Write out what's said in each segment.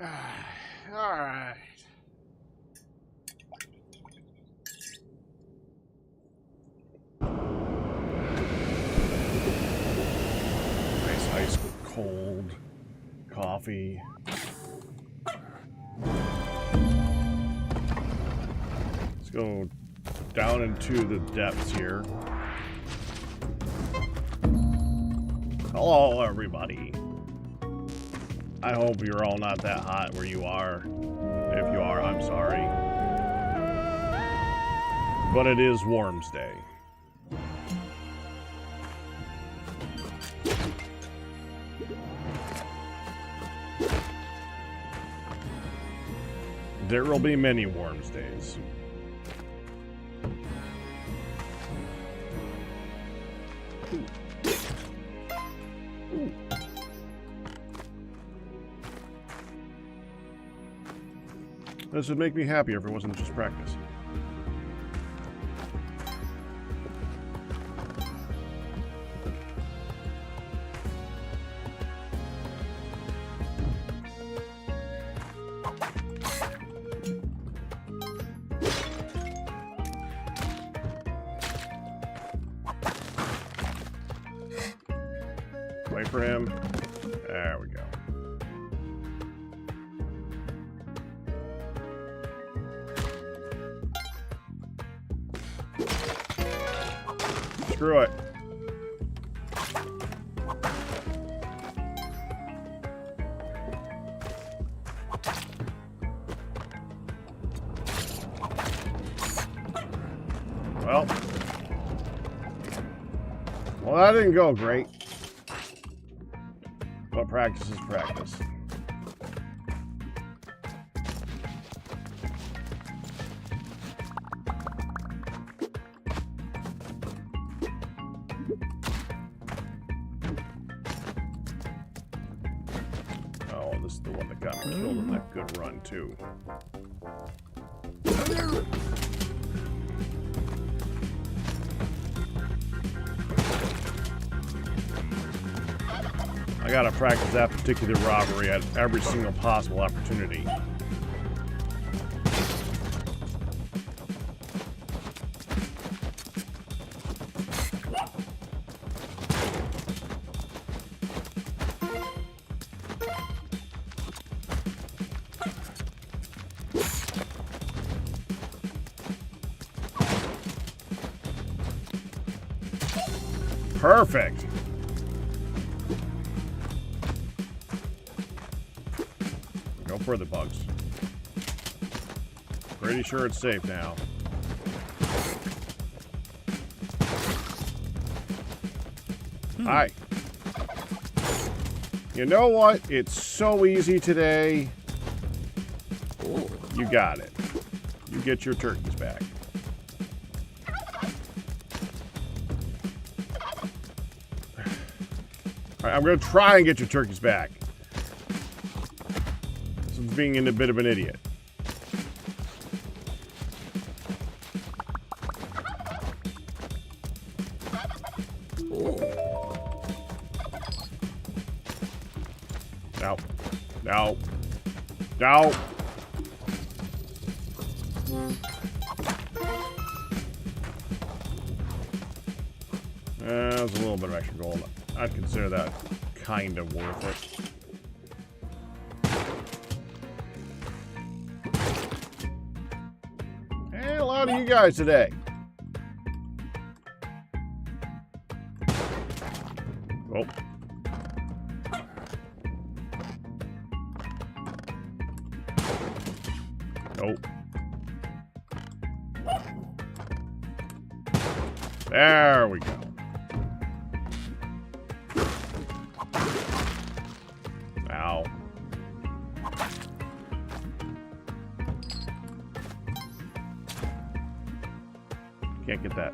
Alright. Nice ice cold coffee. Let's go down into the depths here. Hello, everybody. I hope you're all not that hot where you are. If you are, I'm sorry. But it is Warmsday. There will be many Warmsdays. This would make me happier if it wasn't just practice. Wait for him. There we go. Screw it. Well, that didn't go great. But practice is practice. Oh, this is the one that got me killed in that good run, too. I gotta practice that particular robbery at every single possible opportunity. Perfect. Go further, bugs. Pretty sure it's safe now. Hi. You know what? It's so easy today. You got it. You get your turkeys back. All right, I'm going to try and get your turkeys back. Being a bit of an idiot. No. No. No. That was a little bit of extra gold. I'd consider that kind of worth it. A lot of you guys today. Oh. Nope. There we go. Ow. Can't get that.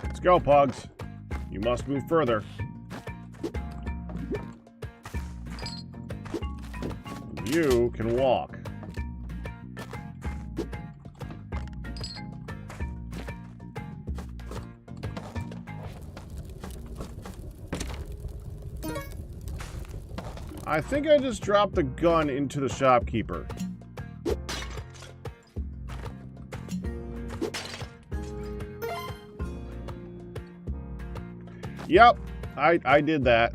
Let's go, pugs. You must move further. You can walk. I think I just dropped the gun into the shopkeeper. Yep, I did that.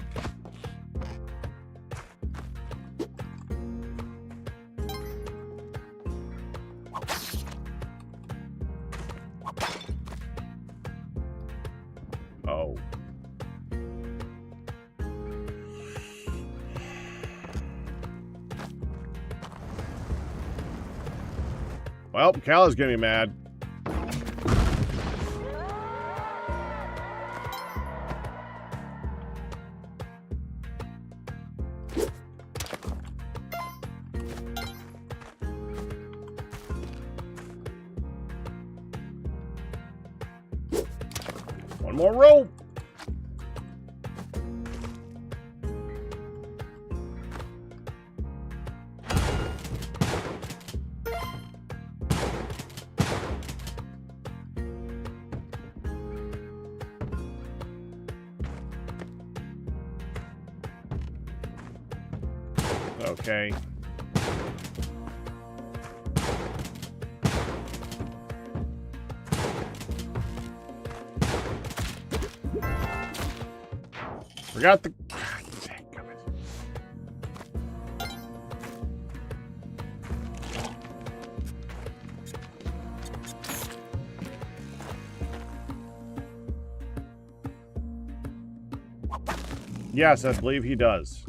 Oh. Well, Cal is getting mad. One more rope. Okay. Forgot the... Yes, I believe he does.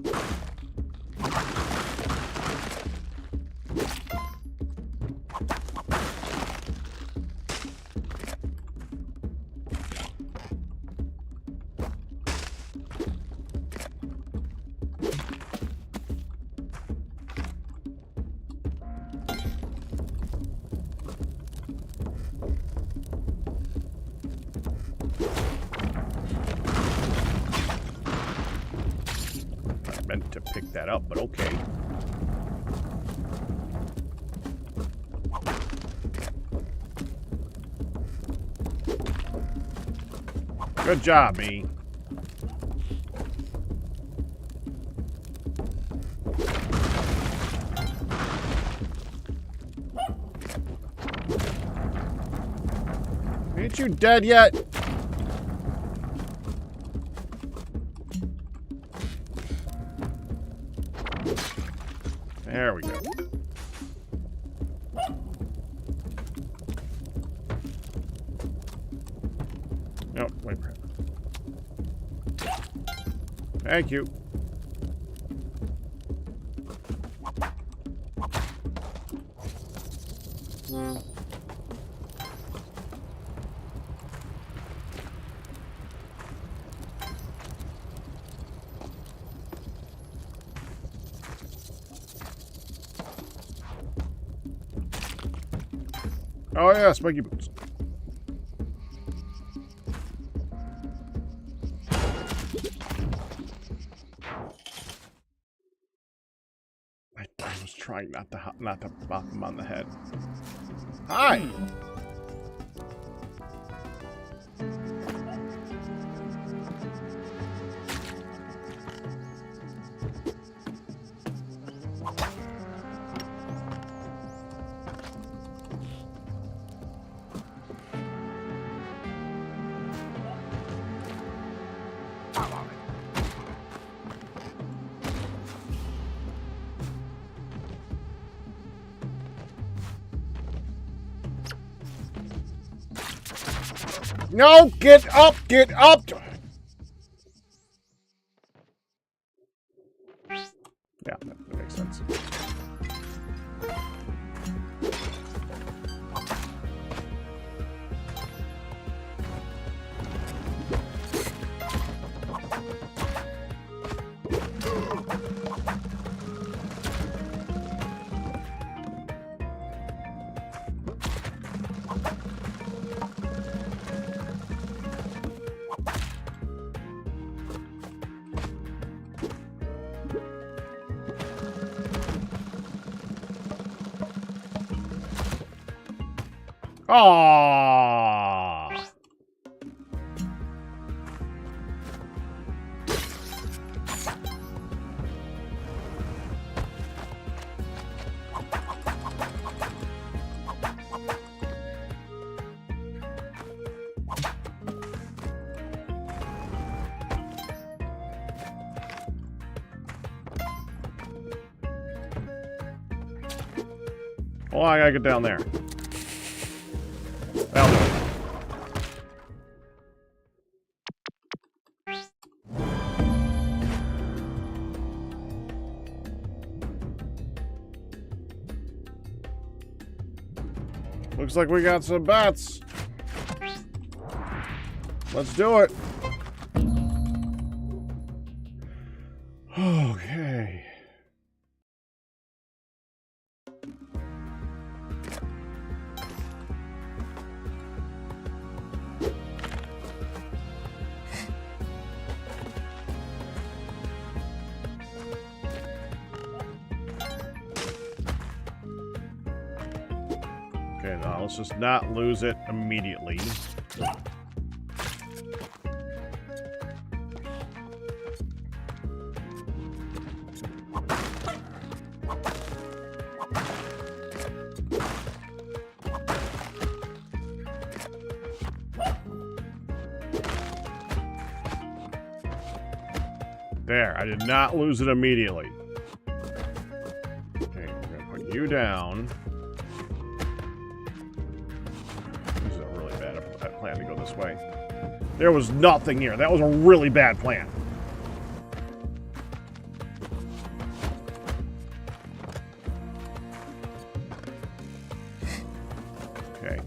Meant to pick that up, but okay. Good job, me. Ain't you dead yet? There we go. Nope, wait for it. Thank you. Oh yeah, spiky boots. I was trying not to bop him on the head. Hi. No, get up, get up! Yeah, that makes sense. Aww. Oh, I gotta get down there. That'll do it. Looks like we got some bats. Let's do it. Okay. Okay, now let's just not lose it immediately. There, I did not lose it immediately. Okay, we're gonna put you down. This is a really bad plan to go this way. There was nothing here. That was a really bad plan. Okay.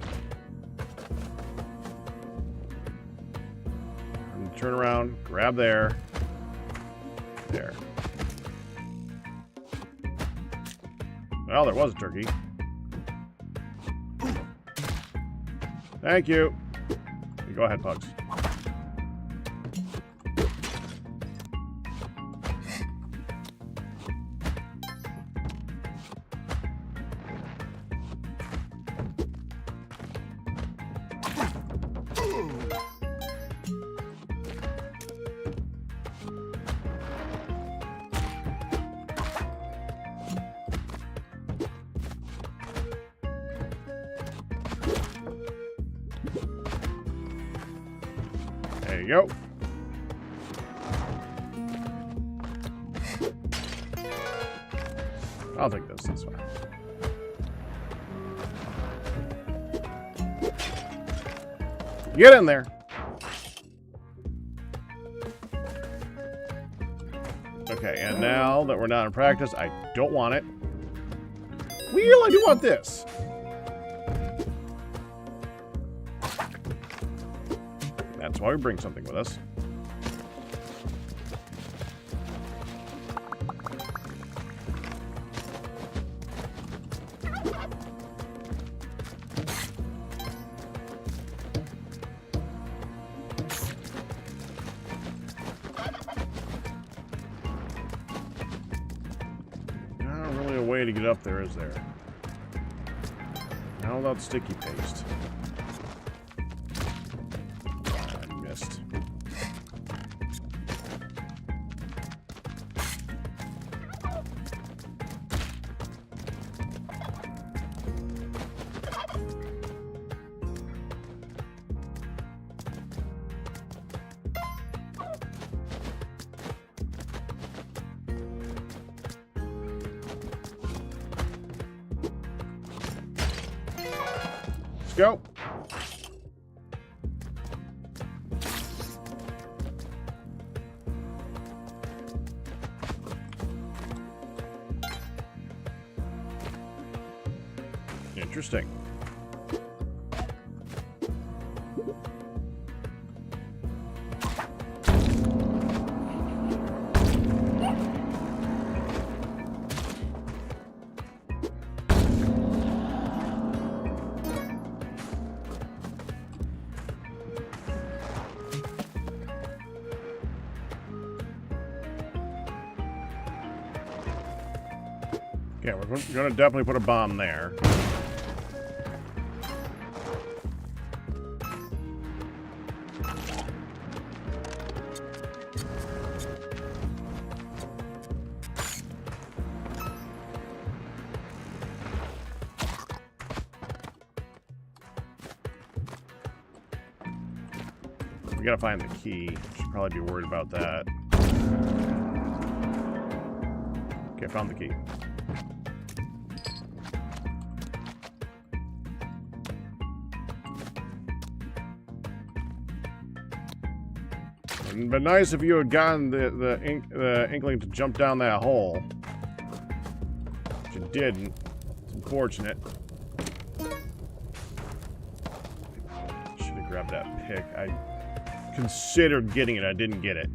Turn around, grab there. There. Well, there was a turkey. Thank you. Go ahead, Pugs. There you go. I'll take this. That's fine. Get in there. Okay, and now that we're not in practice, I don't want it. Well, I do want this. That's why we bring something with us. Not really a way to get up there, is there? How about sticky paste? Let's go. Interesting. Yeah, we're going to definitely put a bomb there. We gotta find the key. Should probably be worried about that. Okay, found the key. It'd been nice if you had gotten the inkling to jump down that hole. But you didn't. It's unfortunate. Should have grabbed that pick. I considered getting it. I didn't get it.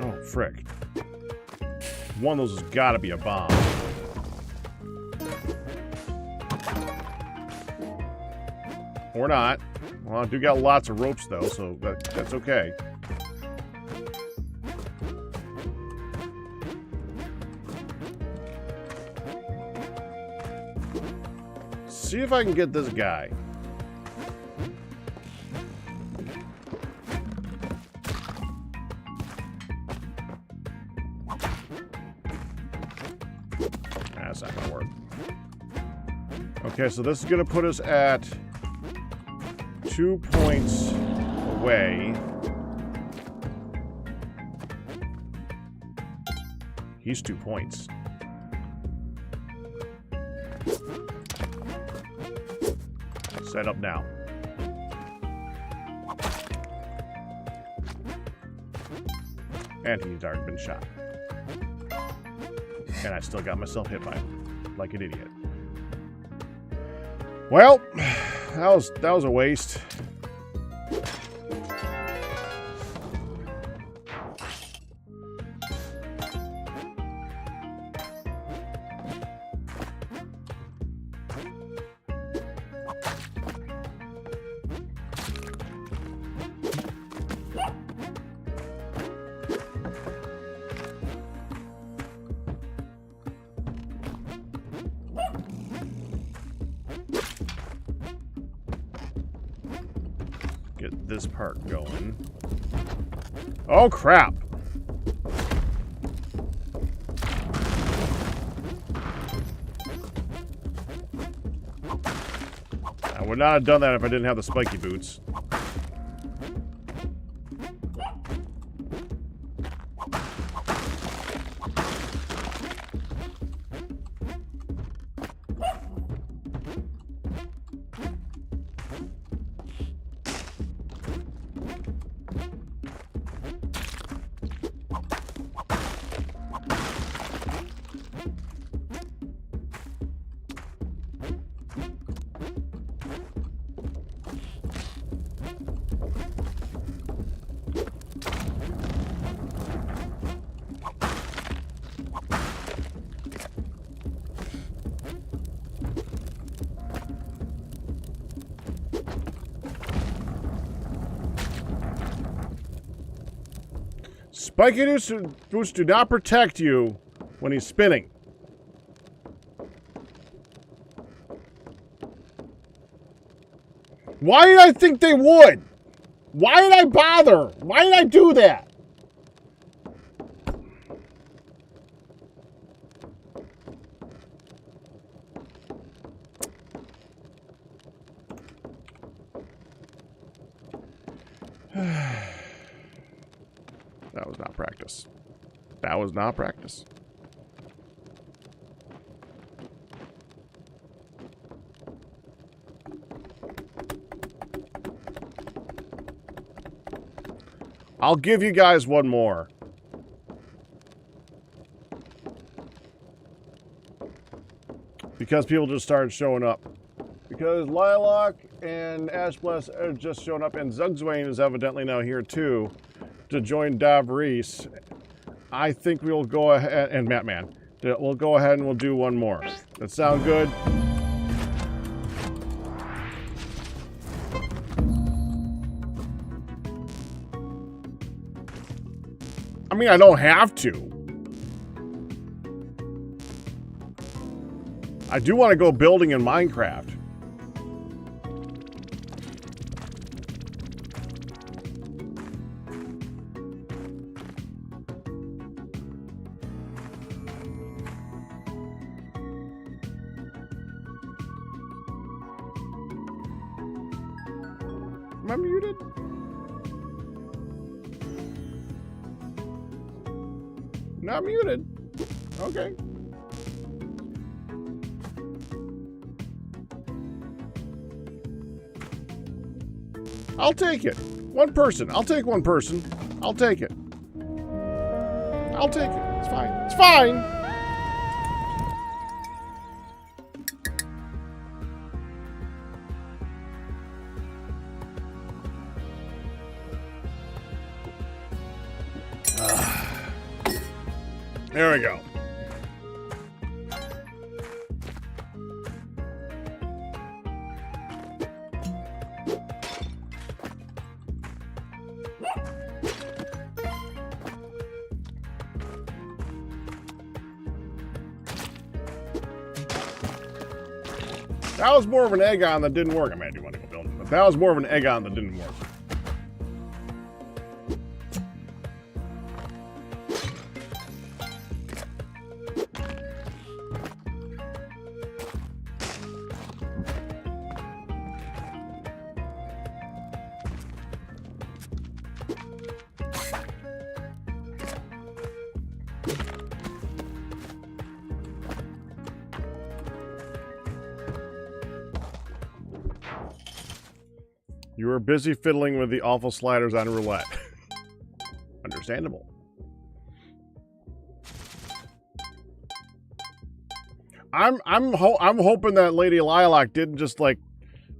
Oh, frick. One of those has got to be a bomb. Or not. Well, I do got lots of ropes, though, so that's okay. See if I can get this guy. That's not gonna work. Okay, so this is gonna put us at 2 points away. He's 2 points. Set up now. And he's already been shot. And I still got myself hit by him. Like an idiot. Well, that was a waste. Get this part going. Oh, crap. I would not have done that if I didn't have the spiky boots. Spiky boots do not protect you when he's spinning. Why did I think they would? Why did I bother? Why did I do that? That was not practice. That was not practice. I'll give you guys one more. Because people just started showing up. Because Lilac and Ashbless are just showing up, and Zugzwane is evidently now here too to join Davreese. I think we'll go ahead, and Matman, we'll go ahead and we'll do one more. That sound good? I mean, I don't have to. I do want to go building in Minecraft. Am I muted? Not muted. Okay. I'll take it. One person. I'll take one person. I'll take it. I'll take it. It's fine. It's fine. There we go. That was more of an egg on that didn't work. I mean, I do want to go build it, but that was more of an egg on that didn't work. You were busy fiddling with the awful sliders on roulette. Understandable. I'm hoping that Lady Lilac didn't just like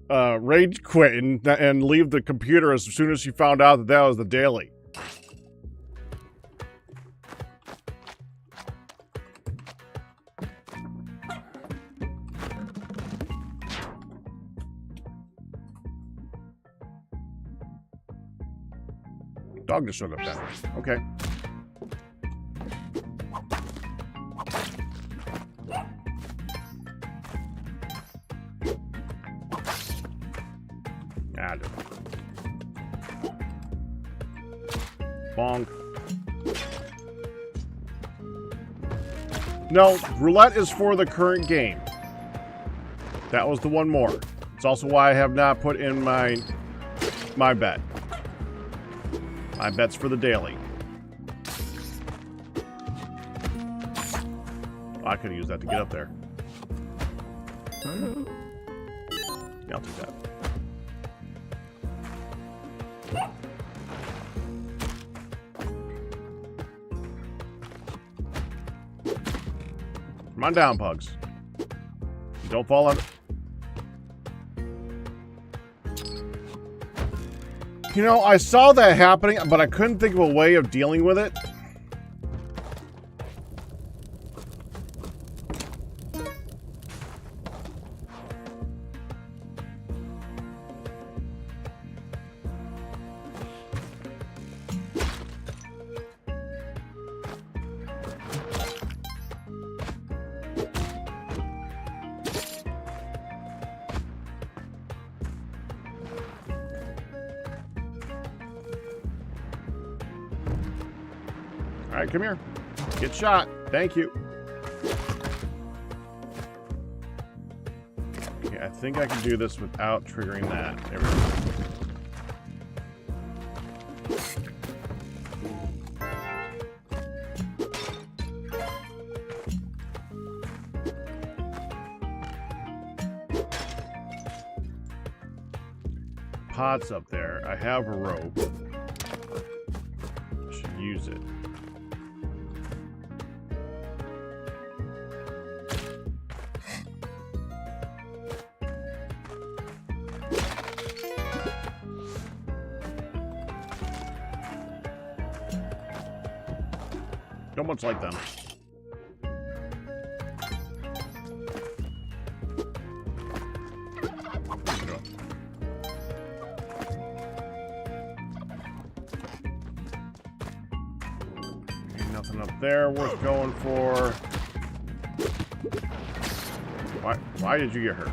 rage quit and leave the computer as soon as she found out that that was the daily. Dog just showed up then. Okay. Ah, bonk. No, roulette is for the current game. That was the one more. It's also why I have not put in my bet. My bet's for the daily. I could have used that to get up there. Yeah, I'll take that. Come on down, pugs. Don't fall under. You know, I saw that happening, but I couldn't think of a way of dealing with it. All right, come here. Get shot. Thank you. Okay, I think I can do this without triggering that. There we go. Pot's up there. I have a rope. I should use it. Don't much like them. Ain't nothing up there worth going for. Why did you get hurt?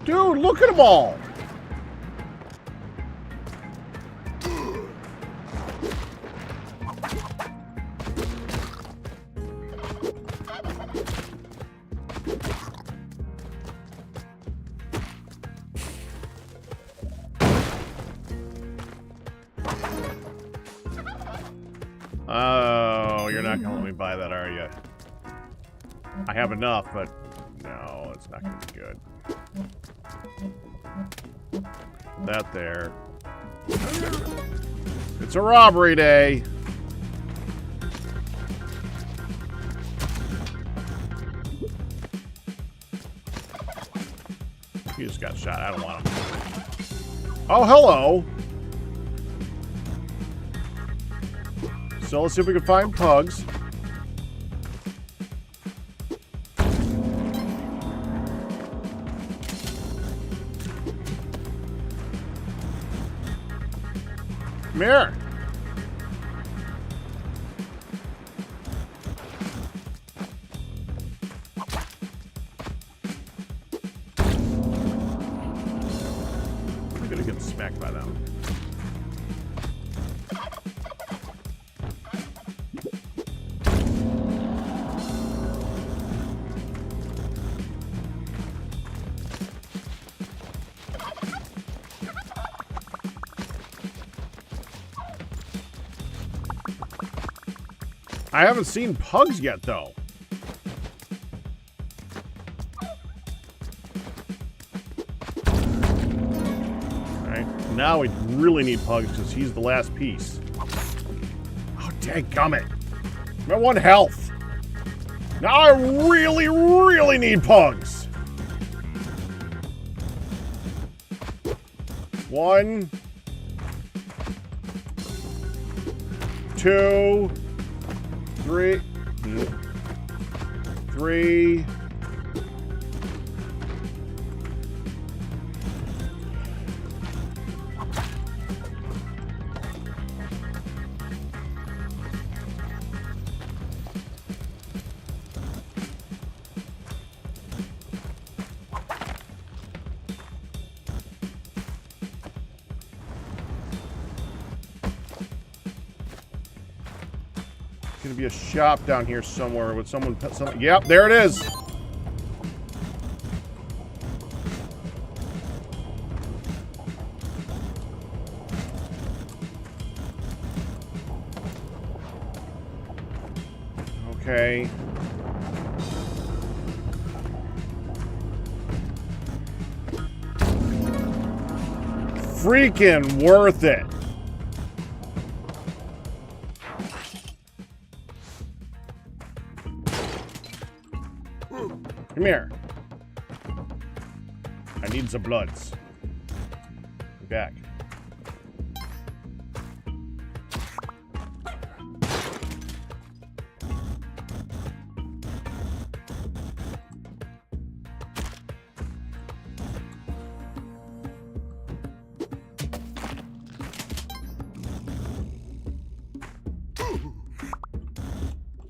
Dude, look at them all! Oh, you're not gonna let me buy that, are you? I have enough, but no, it's not gonna be good. That there. It's a robbery day. He just got shot. I don't want him. Oh, hello. So let's see if we can find pugs. Come here. I'm gonna get smacked by them. I haven't seen pugs yet, though. Alright, now we really need pugs because he's the last piece. Oh, dadgummit. I'm at 1 health. Now I really, really need pugs. 1, 2, 3. Gonna be a shop down here somewhere with someone. Yep, there it is. Okay. Freaking worth it. Come here. I need the bloods. Be back.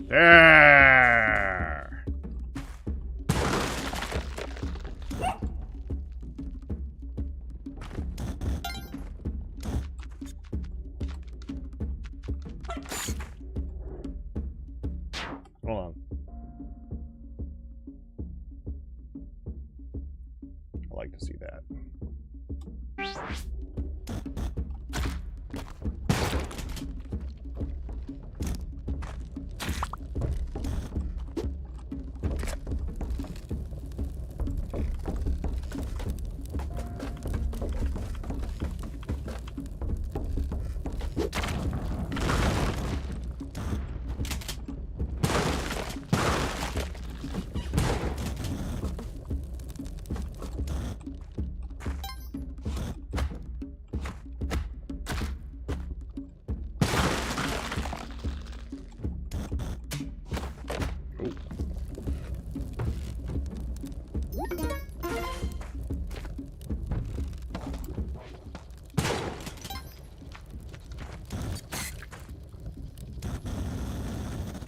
There. Hold on. I like to see that.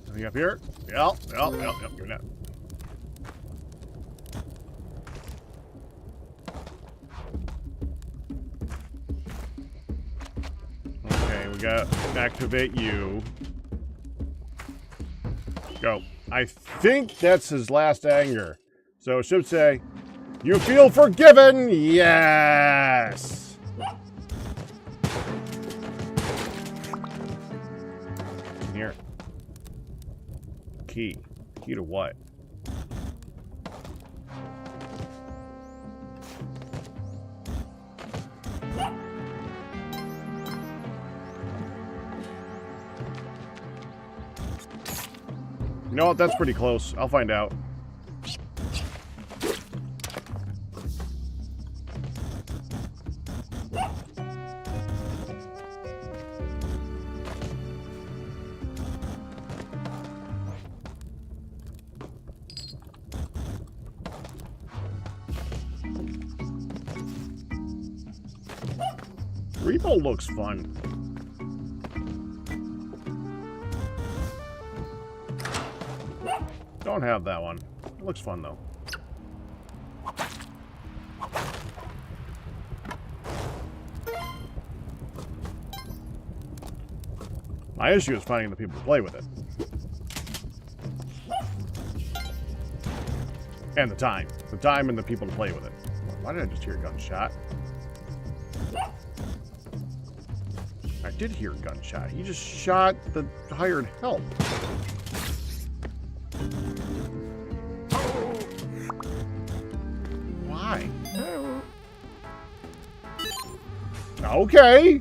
Anything up here? Yep. Give me that. Okay, we got to activate you. Go. I think that's his last anger. So it should say, you feel forgiven? Yes! Here. Key. Key to what? No, that's pretty close. I'll find out. Repo looks fun. Don't have that one. It looks fun, though. My issue is finding the people to play with it. And the time. The time and the people to play with it. Why did I just hear a gunshot? I did hear a gunshot. He just shot the hired help. Why? Okay.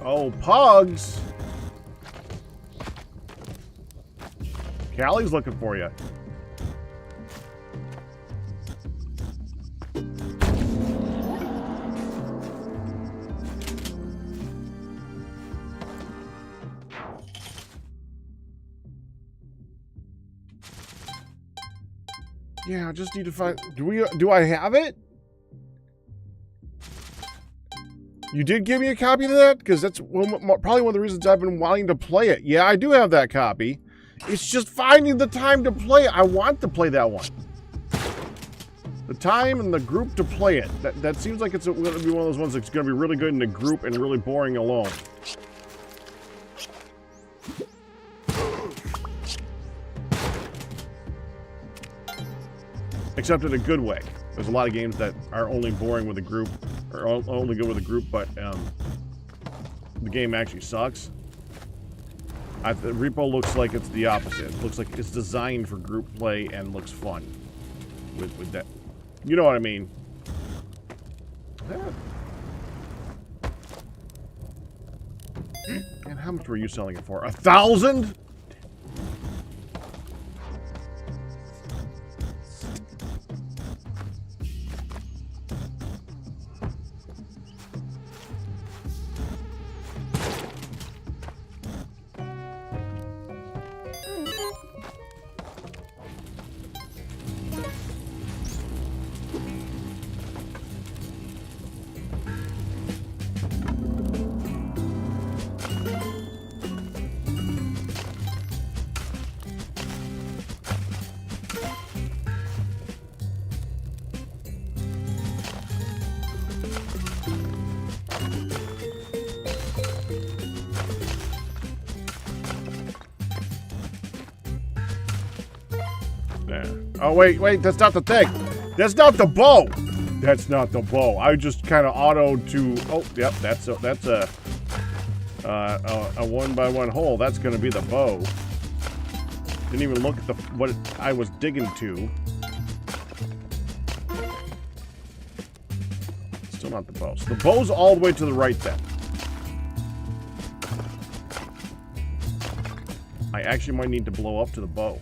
Oh, pugs! Callie's looking for you. Yeah, I just need to find... Do I have it? You did give me a copy of that? Because that's probably one of the reasons I've been wanting to play it. Yeah, I do have that copy. It's just finding the time to play it. I want to play that one. The time and the group to play it. That seems like it's going to be one of those ones that's going to be really good in a group and really boring alone. Except in a good way. There's a lot of games that are only boring with a group, or only good with a group, but the game actually sucks. Repo looks like it's the opposite. It looks like it's designed for group play and looks fun with that. You know what I mean? And how much were you selling it for? 1,000? Oh, wait, that's not the thing. That's not the bow. That's not the bow. I just kind of autoed to... Oh, yep, that's a 1x1 hole. That's going to be the bow. Didn't even look at what I was digging to. Still not the bow. So the bow's all the way to the right then. I actually might need to blow up to the bow.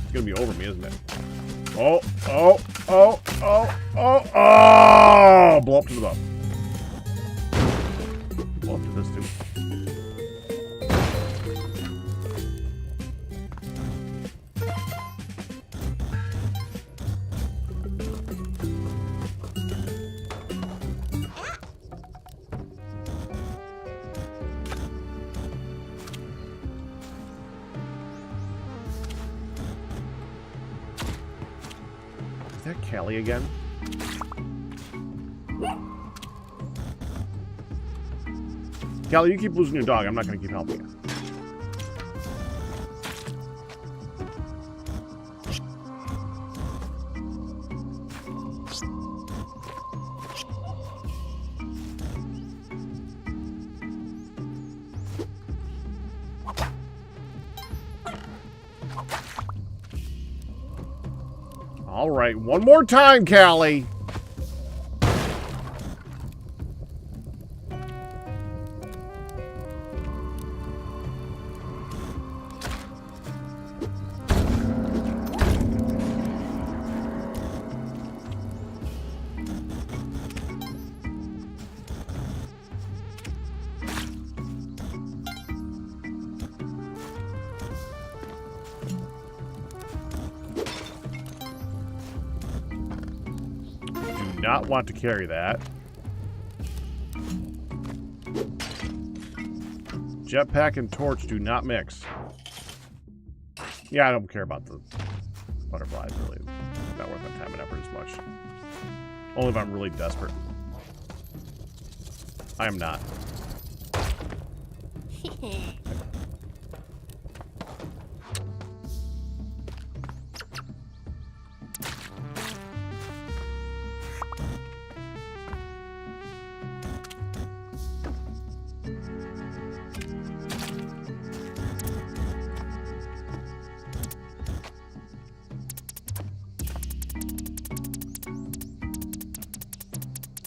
It's gonna be over me, isn't it? Oh! Blow up to the bow. Blow up to this too. Is that Callie again? Callie, you keep losing your dog. I'm not going to keep helping you. All right, one more time, Callie. Not want to carry that. Jetpack and torch do not mix. Yeah, I don't care about the butterflies, really. Not worth my time and effort as much. Only if I'm really desperate. I am not.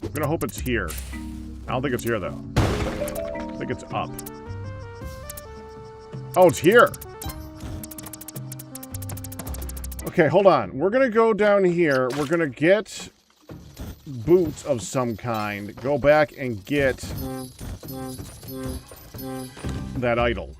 I'm gonna hope it's here. I don't think it's here, though. I think it's up. Oh, it's here! Okay, hold on. We're gonna go down here. We're gonna get boots of some kind. Go back and get that idol.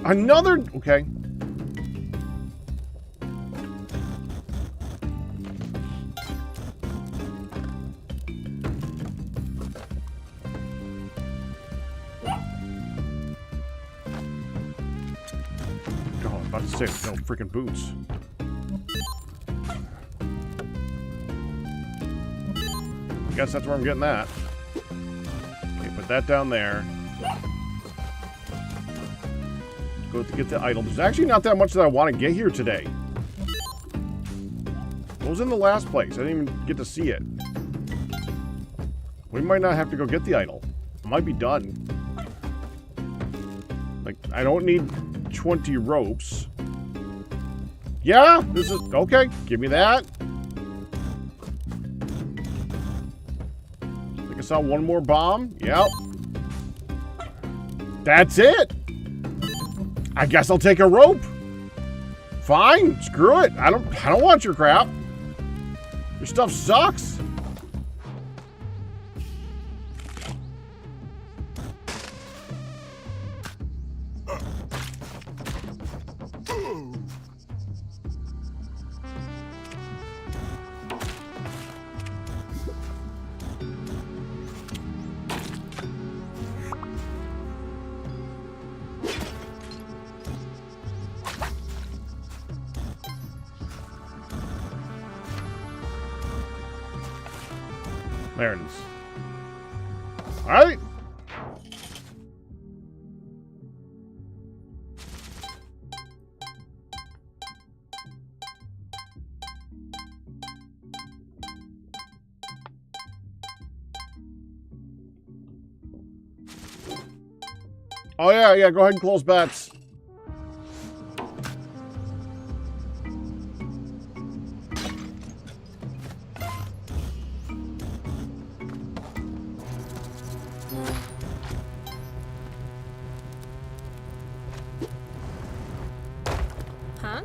Another... Okay. Oh, I'm about to say, no freaking boots. Guess that's where I'm getting that. Okay, put that down there. Go to get the idol. There's actually not that much that I want to get here today. What was in the last place? I didn't even get to see it. We might not have to go get the idol. I might be done. Like, I don't need 20 ropes. Yeah, this is... Okay, give me that. I think I saw one more bomb. Yep. That's it. I guess I'll take a rope. Fine, screw it. I don't want your crap. Your stuff sucks. There it is. All right. Oh, yeah, go ahead and close bets. Huh?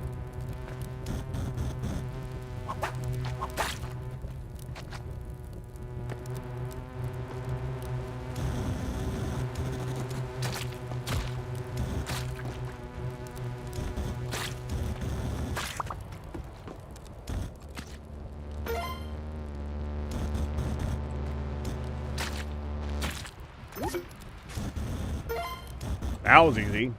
That was easy.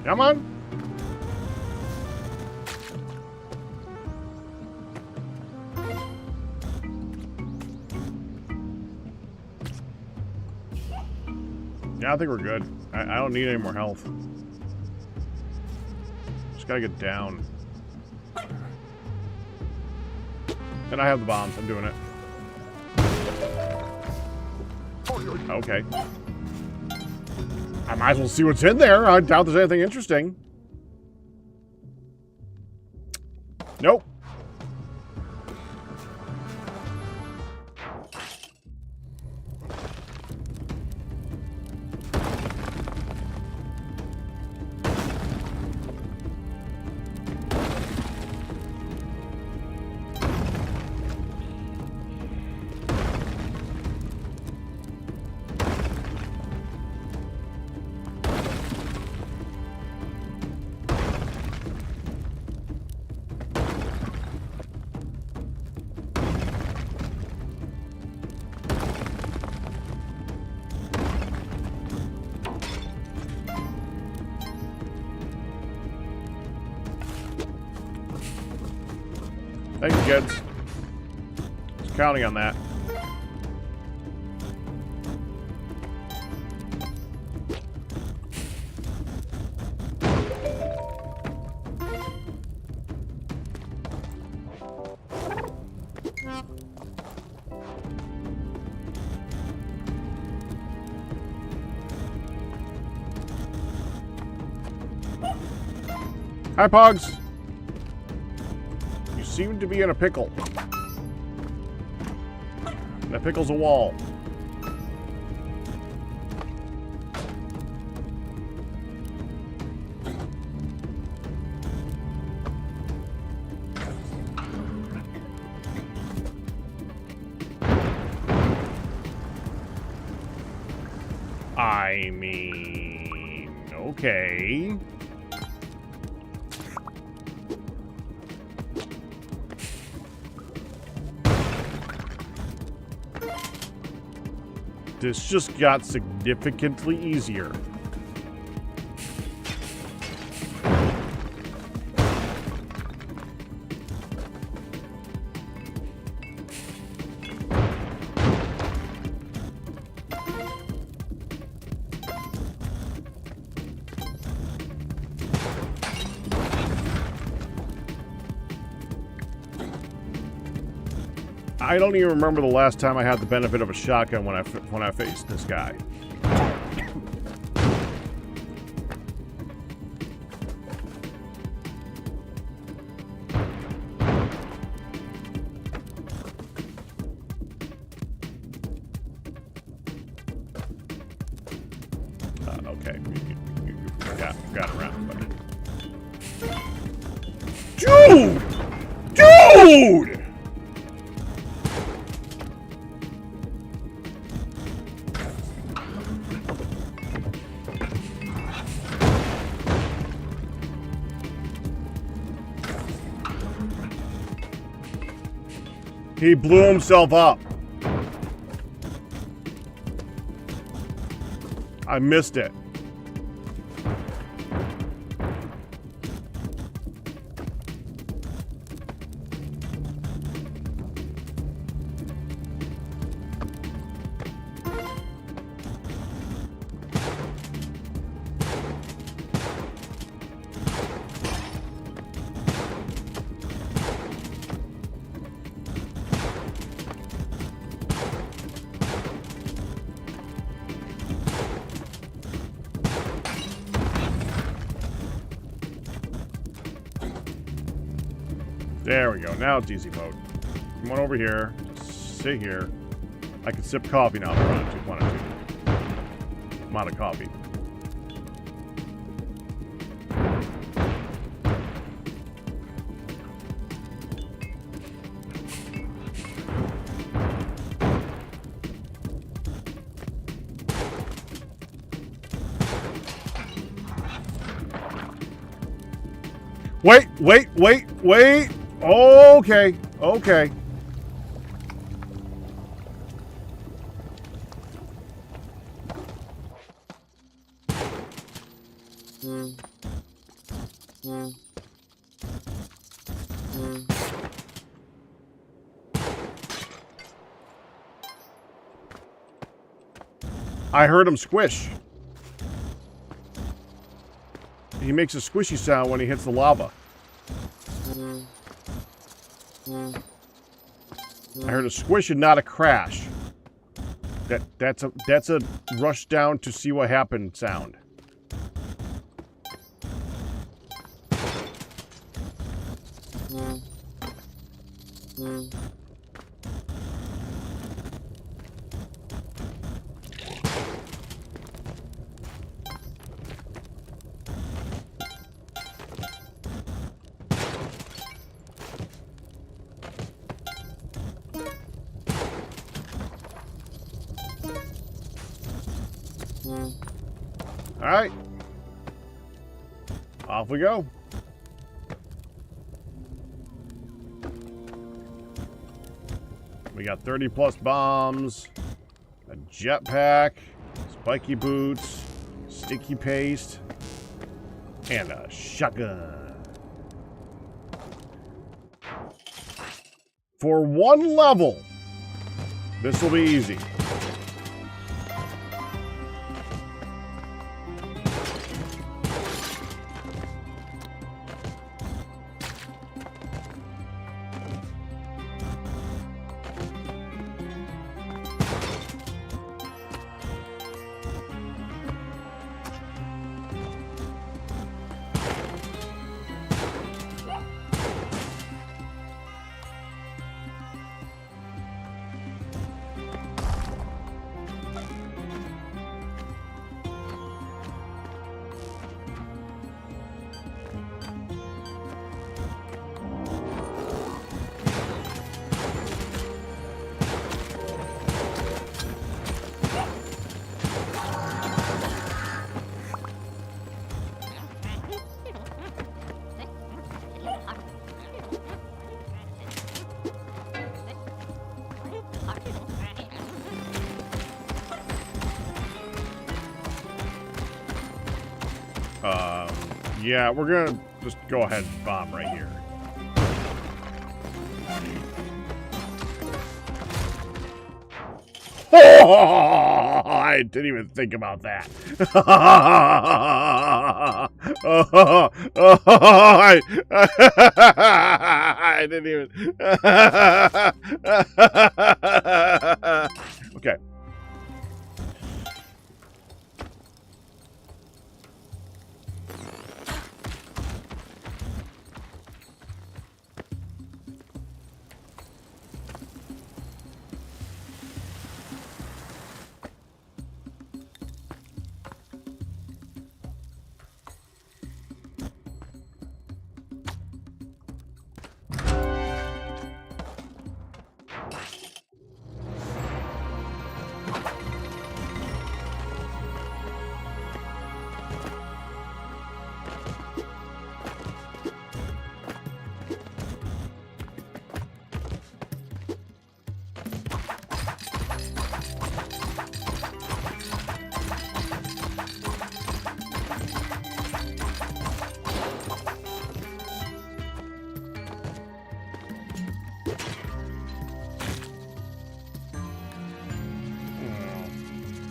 Come on. Yeah, I think we're good. I don't need any more health. Just gotta get down. And I have the bombs. I'm doing it. Okay. I might as well see what's in there. I doubt there's anything interesting. Nope. Thank you, kids. I was counting on that. Hi, Pogs. You seem to be in a pickle. That pickle's a wall. I mean, okay. This just got significantly easier. I don't even remember the last time I had the benefit of a shotgun when I faced this guy. Okay, you got around, buddy. Dude! He blew himself up. I missed it. There we go. Now it's easy mode. Come on over here. Sit here. I can sip coffee now if I wanted to. I'm out of coffee. Wait. Okay. I heard him squish. He makes a squishy sound when he hits the lava. I heard a squish and not a crash. That's a rush down to see what happened sound. All right, off we go. We got 30 plus bombs, a jetpack, spiky boots, sticky paste, and a shotgun. For one level, this will be easy. Yeah, we're gonna just go ahead and bomb right here. Oh, I didn't even think about that. I didn't even. Okay.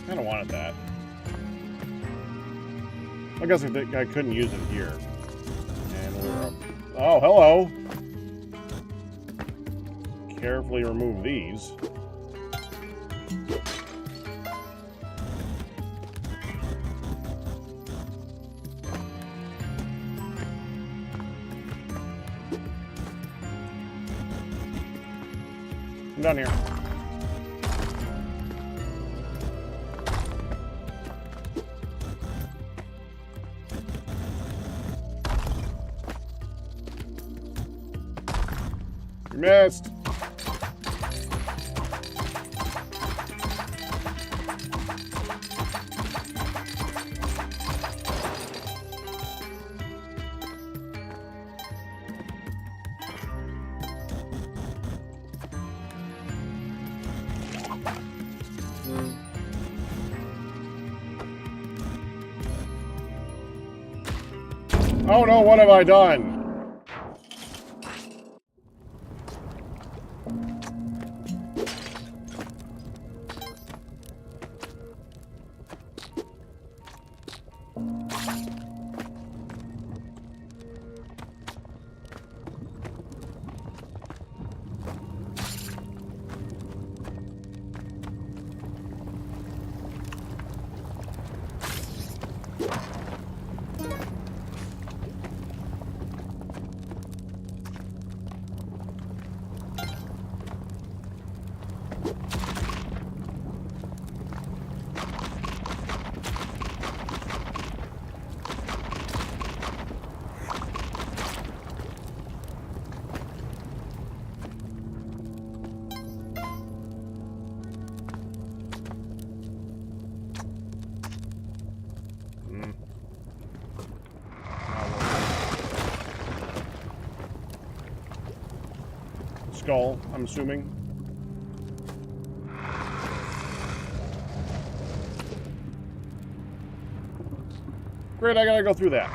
I don't want that. I guess I couldn't use it here. And we're up. Oh, hello. Carefully remove these. I'm down here. You missed. Oh no, what have I done? Skull, I'm assuming. Great, I gotta go through that.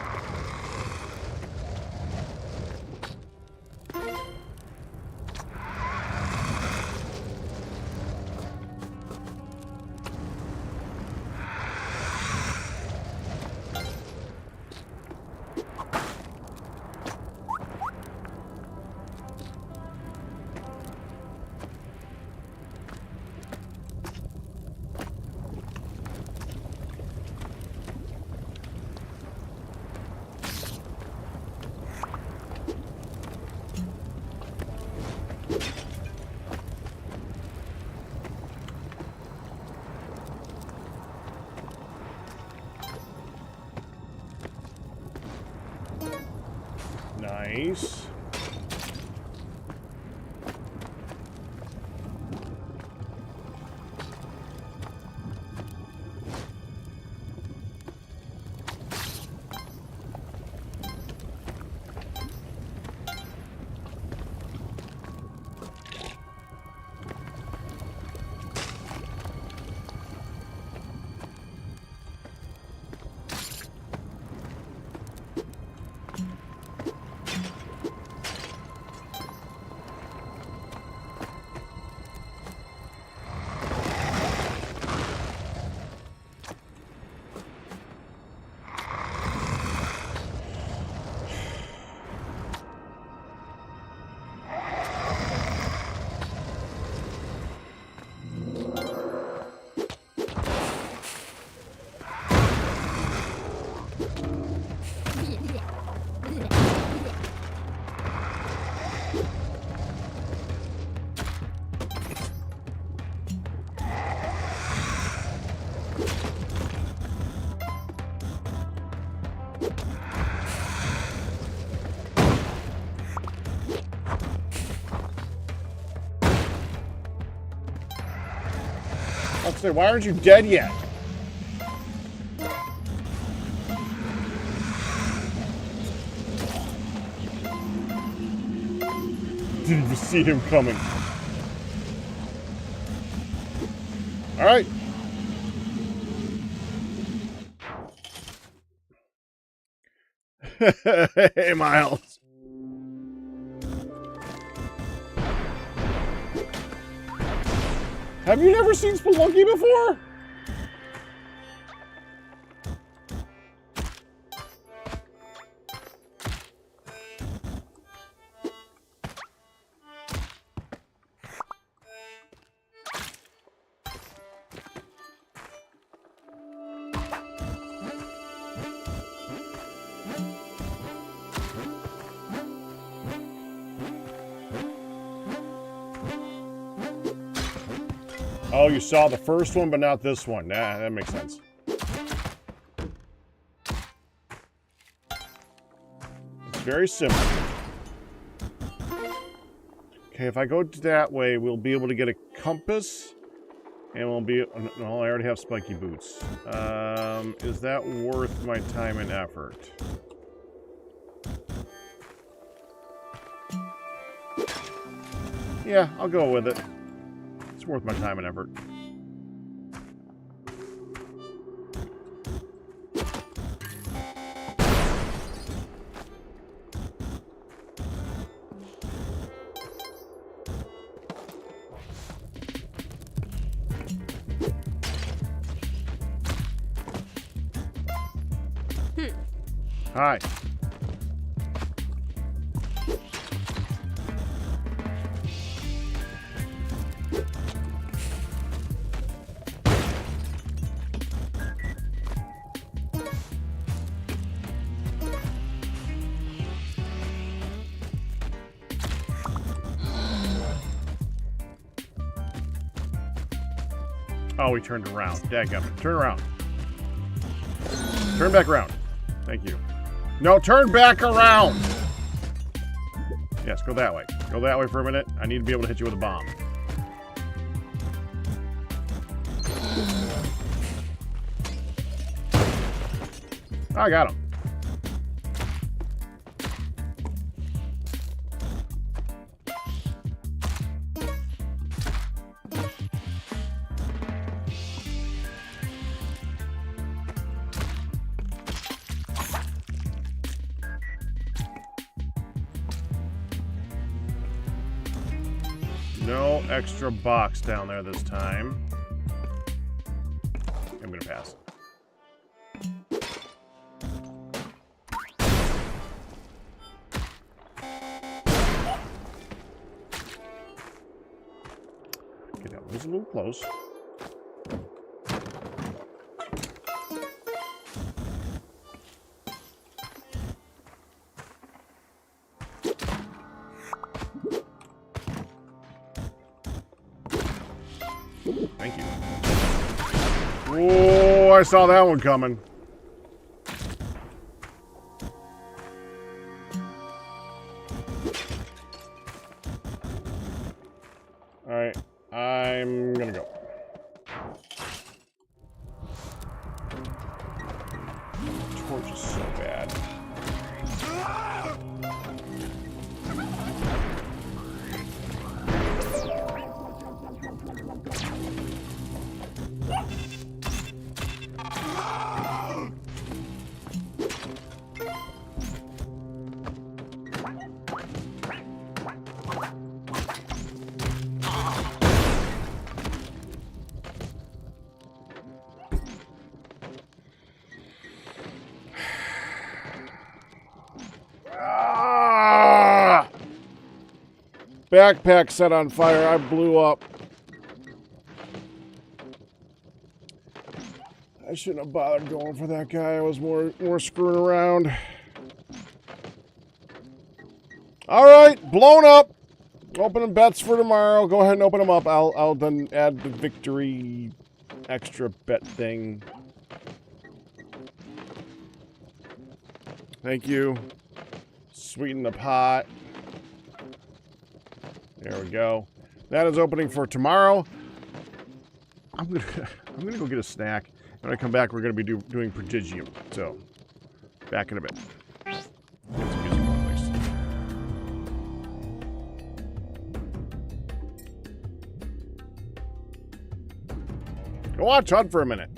Nice. I'll say, why aren't you dead yet? Didn't even see him coming. All right. Hey, Miles. Have you never seen Spelunky before? Oh, you saw the first one, but not this one. Nah, that makes sense. It's very simple. Okay, if I go that way, we'll be able to get a compass. And we'll be... No, I already have spiky boots. Is that worth my time and effort? Yeah, I'll go with it. It's worth my time and effort. Hi. Oh, we turned around. Dadgummit. Turn around. Turn back around. Thank you. No, turn back around! Yes, go that way. Go that way for a minute. I need to be able to hit you with a bomb. I got him. No extra box down there this time. I'm gonna pass. Okay, that was a little close. Thank you. Oh, I saw that one coming. All right, I'm gonna go. Torch is so bad. Backpack set on fire. I blew up. I shouldn't have bothered going for that guy. I was more screwing around. All right, blown up. Opening bets for tomorrow. Go ahead and open them up. I'll then add the victory extra bet thing. Thank you. Sweeten the pot. There we go. That is opening for tomorrow. I'm gonna go get a snack. When I come back, we're gonna be doing Prodigium. So, back in a bit. Get some music on, please. Go watch HUD for a minute.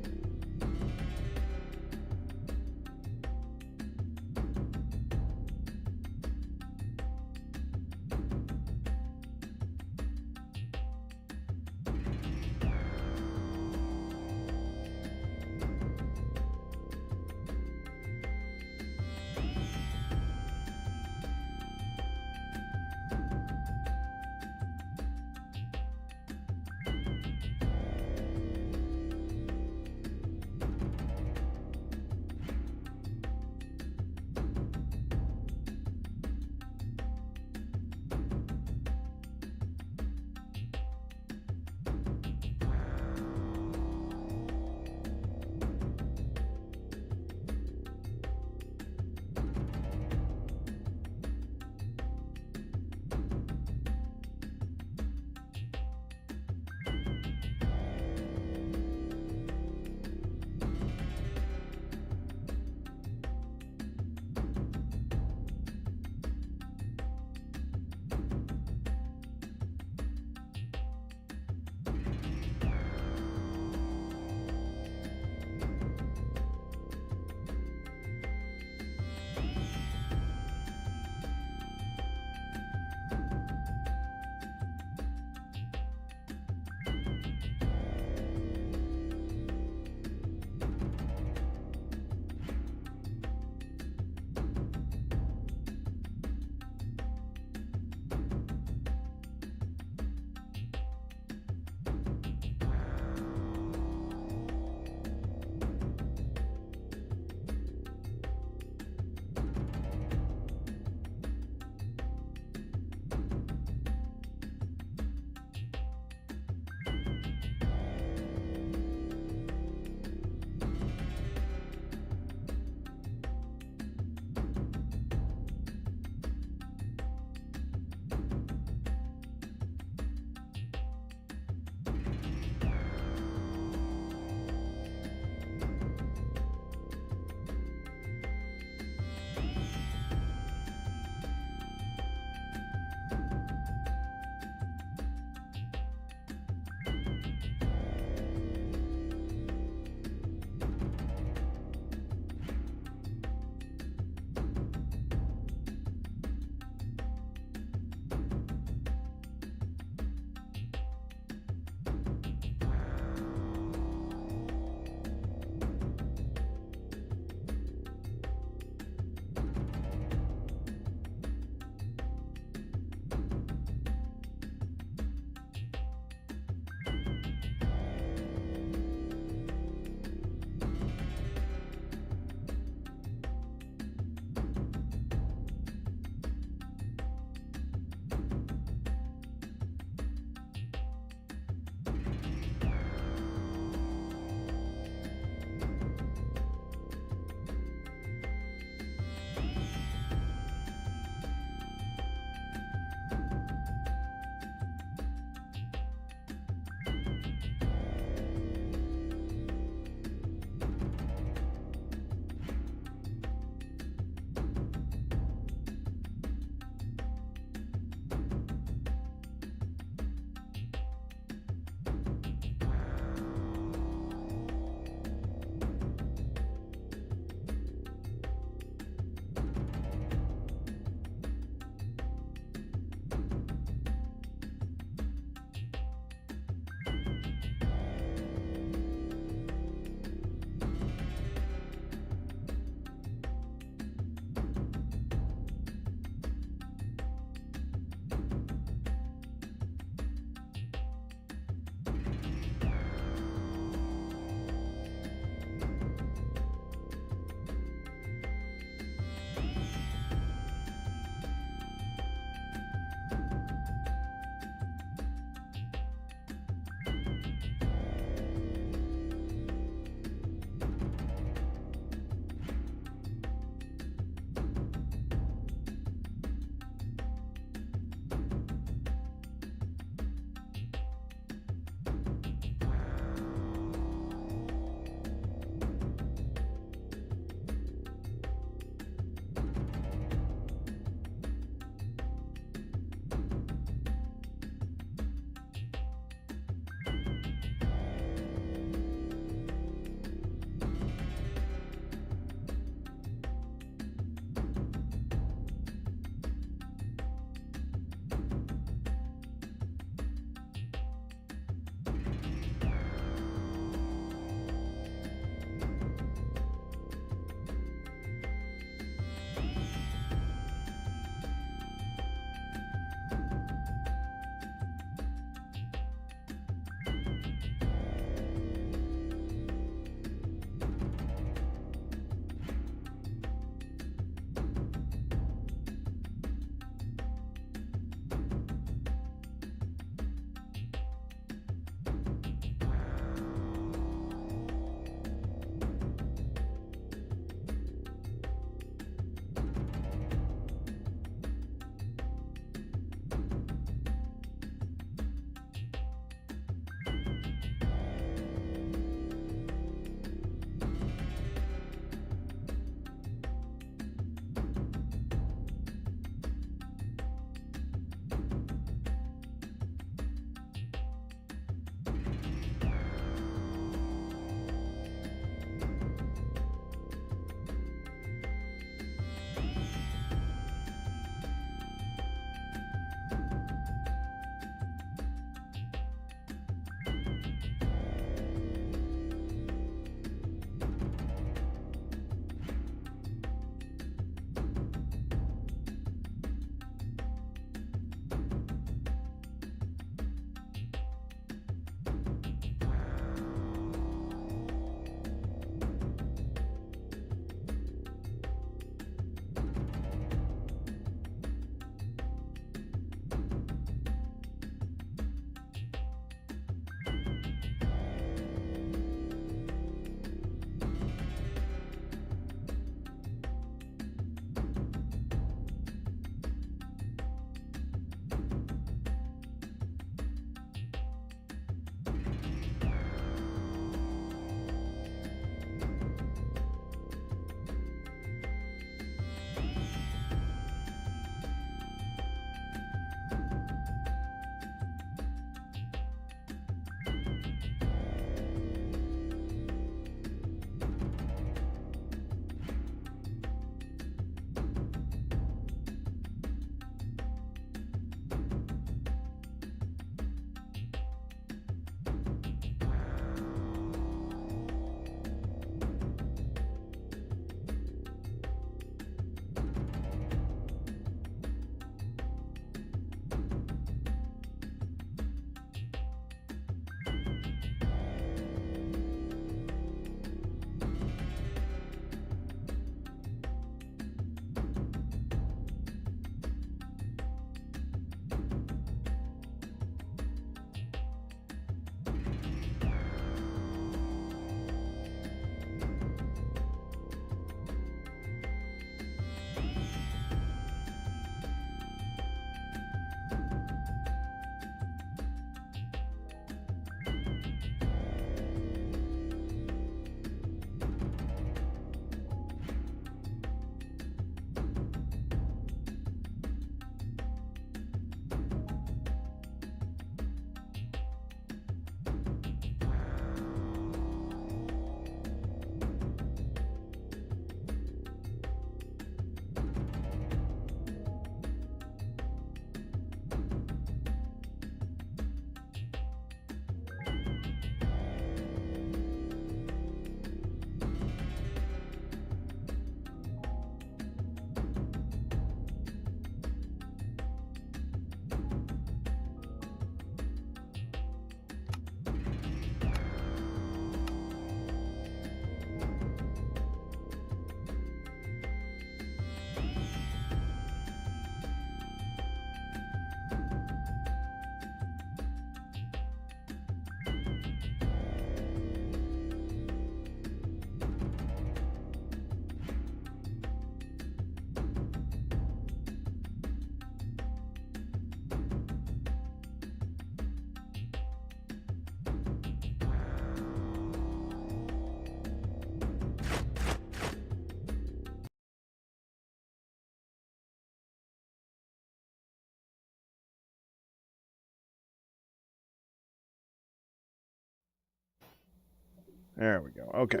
There we go. Okay.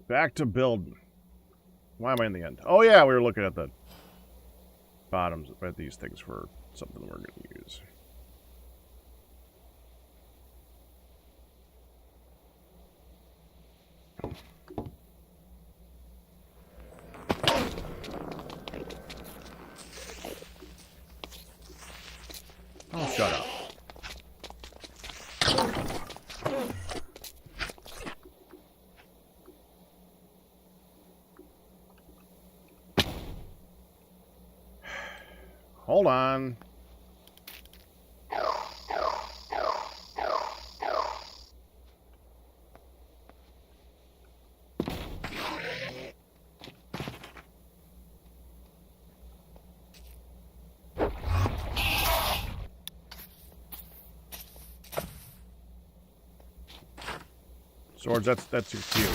Back to building. Why am I in the end? Oh, yeah, we were looking at the bottoms at these things for something we're going to use. Oh, shut up. Hold on. Swords, that's your cue.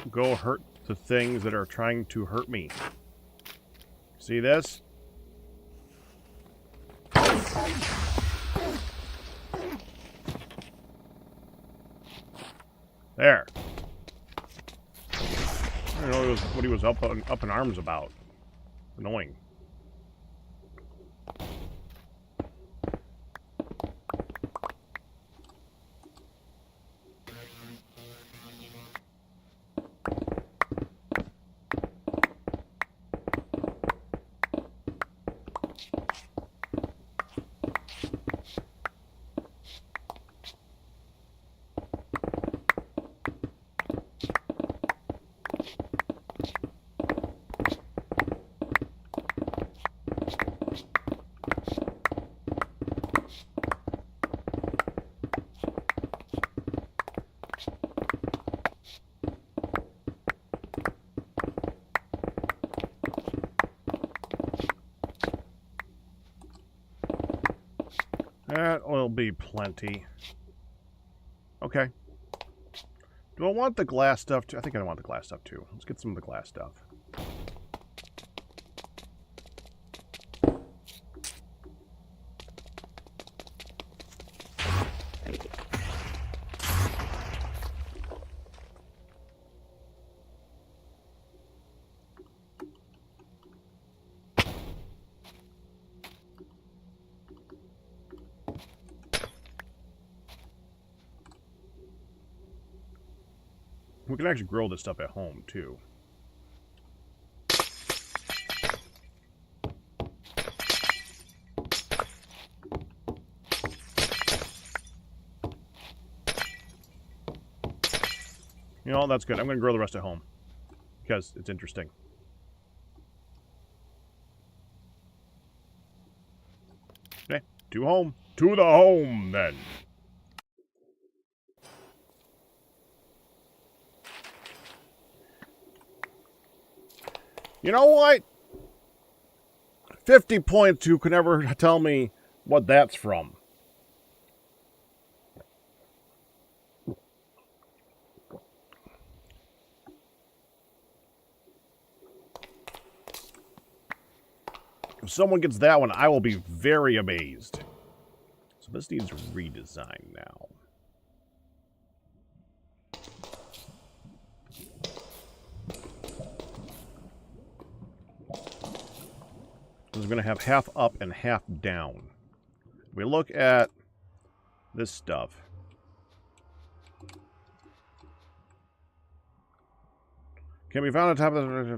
Go hurt the things that are trying to hurt me. See this? There. I don't know what he was up in arms about. Annoying. That will be plenty. Okay. Do I want the glass stuff too? I think I want the glass stuff too. Let's get some of the glass stuff. We can actually grow this stuff at home, too. You know, that's good. I'm going to grow the rest at home. Because it's interesting. Okay, to home. To the home, then. You know what? 50 points, you can never tell me what that's from. If someone gets that one, I will be very amazed. So this needs redesign now. Is going to have half up and half down. If we look at this stuff. Can be found on top of the...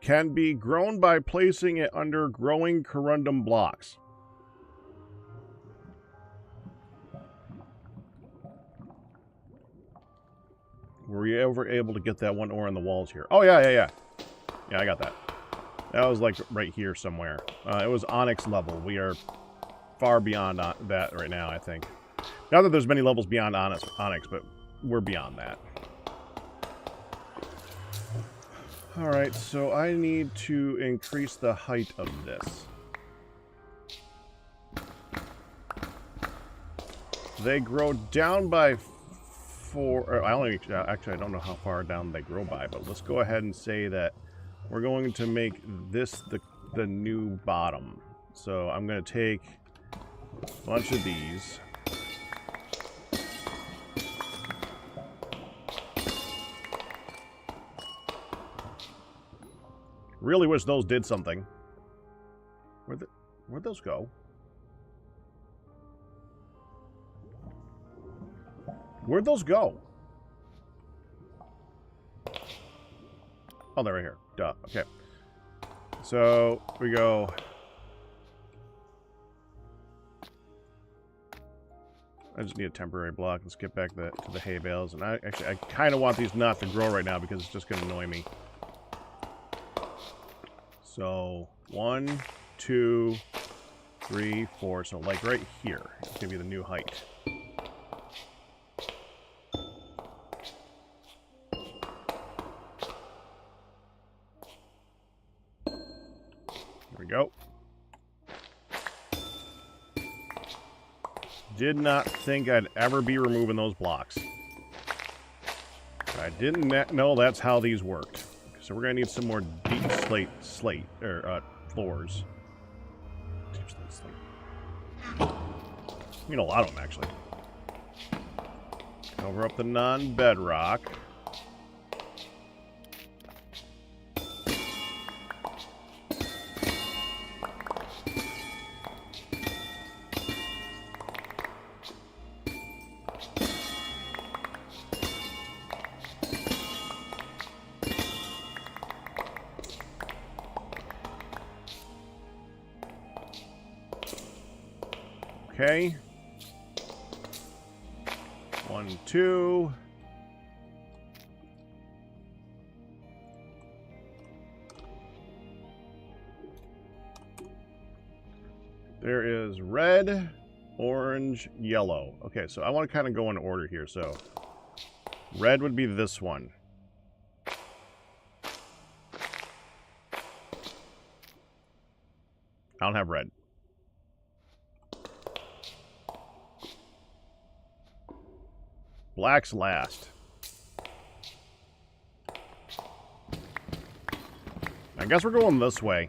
Can be grown by placing it under growing corundum blocks. Were you ever able to get that one ore on the walls here? Oh, yeah. Yeah, I got that. That was, like, right here somewhere. It was Onyx level. We are far beyond that right now, I think. Not that there's many levels beyond Onyx, but we're beyond that. Alright, so I need to increase the height of this. They grow down by for... I only... Actually, I don't know how far down they grow by, but let's go ahead and say that we're going to make this the new bottom. So I'm going to take a bunch of these. Really wish those did something. Where'd those go? Where'd those go? Oh, they're right here. Duh. Okay. So we go. I just need a temporary block. Let's get back to the hay bales. And I kind of want these not to grow right now because it's just going to annoy me. So 1, 2, 3, 4. So like right here. I'll give you the new height. There we go. Did not think I'd ever be removing those blocks. I didn't know that's how these worked. So we're gonna need some more deep slate or floors. Deep slate. I need a lot of them actually. Cover up the non-bedrock. Okay. 1, 2. There is red, orange, yellow. Okay, so I want to kind of go in order here. So red would be this one. I don't have red. Black's last. I guess we're going this way.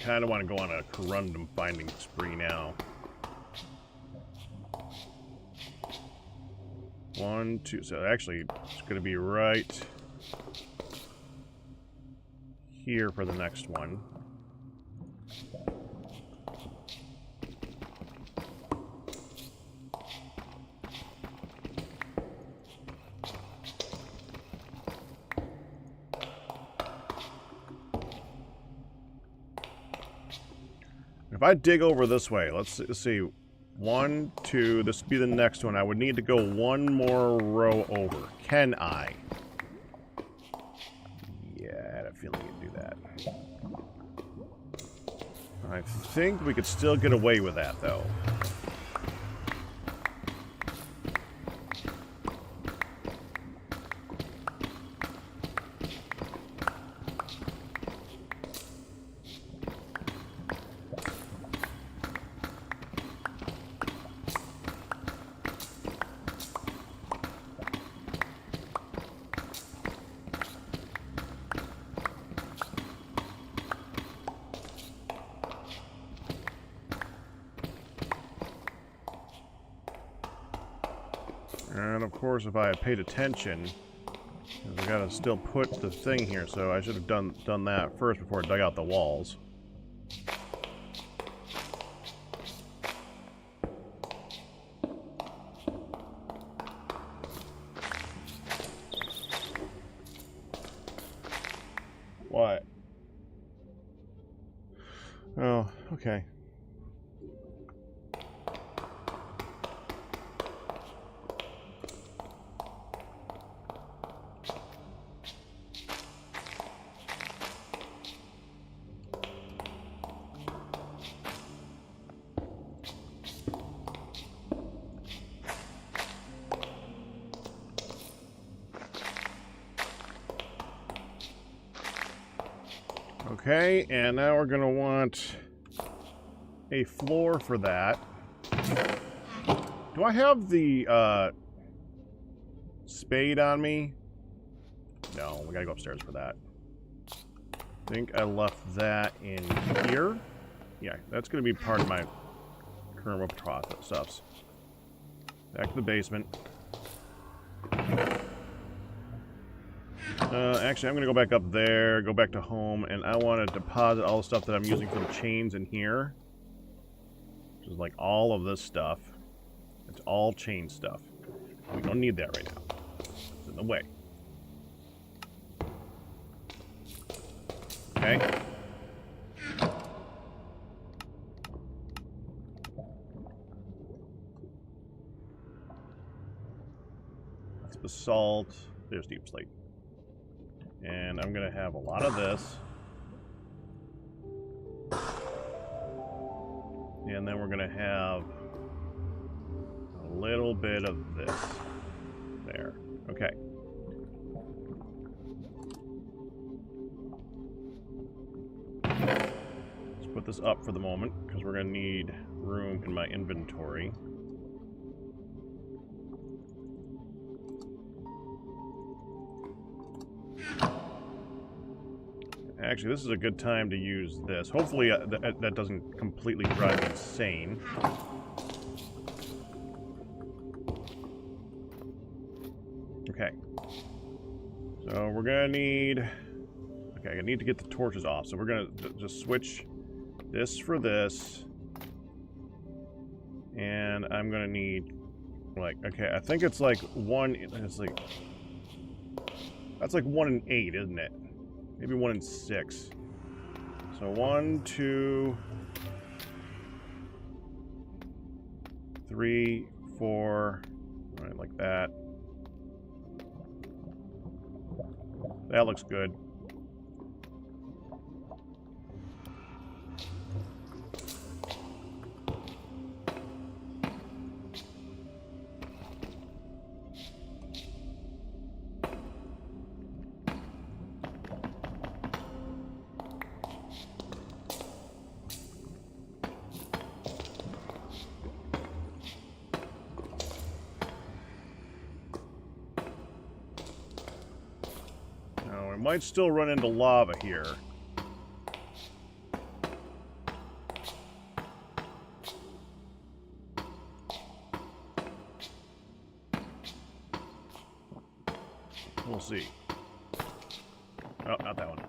Kind of want to go on a corundum finding spree now. 1, 2. So actually, it's going to be right here for the next one. If I dig over this way, let's see. 1, 2, this would be the next one. I would need to go one more row over. Can I? Yeah, I had a feeling you'd do that. I think we could still get away with that, though. And of course, if I had paid attention, I gotta still put the thing here, so I should have done that first before I dug out the walls. What? Oh, okay. Okay, and now we're gonna want a floor for that. Do I have the spade on me? No, we gotta go upstairs for that. I think I left that in here. Yeah, that's gonna be part of my current work stuffs. Back to the basement. Actually, I'm going to go back up there, go back to home, and I want to deposit all the stuff that I'm using for the chains in here. Which is like all of this stuff. It's all chain stuff. We don't need that right now. It's in the way. Okay. That's basalt. There's deep slate. And I'm going to have a lot of this. And then we're going to have a little bit of this. There. Okay. Let's put this up for the moment, because we're going to need room in my inventory. Actually, this is a good time to use this. Hopefully that doesn't completely drive me insane. Okay. So we're gonna need... Okay, I need to get the torches off. So we're gonna just switch this for this. And I'm gonna need... Like, okay, I think it's like one... It's like... That's like 1 in 8, isn't it? Maybe 1 in 6. So 1, 2, 3, 4. All right, like that. That looks good. Might still run into lava here. We'll see. Oh, not that one.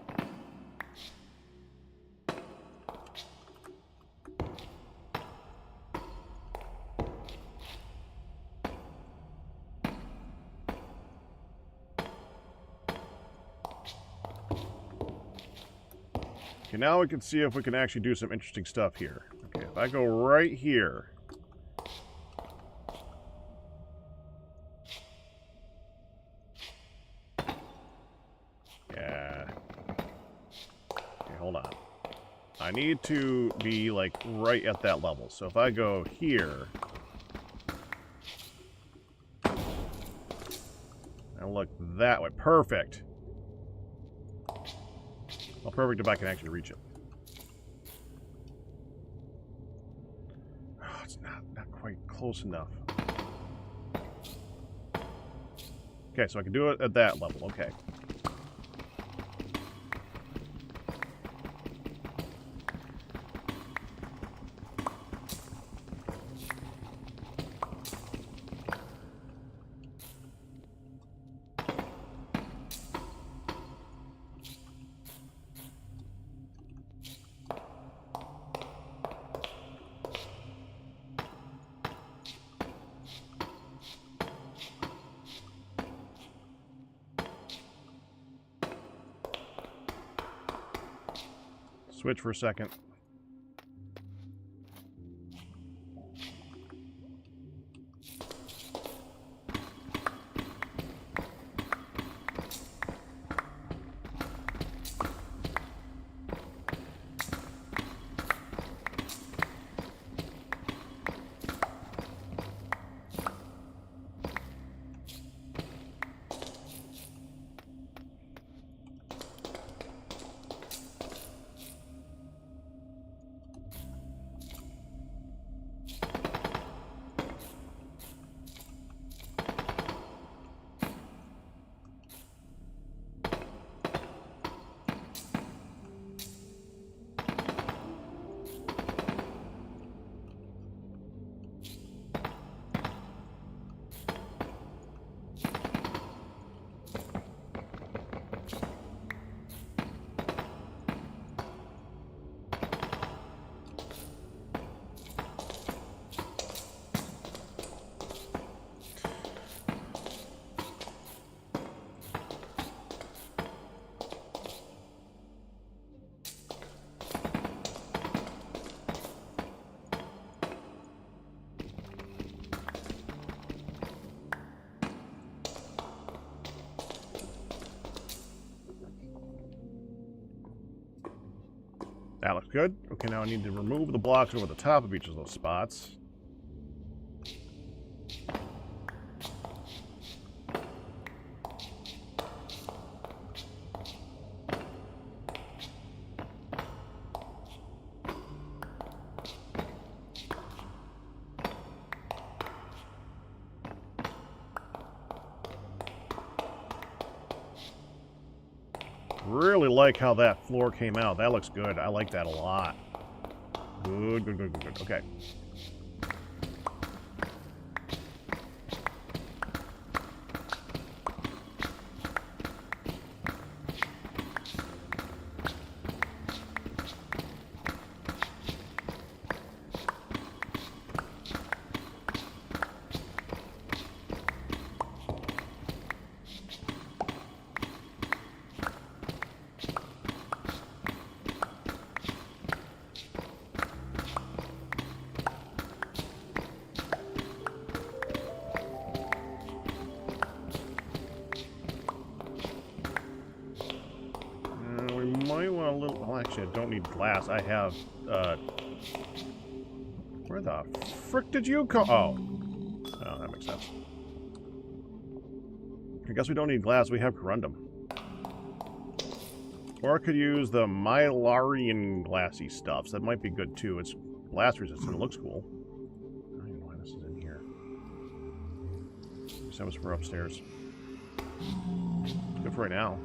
Okay, now we can see if we can actually do some interesting stuff here. Okay, if I go right here. Yeah. Okay, hold on. I need to be, like, right at that level. So if I go here. And look that way. Perfect. Well, perfect if I can actually reach it. Oh, it's not quite close enough. Okay, so I can do it at that level. Okay. Switch for a second. That looks good. Okay, now I need to remove the blocks over the top of each of those spots. Really like how that floor came out. That looks good. I like that a lot. Good, good, good, good, good. Okay. Well, actually, I don't need glass. I have, where the frick did you go? Oh, that makes sense. I guess we don't need glass. We have corundum. Or I could use the Mylarian glassy stuffs. That might be good, too. It's blast resistant. It looks cool. I don't even know why this is in here. I guess that was for upstairs. Good for right now.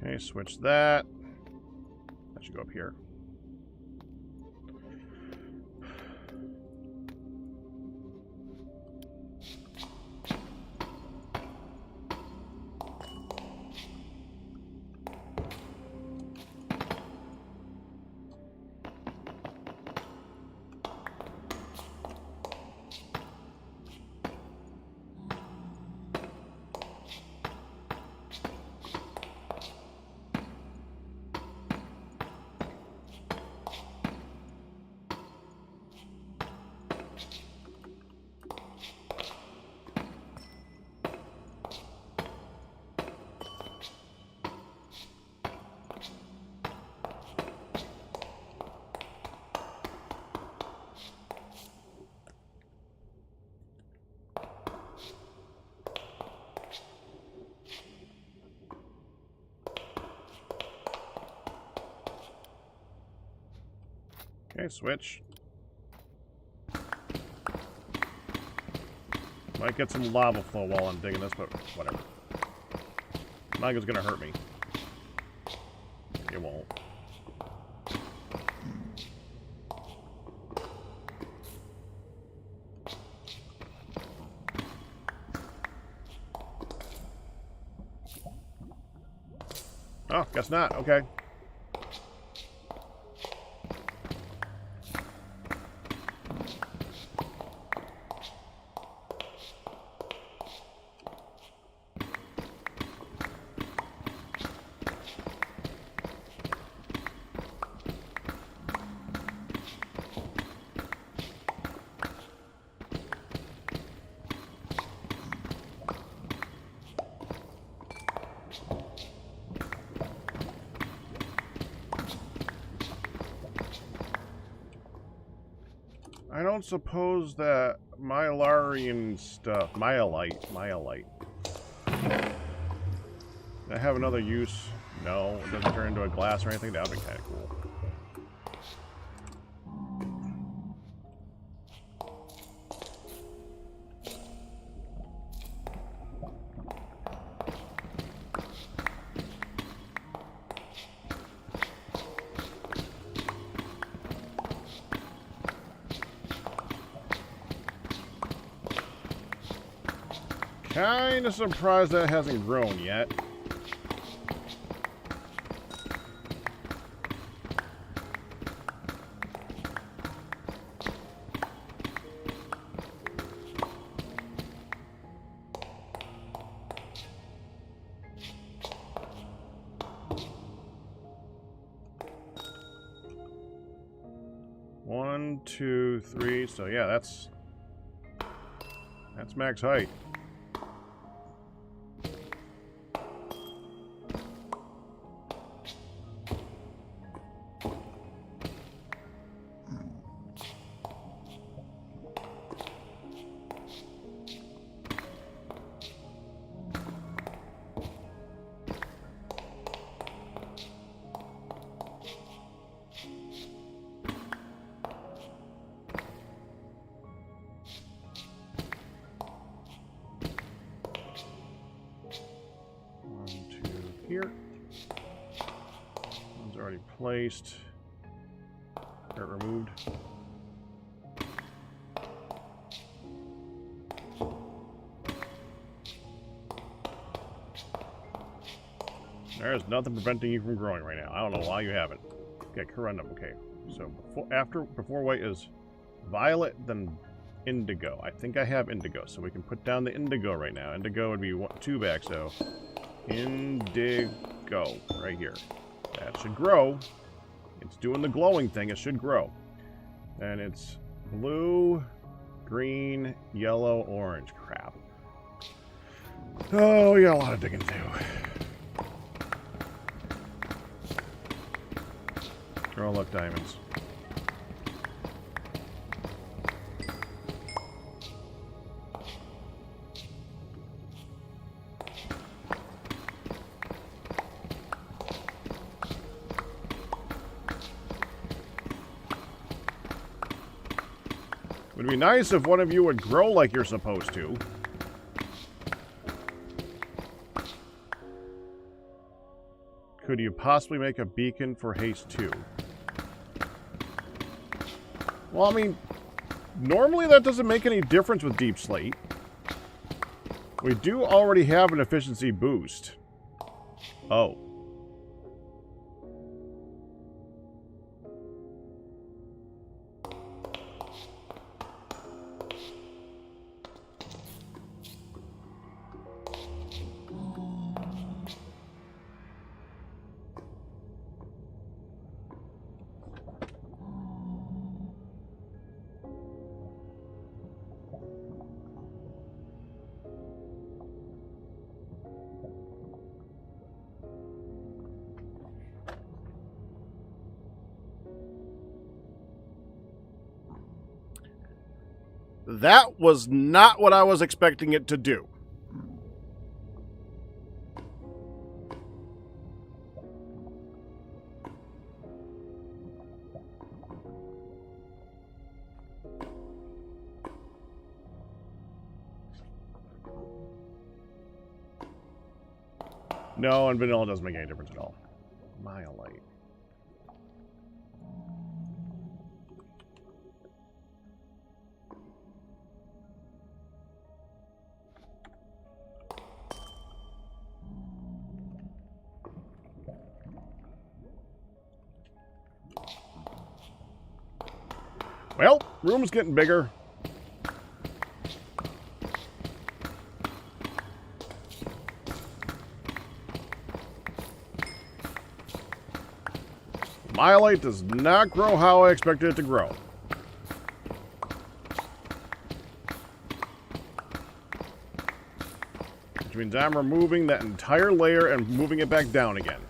Okay, switch that. That should go up here. Okay, switch. Might get some lava flow while I'm digging this, but whatever. Not like it's gonna hurt me. It won't. Oh, guess not. Okay. I don't suppose that Myelarian stuff, Myelite. I have another use? No, it doesn't turn into a glass or anything. That would be kind of cool. Kind of surprised that it hasn't grown yet. One, two, three. So yeah, that's max height. Here. One's already placed. Or removed. There's nothing preventing you from growing right now. I don't know why you haven't. Okay, corundum. Okay, so before white is violet, then indigo. I think I have indigo, so we can put down the indigo right now. Indigo would be 2 back, so indigo right here. That should grow. It's doing the glowing thing. It should grow. And it's blue, green, yellow, orange. Crap. Oh, we got a lot of digging to do. Oh, look, diamonds. Would be nice if one of you would grow like you're supposed to. Could you possibly make a beacon for haste 2? Well, I mean, normally that doesn't make any difference with deep slate. We do already have an efficiency boost. Oh. That was not what I was expecting it to do. No, and vanilla doesn't make any difference at all. Myolite. Well, room's getting bigger. Myolite does not grow how I expected it to grow. Which means I'm removing that entire layer and moving it back down again.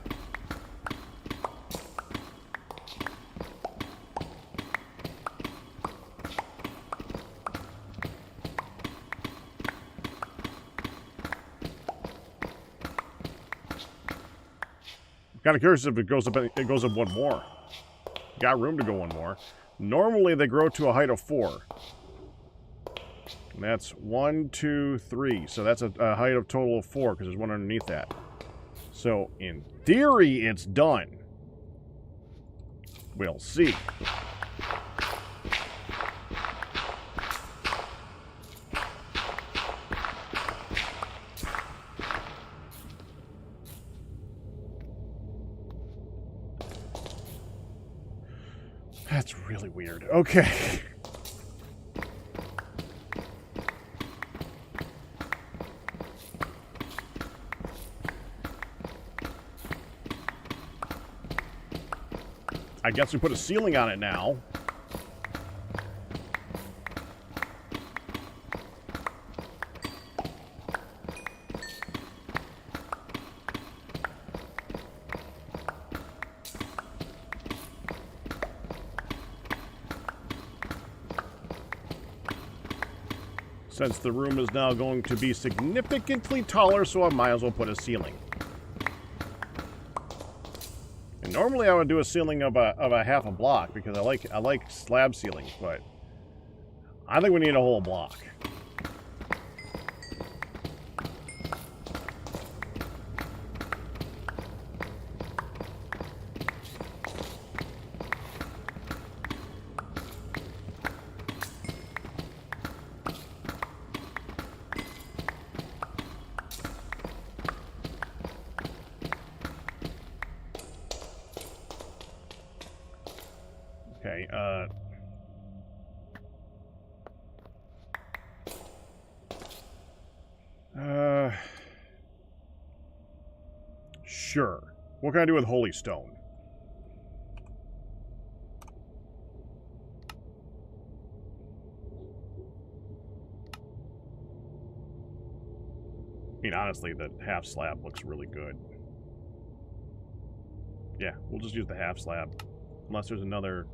Kind of curious if it goes up one more. Got room to go one more. Normally they grow to a height of 4. And that's 1, 2, 3. So that's a height of total of 4 because there's one underneath that. So in theory it's done. We'll see. That's really weird. Okay. I guess we put a ceiling on it now. Since the room is now going to be significantly taller, so I might as well put a ceiling. And normally I would do a ceiling of a half a block because I like slab ceilings, but I think we need a whole block. Okay, sure. What can I do with holy stone? I mean, honestly, the half slab looks really good. Yeah, we'll just use the half slab. Unless there's another...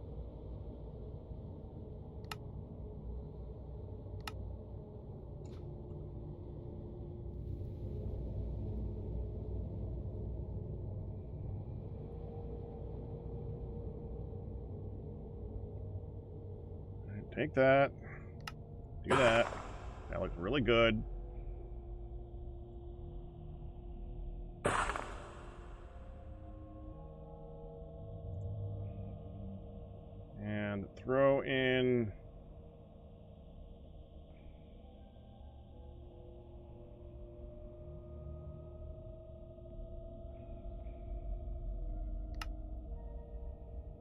Take that. Do that. That looks really good. And throw in...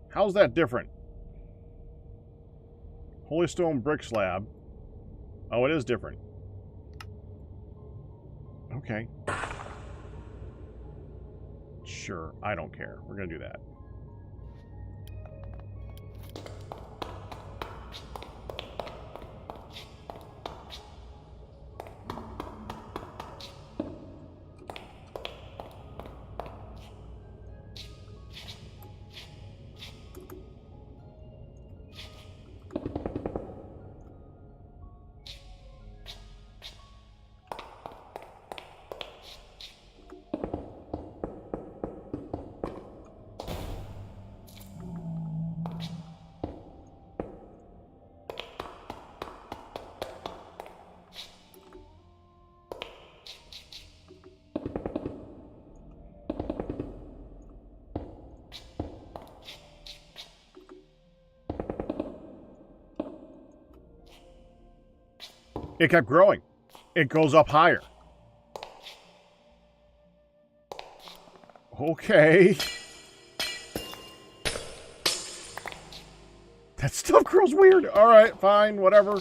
How's that different? Holy stone brick slab. Oh, it is different. Okay. Sure, I don't care. We're gonna do that. It kept growing. It goes up higher. Okay. That stuff grows weird. All right, fine, whatever.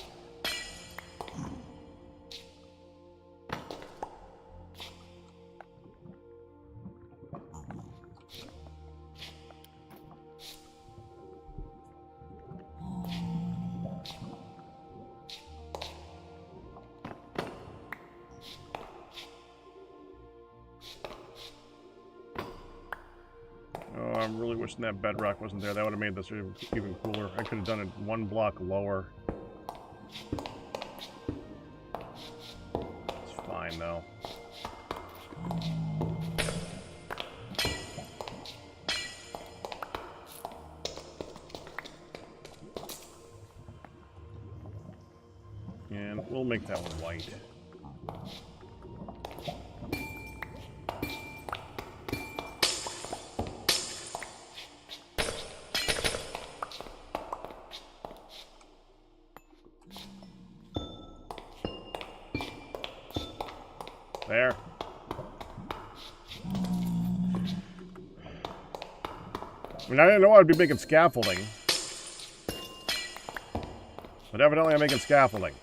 Oh, I'm really wishing that bedrock wasn't there. That would have made this even cooler. I could have done it one block lower. It's fine, though. And we'll make that one white. There. I mean, I didn't know I'd be making scaffolding. But evidently I'm making scaffolding.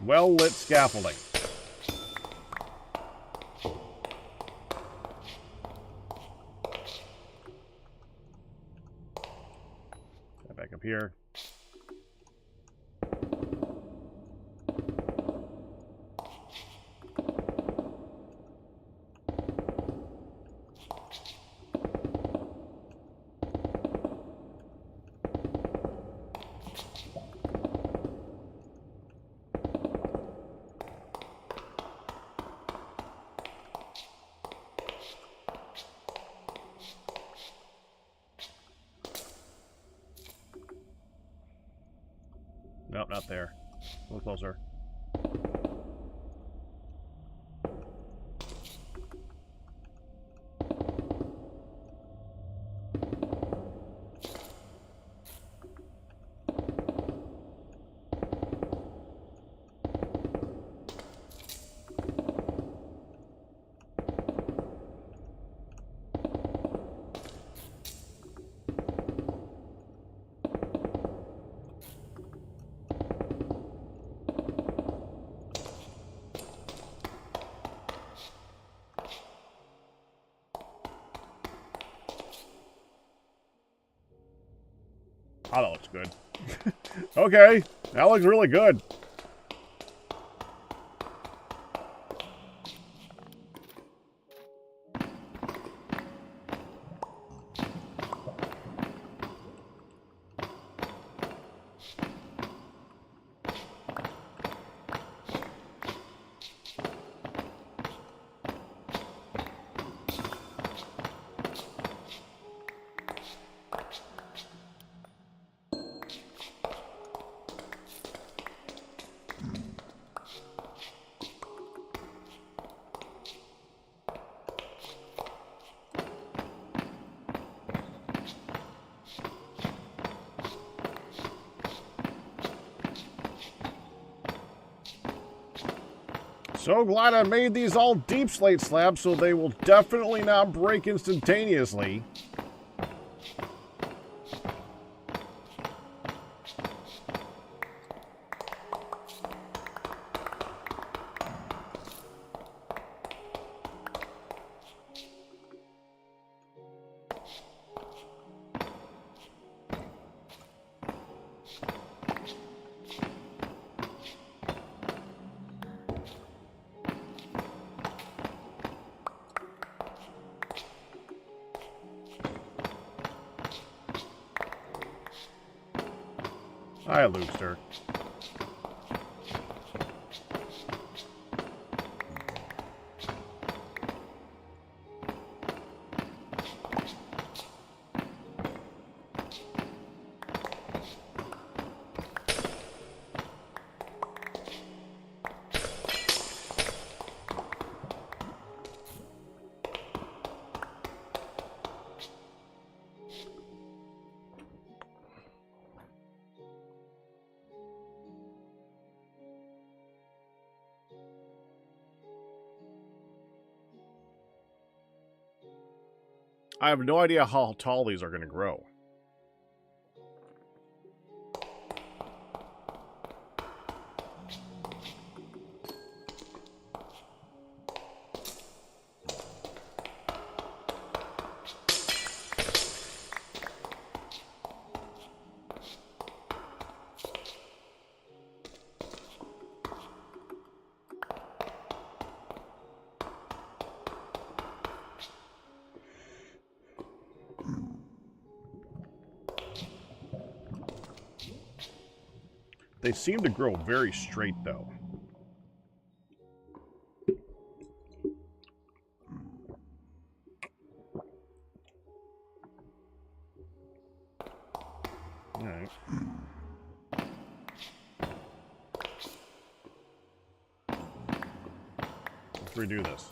Well-lit scaffolding. Back up here. Nope, not there. A little closer. Oh, that looks good. Okay, that looks really good. So glad I made these all deep slate slabs so they will definitely not break instantaneously. I loosed her. I have no idea how tall these are going to grow. They seem to grow very straight, though. All right. Let's redo this.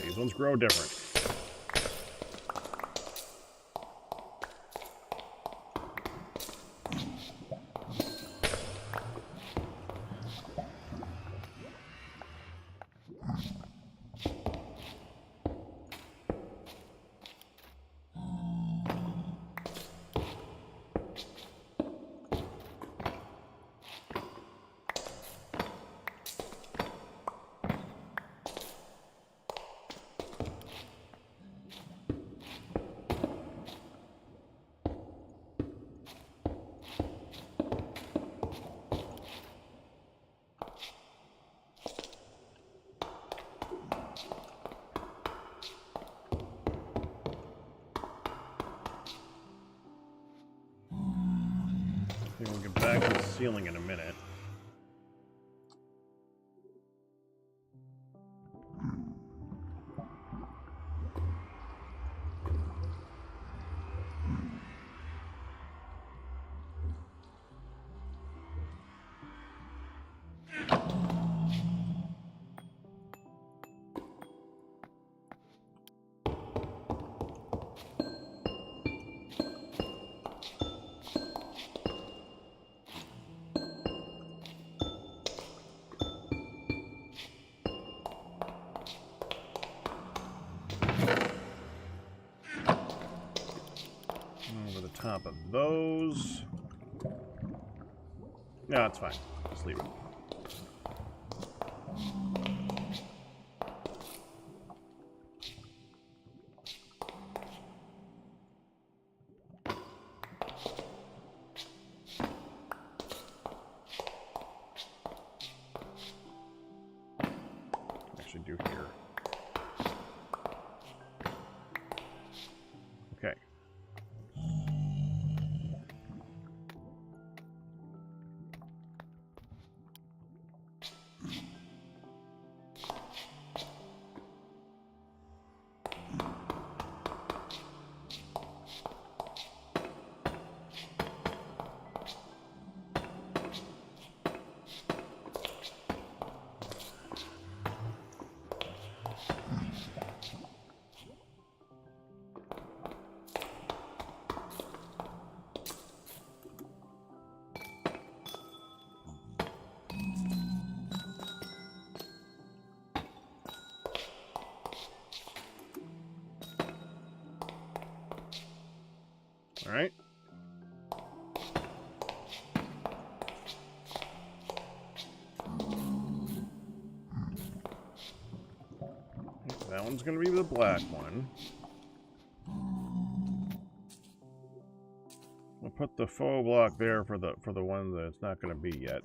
These ones grow different. We'll get back to the ceiling in a minute. Over the top of those. No, that's fine. Just leave it. Actually do here. Okay. All right. That one's going to be the black one. We'll put the faux block there for the one that it's not going to be yet.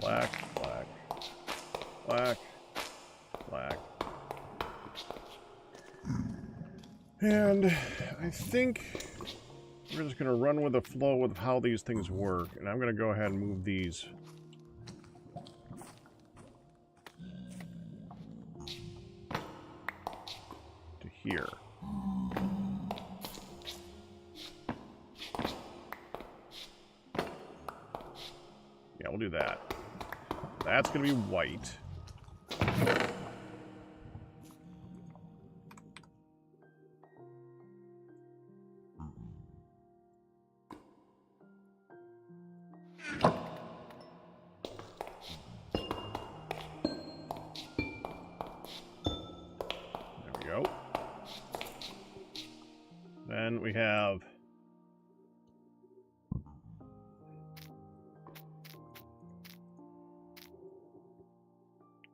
Black, black, black, black. And I think we're just going to run with the flow with how these things work. And I'm going to go ahead and move these to here. Yeah, we'll do that. That's going to be white. There we go. Then we have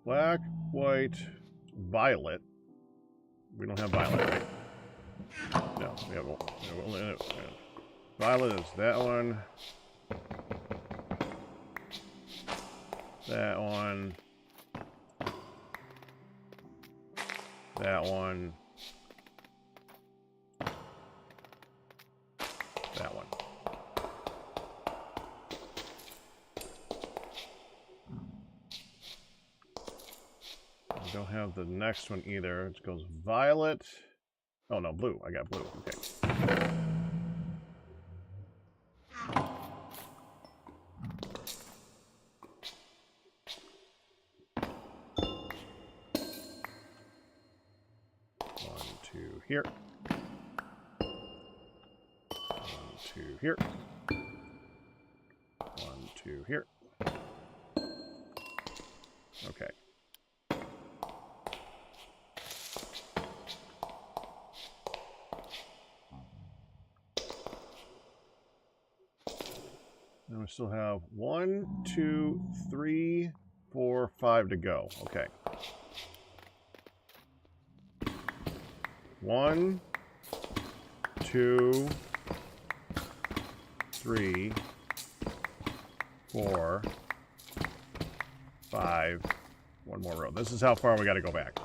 black, white, violet. We don't have violet, right? No, we have violet is that one. That one. That one. That one. I don't have the next one either. It goes violet. Oh no, blue. I got blue. Okay. Here. 1, 2 here. 1, 2 here. Okay. Now we still have 1, 2, 3, 4, 5 to go. Okay. 1, 2, 3, 4, 5. One more row. This is how far we got to go back.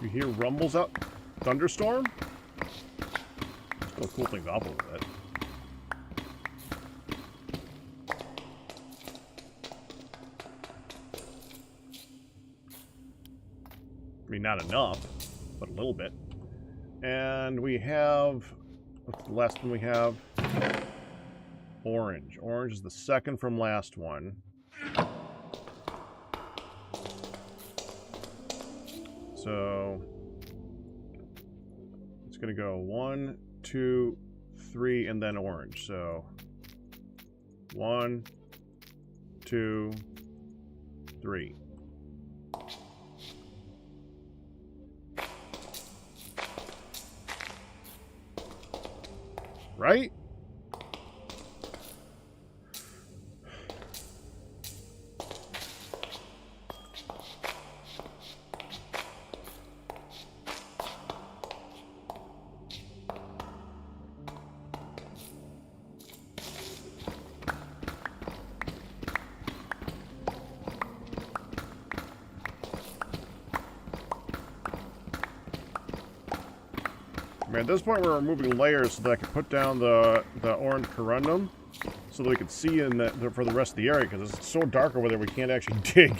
You hear rumbles up? Thunderstorm? Let's go cool things off a little bit. I mean, not enough, but a little bit. And we have, what's the last one we have? Orange. Orange is the second from last one. So it's going to go 1, 2, 3, and then orange. So 1, 2, 3. Right? I mean, at this point, we're removing layers so that I can put down the orange corundum so that we can see in for the rest of the area, because it's so dark over there we can't actually dig.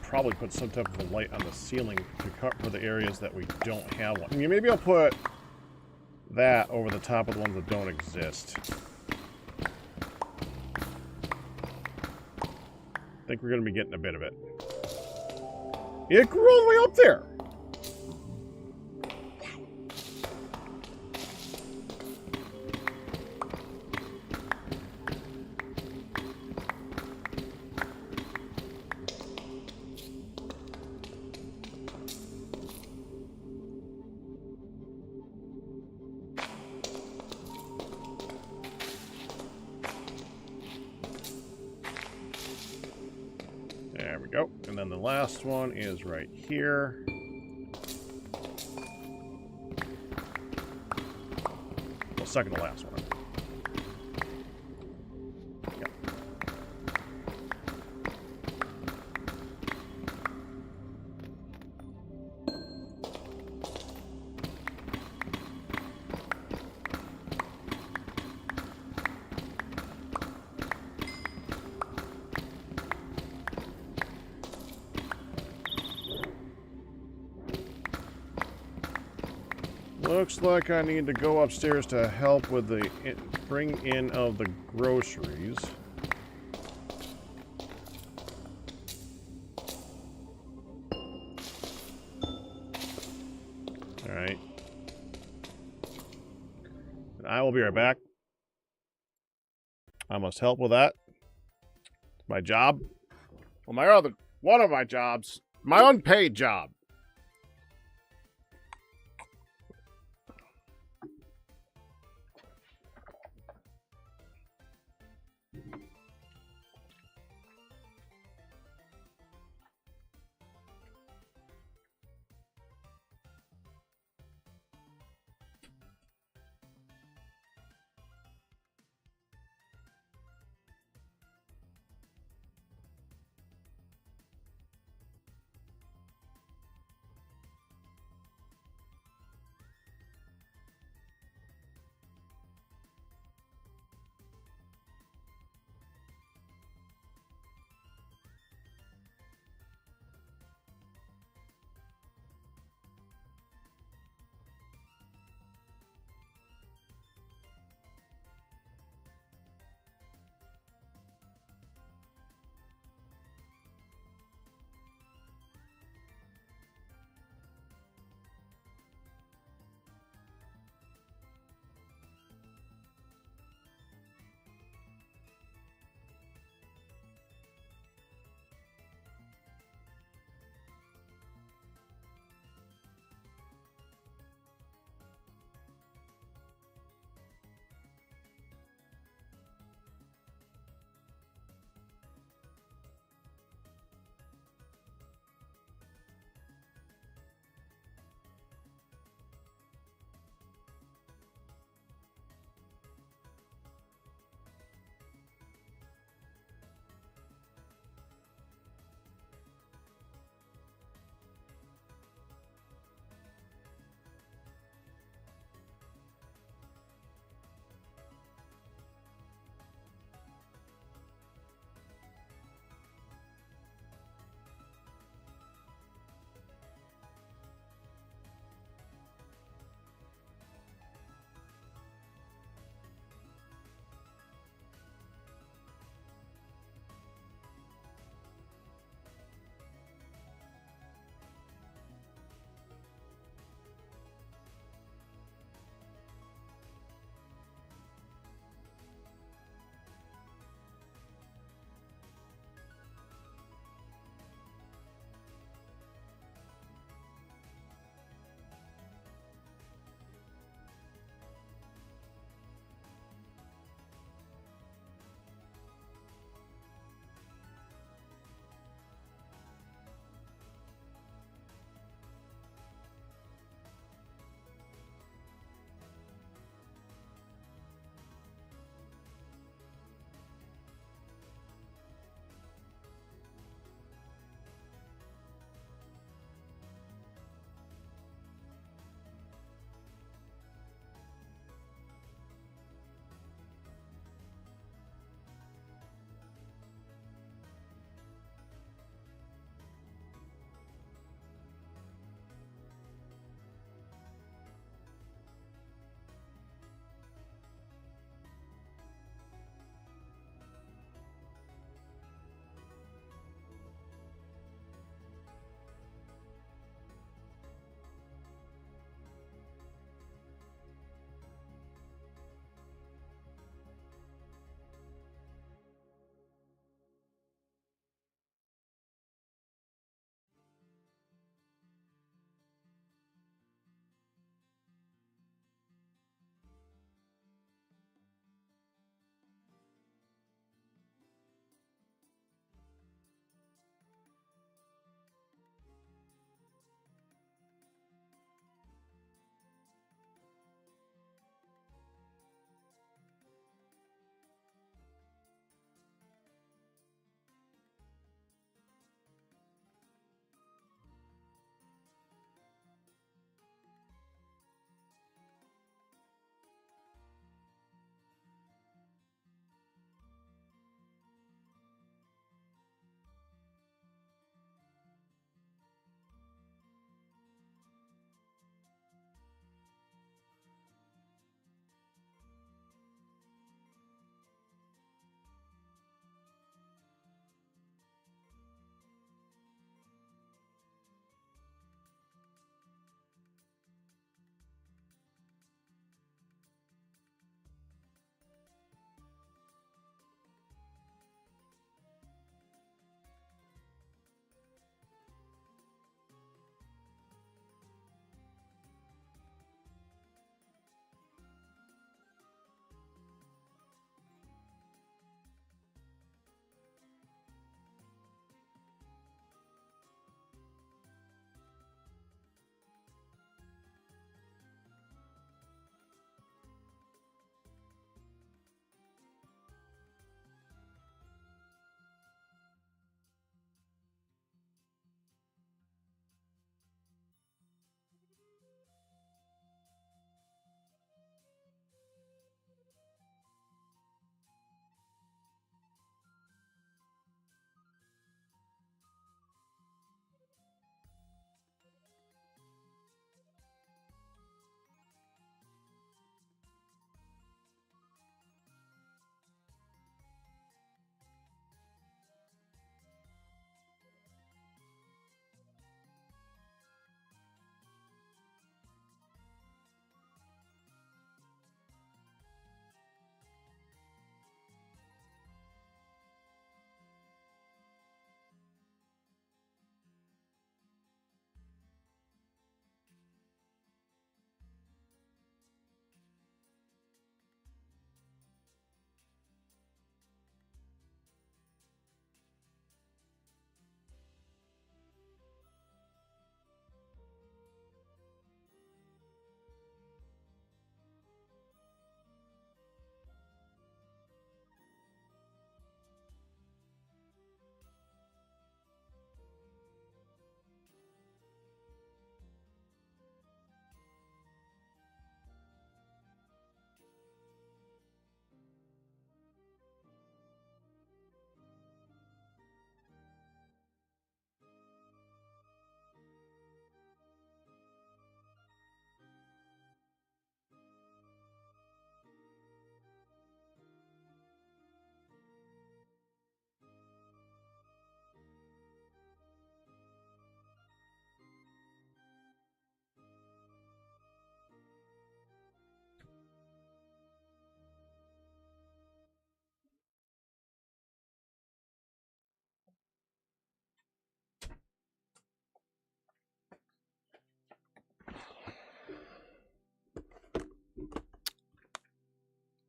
Probably put some type of a light on the ceiling to cover the areas that we don't have one. I mean, maybe I'll put that over the top of the ones that don't exist. I think we're going to be getting a bit of it. It grew all the way up there! There we go. And then the last one is right here. Well, second to last one. Yep. Looks like I need to go upstairs to help with the bring in of the groceries. All right. And I will be right back. I must help with that. It's my job. Well, one of my jobs. My unpaid job.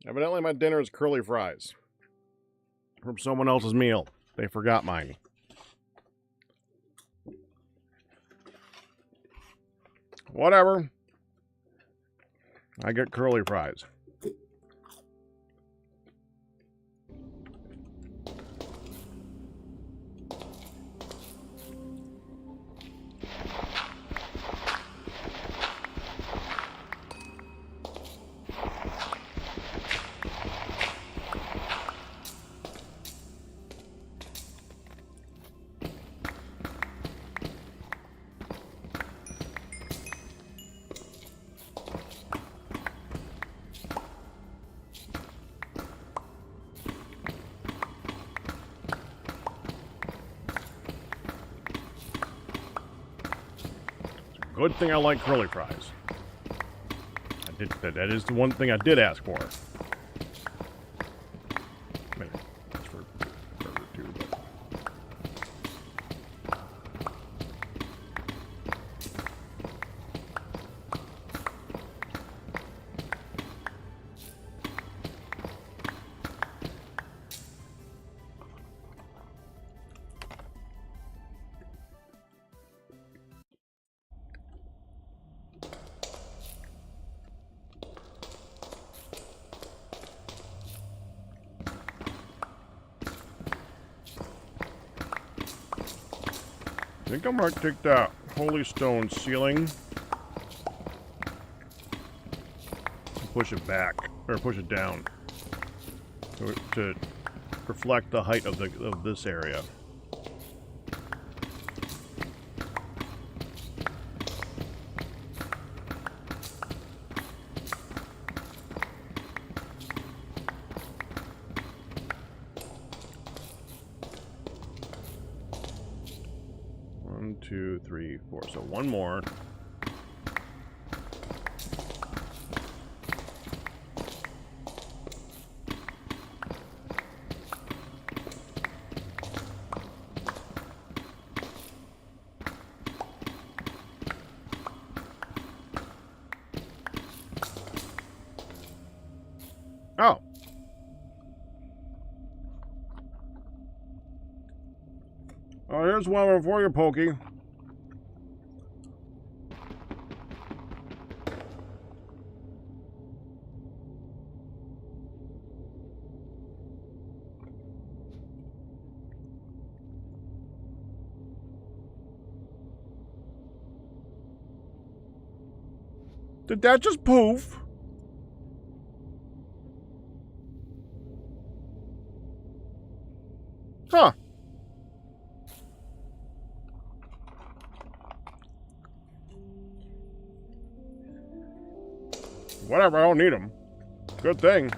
Evidently my dinner is curly fries. From someone else's meal. They forgot mine. Whatever. I get curly fries. Good thing I like curly fries. That is the one thing I did ask for. I mean, that's for burger too, but... I think I might take that holy stone ceiling and push it back, or push it down to reflect the height of this area. One, two, three, four. So one more. Oh. Oh, here's one for you, Pokey. Did that just poof? Huh. Whatever, I don't need them. Good thing.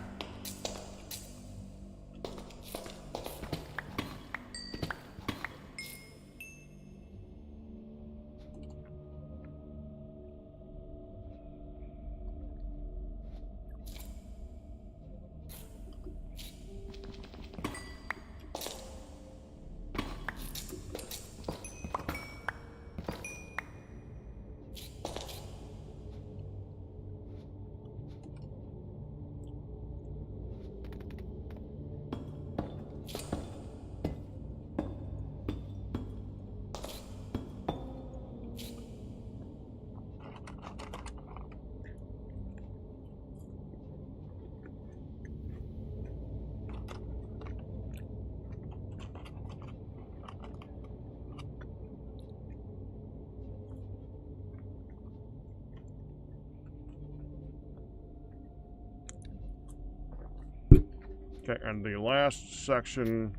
Okay, and the last section,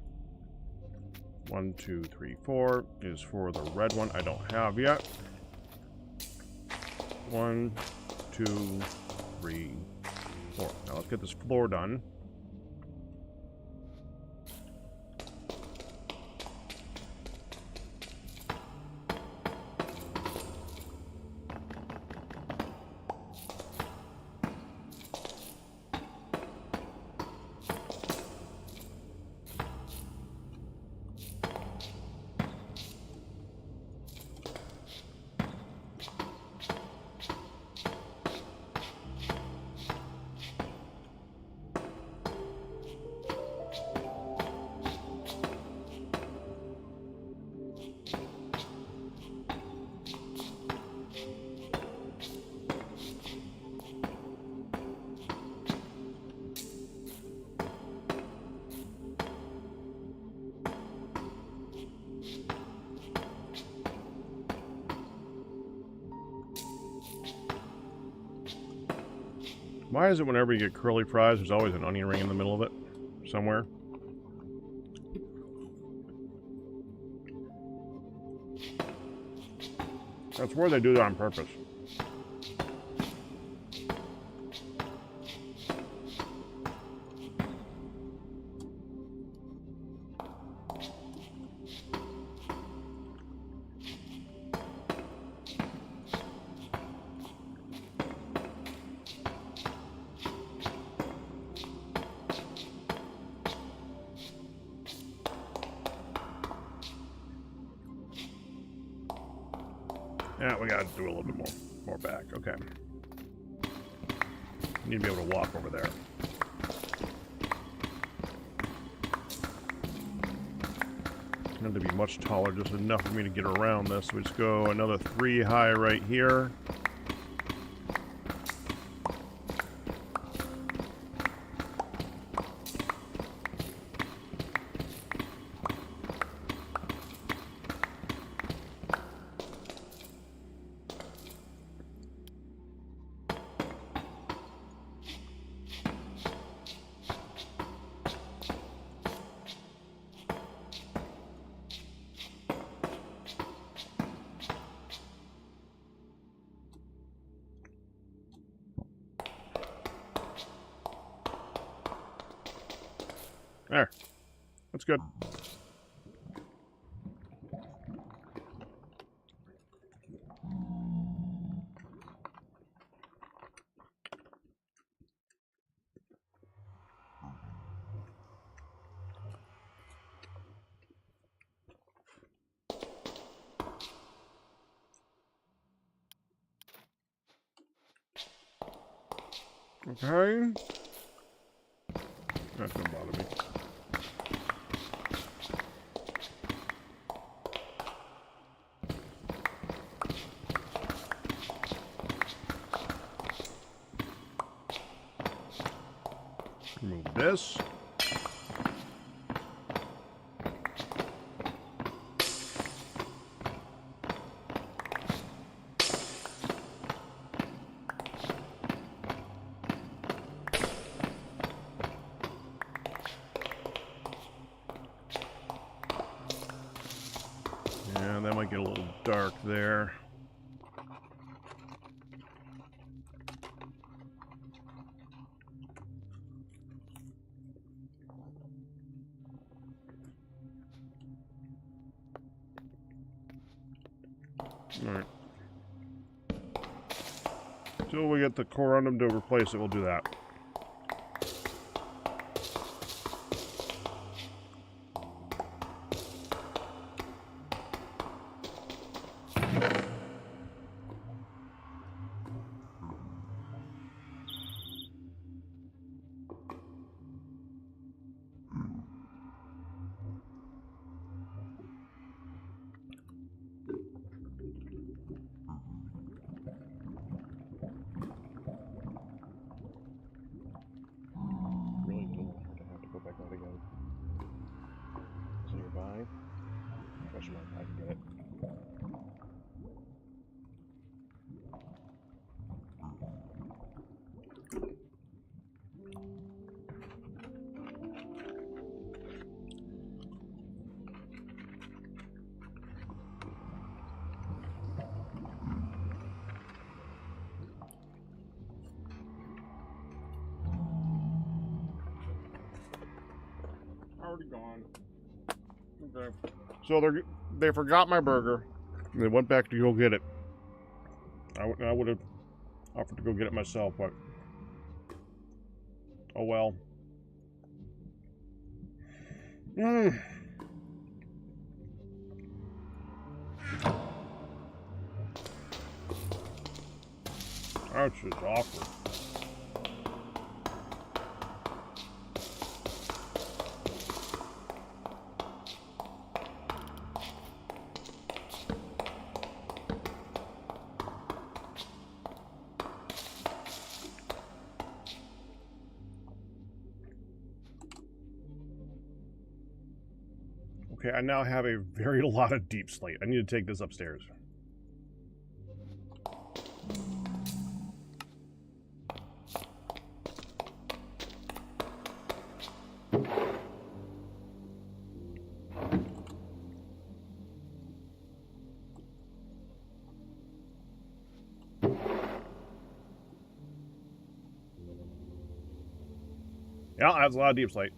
1, 2, 3, 4, is for the red one I don't have yet. 1, 2, 3, 4. Now let's get this floor done. Why is it whenever you get curly fries, there's always an onion ring in the middle of it? Somewhere? That's where they do that on purpose. Yeah, we gotta do a little bit more back. Okay. Need to be able to walk over there. Need to be much taller, just enough for me to get around this. We just go another 3 high right here. There. That's good. Okay. That's gonna bother me. Remove this. Yeah, that might get a little dark there. Alright. Until we get the corundum to replace it, we'll do that. Question mark, I can get it. Already gone. Okay. So they forgot my burger. And they went back to go get it. I would have offered to go get it myself, but oh well. That's just awkward. Okay, I now have a very lot of deep slate. I need to take this upstairs. Yeah, that's a lot of deep slate.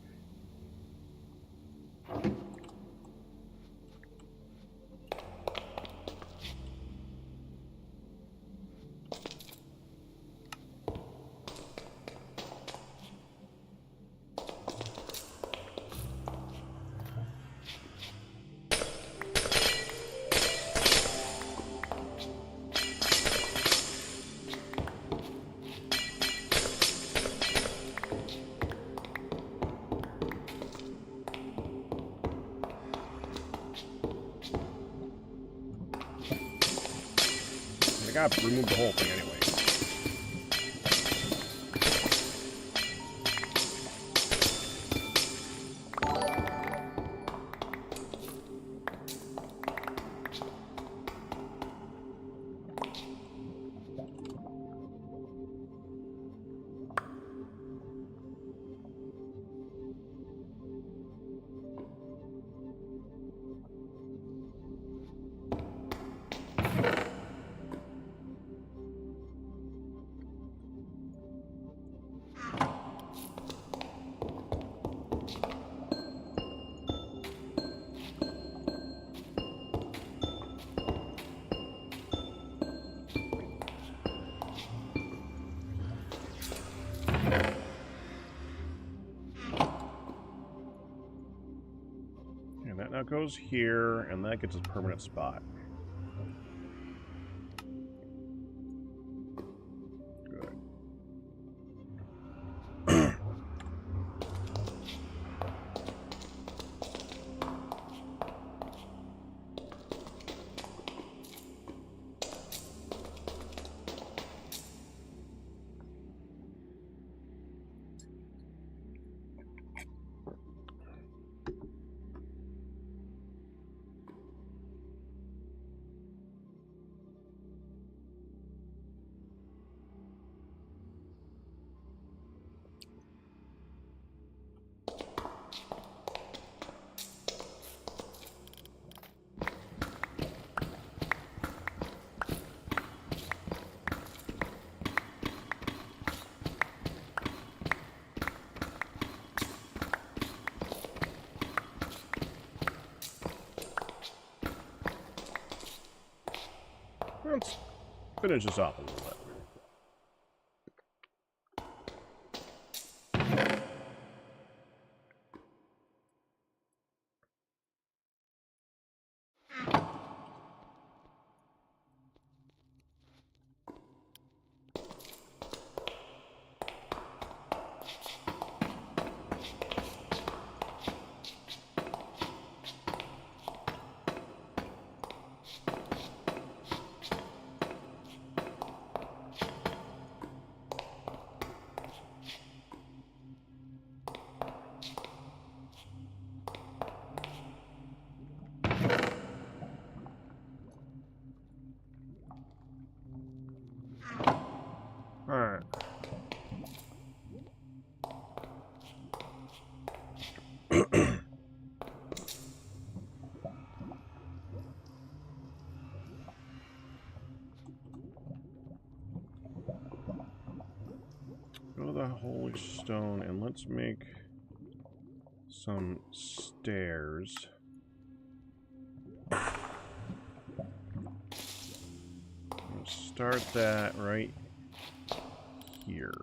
I gotta remove the whole thing anyway. And that now goes here, and that gets its permanent spot. Good. Let's finish this off a little bit. Alright. Go to the holy stone and let's make some stairs. Let's start that right here.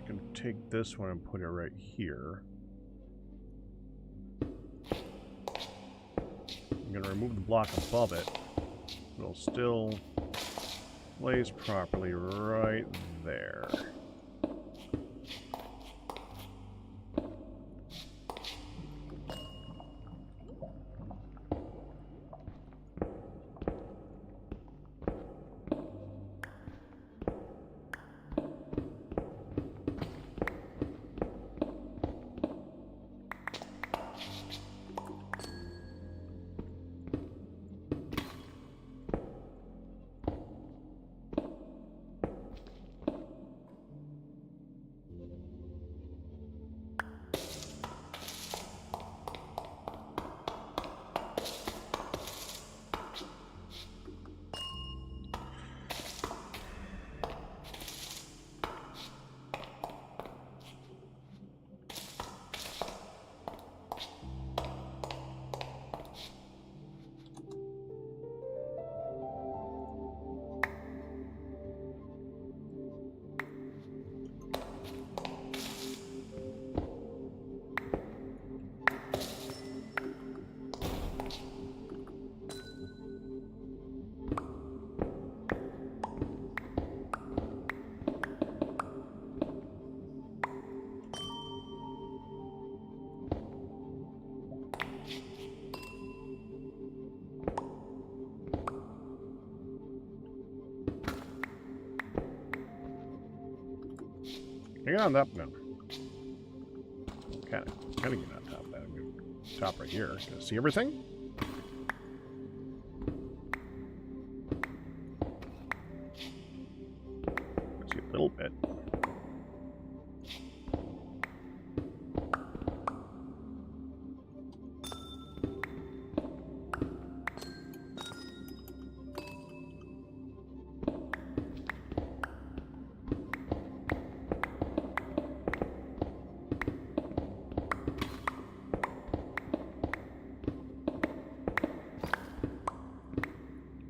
can take this one and put it right here. I'm going to remove the block above it. It'll still place properly right there. Hang on that. No. Kind of get on top of that. I'm going to top right here. Can I see everything? See a little bit.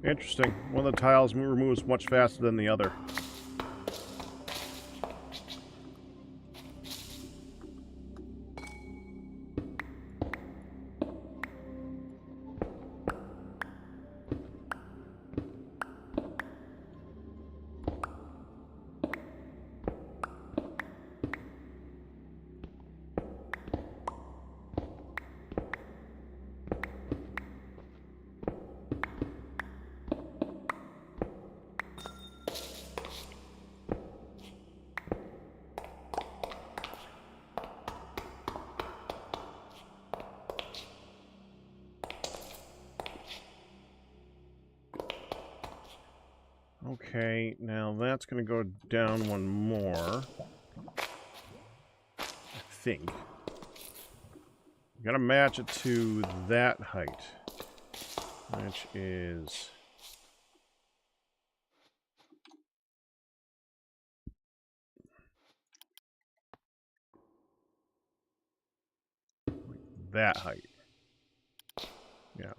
Interesting. One of the tiles removes much faster than the other. Okay, now that's going to go down one more. I think. Got to match it to that height, which is... that height. Yeah.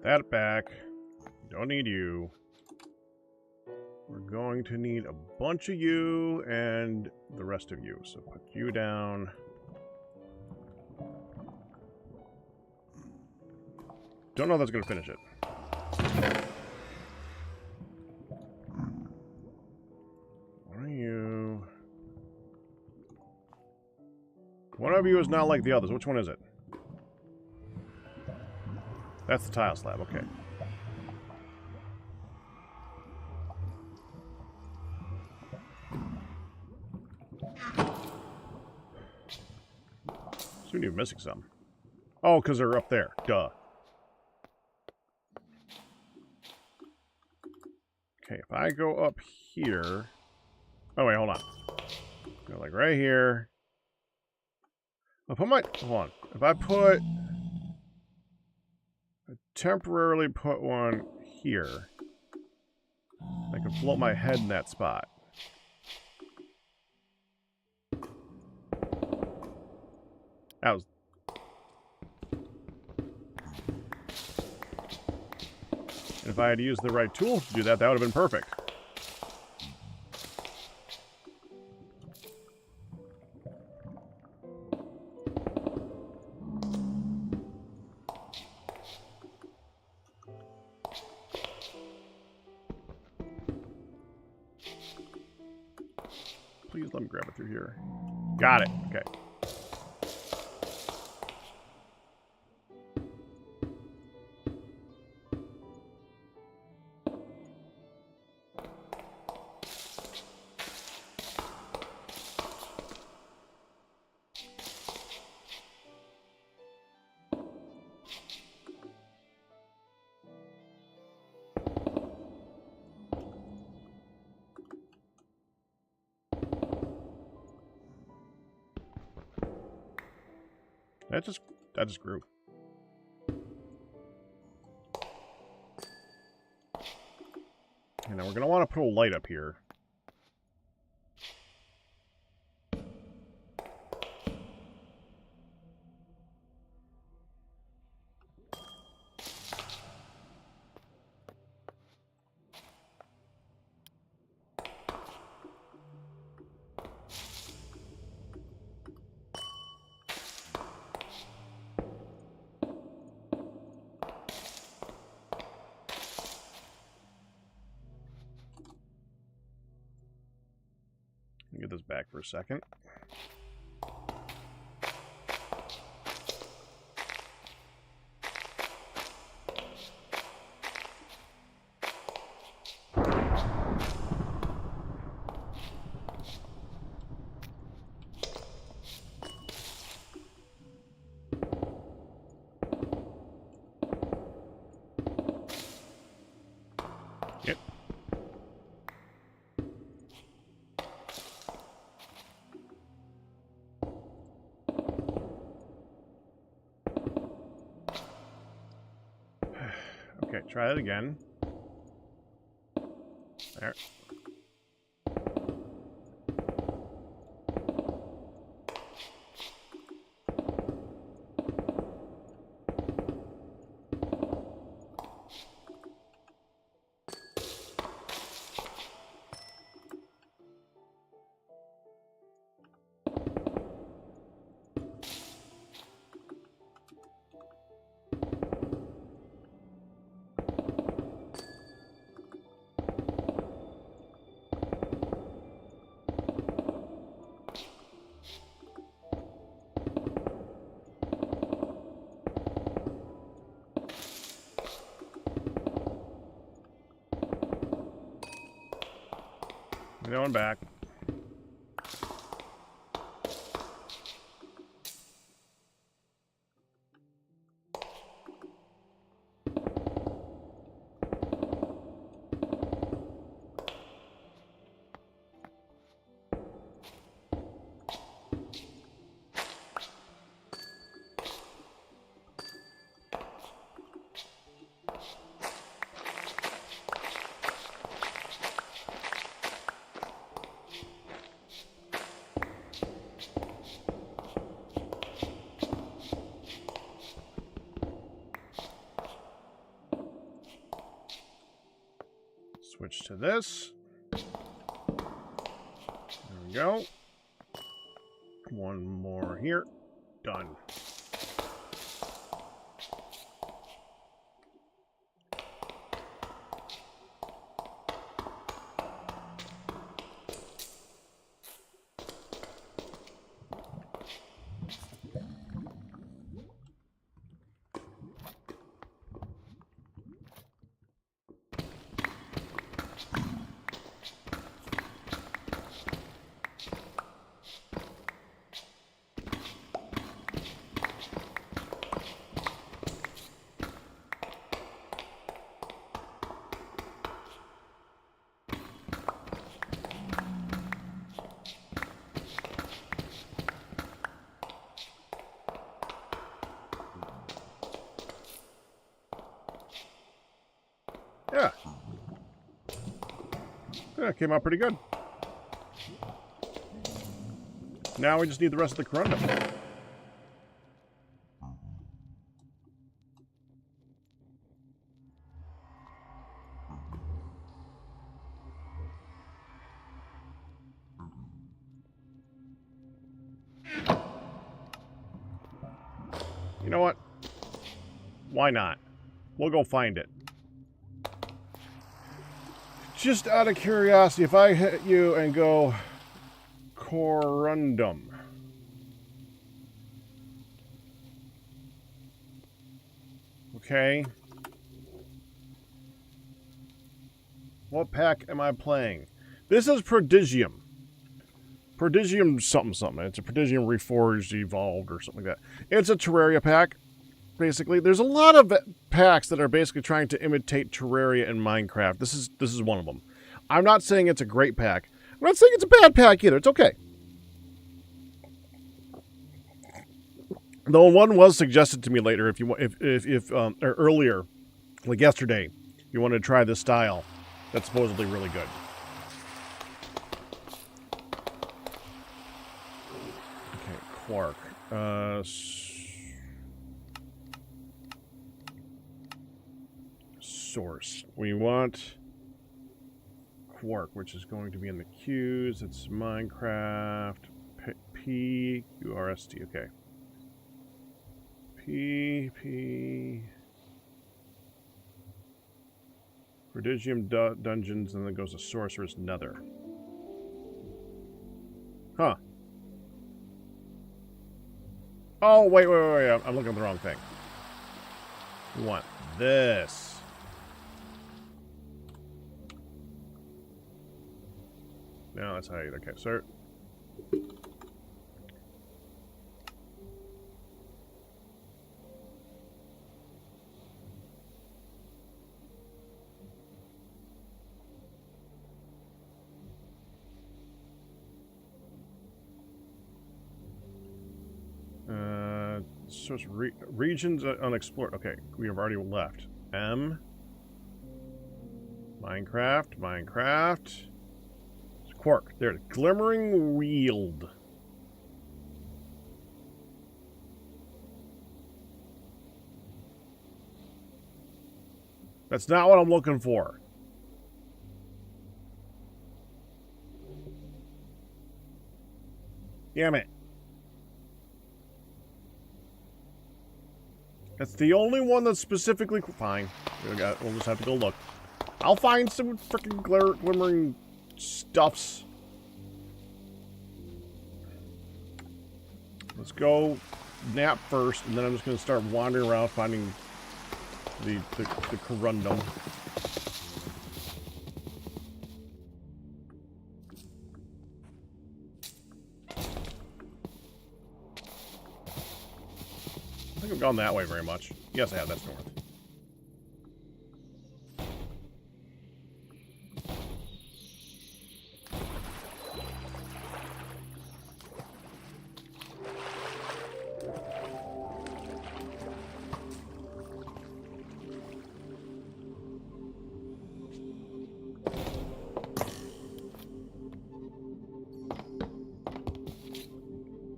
That back. Don't need you. We're going to need a bunch of you and the rest of you. So put you down. Don't know if that's going to finish it. What are you? One of you is not like the others. Which one is it? That's the tile slab, okay. Seem to be missing some. Oh, because they're up there. Duh. Okay, if I go up here... Oh, wait, hold on. Go like right here. I'll put my... Hold on. If I put... I temporarily put one here. I can float my head in that spot. That was... And if I had used the right tool to do that, that would have been perfect. Please let me grab it through here. Got it. Okay. That just grew. And now we're going to want to put a light up here. Get this back for a second. Yep. Okay, try that again. There. Going back. Switch to this. There we go. One more here. Done. Yeah, it came out pretty good. Now we just need the rest of the corundum. You know what? Why not? We'll go find it. Just out of curiosity, if I hit you and go corundum. Okay. What pack am I playing? This is Prodigium. Prodigium something something. It's a Prodigium Reforged, Evolved, or something like that. It's a Terraria pack, basically. There's a lot of packs that are basically trying to imitate Terraria and Minecraft. This is one of them. I'm not saying it's a great pack. I'm not saying it's a bad pack either. It's okay. Though one was suggested to me later, or earlier, like yesterday, if you wanted to try this style, that's supposedly really good. Okay, Quark. Source. We want Quark, which is going to be in the queues. It's Minecraft. P-U-R-S-T. Okay. P. Prodigium Dungeons, and then goes to Sorcerer's Nether. Huh. Oh, wait. I'm looking at the wrong thing. We want this. No, that's how you... Okay, sir. Source regions unexplored. Okay, we have already left. M. Minecraft. Quark. There. Glimmering Weald. That's not what I'm looking for. Damn it. That's the only one that's specifically... Fine. We'll just have to go look. I'll find some freaking glimmering stuffs. Let's go nap first, and then I'm just going to start wandering around finding the corundum. I think I've gone that way very much. Yes, I have. That's north.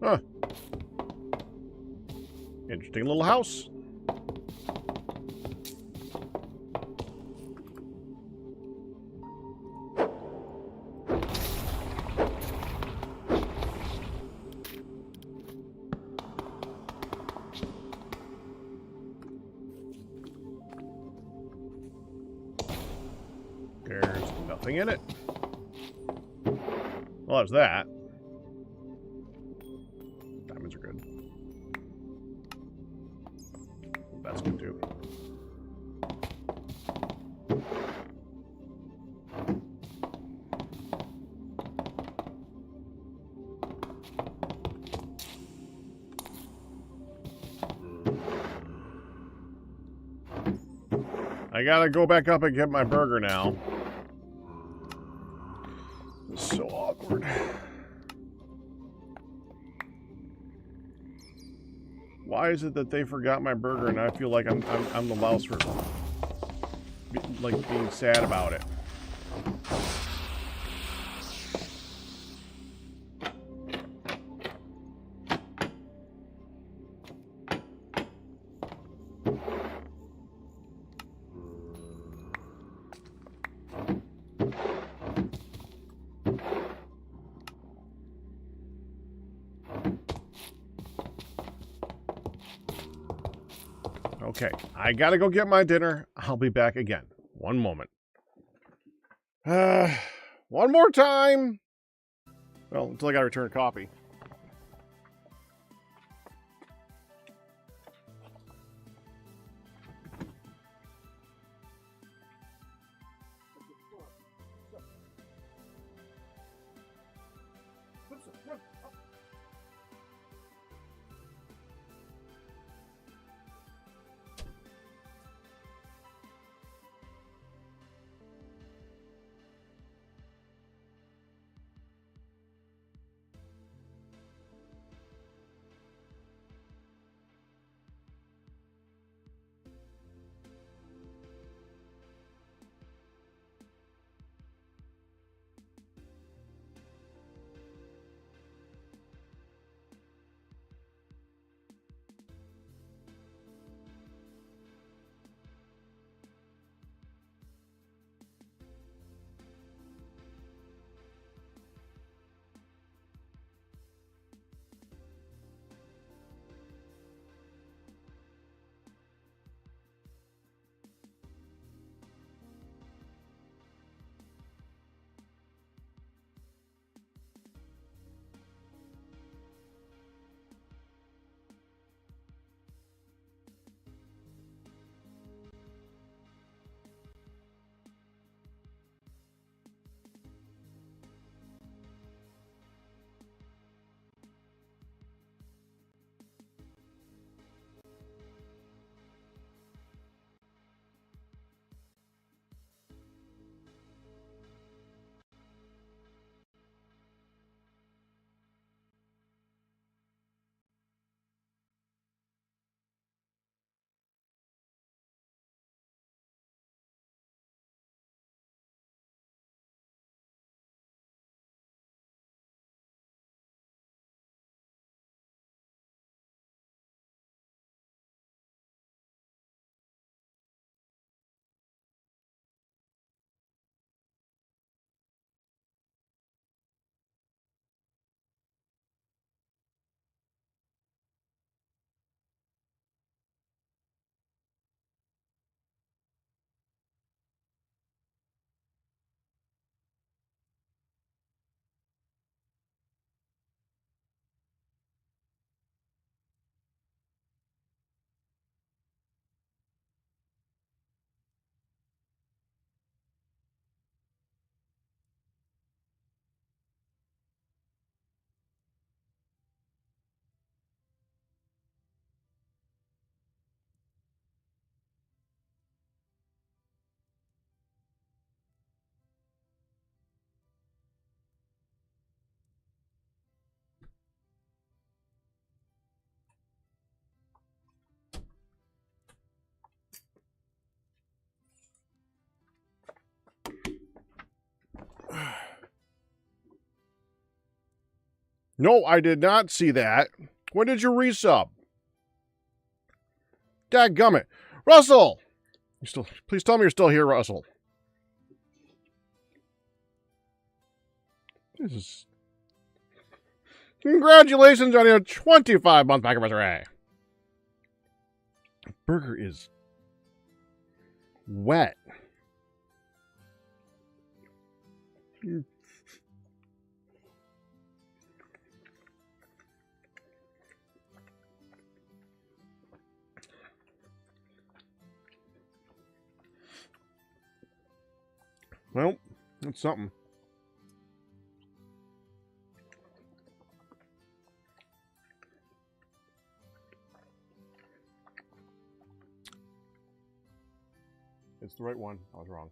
Huh. Interesting little house. There's nothing in it. Well, there's that. Diamonds are good. That's good too. I gotta go back up and get my burger now. It's so awkward. Why is it that they forgot my burger and I feel like I'm the louse for like being sad about it? Okay, I gotta go get my dinner. I'll be back again. One moment. One more time. Well, until I gotta return a copy. No, I did not see that. When did you resub? Dadgummit. Russell! Please tell me you're still here, Russell. This is... Congratulations on your 25-month anniversary. Burger is wet. Well, that's something. It's the right one. I was wrong.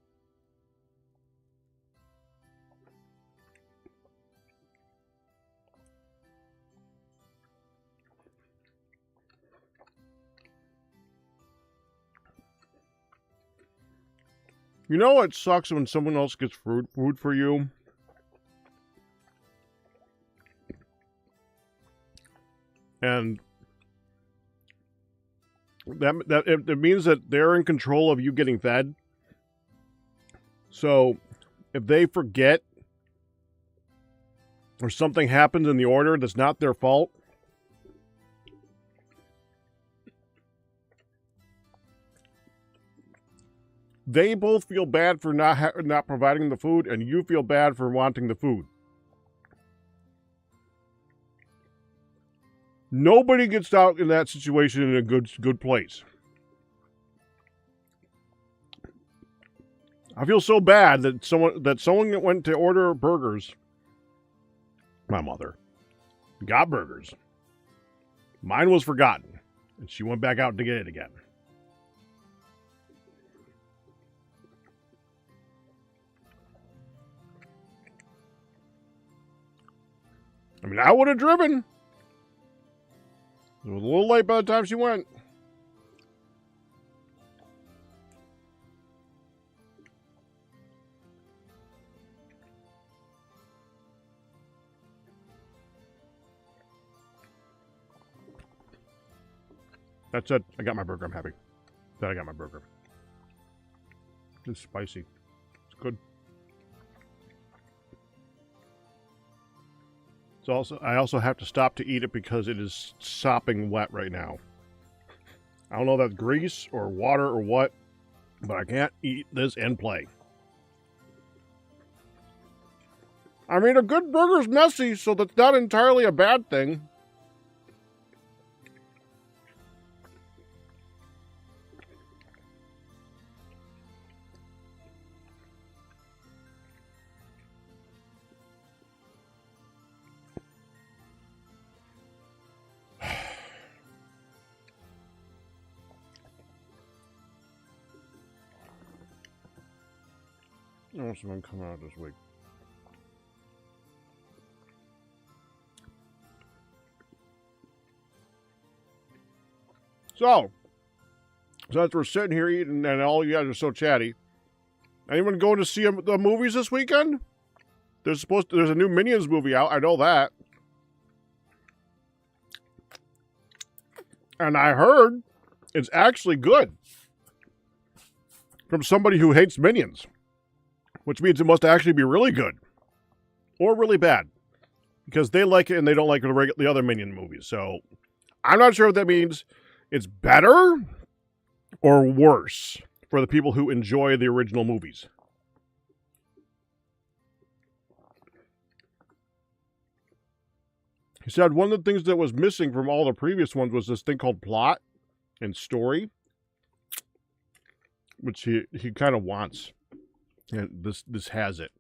You know what sucks when someone else gets food for you? And it means that they're in control of you getting fed. So if they forget or something happens in the order that's not their fault, They both feel bad for not providing the food, and you feel bad for wanting the food. Nobody gets out in that situation in a good place. I feel so bad that someone went to order burgers. My mother got burgers. Mine was forgotten, and she went back out to get it again. I mean, I would have driven. It was a little late by the time she went. That's it. I got my burger. I'm happy that I got my burger. It's spicy. It's good. I also have to stop to eat it because it is sopping wet right now. I don't know if that's grease or water or what, but I can't eat this and play. I mean, a good burger's messy, so that's not entirely a bad thing. Oh, someone come out this week. So, since we're sitting here eating and all you guys are so chatty, anyone going to see the movies this weekend? There's a new Minions movie out. I know that. And I heard it's actually good. From somebody who hates Minions. Which means it must actually be really good. Or really bad. Because they like it and they don't like the other Minion movies. So, I'm not sure what that means. It's better or worse for the people who enjoy the original movies. He said one of the things that was missing from all the previous ones was this thing called plot and story. Which he kind of wants. And this has it.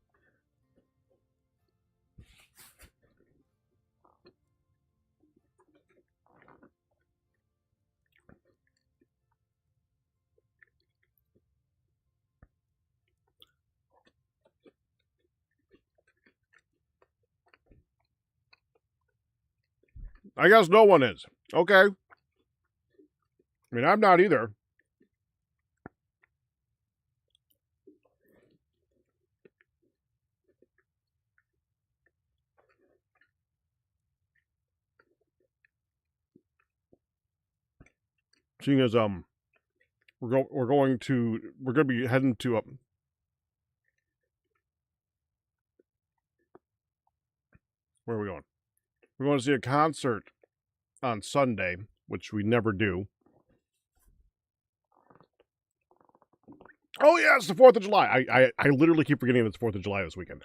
I guess no one is. Okay. I mean, I'm not either. Seeing as we're going to be heading to where are we going? We're going to see a concert on Sunday, which we never do. Oh yeah, it's the 4th of July. I literally keep forgetting it's 4th of July this weekend.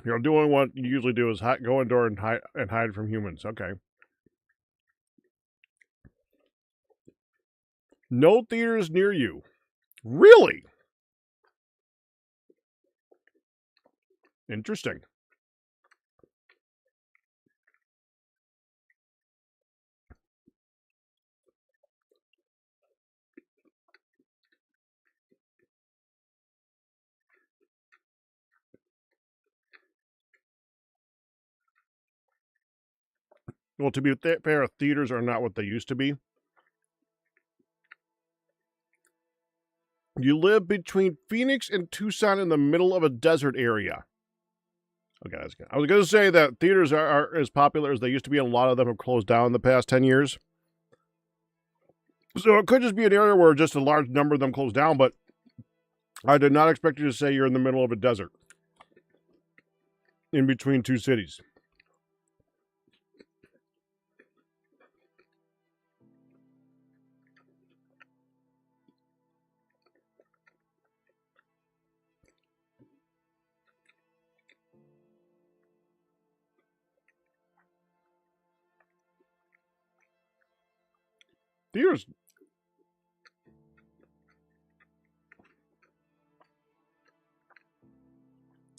You're doing what you usually do is go indoor and hide from humans. Okay. No theaters near you. Really? Interesting. Well, to be fair, theaters are not what they used to be. You live between Phoenix and Tucson in the middle of a desert area. Okay, that's good. I was going to say that theaters are as popular as they used to be, and a lot of them have closed down in the past 10 years. So it could just be an area where just a large number of them closed down, but I did not expect you to say you're in the middle of a desert. In between two cities. Theaters.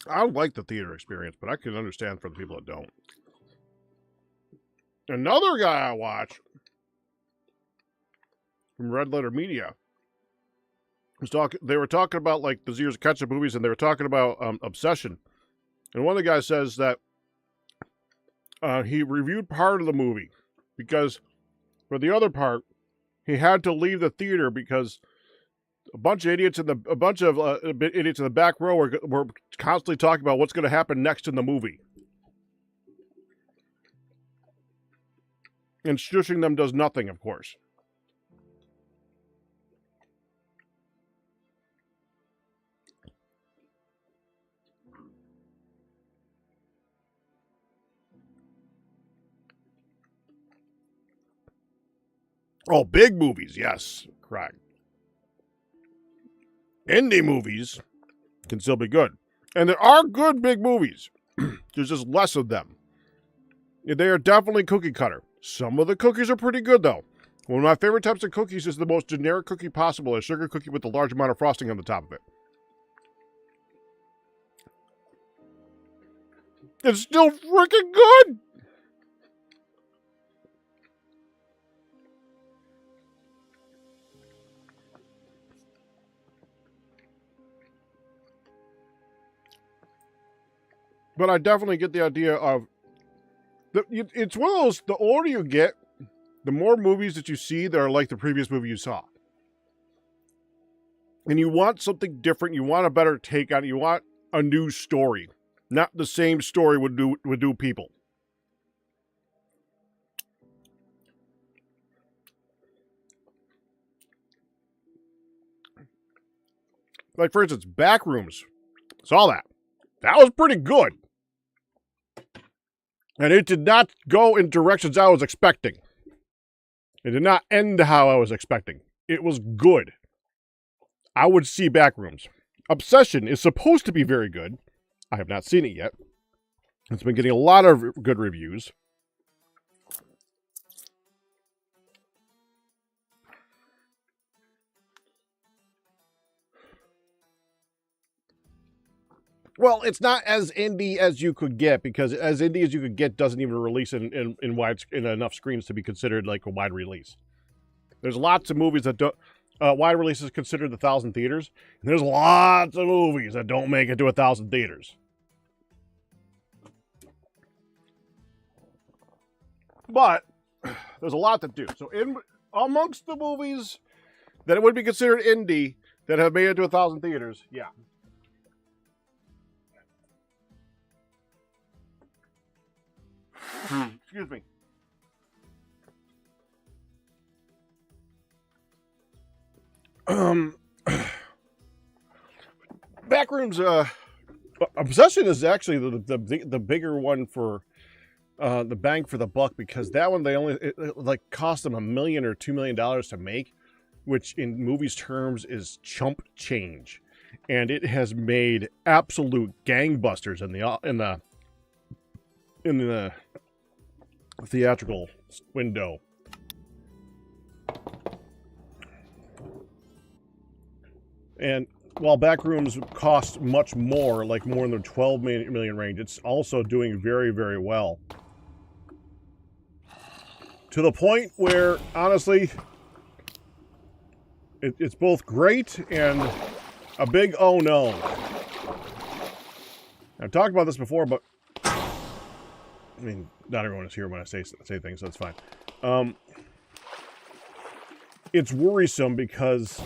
I like the theater experience, but I can understand for the people that don't. Another guy I watch from Red Letter Media was talking. They were talking about like the years of catch-up movies, and they were talking about Obsession. And one of the guys says that he reviewed part of the movie because for the other part, he had to leave the theater because a bunch of idiots in the back row were constantly talking about what's going to happen next in the movie. And shushing them does nothing, of course. Oh, big movies, yes, correct. Indie movies can still be good. And there are good big movies. There's just less of them. They are definitely cookie cutter. Some of the cookies are pretty good, though. One of my favorite types of cookies is the most generic cookie possible, a sugar cookie with a large amount of frosting on the top of it. It's still freaking good! But I definitely get the idea of... It's one of those, the older you get, the more movies that you see that are like the previous movie you saw. And you want something different. You want a better take on it. You want a new story. Not the same story would do people. Like, for instance, Backrooms. Saw that. That was pretty good. And it did not go in directions I was expecting. It did not end how I was expecting. It was good. I would see Backrooms. Obsession is supposed to be very good. I have not seen it yet. It's been getting a lot of good reviews. Well, it's not as indie as you could get, because as indie as you could get doesn't even release in enough screens to be considered like a wide release. There's lots of movies that don't wide releases considered 1,000 theaters, and there's lots of movies that don't make it to 1,000 theaters. But there's a lot that do. So amongst the movies that would be considered indie that have made it to 1,000 theaters, yeah. Excuse me. Backrooms, Obsession is actually the bigger one for the bang for the buck, because that one it like cost them $1 million or $2 million to make, which in movies terms is chump change, and it has made absolute gangbusters in the theatrical window. And while Backrooms costs much more, like more in the 12 million range, it's also doing very, very well. To the point where, honestly, it's both great and a big oh no. I've talked about this before, but I mean, not everyone is here when I say things, so it's fine. It's worrisome because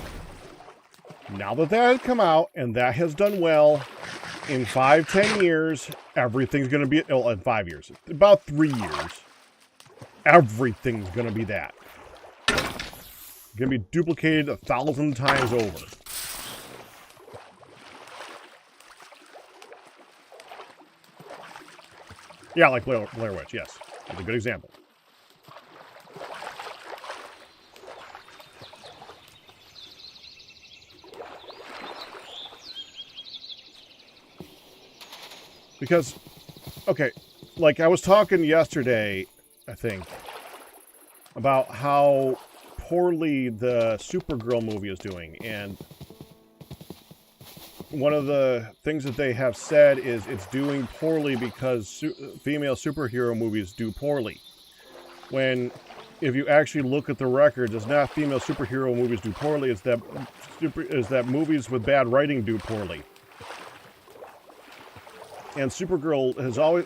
now that has come out and that has done well, in 5-10 years, everything's going to be, well, in 5 years, about 3 years, everything's going to be that. Going to be duplicated 1,000 times over. Yeah, like Blair Witch, yes. That's a good example. Because, okay, like I was talking yesterday, I think, about how poorly the Supergirl movie is doing, and one of the things that they have said is it's doing poorly because female superhero movies do poorly. When, if you actually look at the records, it's not female superhero movies do poorly, it's that movies with bad writing do poorly. And Supergirl has always,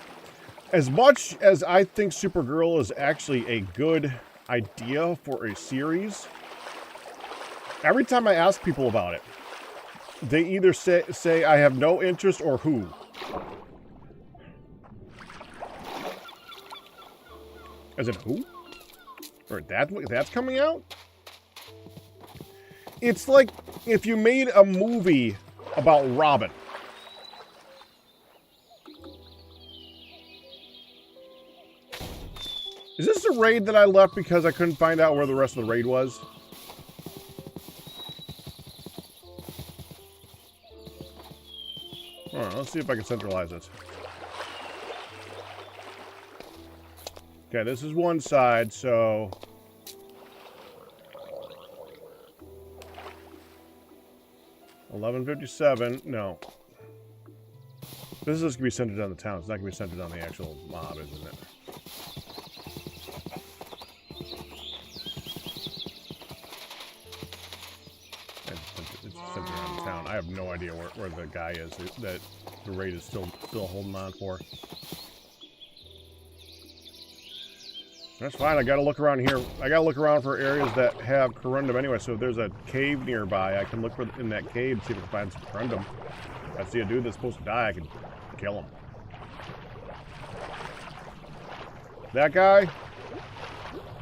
as much as I think Supergirl is actually a good idea for a series, every time I ask people about it, they either say I have no interest or who. As in who? Or that's coming out? It's like if you made a movie about Robin. Is this the raid that I left because I couldn't find out where the rest of the raid was? Alright, let's see if I can centralize this. Okay, this is one side, so... $11.57, no. This is going to be centered on the town. It's not going to be centered on the actual mob, isn't it? It's centered on the town. I have no idea where the guy is that the raid is still holding on for. That's fine. I gotta look around here. I gotta look around for areas that have corundum anyway. So if there's a cave nearby, I can look for in that cave, see if I can find some corundum. If I see a dude that's supposed to die, I can kill him. That guy?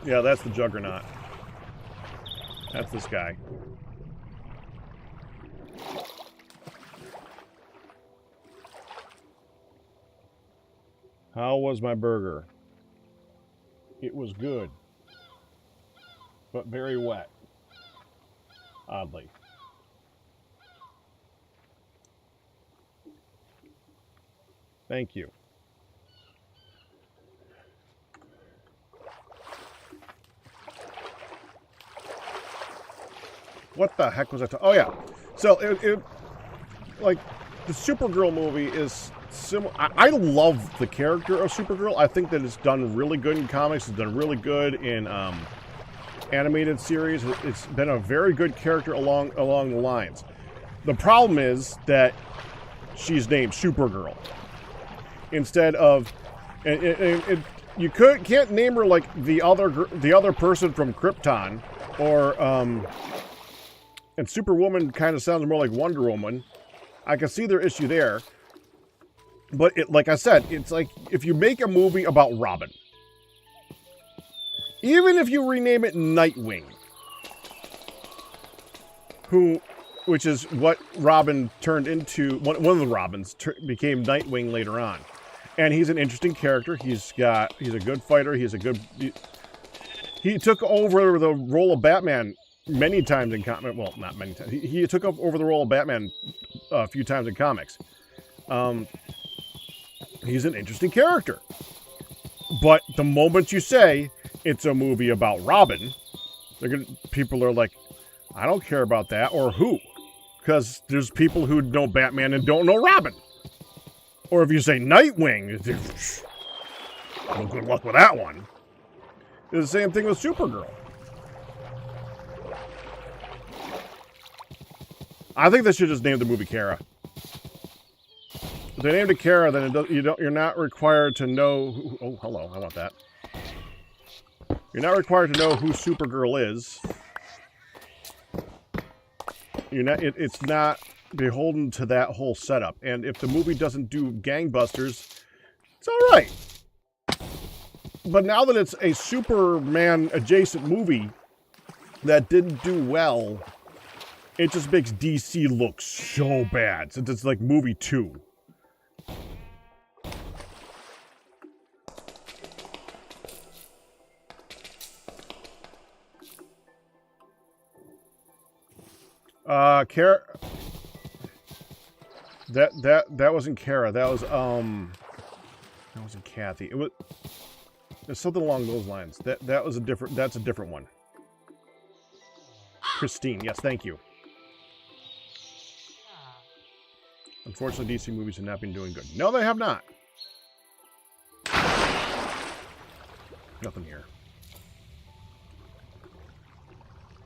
Yeah, that's the Juggernaut. That's this guy. How was my burger? It was good, but very wet, oddly. Thank you. What the heck was I talking? Oh yeah, so it like the Supergirl movie is similar. I love the character of Supergirl. I think that it's done really good in comics. It's done really good in animated series. It's been a very good character along the lines. The problem is that she's named Supergirl instead of, you can't name her like the other person from Krypton, or and Superwoman kind of sounds more like Wonder Woman. I can see their issue there. But like I said, it's like if you make a movie about Robin, even if you rename it Nightwing, which is what Robin turned into, one of the Robins became Nightwing later on, and he's an interesting character. He's a good fighter. He took over the role of Batman many times in comics. Well, not many times. He took over the role of Batman a few times in comics. He's an interesting character. But the moment you say it's a movie about Robin, people are like, I don't care about that, or who? Because there's people who know Batman and don't know Robin. Or if you say Nightwing, well, good luck with that one. It's the same thing with Supergirl. I think they should just name the movie Kara. If they named it Kara, then you're not required to know who, oh, hello, how about that? You're not required to know who Supergirl is. It's not beholden to that whole setup. And if the movie doesn't do gangbusters, it's all right. But now that it's a Superman adjacent movie that didn't do well, it just makes DC look so bad, since it's like movie 2. Kara. That wasn't Kara. That wasn't Kathy. There's something along those lines. That's a different one. Christine. Yes, thank you. Unfortunately, DC movies have not been doing good. No, they have not. Nothing here.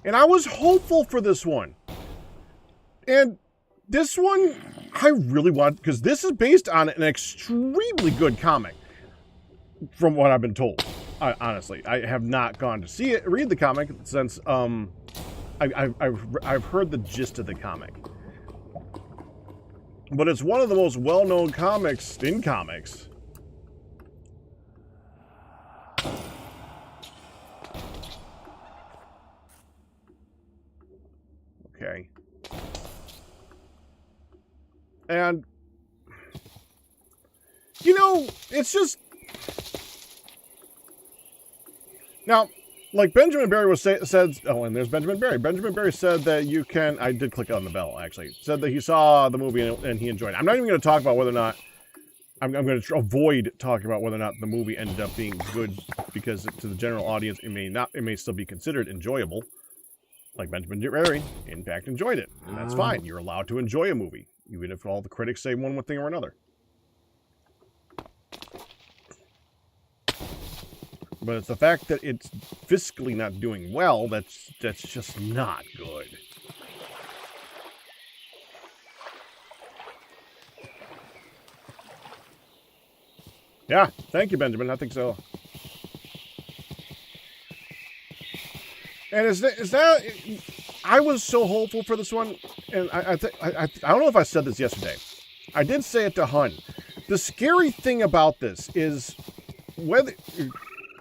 And I was hopeful for this one. And this one, I really want, because this is based on an extremely good comic, from what I've been told. Honestly, I have not gone to read the comic since I've heard the gist of the comic. But it's one of the most well-known comics in comics. Okay. And, you know, it's just... Now, like Benjamin Barry said, oh, and there's Benjamin Barry. Benjamin Barry said that you can, I did click on the bell, actually, said that he saw the movie and he enjoyed it. I'm not even going to talk about whether or not, I'm going to avoid talking about whether or not the movie ended up being good, because to the general audience, it may still be considered enjoyable. Like Benjamin Barry, in fact, enjoyed it. And that's fine. You're allowed to enjoy a movie, even if all the critics say one thing or another. But it's the fact that it's fiscally not doing well that's just not good. Yeah, thank you, Benjamin. I think so. And is that I was so hopeful for this one, and I don't know if I said this yesterday. I did say it to Hun. The scary thing about this is whether,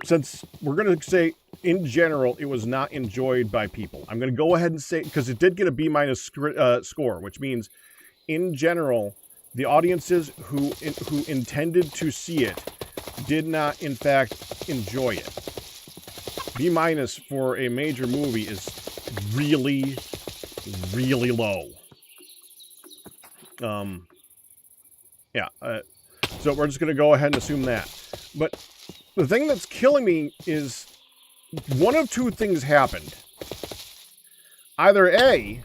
since we're going to say in general it was not enjoyed by people, I'm going to go ahead and say, because it did get a B- score, which means in general the audiences who intended to see it did not in fact enjoy it. B- for a major movie is really, really low. Yeah. So we're just going to go ahead and assume that. But the thing that's killing me is one of two things happened. Either A,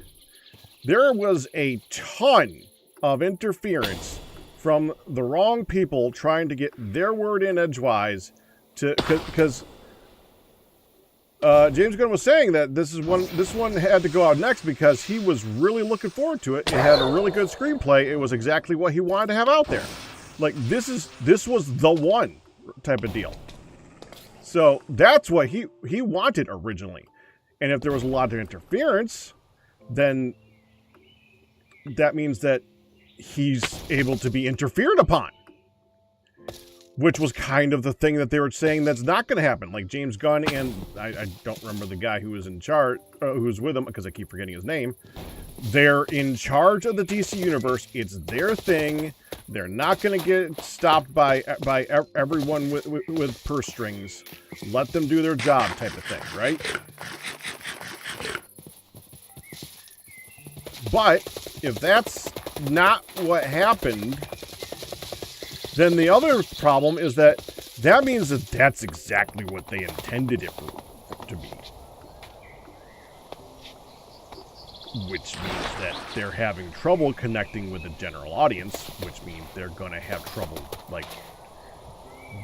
there was a ton of interference from the wrong people trying to get their word in edgewise, because James Gunn was saying that this one had to go out next because he was really looking forward to it. It had a really good screenplay. It was exactly what he wanted to have out there. Like, this was the one type of deal. So that's what he wanted originally. And if there was a lot of interference, then that means that he's able to be interfered upon. Which was kind of the thing that they were saying that's not going to happen. Like James Gunn and I don't remember the guy who was in charge, who was with him, because I keep forgetting his name. They're in charge of the DC universe. It's their thing. They're not going to get stopped by everyone with purse strings. Let them do their job, type of thing, right? But if that's not what happened, then the other problem is that means that that's exactly what they intended it to be. Which means that they're having trouble connecting with the general audience, which means they're going to have trouble, like,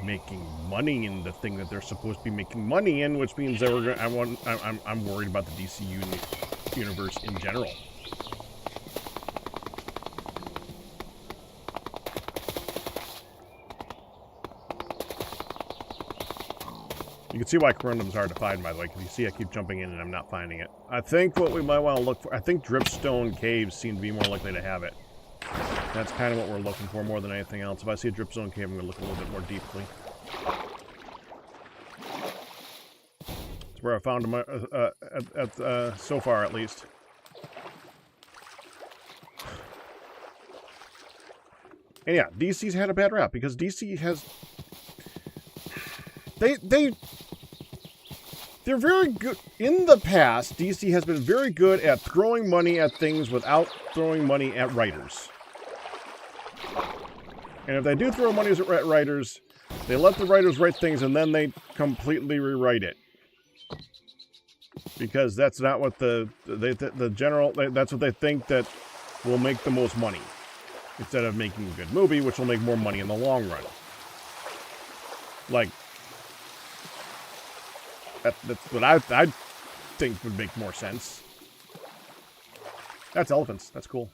making money in the thing that they're supposed to be making money in, which means that I'm worried about the DC universe in general. You can see why Corundum's hard to find, by the way, because you see I keep jumping in and I'm not finding it. I think what we might want to look for, I think dripstone caves seem to be more likely to have it. That's kind of what we're looking for more than anything else. If I see a dripstone cave, I'm going to look a little bit more deeply. It's where I found them so far, at least. And yeah, DC's had a bad rap, because DC has... They're very good. In the past, DC has been very good at throwing money at things without throwing money at writers. And if they do throw money at writers, they let the writers write things and then they completely rewrite it. Because that's not what the general, that's what they think that will make the most money. Instead of making a good movie, which will make more money in the long run. Like, that's what I think would make more sense. That's elephants. That's cool.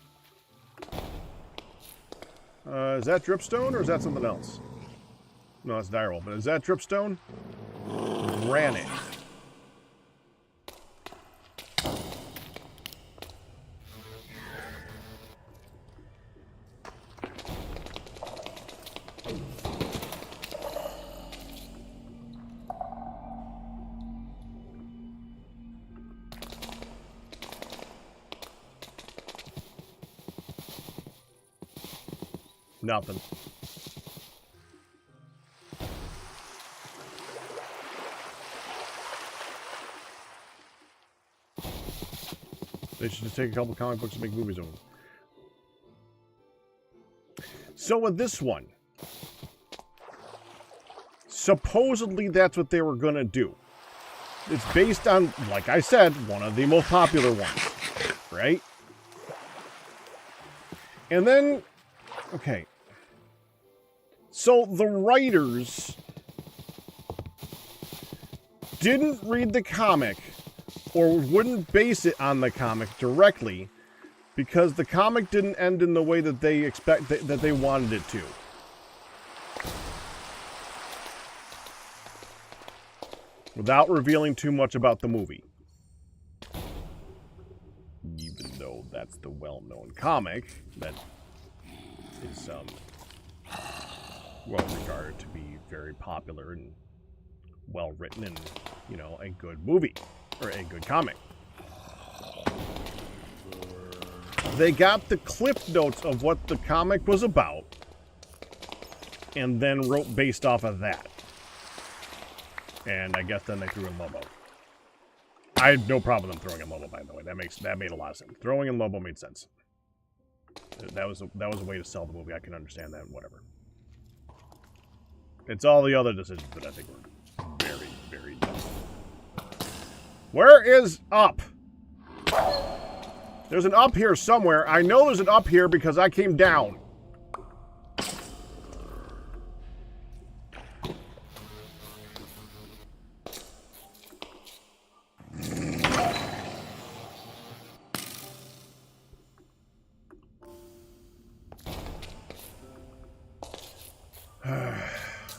Is that dripstone or is that something else? No, that's direwolf. But is that dripstone? Granite. Nothing. They should just take a couple comic books and make movies of them. So with this one, supposedly that's what they were going to do. It's based on, like I said, one of the most popular ones, right? And then, okay. So the writers didn't read the comic or wouldn't base it on the comic directly because the comic didn't end in the way that they that they wanted it to. Without revealing too much about the movie. Even though that's the well-known comic that is well regarded to be very popular and well written and, you know, a good movie or a good comic. They got the cliff notes of what the comic was about and then wrote based off of that. And I guess then they threw in Lobo. I had no problem with them throwing in Lobo, by the way. That made a lot of sense. Throwing in Lobo made sense. That was a way to sell the movie. I can understand that. Whatever. It's all the other decisions that I think were very, very dumb. Where is up? There's an up here somewhere. I know there's an up here because I came down.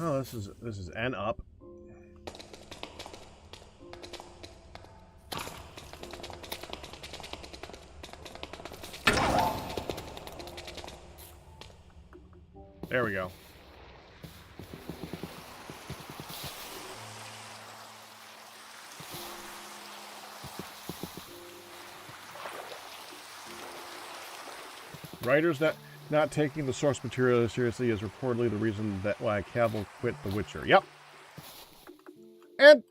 Oh, this is an up. There we go. Writers that not taking the source material seriously is reportedly the reason that why Cavill quit The Witcher. Yep. And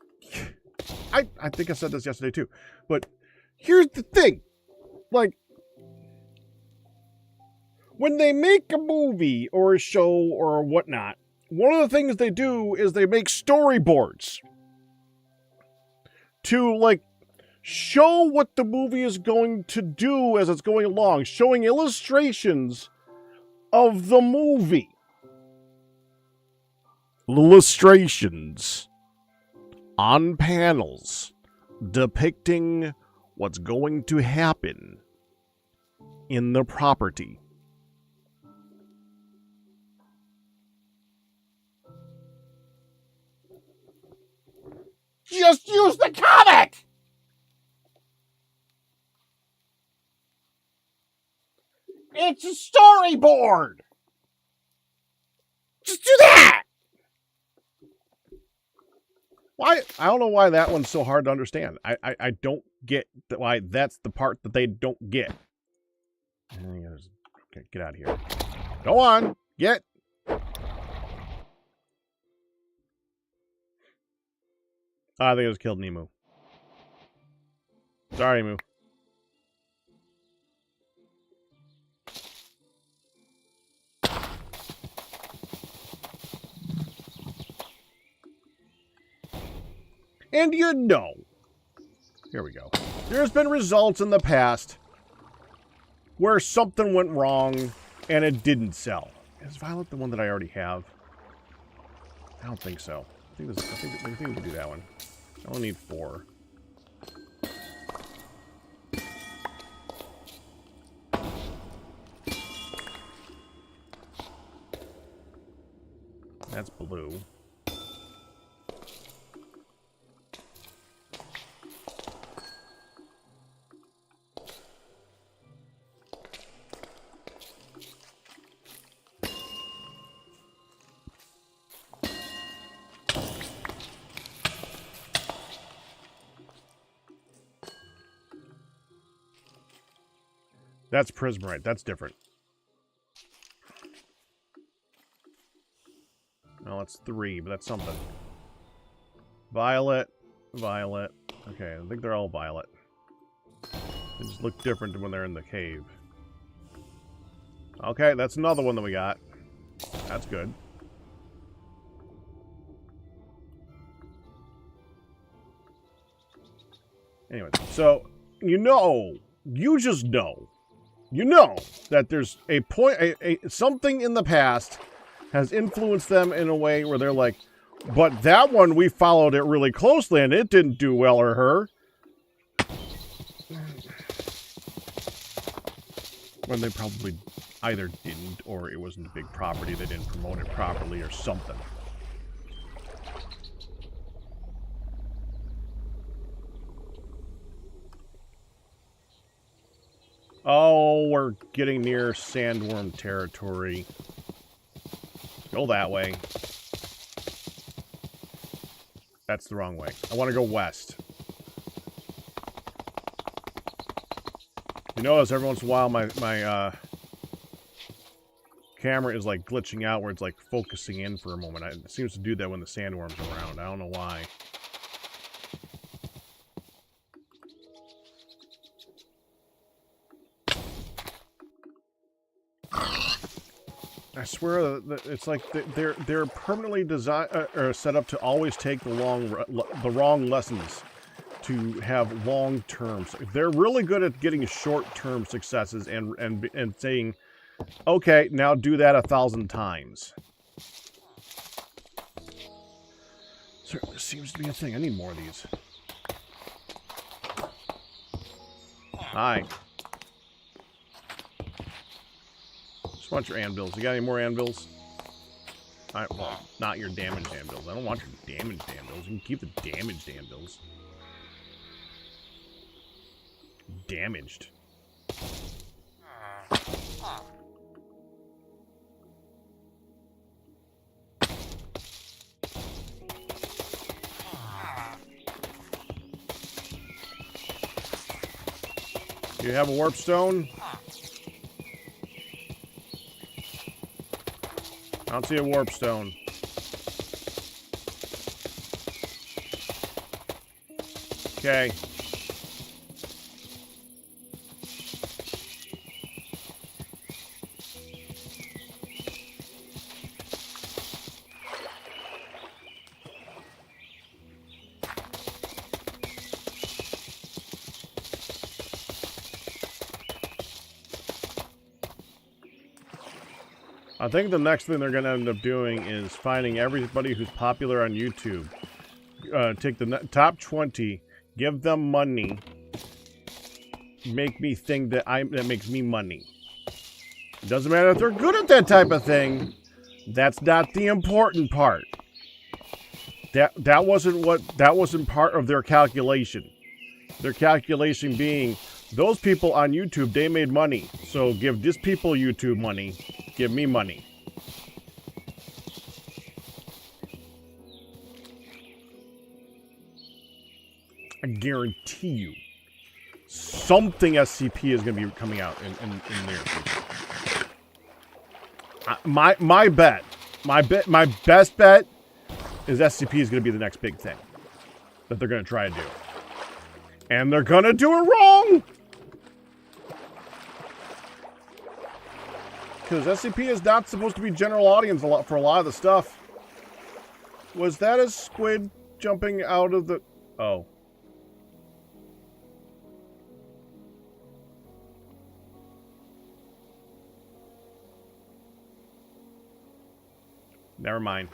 I think I said this yesterday too. But here's the thing. Like, when they make a movie or a show or whatnot, one of the things they do is they make storyboards to, like, show what the movie is going to do as it's going along, showing illustrations of the movie. Illustrations on panels depicting what's going to happen in the property. Just use the comic! It's a storyboard! Just do that! Why? I don't know why that one's so hard to understand. I don't get why that's the part that they don't get. Okay, get out of here. Go on! Get! I think it was killed Nemu. Sorry, Nemu. And you know, Here we go. There's been results in the past where something went wrong and it didn't sell. Is Violet the one that I already have? I don't think so. I think we can do that one. I only need 4. That's blue. That's prismarite. That's different. No, it's 3, but that's something. Violet. Violet. Okay, I think they're all violet. They just look different when they're in the cave. Okay, that's another one that we got. That's good. Anyway, so, you just know. You know that there's a point, something in the past has influenced them in a way where they're like, but that one, we followed it really closely and it didn't do well or her. When they probably either didn't or it wasn't a big property, they didn't promote it properly or something. Oh, we're getting near sandworm territory. Go that way. That's the wrong way. I want to go west. You notice every once in a while my camera is like glitching out where it's like focusing in for a moment. It seems to do that when the sandworms are around. I don't know why. I swear that it's like they're permanently designed or set up to always take the wrong lessons to have long terms. They're really good at getting short-term successes and saying, okay, now do that 1,000 times. So there seems to be a thing. I need more of these. Hi. Want your anvils. You got any more anvils? Alright, well, not your damaged anvils. I don't want your damaged anvils. You can keep the damaged anvils. Damaged. Do you have a warp stone? I don't see a warp stone. Okay. I think the next thing they're going to end up doing is finding everybody who's popular on YouTube. Take the top 20, give them money, make me think that that makes me money. It doesn't matter if they're good at that type of thing. That's not the important part. That wasn't part of their calculation. Their calculation being those people on YouTube, they made money. So give this people YouTube money. Give me money. I guarantee you, something SCP is going to be coming out in the near future. My best bet is SCP is going to be the next big thing that they're going to try to do, and they're going to do it wrong. Because SCP is not supposed to be general audience for a lot of the stuff. Was that a squid jumping out of the... Oh. Never mind.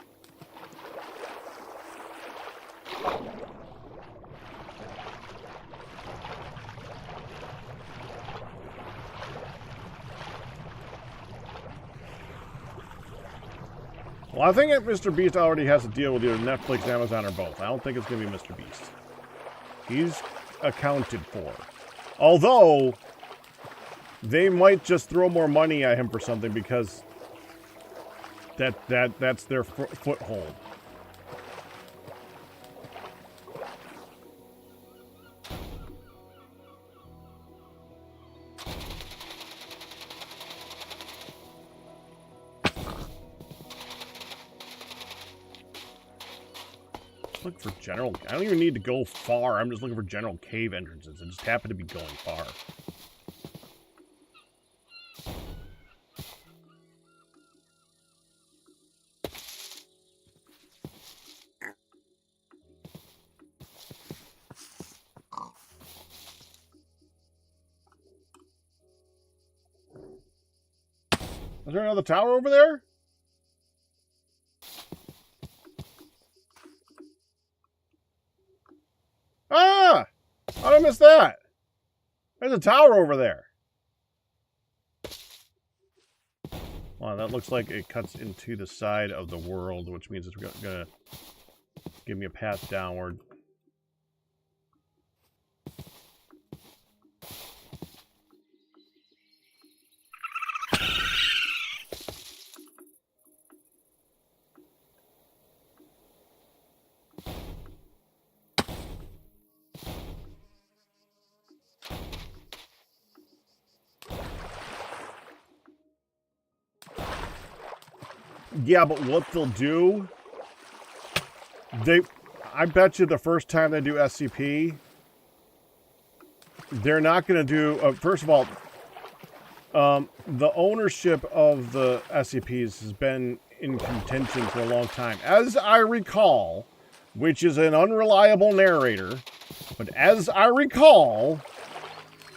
Well, I think Mr. Beast already has to deal with either Netflix, Amazon, or both. I don't think it's going to be Mr. Beast. He's accounted for. Although, they might just throw more money at him for something because that's their foothold. Look for general. I don't even need to go far. I'm just looking for general cave entrances. I just happen to be going far. Is there another tower over there? Ah! How did I miss that? There's a tower over there. Wow, that looks like it cuts into the side of the world, which means it's going to give me a path downward. Yeah, but what they'll do, I bet you the first time they do SCP, they're not going to do, first of all, the ownership of the SCPs has been in contention for a long time. As I recall, which is an unreliable narrator, but as I recall,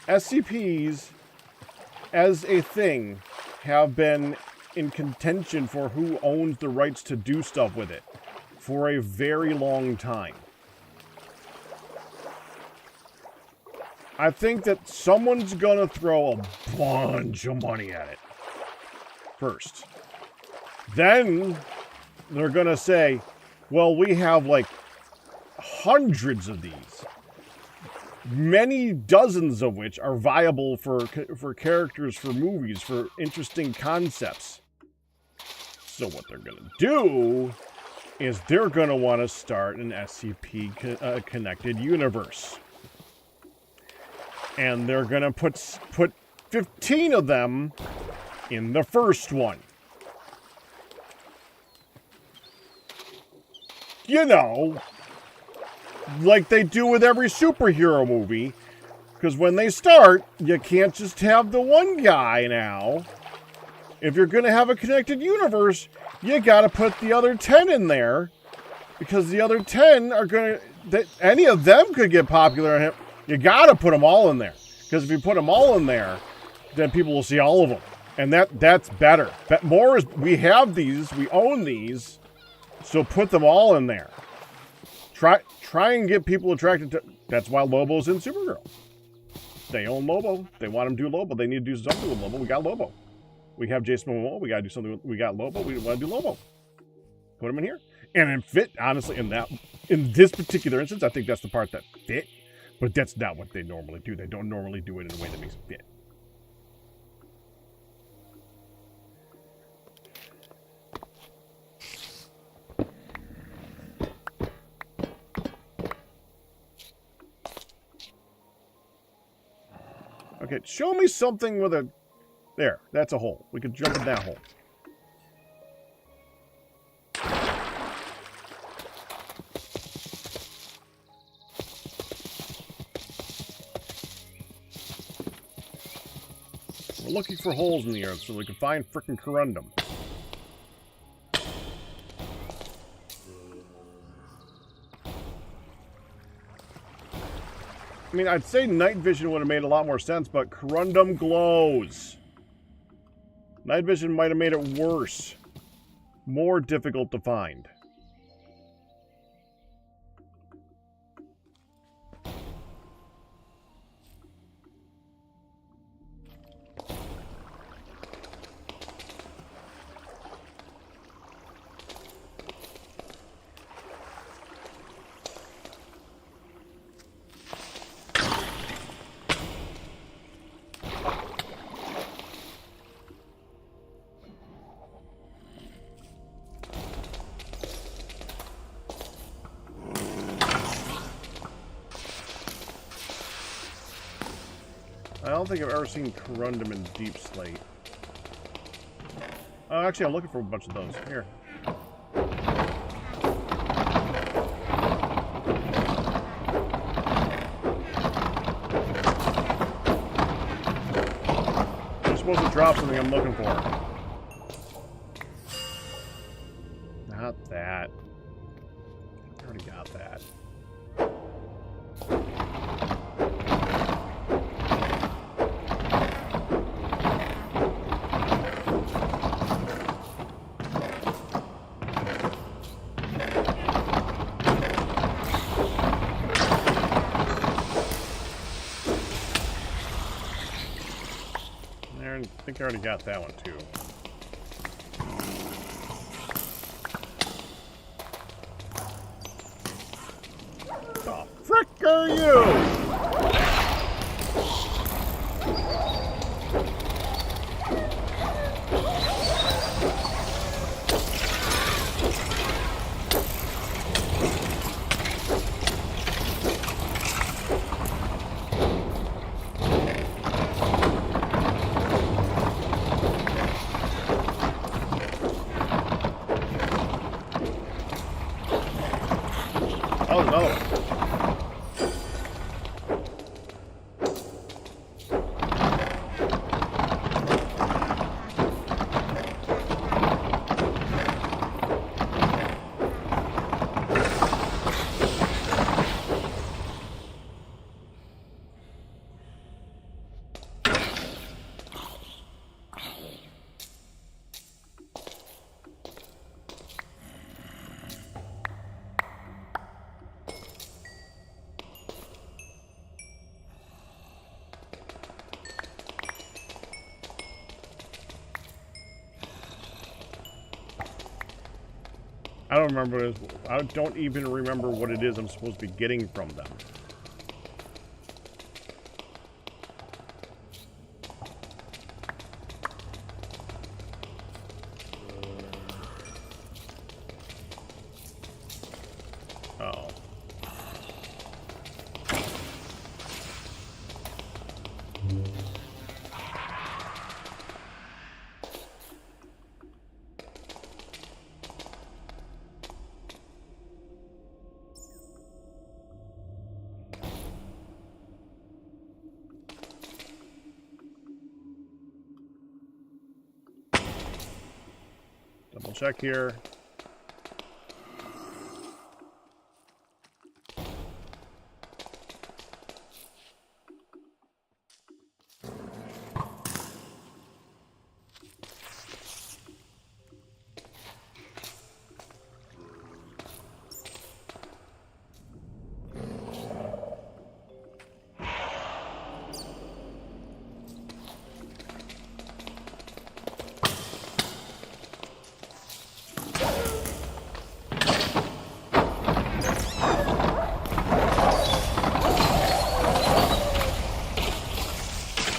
SCPs as a thing have been in contention for who owns the rights to do stuff with it for a very long time. I think that someone's gonna throw a bunch of money at it first. Then they're gonna say, well, we have like hundreds of these, many dozens of which are viable for characters, for movies, for interesting concepts. So what they're going to do is they're going to want to start an SCP connected universe. And they're going to put 15 of them in the first one. You know, like they do with every superhero movie. Because when they start, you can't just have the one guy now. If you're going to have a connected universe, you got to put the other 10 in there. Because the other 10 are going to... Any of them could get popular. You got to put them all in there. Because if you put them all in there, then people will see all of them. And that's better. More is... We have these. We own these. So put them all in there. Try and get people attracted to... That's why Lobo's in Supergirl. They own Lobo. They want him to do Lobo. They need to do something with Lobo. We got Lobo. We have Jason Momoa. We got to do something. We got Lobo. We want to do Lobo. Put him in here. And it fit, honestly, in this particular instance, I think that's the part that fit. But that's not what they normally do. They don't normally do it in a way that makes it fit. Okay, show me something with a... There, that's a hole. We could jump in that hole. We're looking for holes in the earth so we can find frickin' corundum. I mean, I'd say night vision would have made a lot more sense, but corundum glows. Night vision might have made it worse. more difficult to find. I don't think I've ever seen corundum in Deep Slate. Oh, actually, I'm looking for a bunch of those. Here. I'm supposed to drop something I'm looking for. Not that. I already got that. I think I already got that one too. The frick are you? Oh, another one. I don't remember what it is. I don't even remember what it is I'm supposed to be getting from them. Oh. Double check here.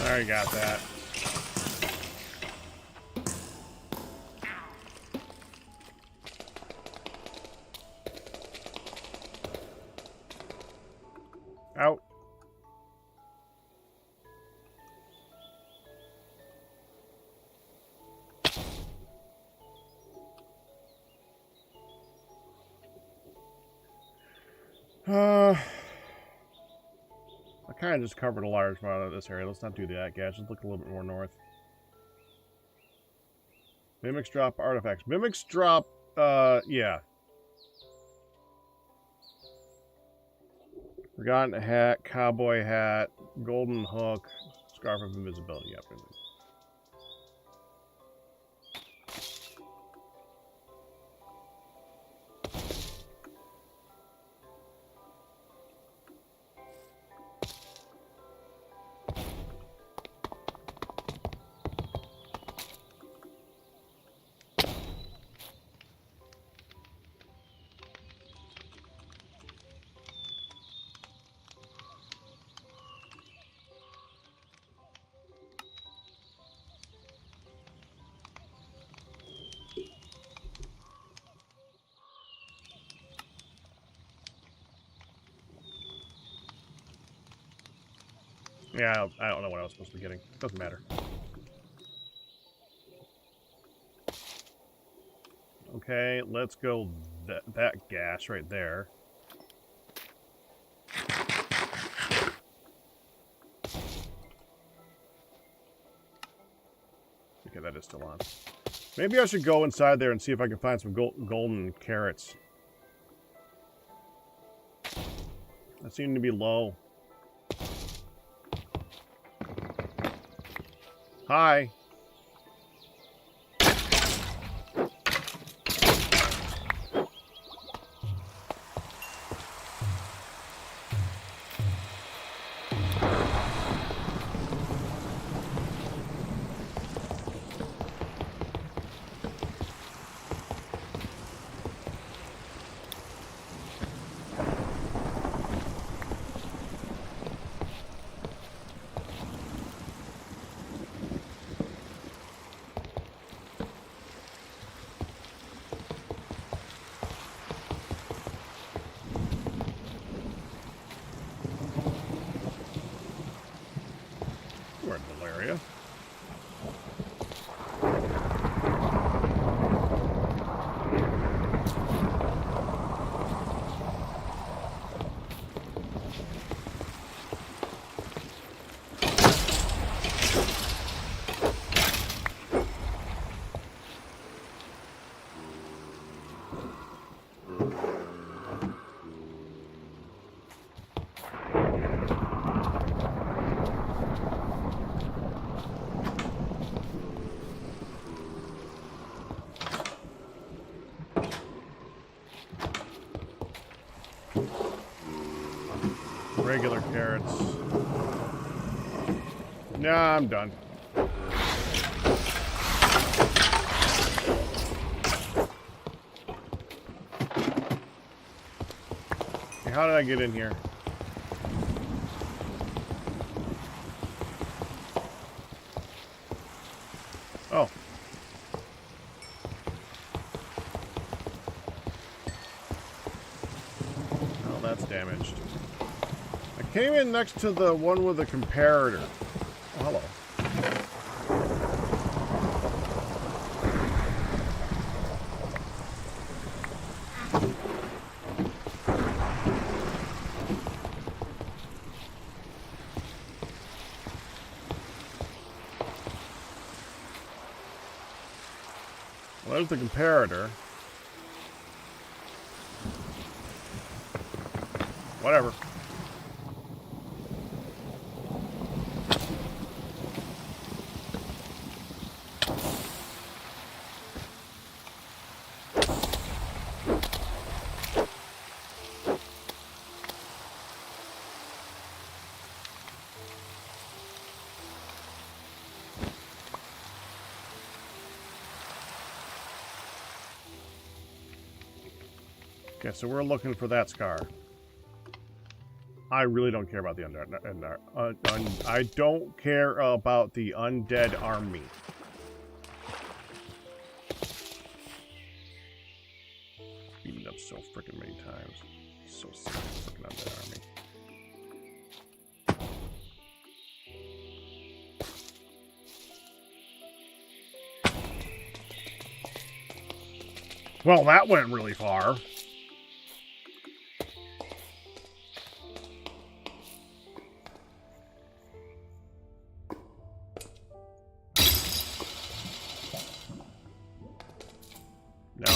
I got that. Out. I kind of just covered a large amount of this area. Let's not do that, guys. Just look a little bit more north. Mimics drop artifacts. Mimics drop, yeah. Forgotten hat, cowboy hat, golden hook, scarf of invisibility. Yep. Yeah, I don't know what I was supposed to be getting. Doesn't matter. Okay, let's go that gas right there. Okay, that is still on. Maybe I should go inside there and see if I can find some golden carrots. That seemed to be low. Hi. We're in malaria. Regular carrots. Nah, I'm done. Okay, how did I get in here? Oh. Oh, that's damaged. I came in next to the one with the comparator. Oh, hello. Well, there's the comparator. Whatever. Okay, so we're looking for that scar. I really don't care about the I don't care about the undead army. Beaten up so freaking many times. So sick of the freaking undead army. Well, that went really far. No.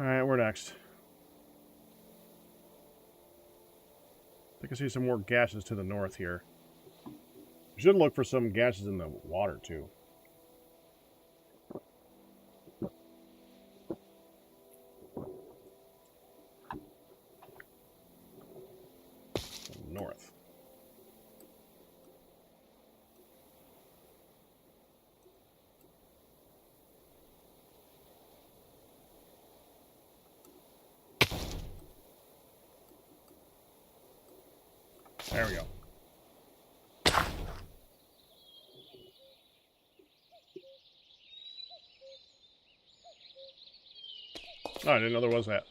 Alright, we're next. I think I see some more gashes to the north here. We should look for some gashes in the water, too. North. There we go. Oh, I didn't know there was that.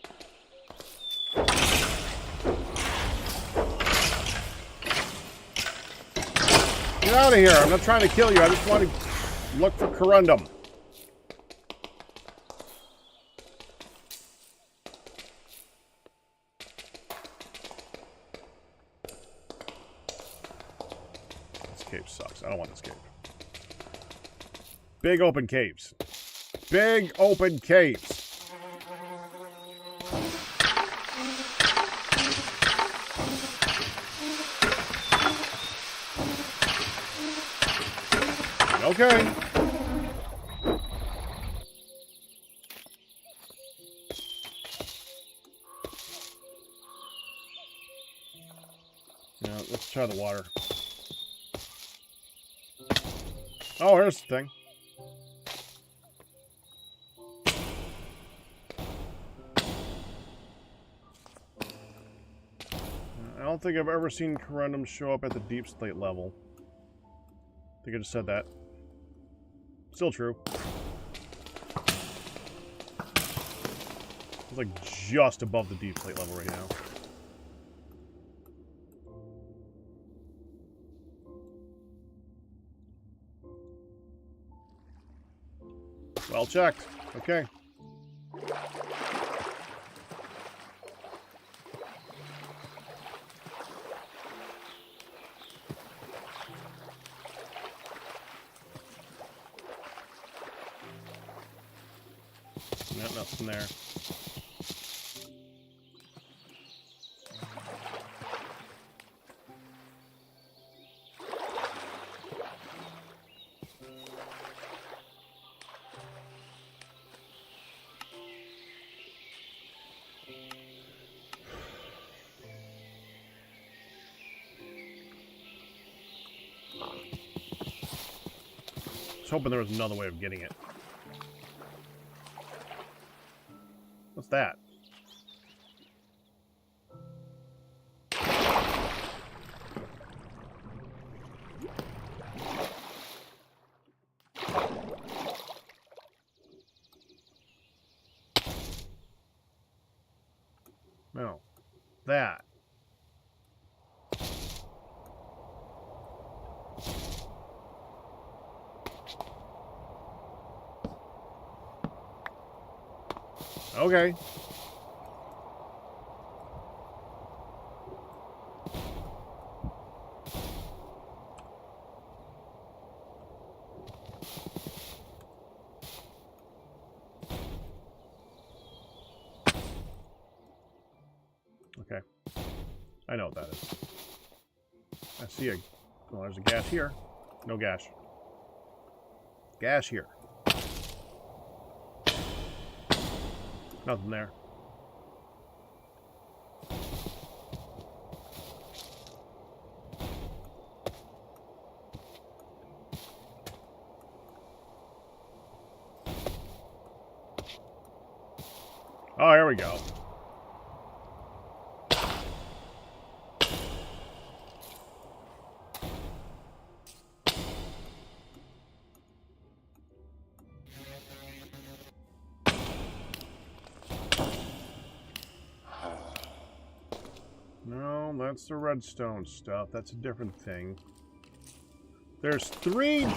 Get out of here. I'm not trying to kill you. I just want to look for corundum. This cave sucks. I don't want this cave. Big open caves. Big open caves. Okay. Now, let's try the water. Oh, here's the thing. I don't think I've ever seen corundum show up at the deep slate level. I think I just said that. Still true. It's like just above the deep slate level right now. Well checked. Okay. No, nothing there. I was hoping there was another way of getting it. What's that? No. That. Okay. Okay. I know what that is. I see a... Oh, there's a gas here. No gas. Gas here. Nothing there. Oh, here we go. No, that's the redstone stuff. That's a different thing. There's 3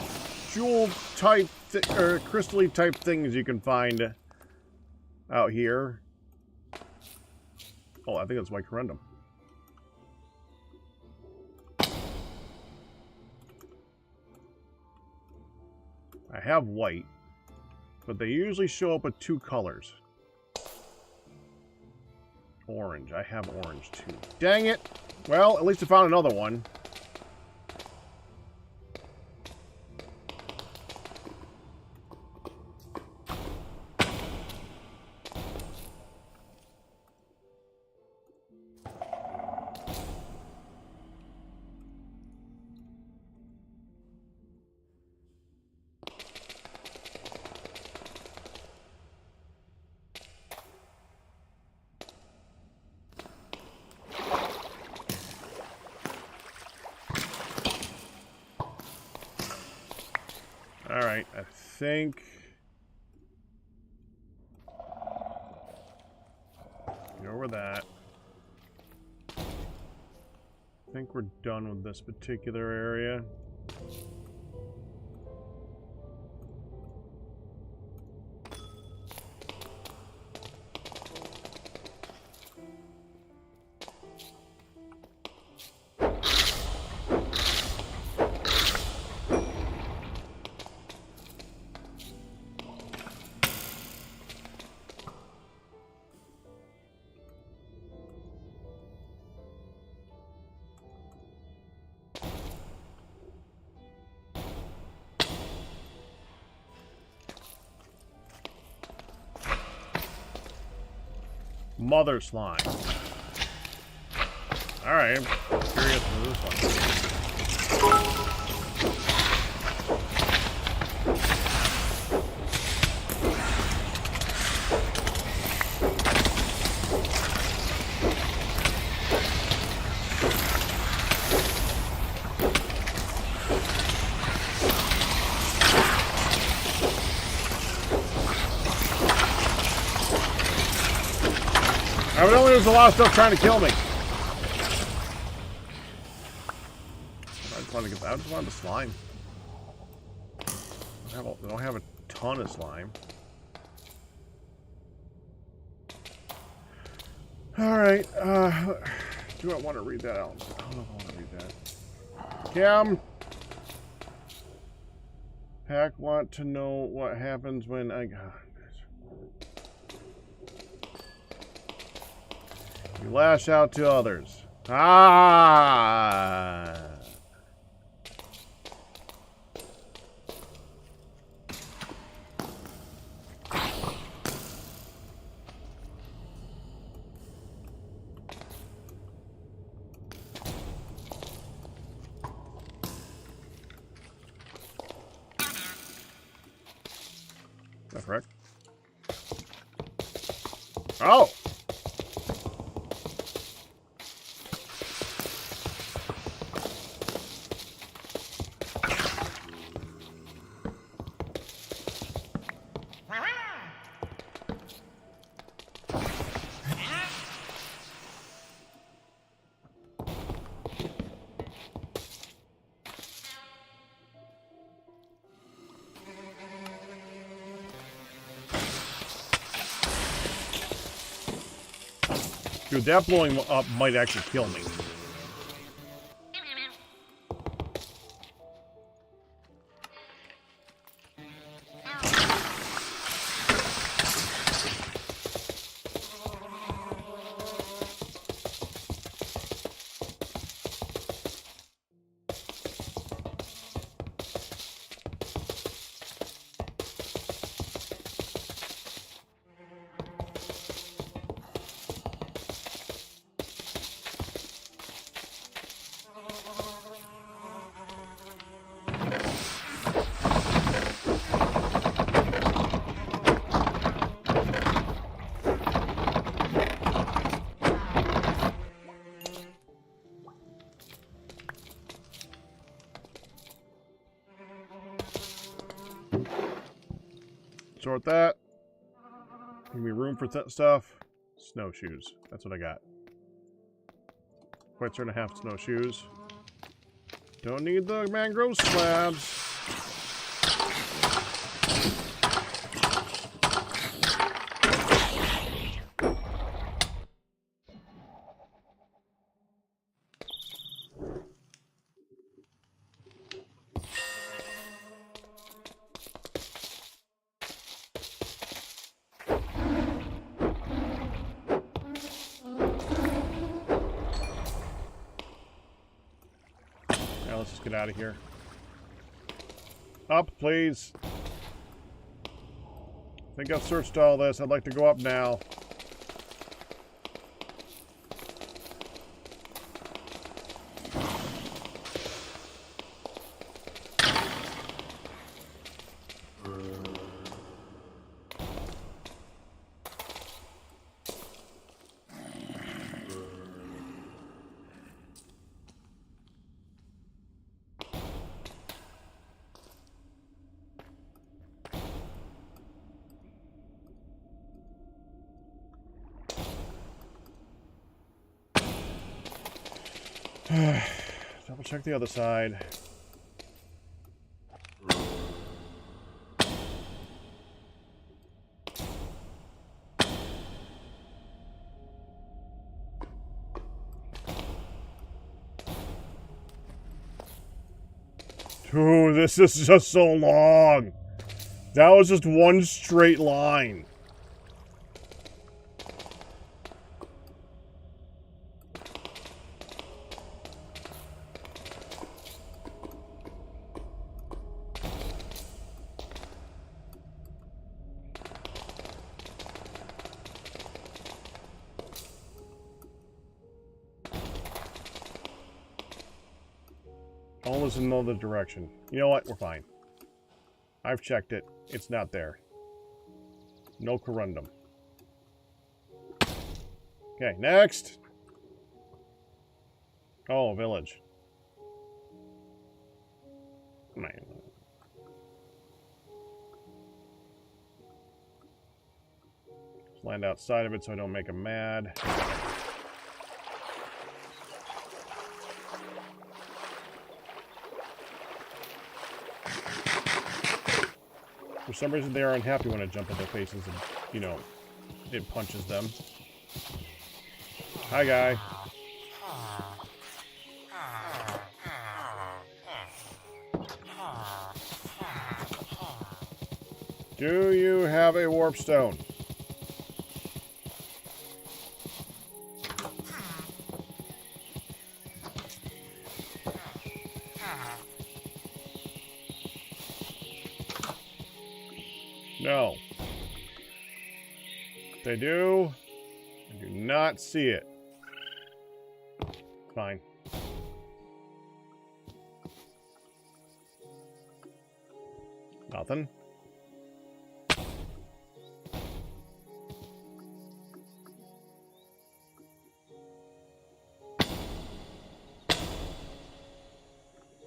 jewel type or crystal type things you can find out here. Oh, I think that's white corundum. I have white, but they usually show up with 2 colors. Orange. I have orange too. Dang it! Well, at least I found another one. Alright, I think... over that. I think we're done with this particular area. Mother slime. Alright, I'm curious for this one. Evidently there's a lot of stuff trying to kill me. I just wanted to get that. I just wanted the slime. I don't have a ton of slime. Alright, do I want to read that out? I don't know if I want to read that. Cam! Hack want to know what happens when I... You lash out to others. Ah! Is that correct? Oh! Dude, that blowing up might actually kill me. Sort that. Give me room for stuff. Snowshoes. That's what I got. Quite certain I have snowshoes. Don't need the mangrove slabs. Now let's just get out of here. Up, please. I think I've searched all this. I'd like to go up now. Double check the other side. Dude, this is just so long. That was just one straight line. Almost in another direction. You know what? We're fine. I've checked it. It's not there. No corundum. Okay, next. Oh, village. Man. Just land outside of it so I don't make him mad. For some reason, they are unhappy when I jump in their faces and, you know, it punches them. Hi, guy. Do you have a warp stone? No. They do. I do not see it. Fine. Nothing.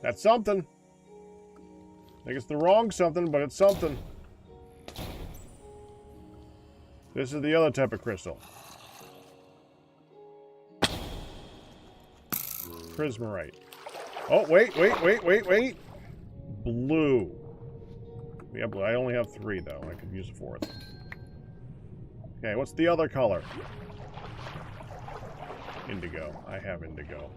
That's something. I think it's the wrong something, but it's something. This is the other type of crystal. Prismarite. Oh, wait. Blue. Yeah, blue. I only have 3, though. I could use a 4th. Okay, what's the other color? Indigo. I have indigo.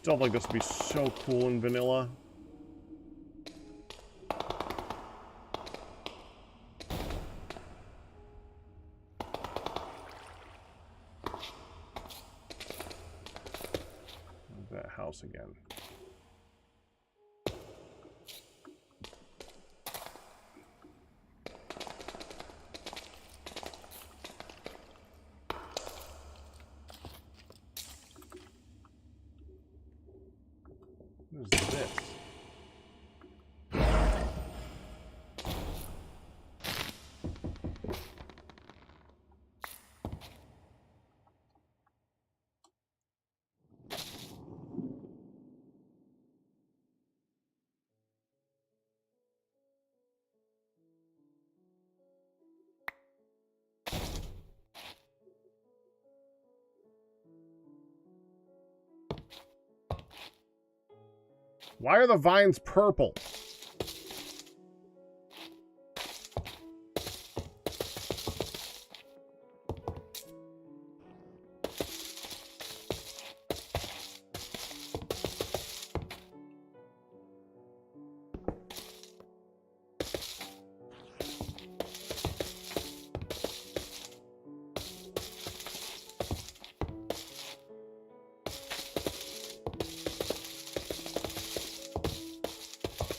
Stuff like this would be so cool in vanilla. That house again. What is this? Why are the vines purple?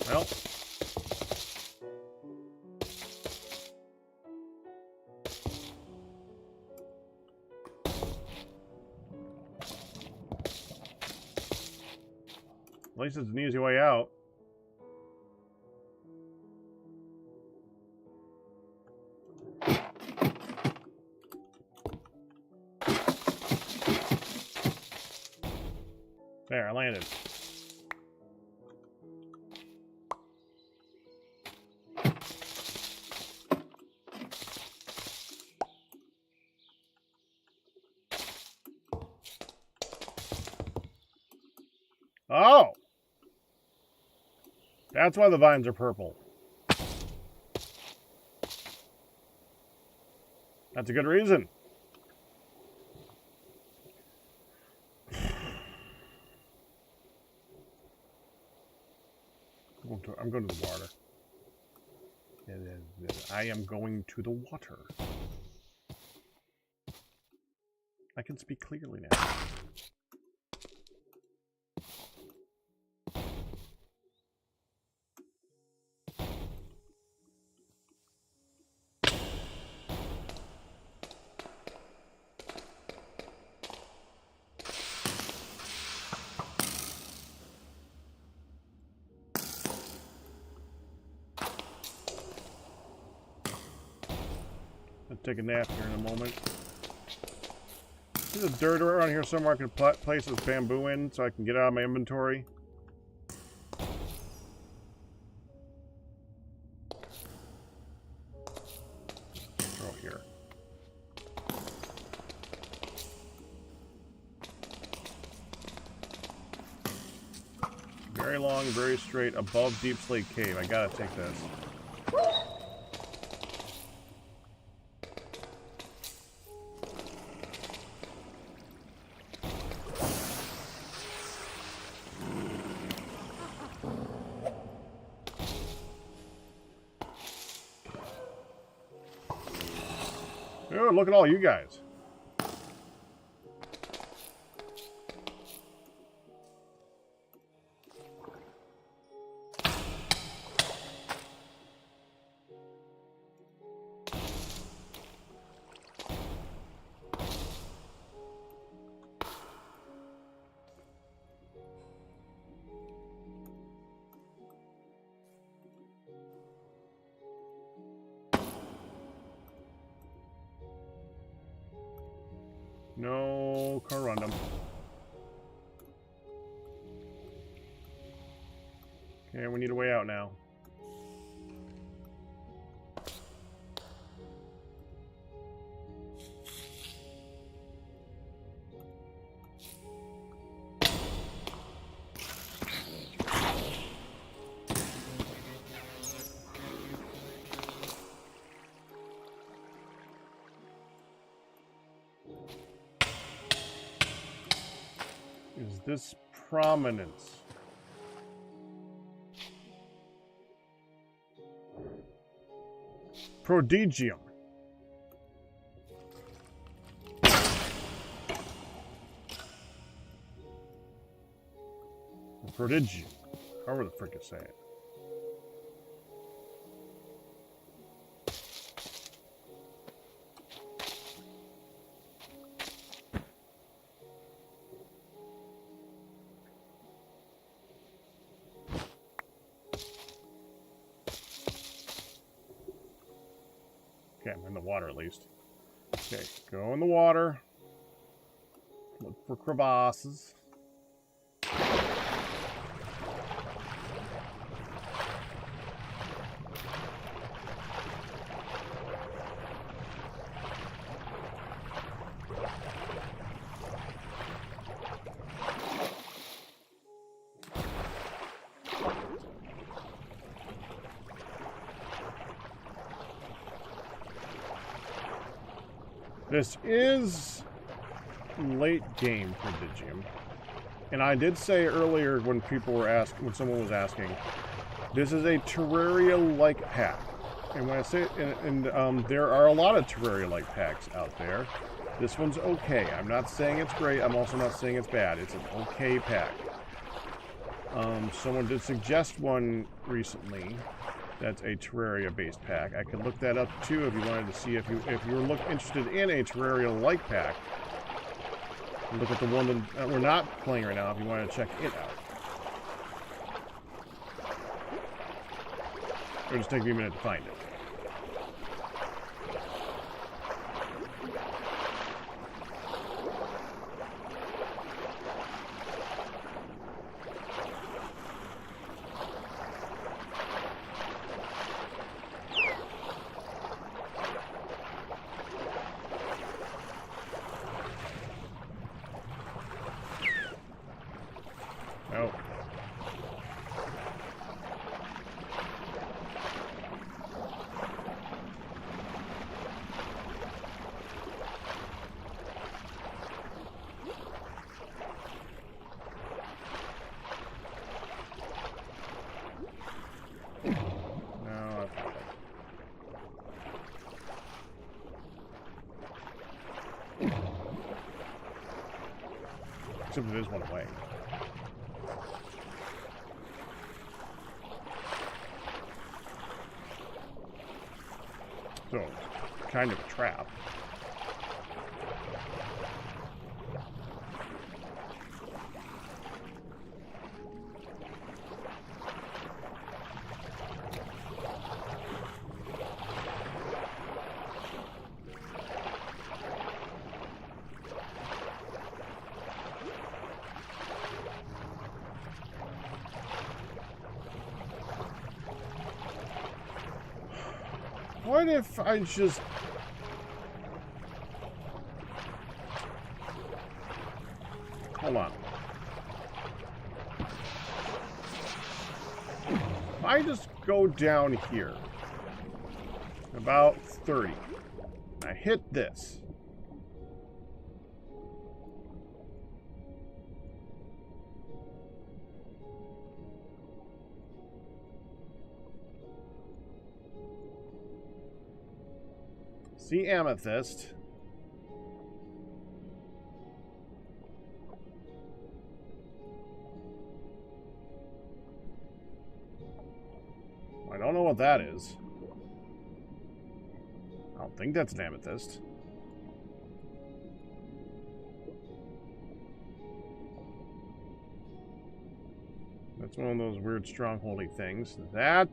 Well. least it's an easy way out. There, I landed. Oh! That's why the vines are purple. That's a good reason. I'm going to the water. I am going to the water. I can speak clearly now. I'll take a nap here in a moment. There's a dirt around here somewhere I can place this bamboo in so I can get out of my inventory. Throw here. Very long, very straight, above Deep Slate Cave. I gotta take this. Oh, look at all you guys. No corundum. Okay, we need a way out now. Is this prominence? Prodigium. Prodigium. However the frick you say it. Okay, I'm in the water at least. Okay, go in the water. Look for crevasses. This is late game Prodigium. And I did say earlier when people were asking, when someone was asking, this is a Terraria-like pack. And when I say, there are a lot of Terraria-like packs out there. This one's okay. I'm not saying it's great. I'm also not saying it's bad. It's an okay pack. Someone did suggest one recently. That's a Terraria-based pack. I could look that up too if you wanted to see if you were interested in a Terraria-like pack. Look at the one that we're not playing right now if you want to check it out. It'll just take me a minute to find it. Oh. No. Except it is one away. So, kind of a trap. What if I just... Hold on. If I just go down here, about 30, I hit this. See amethyst. I don't know what that is. I don't think that's an amethyst. That's one of those weird strongholdy things. That...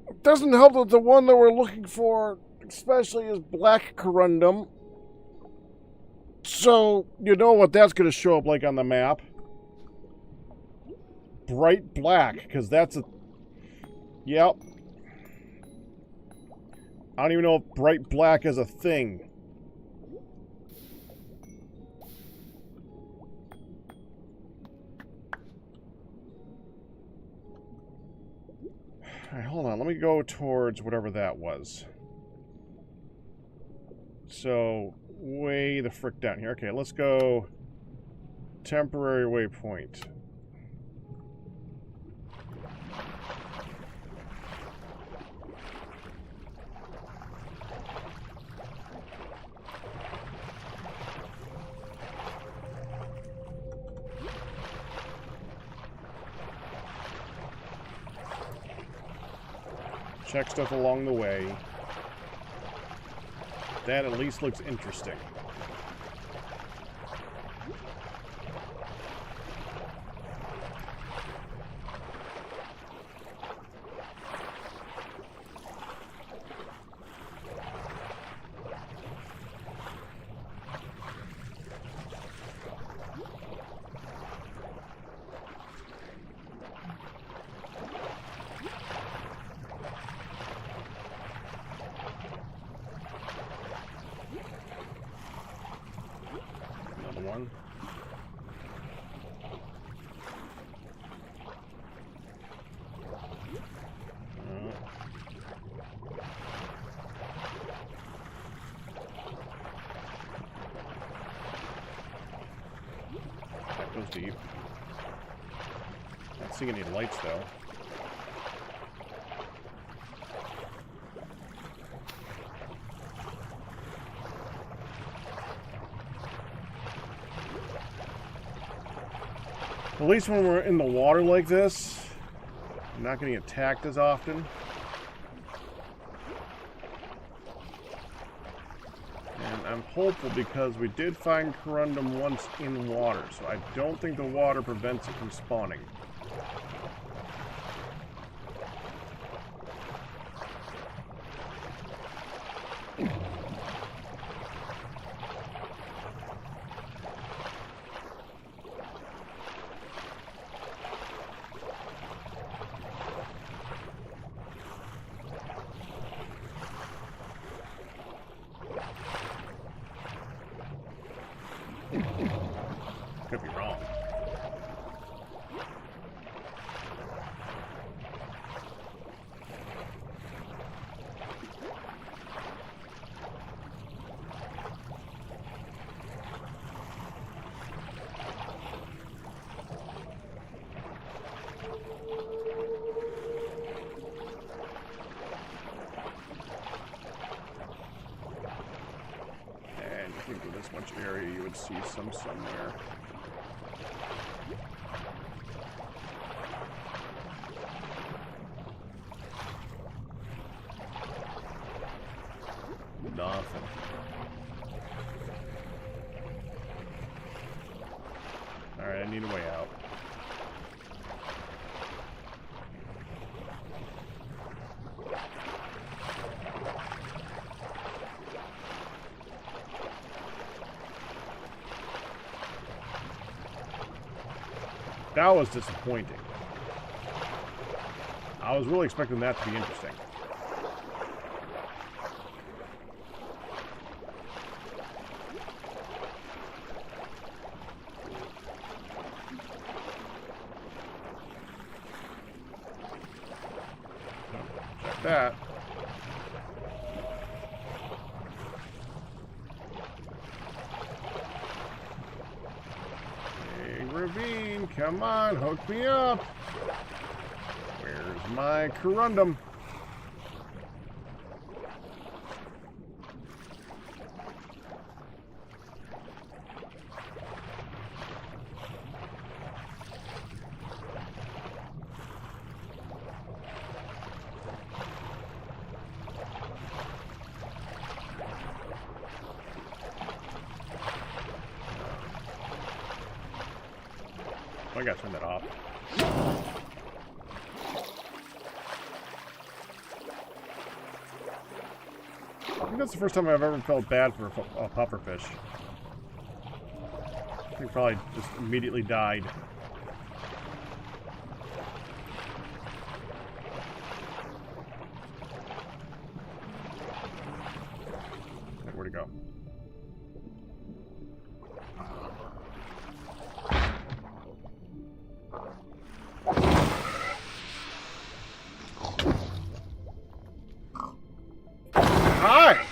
It doesn't help that the one that we're looking for, especially, is black corundum. So, you know what that's going to show up like on the map. Bright black, because that's a... Yep. I don't even know if bright black is a thing. Alright, hold on. Let me go towards whatever that was. So, way the frick down here. Okay, let's go... Temporary waypoint. Check stuff along the way. That at least looks interesting. One. That goes deep. Not seeing any lights though. At least when we're in the water like this, I'm not getting attacked as often. And I'm hopeful because we did find corundum once in water, so I don't think the water prevents it from spawning. Could be wrong. And I think with this much area you would see some somewhere. Nothing. Alright, I need a way out. That was disappointing. I was really expecting that to be interesting. Check that. Big ravine, come on, hook me up. Where's my corundum? I gotta turn that off. I think that's the first time I've ever felt bad for a pufferfish. I think probably just immediately died. Where'd it go? Hi!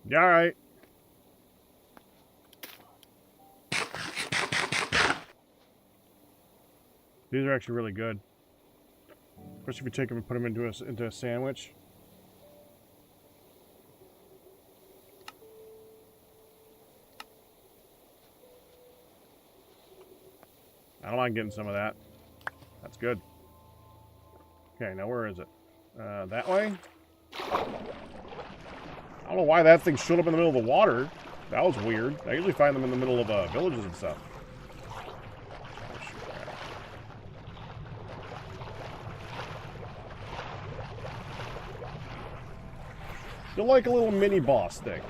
Yeah, all right. These are actually really good. Especially if you take them and put them into a sandwich. I don't mind getting some of that. That's good. Okay, now where is it? That way? I don't know why that thing showed up in the middle of the water. That was weird. I usually find them in the middle of villages and stuff. They're like a little mini boss thing.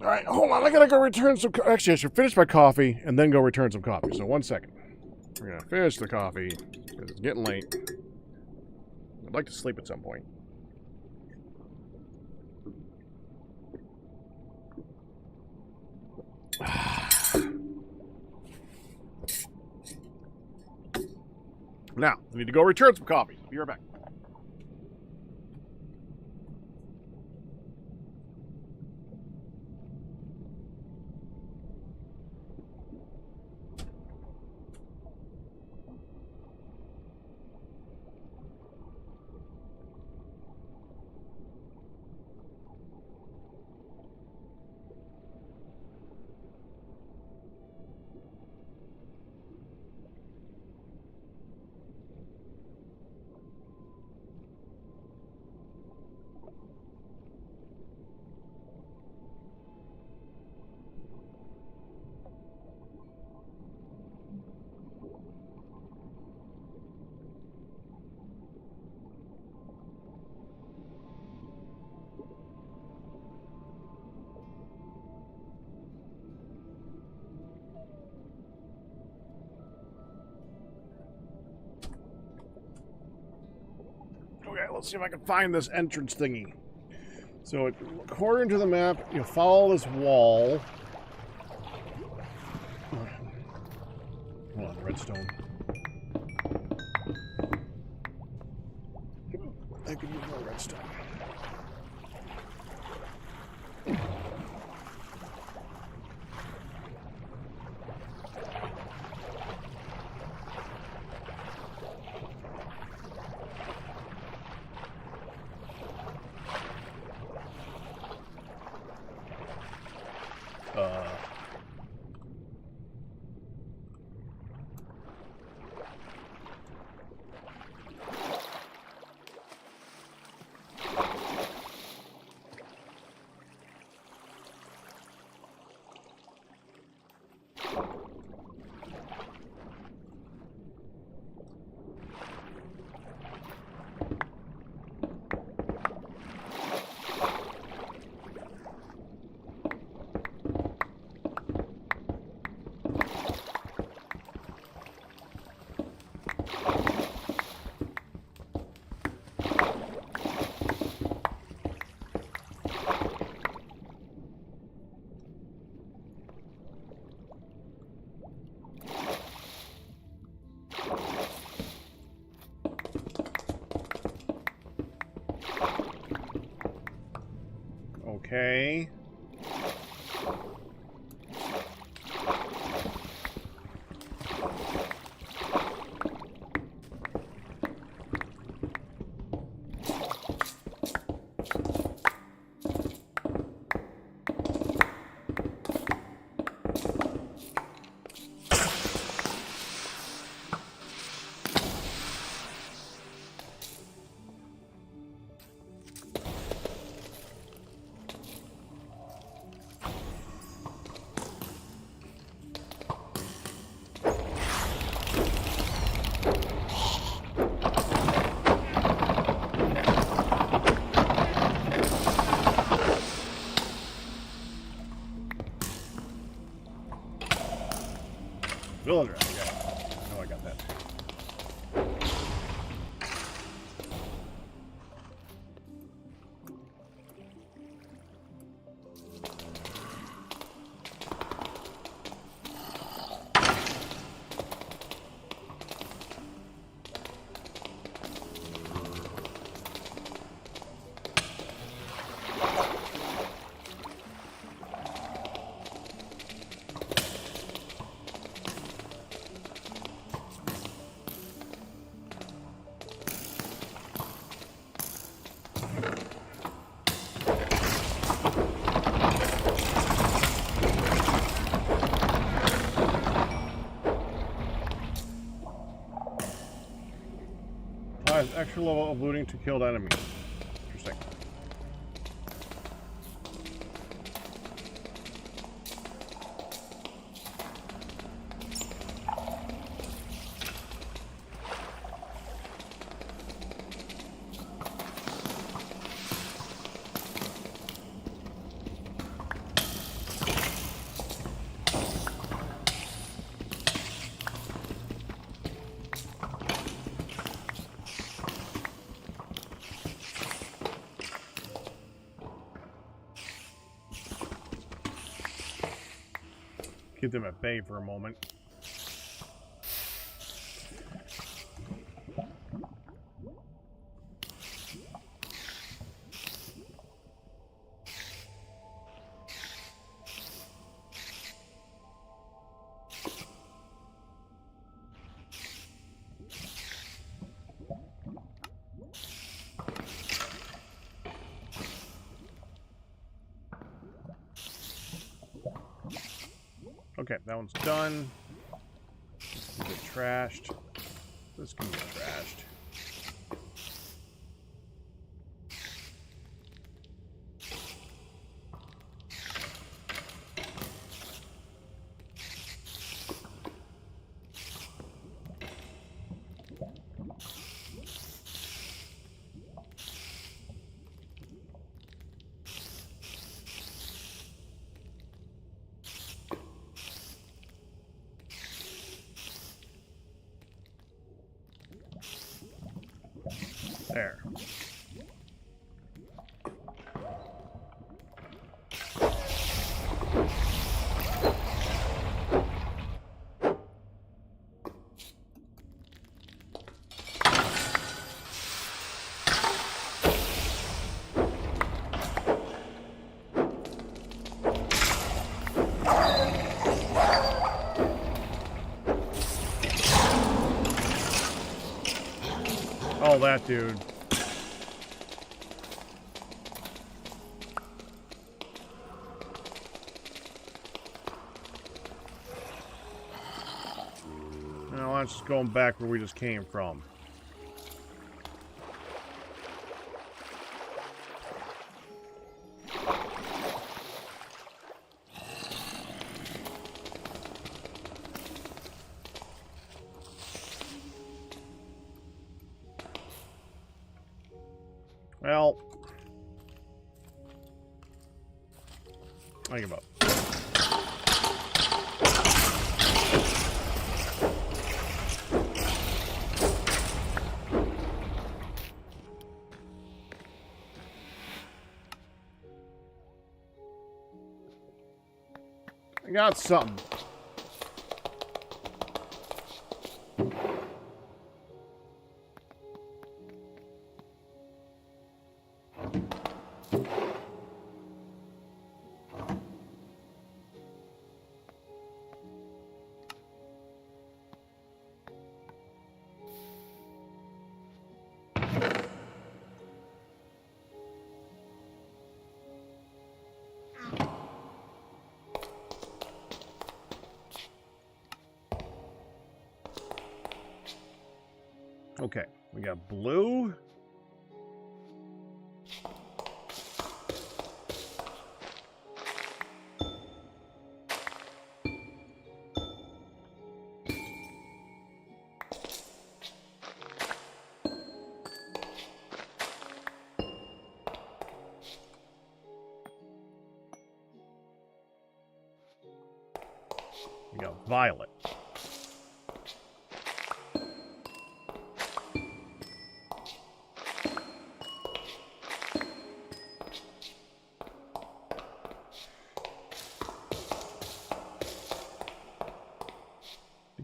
All right, hold on. I gotta go return some. Actually, I should finish my coffee and then go return some coffee. So 1 second. We're gonna finish the coffee because it's getting late. I'd like to sleep at some point. Now, I need to go return some coffee. Be right back. Okay, let's see if I can find this entrance thingy. So, according to the map, you follow this wall. Hold on, redstone. I could use more redstone. Okay. Villager, I know I got that. extra level of looting to killed enemies. Interesting. Keep them at bay for a moment. Okay, that one's done. This can get trashed. This can get trashed. There. Oh, that dude. Now let's just go back where we just came from. Well, I give up. I got something. Okay, we got blue. We got violet.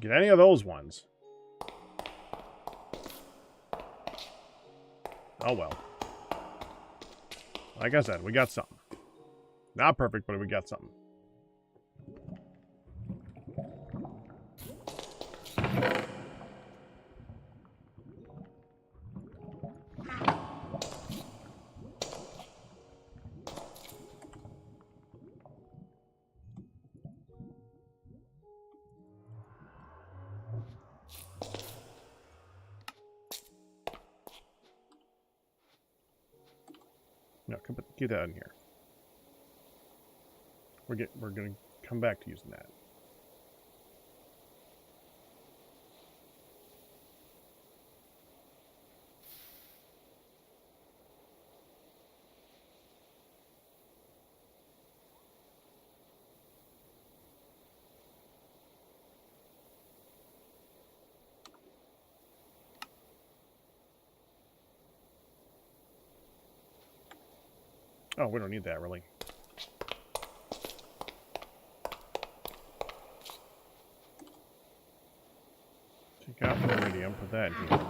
Get any of those ones. Oh well. Like I said, we got something. Not perfect, but we got something. No, keep that in here. We're gonna come back to using that. Oh, we don't need that, really. Take out the iridium, put that in here.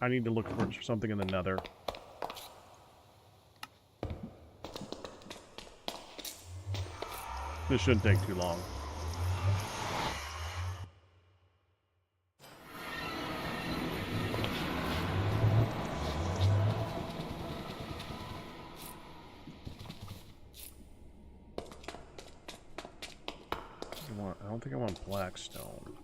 I need to look for something in the nether. This shouldn't take too long. I don't think I want black stone.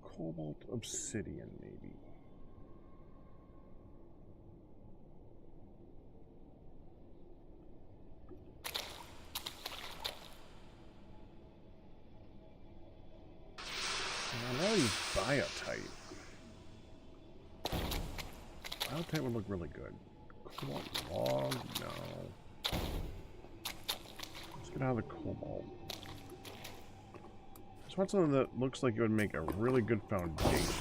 Cobalt obsidian, maybe. Now use biotite. Biotite would look really good. Cobalt log? No. Let's get out of the cobalt. I just want something that looks like it would make a really good foundation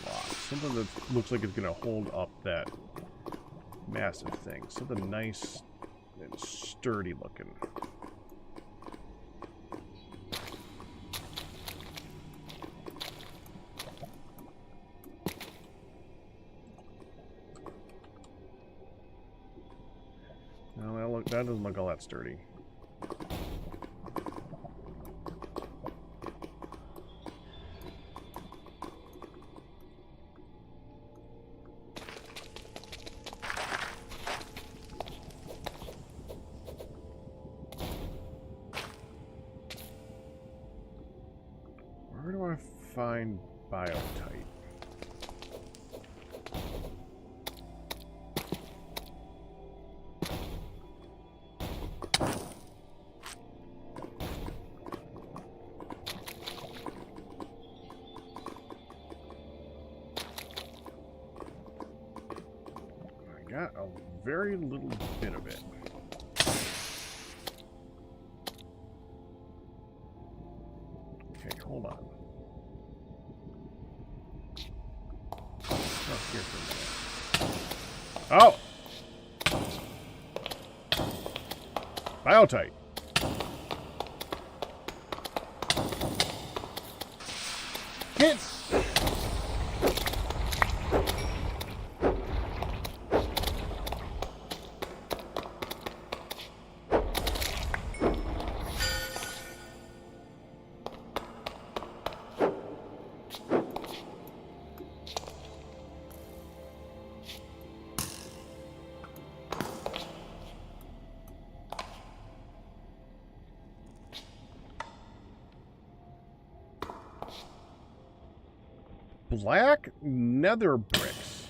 block. Something that looks like it's going to hold up that massive thing. Something nice and sturdy looking. No, that doesn't look all that sturdy. Where do I find biotite? I got a very little bit of it. Okay, hold on. Oh, here for a minute. Oh! Biotite. Get! black nether bricks.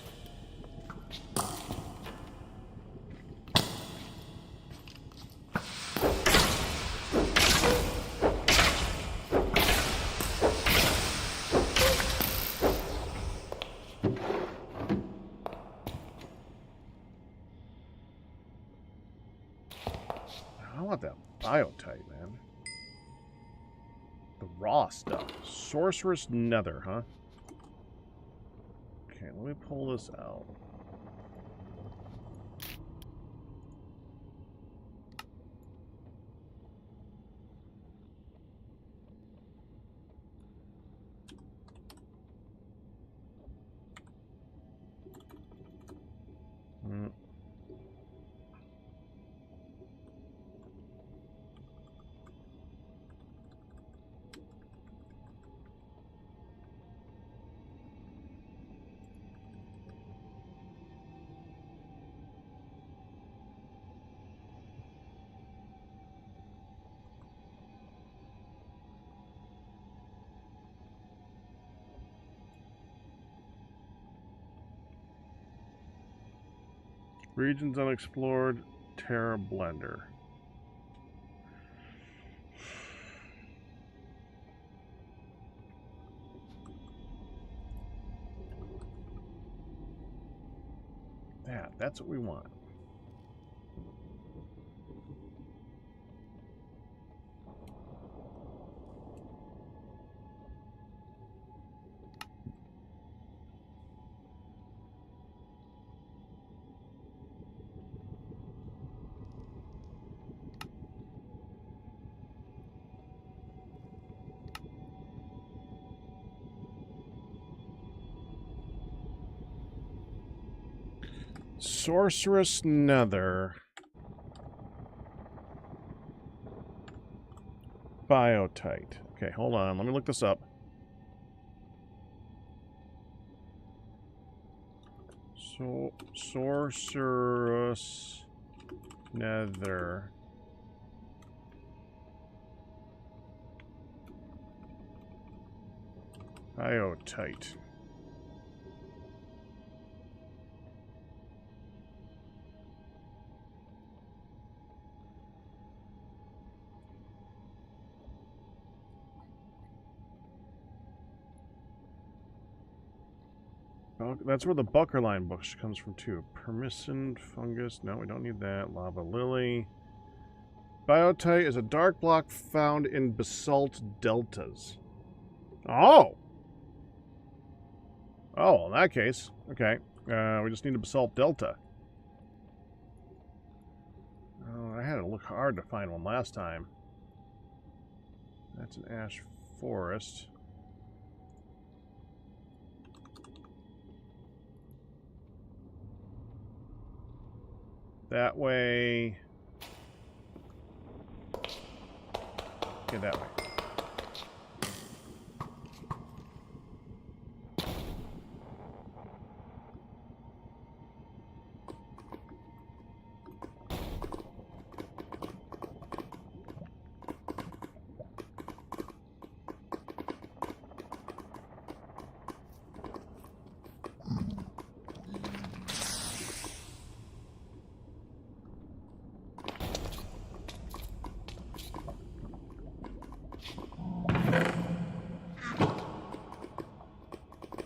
I want that biotite, man. The raw stuff. Sorcerous nether, huh? Okay, let me pull this out. Regions unexplored, Terra Blender. That's what we want. Sorcerous nether. Biotite. Okay, hold on. Let me look this up. Sorcerous nether. Biotite. That's where the Buckerline bush comes from, too. Permissant fungus. No, we don't need that. Lava lily. Biotite is a dark block found in basalt deltas. Oh! Oh, in that case. Okay. We just need a basalt delta. Oh, I had to look hard to find one last time. That's an ash forest. That way. Okay, that way.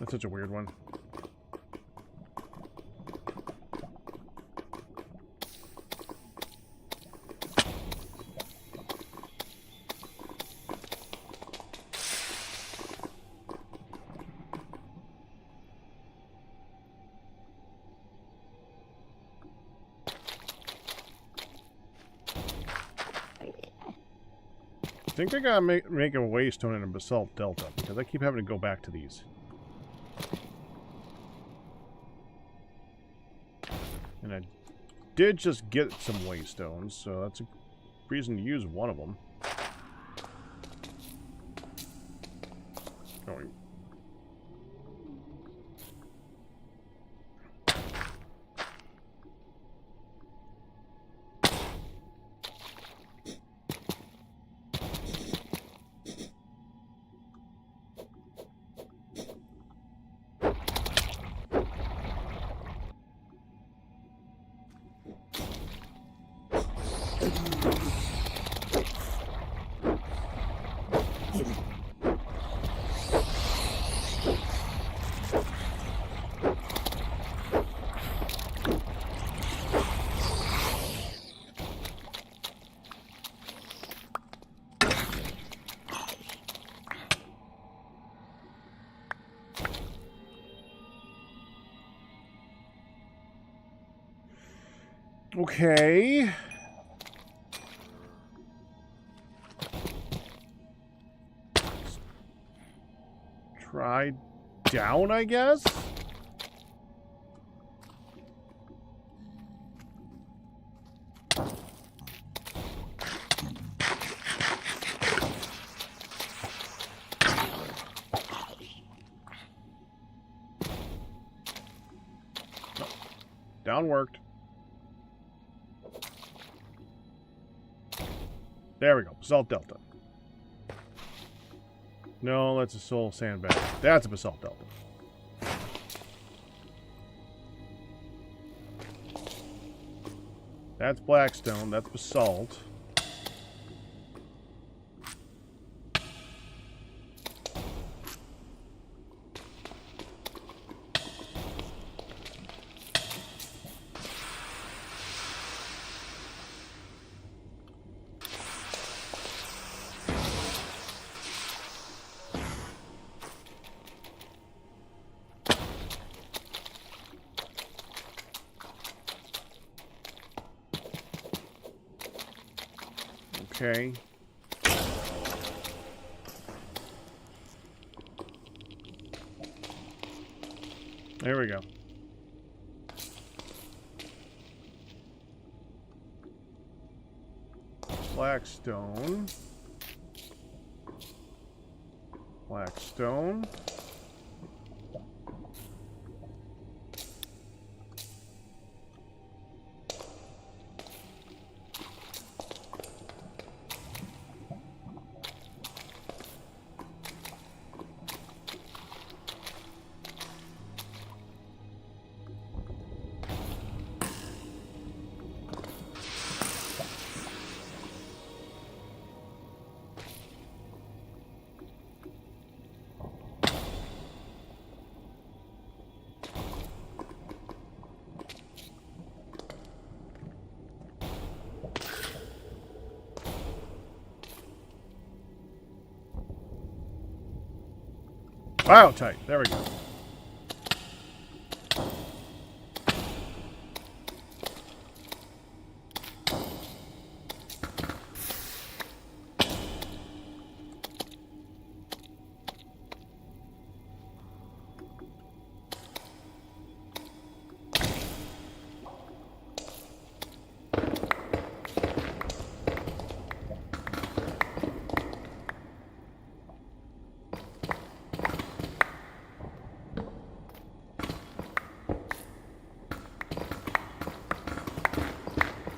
That's such a weird one. I think I gotta make a waystone in a basalt delta because I keep having to go back to these. And I did just get some waystones, so that's a reason to use one of them. Going. Okay. Try down, I guess? No. Down worked. There we go. Basalt Delta. No, that's a soul sandbag. That's a Basalt Delta. That's Blackstone. That's Basalt. Okay. There we go. Blackstone. Blackstone. Biotite. There we go.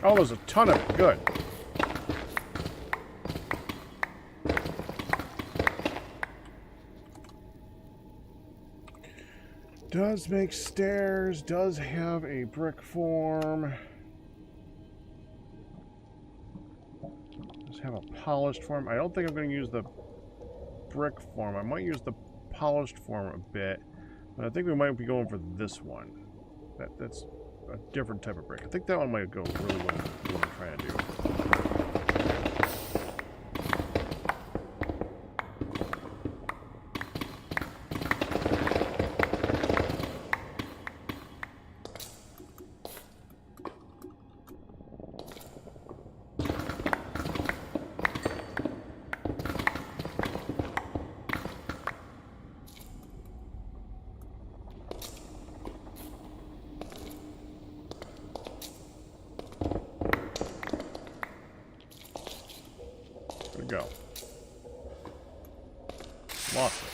Oh, there's a ton of it. Good. Does make stairs. Does have a brick form. Does have a polished form. I don't think I'm going to use the brick form. I might use the polished form a bit. But I think we might be going for this one. That's a different type of brick. I think that one might go really well with what I'm trying to do. Go. Lost it.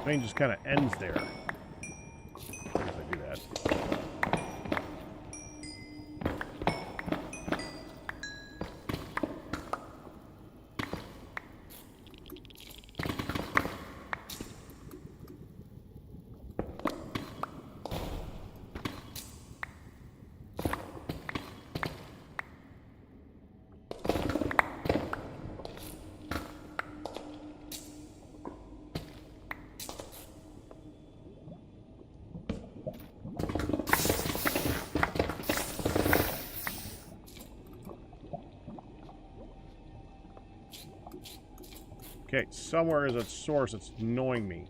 Thing just kind of ends there. I guess I do that. Okay, somewhere is a source that's annoying me.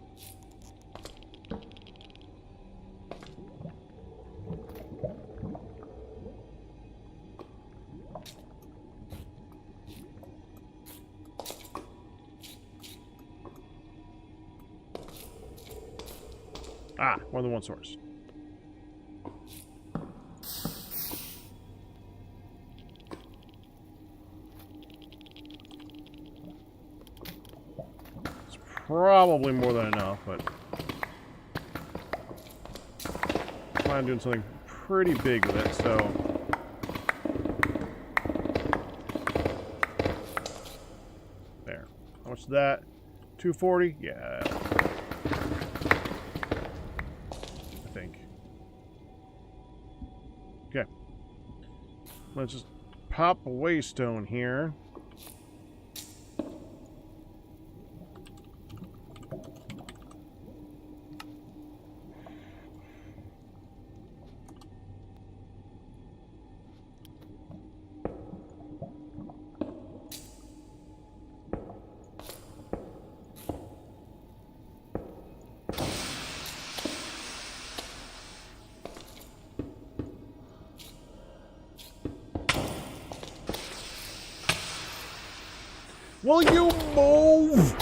Ah, more than one source. It's probably more than enough, but I plan on doing something pretty big with it, so there. How much is that? 240? Yeah. I think. Okay. Let's just pop a waystone here. Will you move?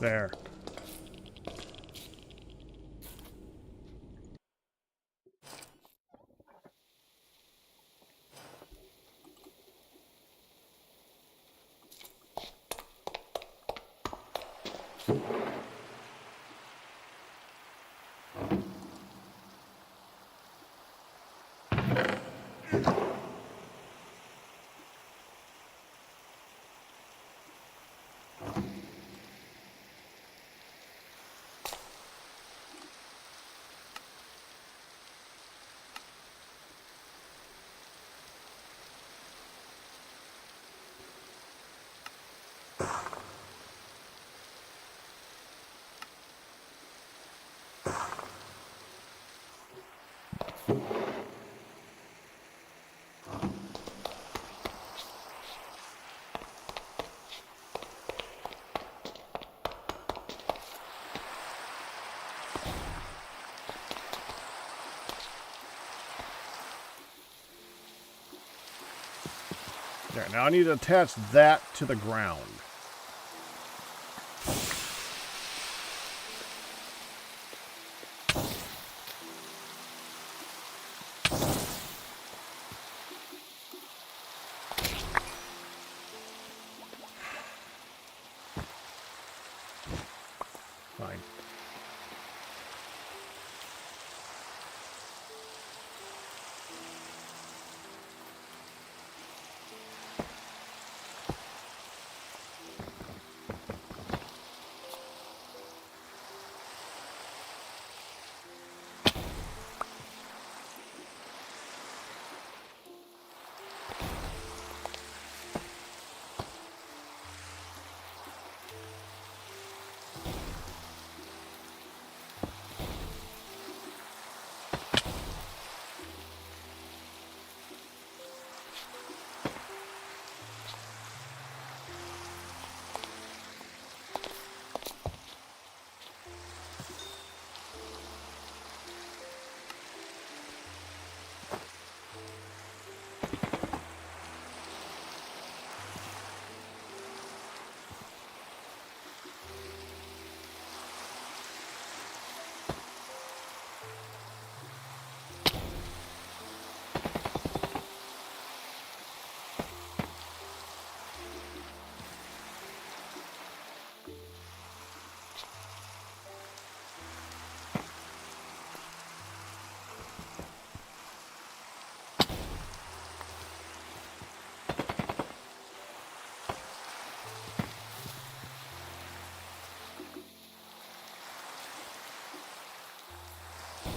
There. There. Now I need to attach that to the ground. Fine.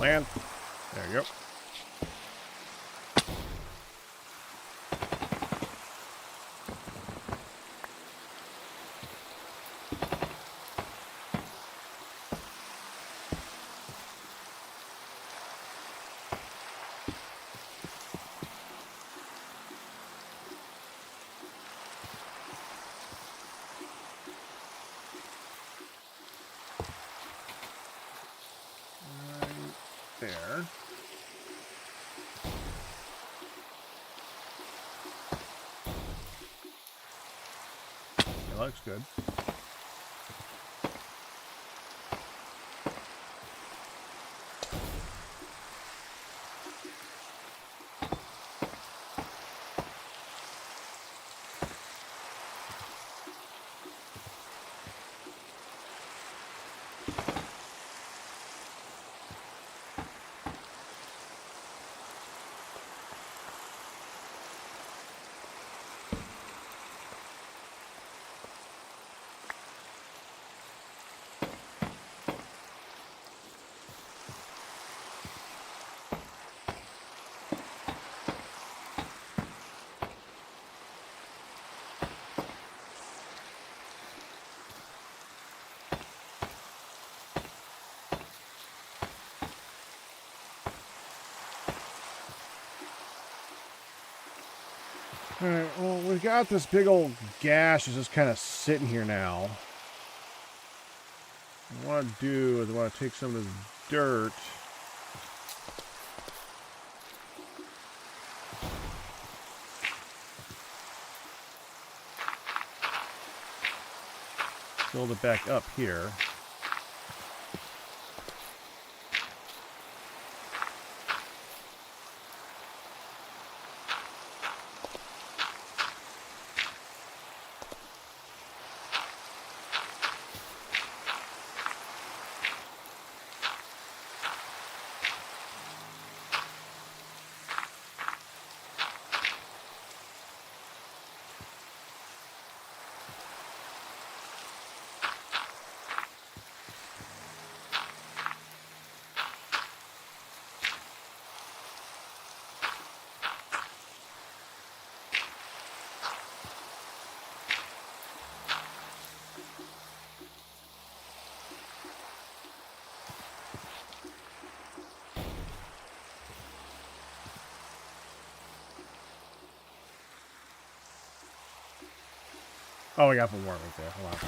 Land. There you go. There. That looks good. Alright, well, we've got this big old gash is just kind of sitting here now. What I want to do is I want to take some of this dirt. Build it back up here. Oh, we got one more right there. Hold on.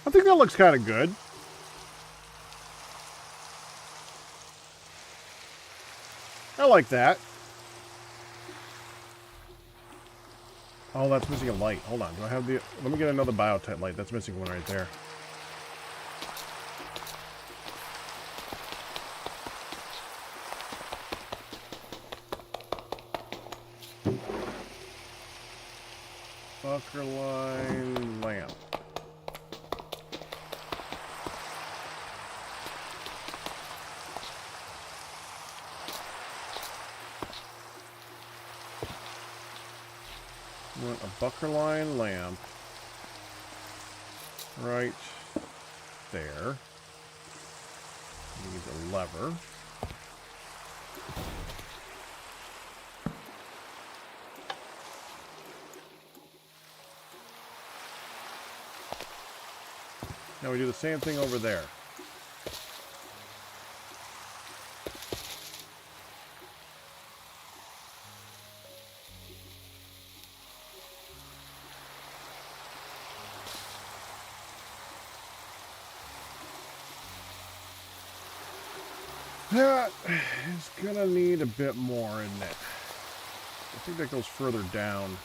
I think that looks kind of good. I like that. Oh, that's missing a light. Hold on. Do I have the... Let me get another biotite light. That's missing one right there. Bucker line lamp. Want a bucker line lamp right there. Need a lever. Now we do the same thing over there. That is gonna need a bit more, isn't it? I think that goes further down.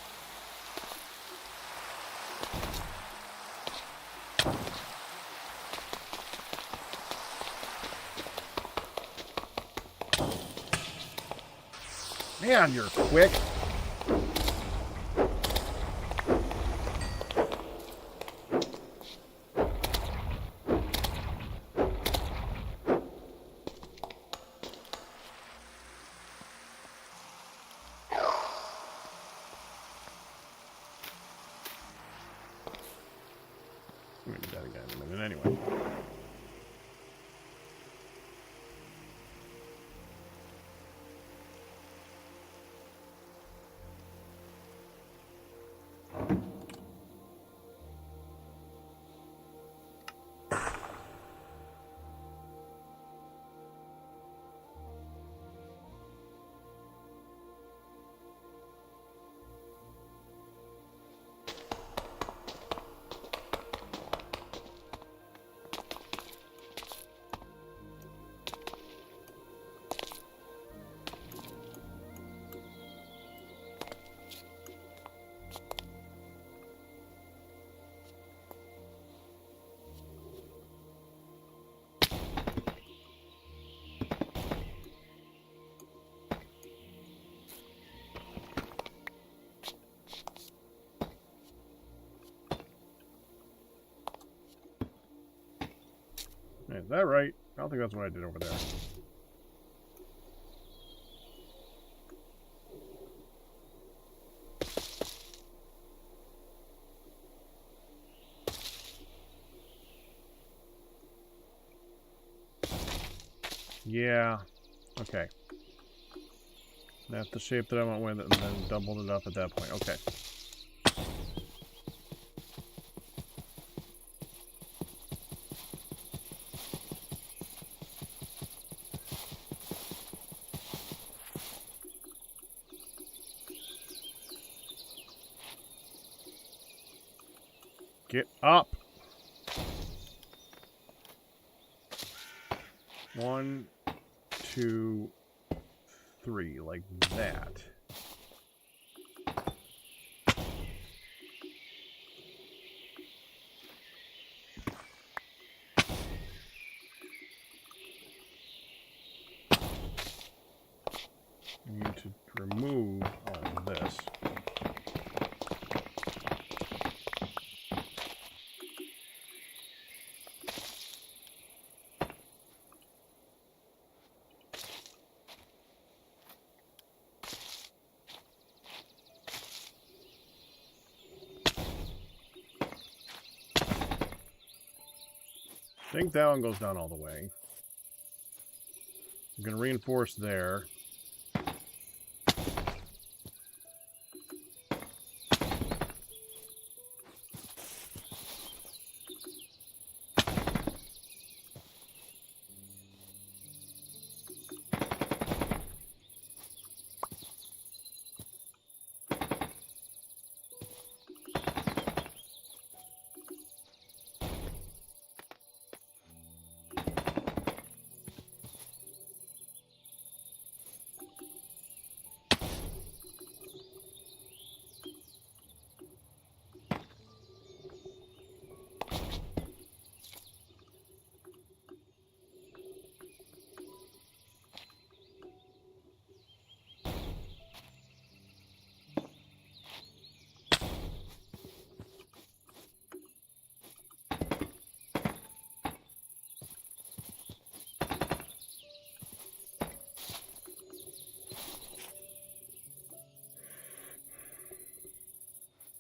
Man, you're quick. I'm gonna do that again in a minute anyway. Is that right? I don't think that's what I did over there. Yeah. Okay. That's the shape that I went with and then doubled it up at that point. Okay. Get up. 1, 2, 3, like that. I need to remove all of this. I think that one goes down all the way. I'm going to reinforce there.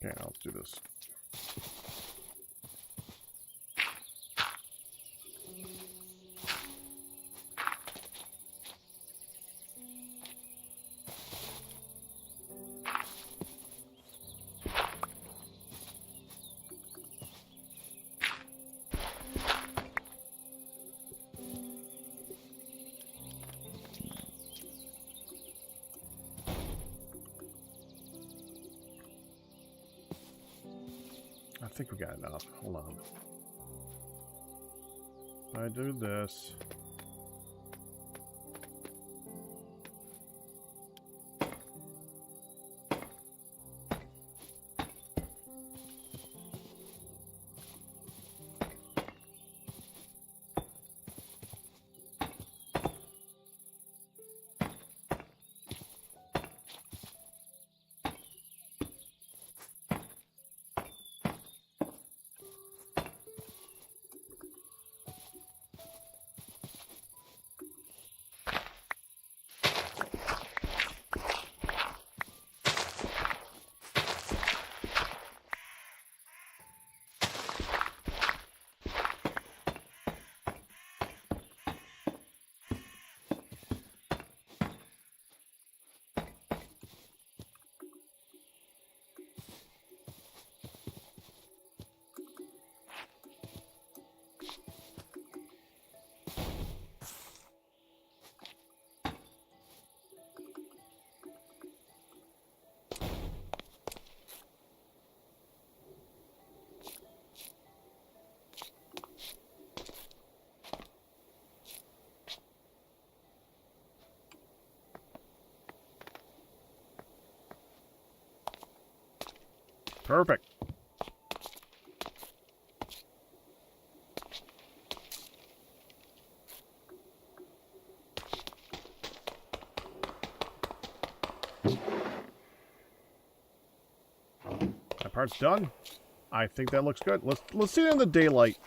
Okay, now let's do this. I think we got enough. Hold on. I do this. Perfect. That part's done. I think that looks good. Let's see it in the daylight.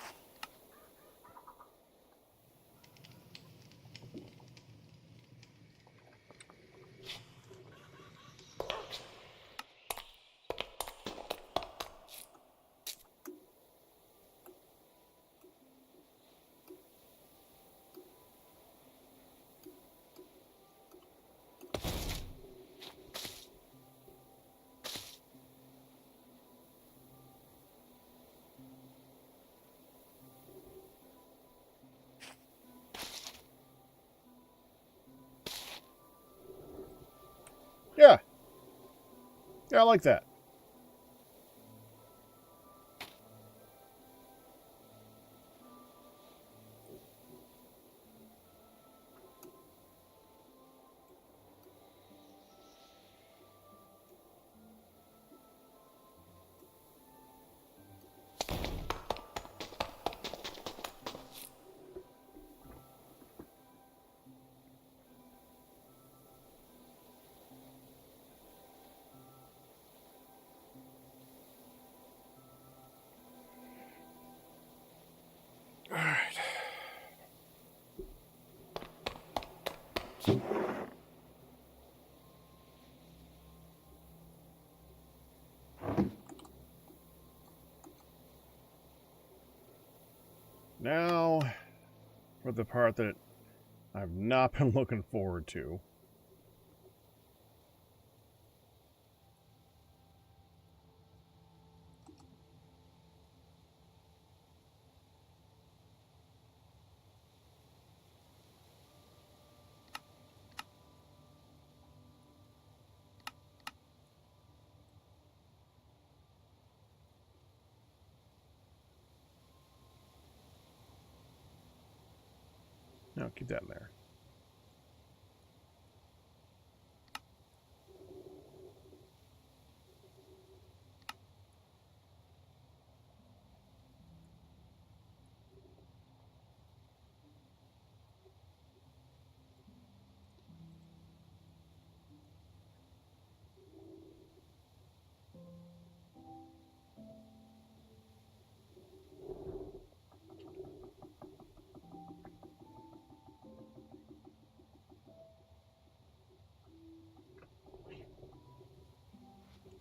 Yeah. Yeah, I like that. All right. Now, for the part that I've not been looking forward to. No, keep that in there.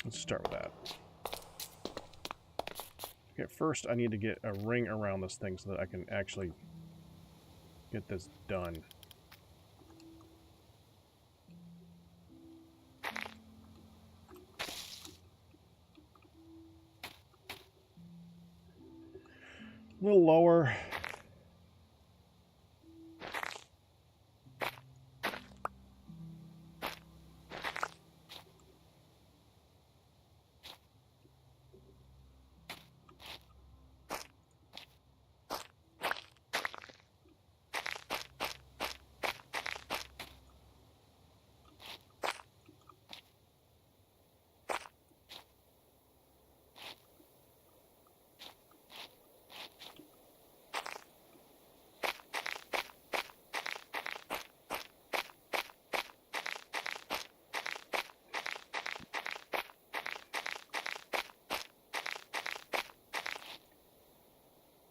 Let's start with that. Okay, first I need to get a ring around this thing so that I can actually get this done. A little lower.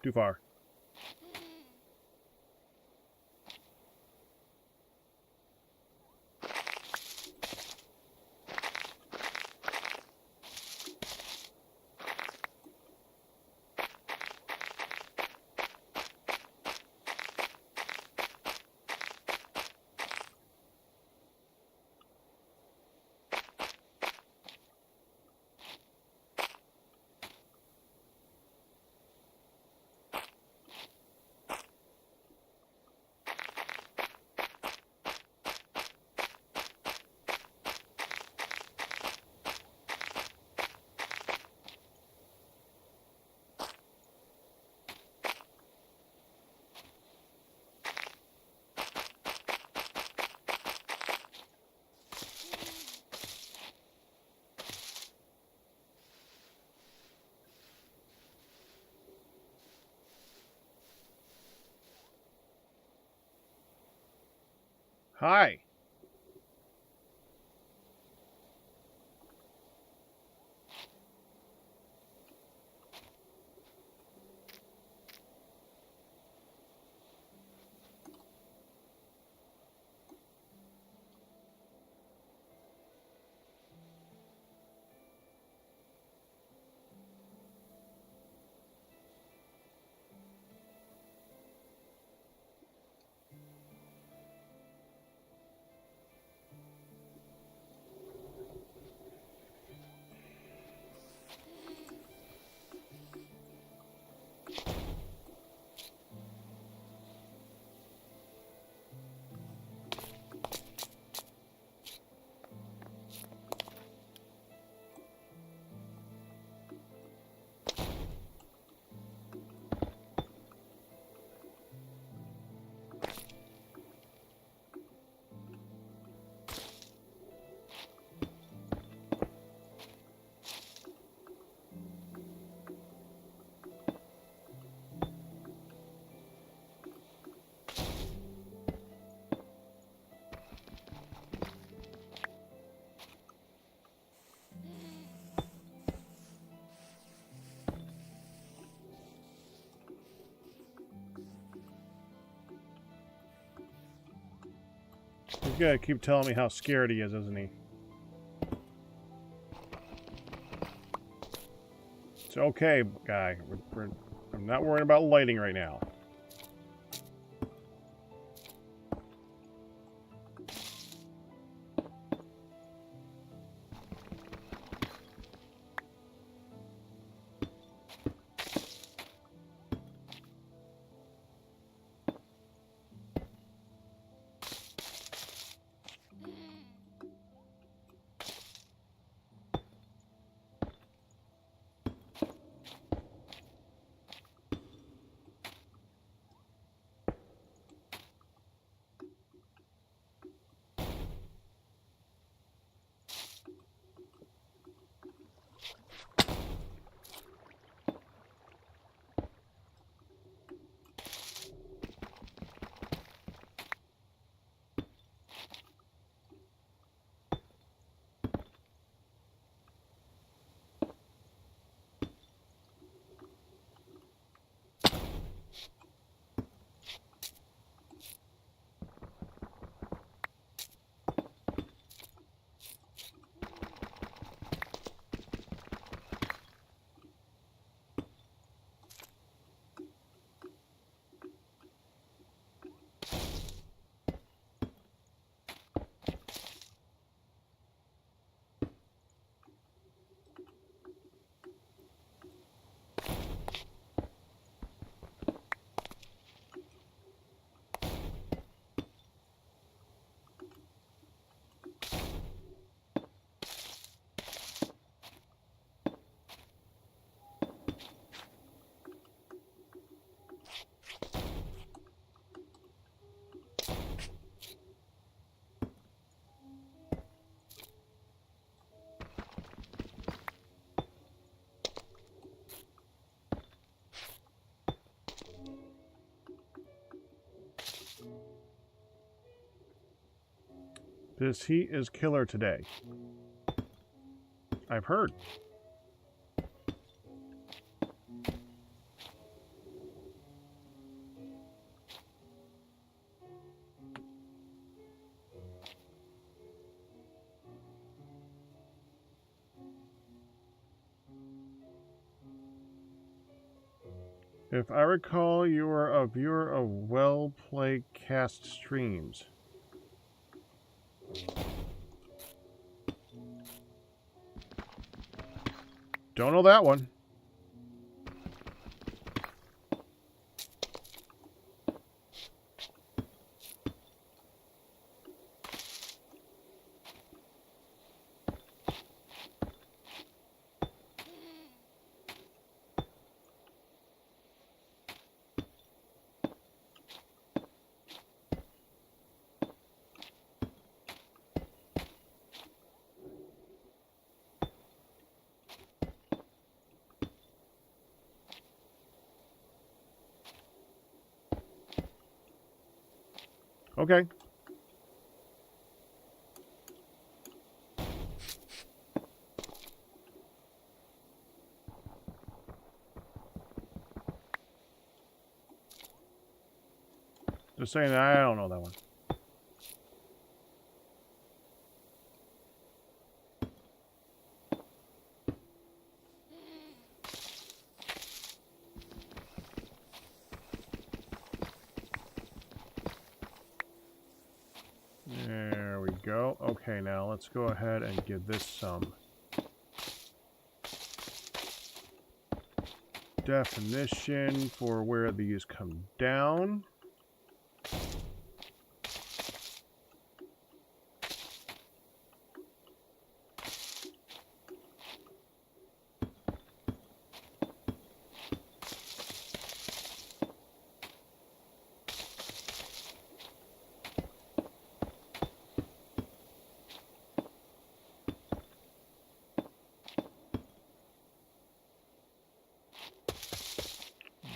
Too far. Hi. He's gonna keep telling me how scared he is, isn't he? It's okay, guy. I'm not worried about lighting right now. This heat is killer today. I've heard. If I recall, you are a viewer of Well Play Cast streams. Don't know that one. Okay. Just saying that I don't know that one. There we go. Okay, now let's go ahead and give this some definition for where these come down.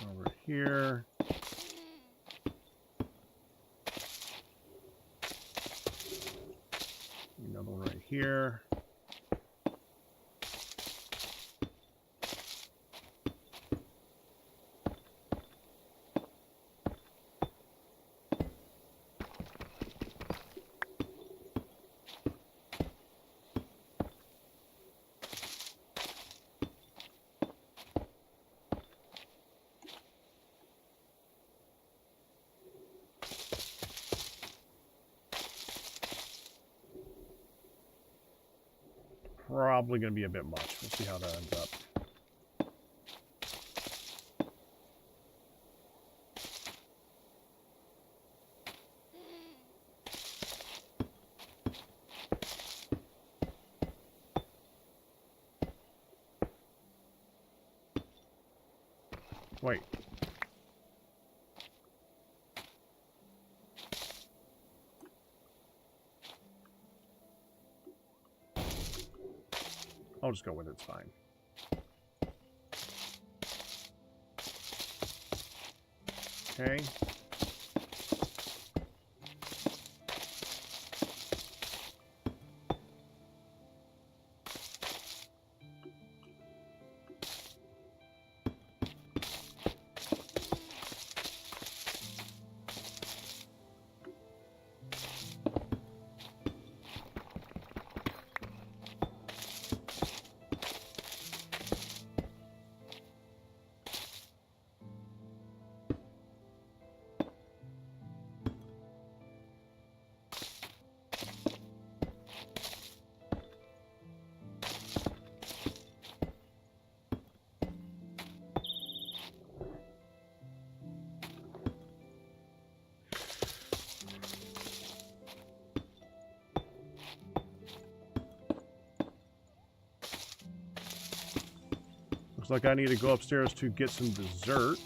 Over here. Another one right here. Probably going to be a bit much. We'll see how that ends up. Wait. I'll just go with it, it's fine. Okay. Looks like I need to go upstairs to get some dessert.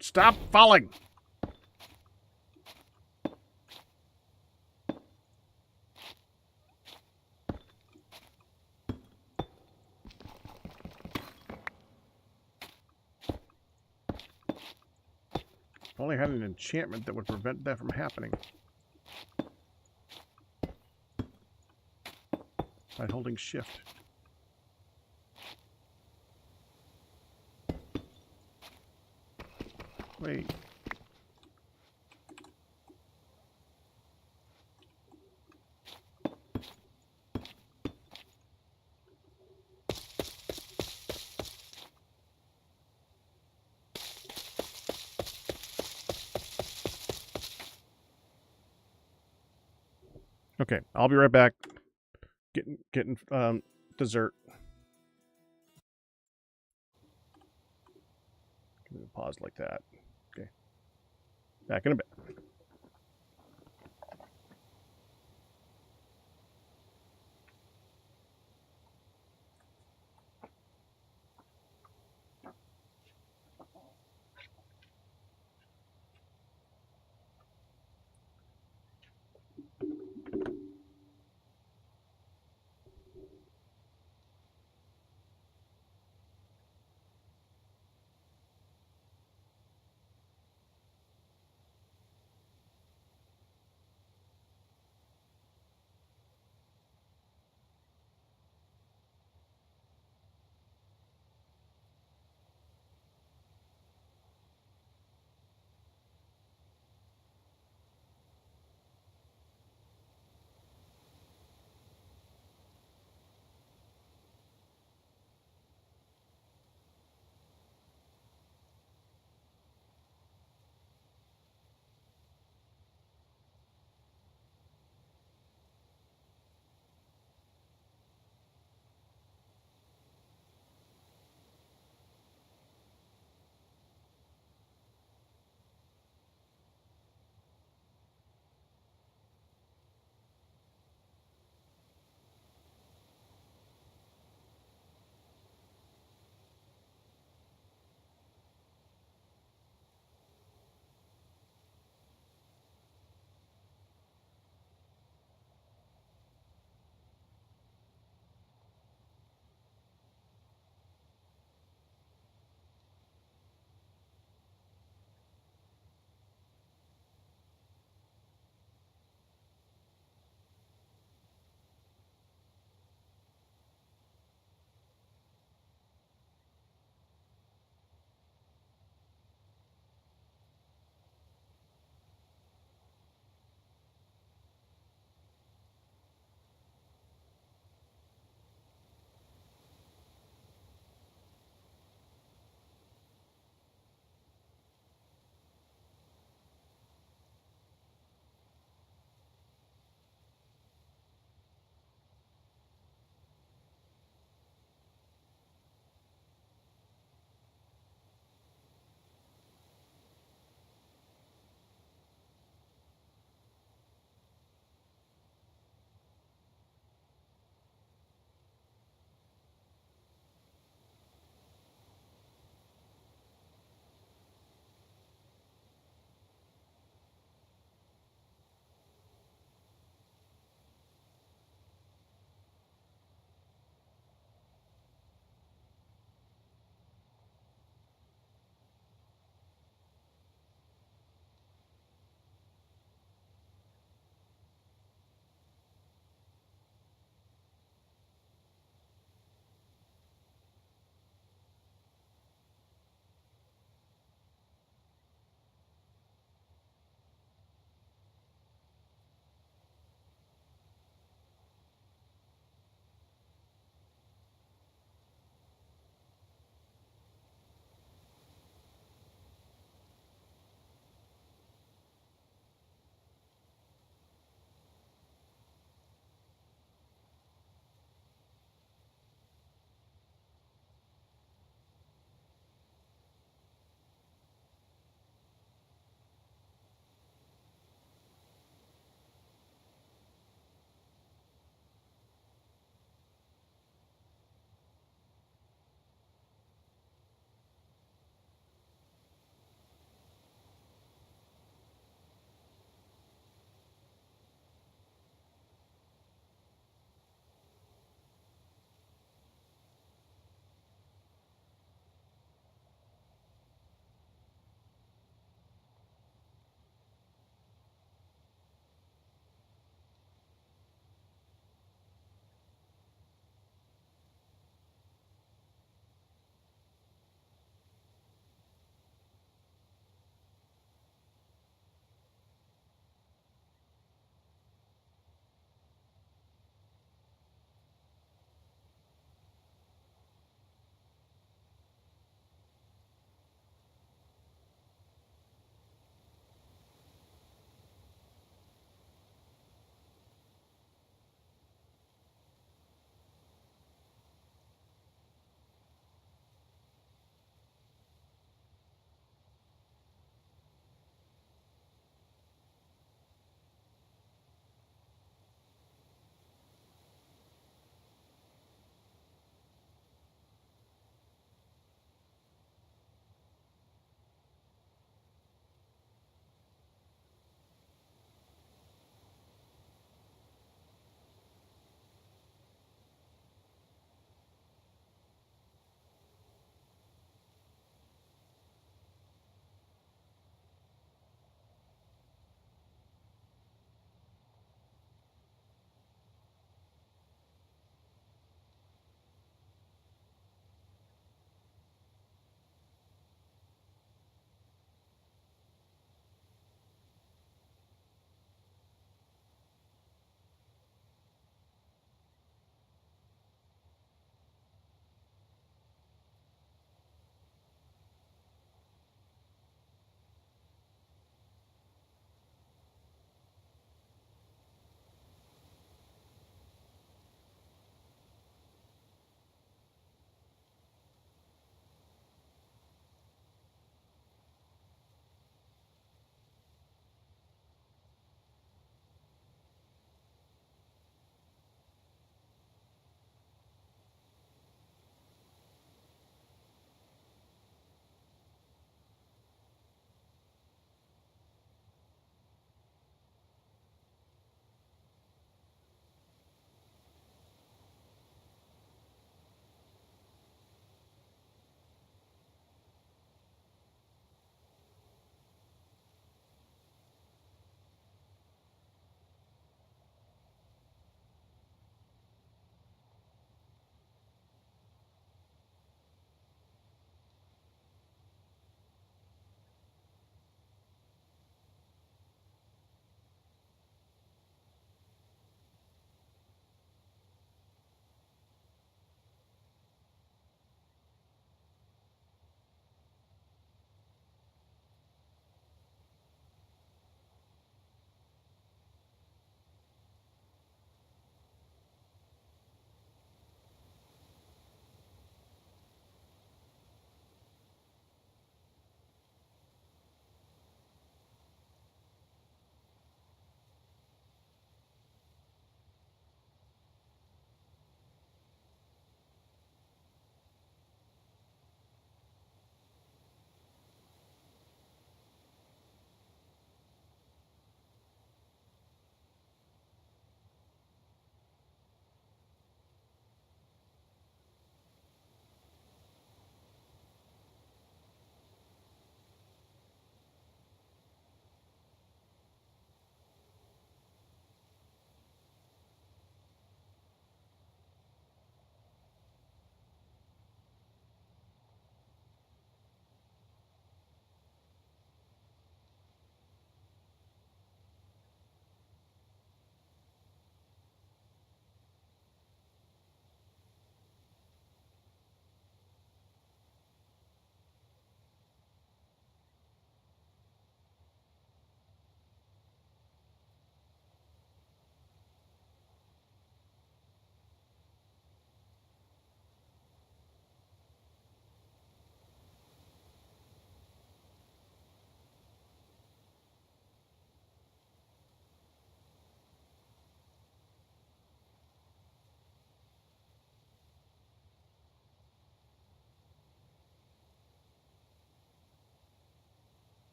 Stop falling! If only I had an enchantment that would prevent that from happening. By holding shift. Wait. Okay, I'll be right back. Getting dessert. Pause like that. Okay. Back in a bit.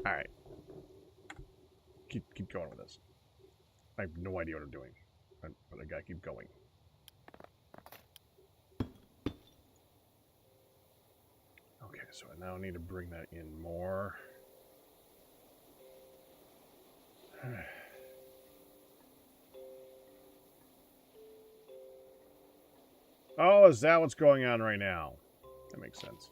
Alright. Keep going with this. I have no idea what I'm doing. But I gotta keep going. Okay, so I now need to bring that in more. Oh, is that what's going on right now? That makes sense.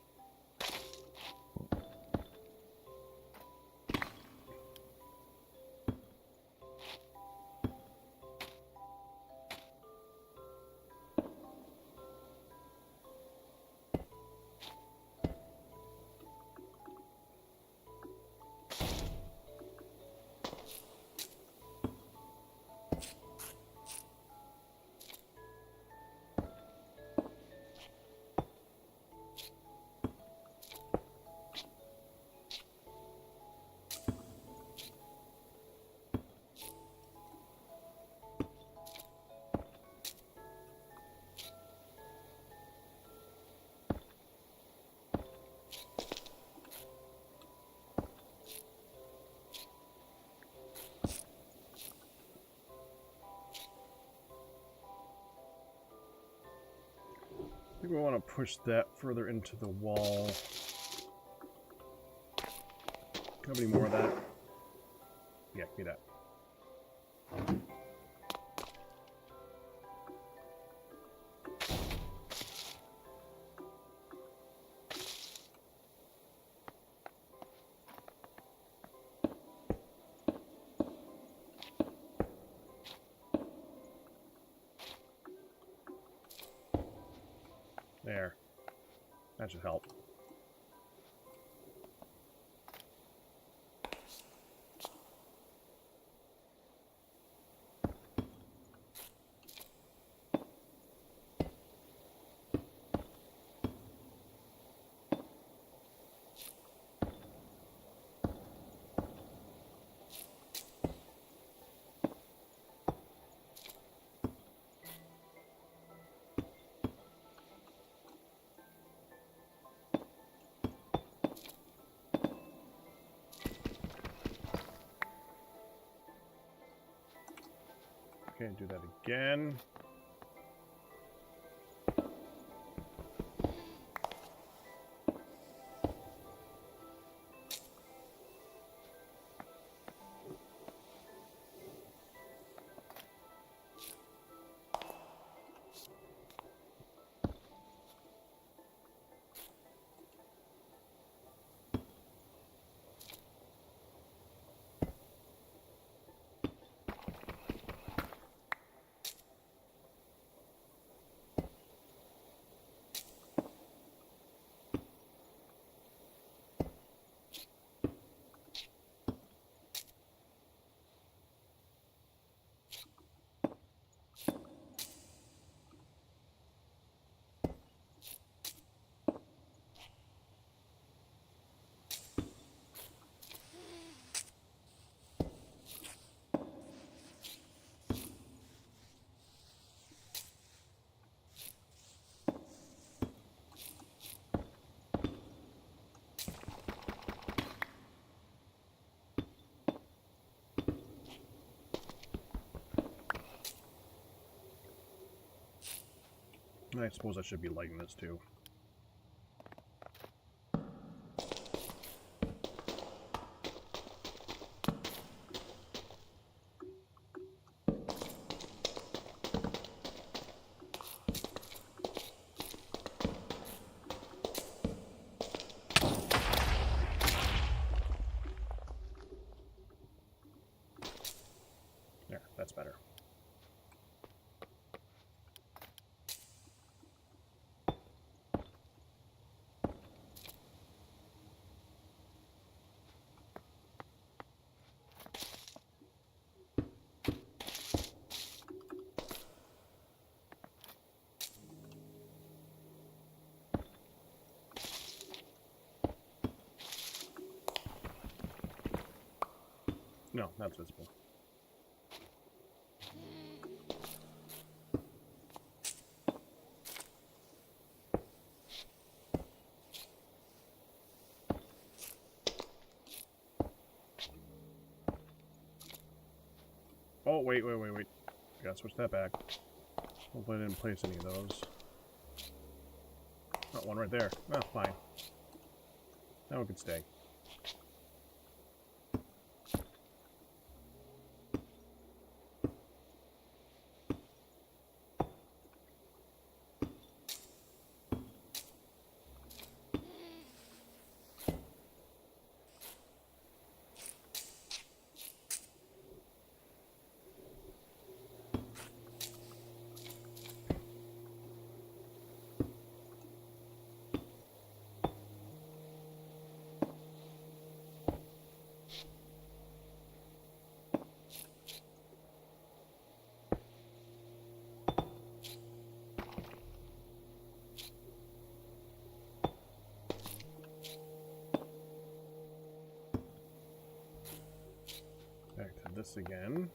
I think we want to push that further into the wall. Have any more of that? Yeah, give me that. There. That should help. Okay, do that again. I suppose I should be lighting this too. There, that's better. No, that's visible. Oh, wait. Gotta switch that back. Hopefully I didn't place any of those. Oh, one right there. Oh, fine. That one could stay. Back to this again.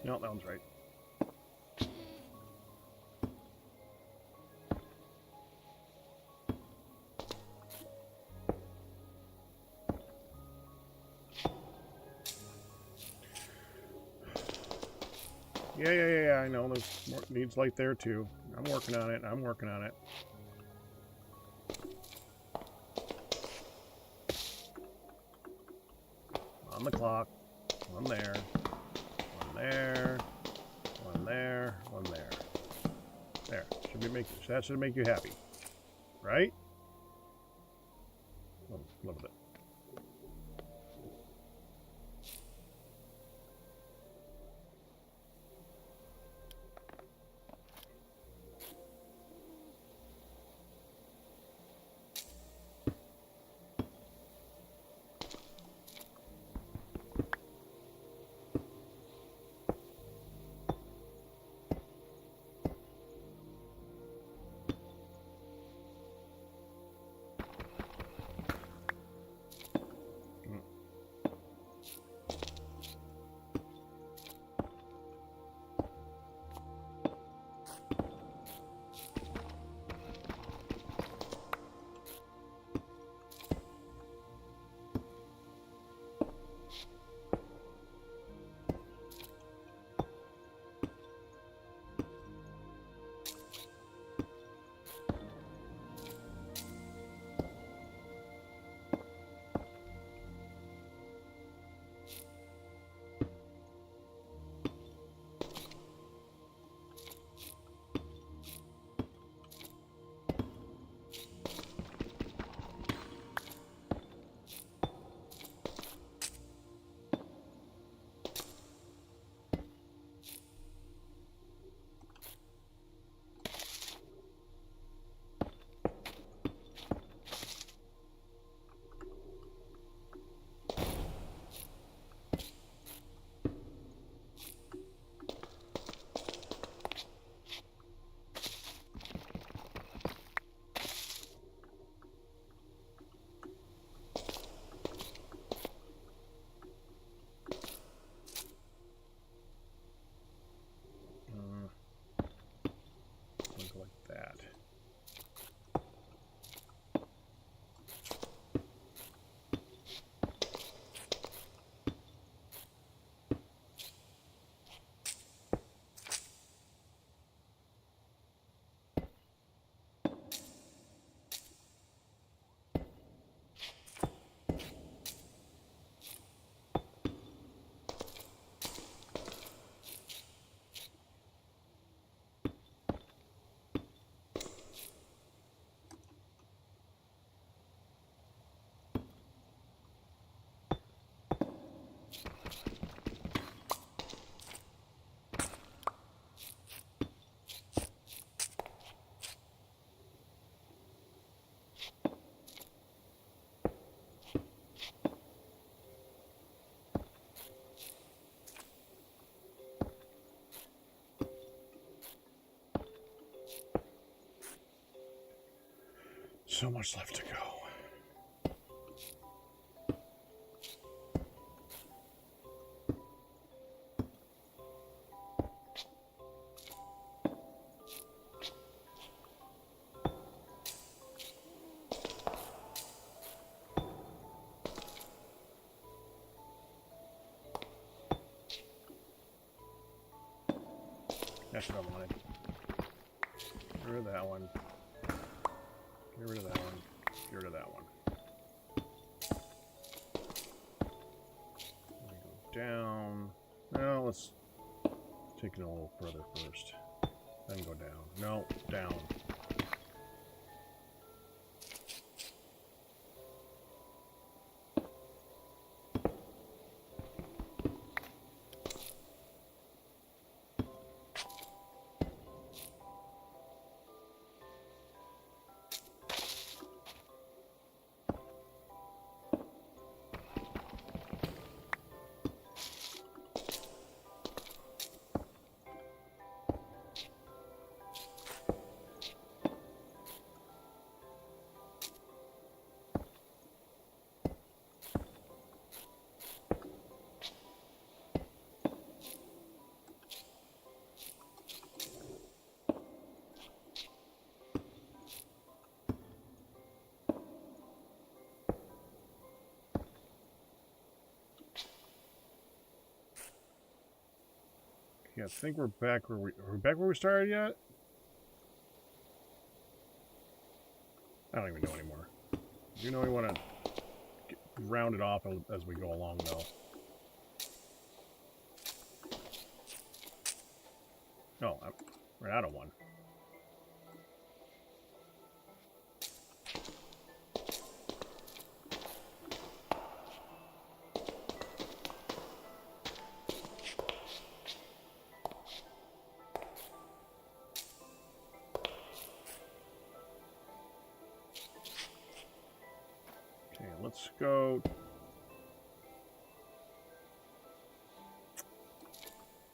No, that one's right. Yeah, I know. There's more, needs light there, too. I'm working on it. On the clock. One there. One there. One there. One there. There. That should make you happy. Right? A little bit. So much left to go. That's what I wanted. Get rid of that one. Get rid of that one. Get rid of that one. Let me go down. No, let's take it a little further first. Then go down. No, down. Yeah, I think we're back where we started yet? I don't even know anymore. You know we want to round it off as we go along, though. Oh, I ran out of one. Okay, let's go.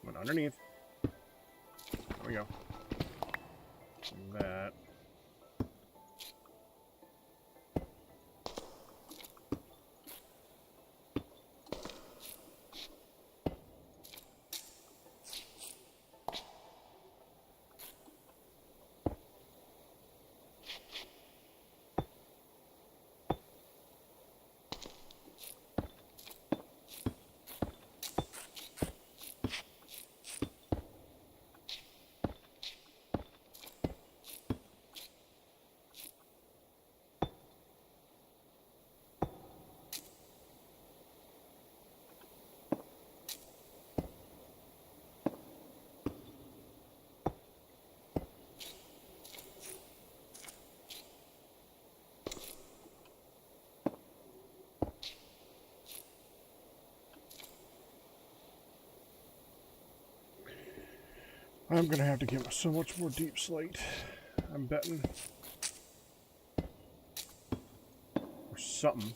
Went underneath. There we go. Do that. I'm gonna have to get so much more deep slate. I'm betting. Or something.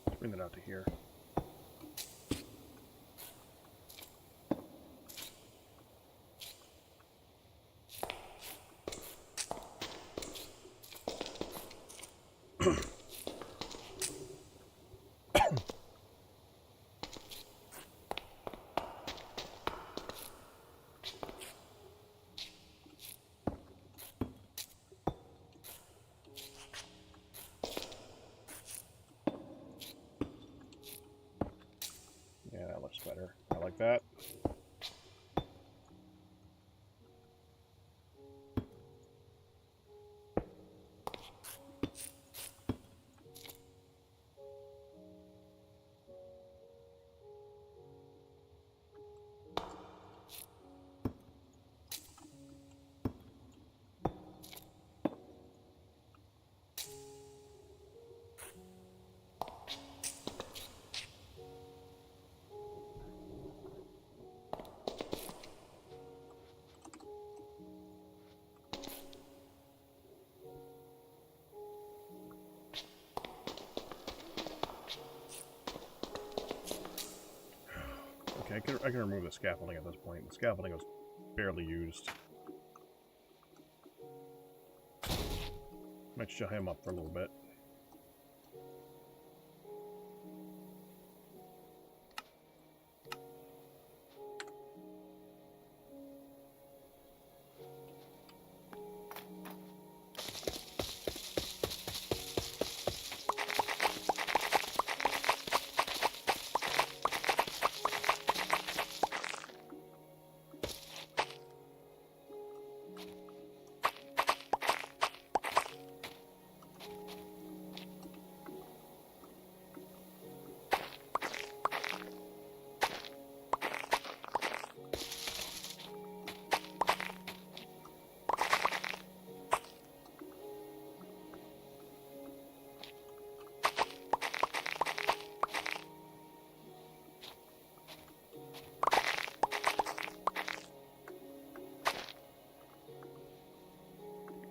Let's bring that out to here. Yeah, that looks better. I like that. I can remove the scaffolding at this point. The scaffolding was barely used. Might shut him up for a little bit.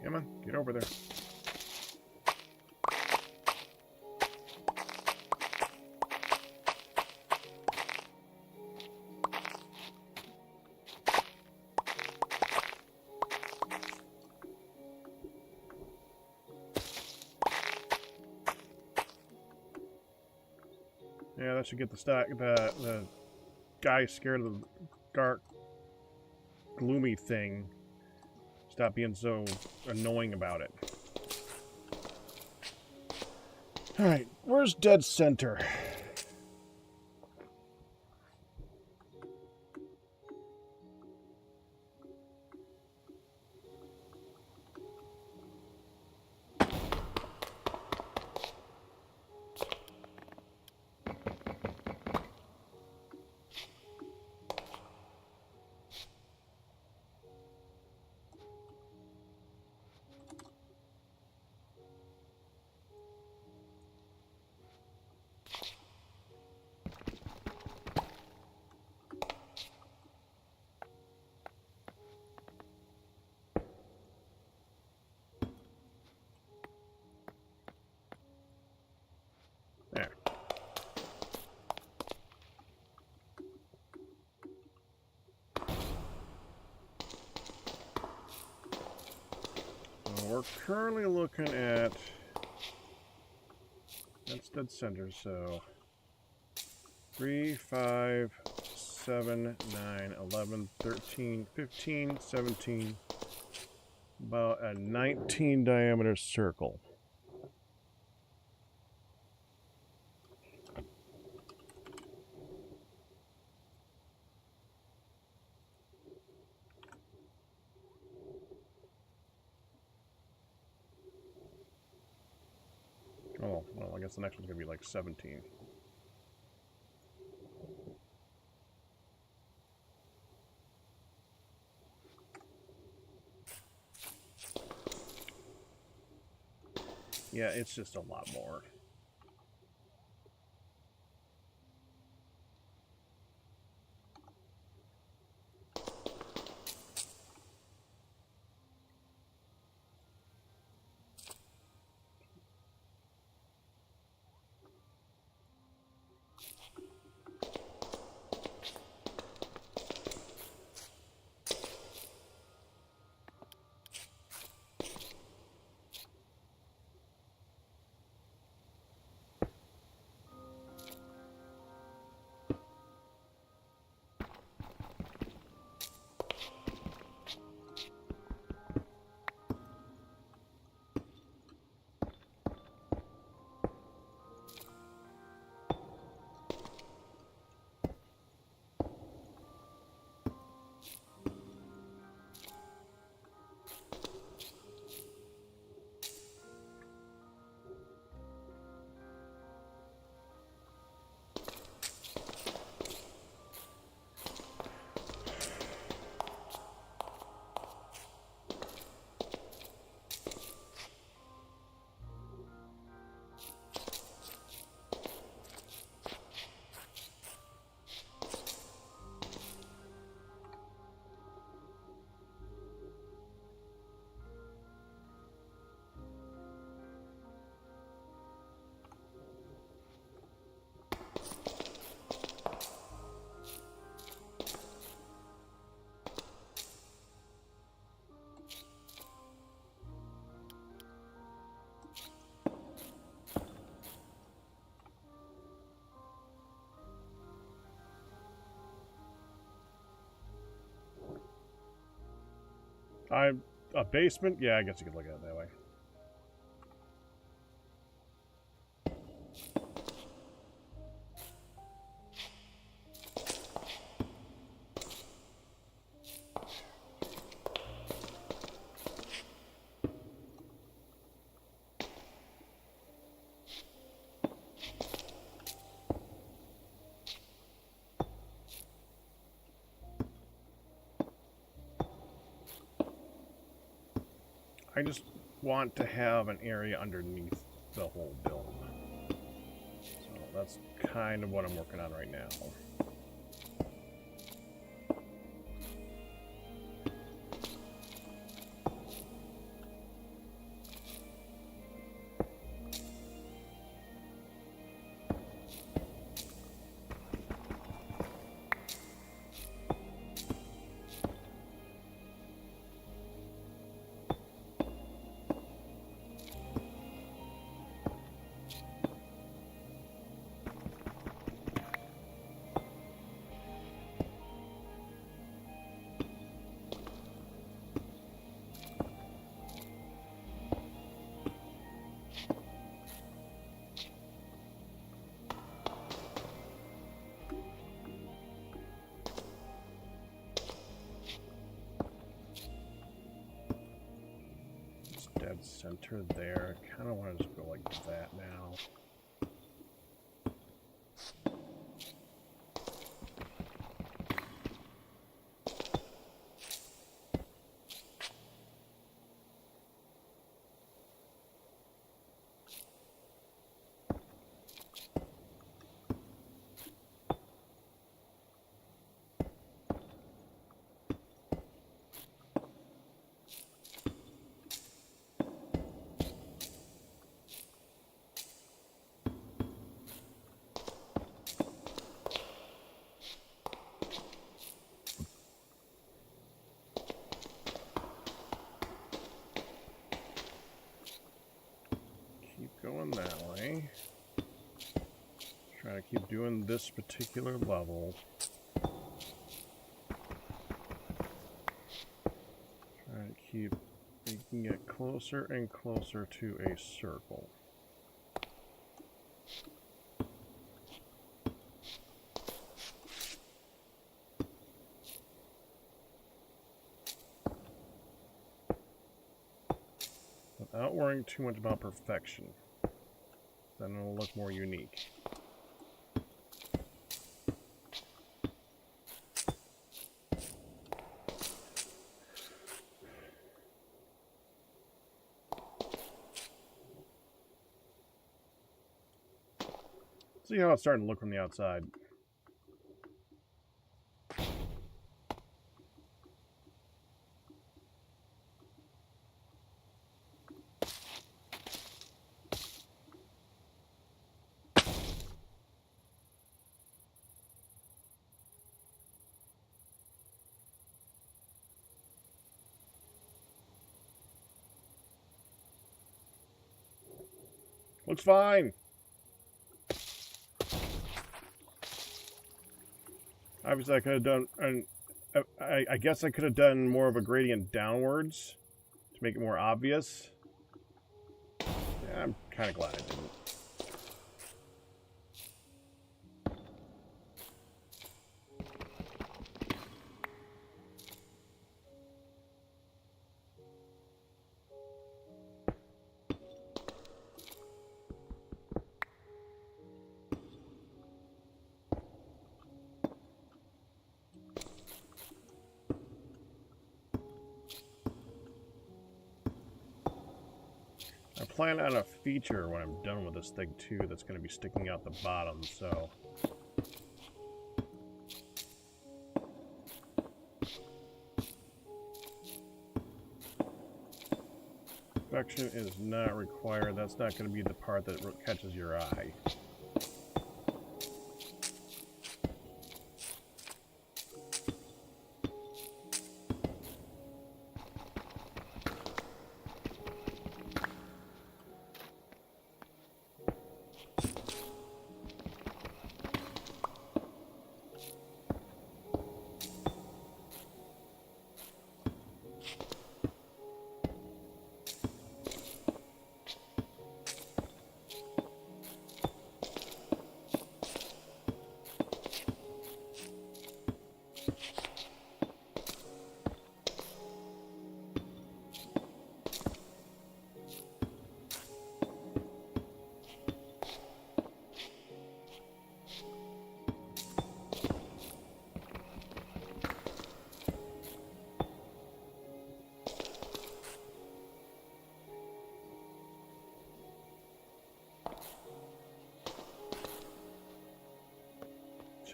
Come on, get over there. Yeah, that should get the guy scared of the dark, gloomy thing. Stop being so annoying about it. Alright, where's dead center? There. So we're currently looking at, that's dead center, so 3, 5, 7, 9, 11, 13, 15, 17, about a 19 diameter circle. Oh, well, I guess the next one's going to be like 17. Yeah, it's just a lot more. A basement? Yeah, I guess you could look at it that way. I just want to have an area underneath the whole build. So that's kind of what I'm working on right now. Dead center there. I kind of want to just go like that now. Going that way. Try to keep doing this particular level. Try to keep making it closer and closer to a circle. Without worrying too much about perfection. Then it'll look more unique. See how it's starting to look from the outside. Looks fine. Obviously, I could have done, and I guess I could have done more of a gradient downwards to make it more obvious. Yeah, I'm kind of glad I didn't. I plan on a feature when I'm done with this thing too that's going to be sticking out the bottom, so perfection is not required. That's not going to be the part that catches your eye.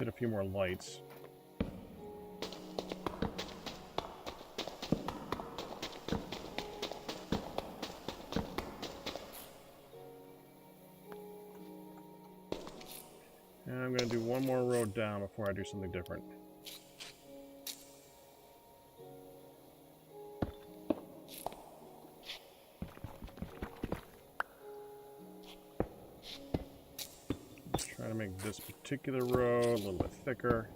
fit a few more lights. And I'm going to do one more road down before I do something different. Try to make this particular road a little bit thicker.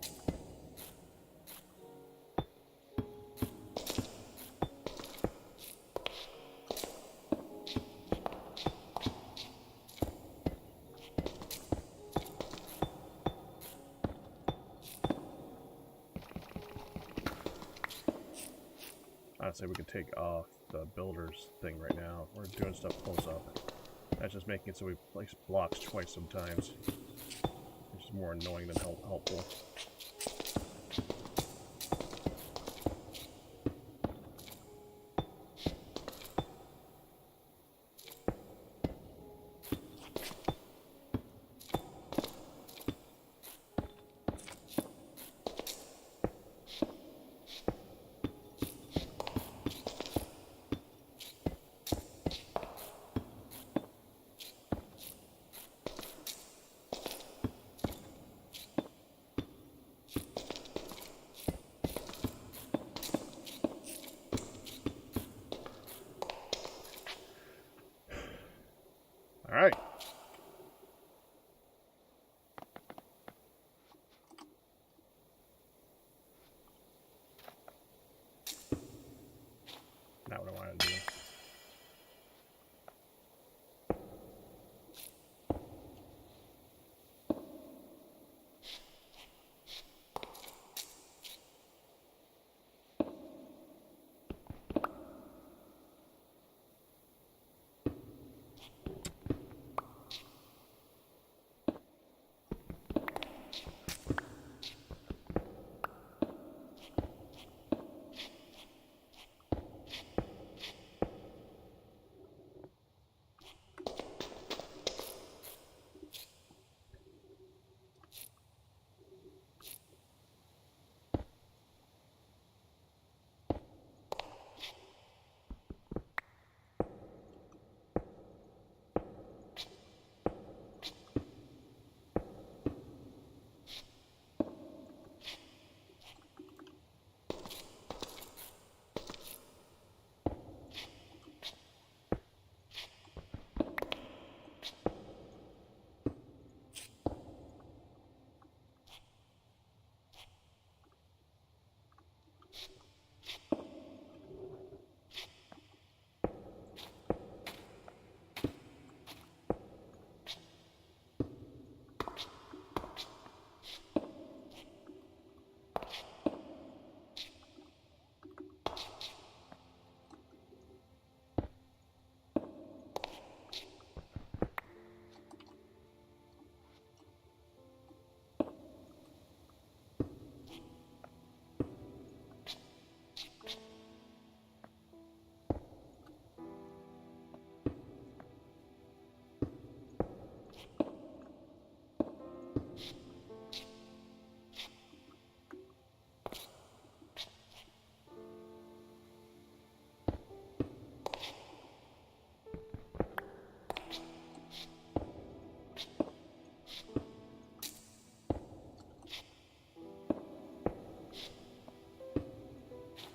I'd say we could take off the builder's thing right now. We're doing stuff close up. That's just making it so we place blocks twice sometimes. Which is more annoying than helpful. All right. Not what I wanted to do.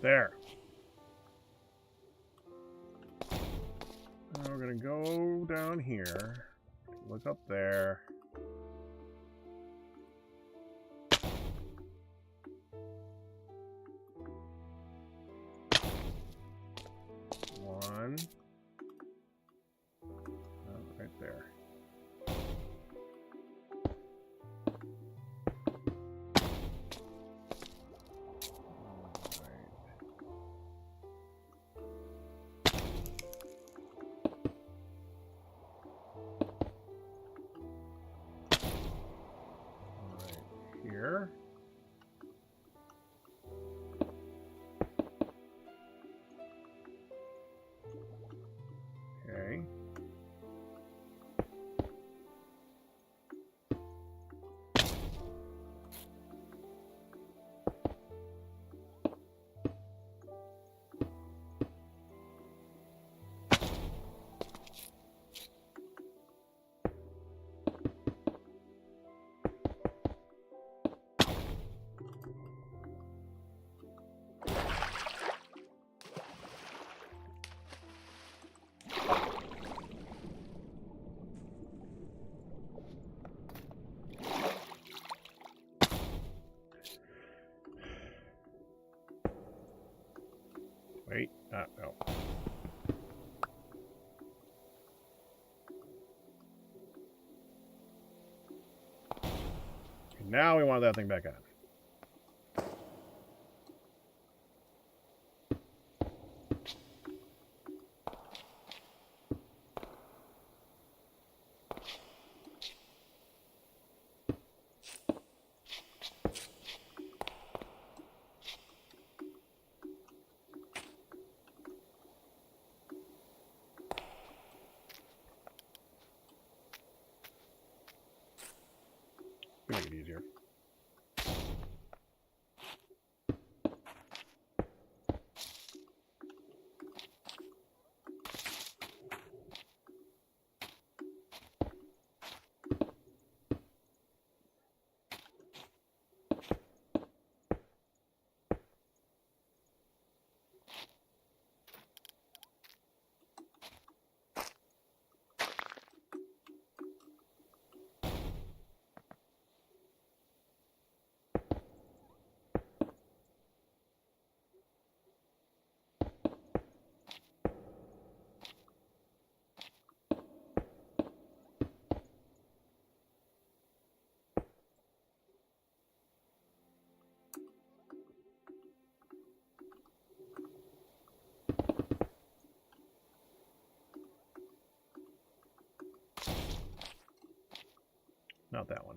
There. Now we're going to go down here, look up there. One. Oh, right there. Here. Okay. No. Now we want that thing back on. Make it easier. Not that one.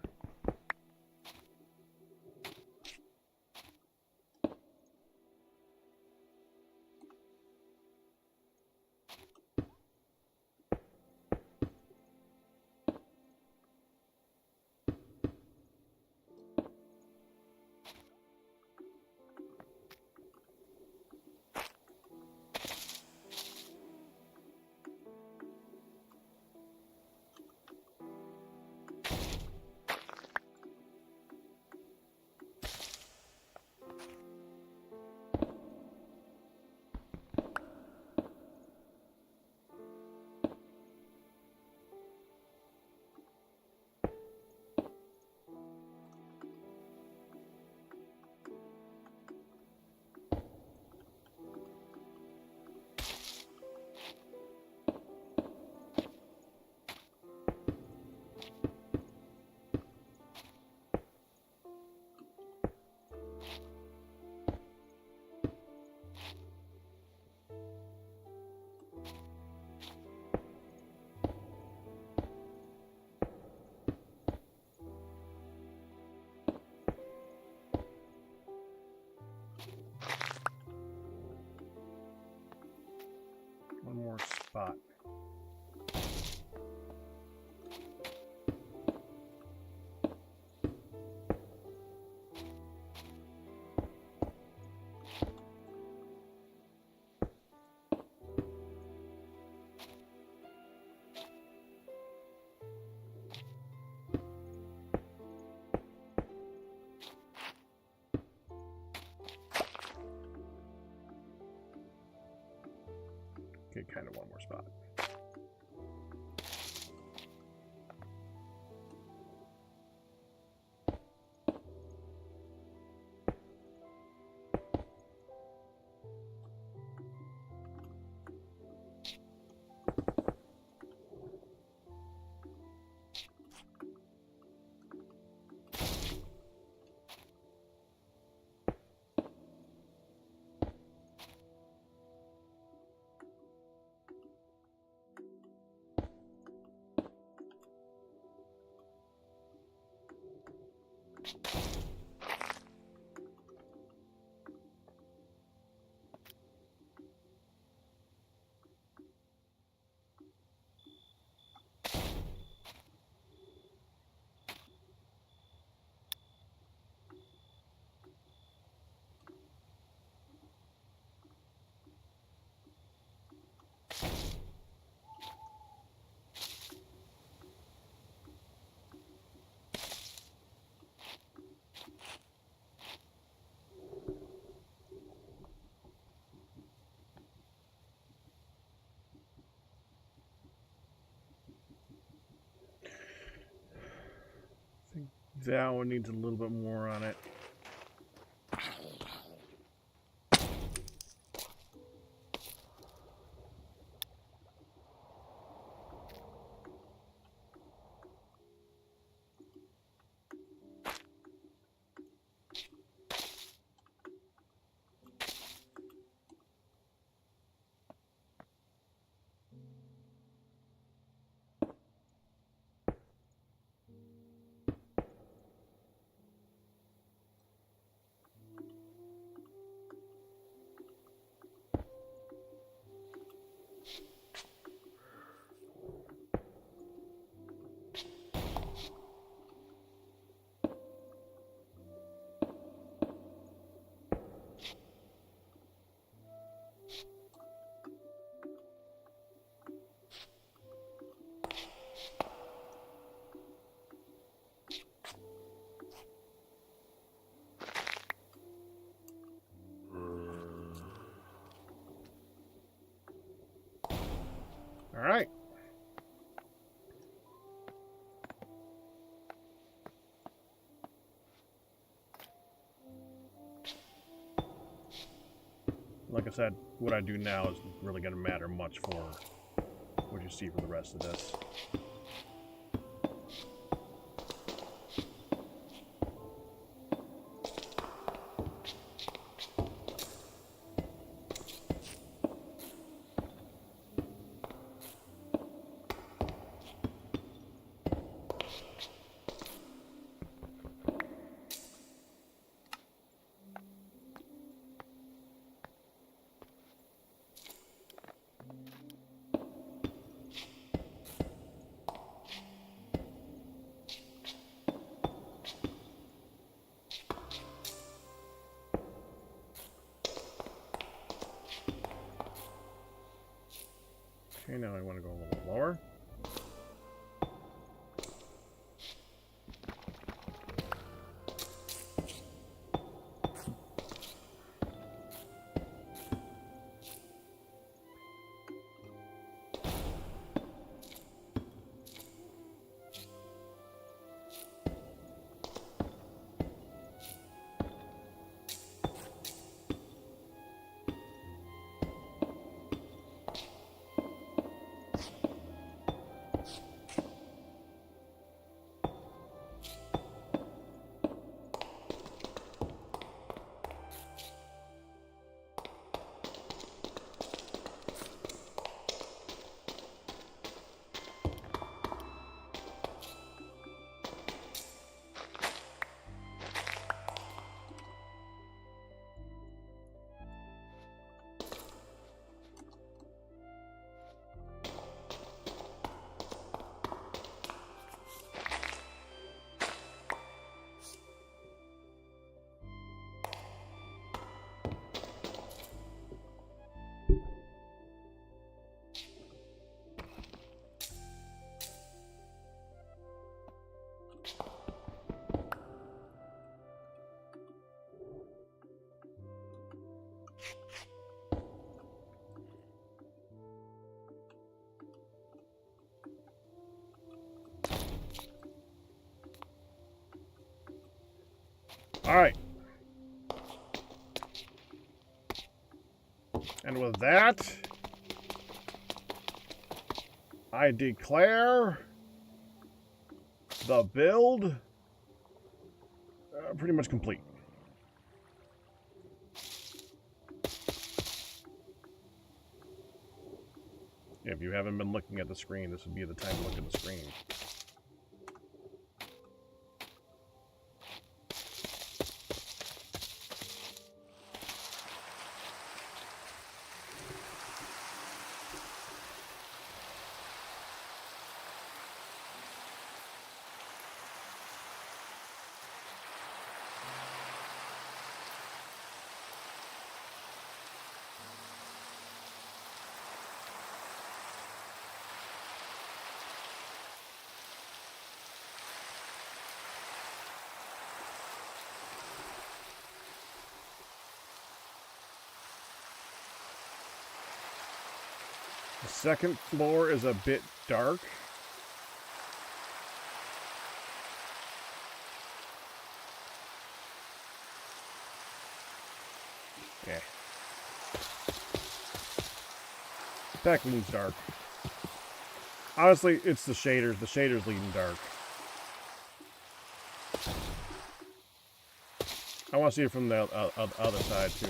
One more spot. Okay, kind of one more spot. I think that one needs a little bit more on it. right. Like I said, what I do now is really going to matter much for what you see for the rest of this. Okay, now I want to go a little bit lower. All right. And with that, I declare the build pretty much complete. If you haven't been looking at the screen, this would be the time to look at the screen. The second floor is a bit dark. Yeah. Back leans dark. Honestly, it's the shaders. The shaders lean dark. I want to see it from the other side, too.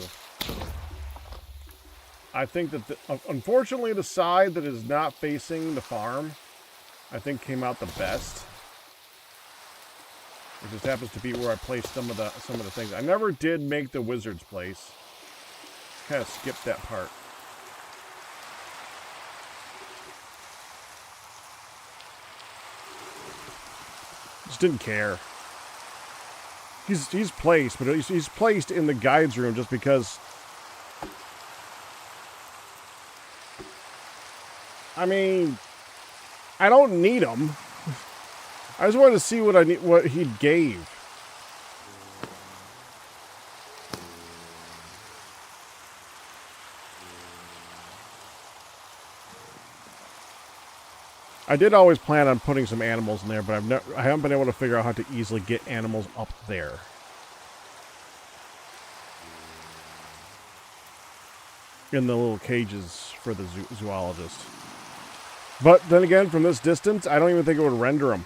I think that, unfortunately, the side that is not facing the farm, I think came out the best. It just happens to be where I placed some of the things. I never did make the wizard's place. Kind of skipped that part. Just didn't care. He's placed, but he's placed in the guides room just because. I mean, I don't need him. I just wanted to see what he gave. I did always plan on putting some animals in there, but I haven't been able to figure out how to easily get animals up there. In the little cages for the zoologist. But then again, from this distance, I don't even think it would render them.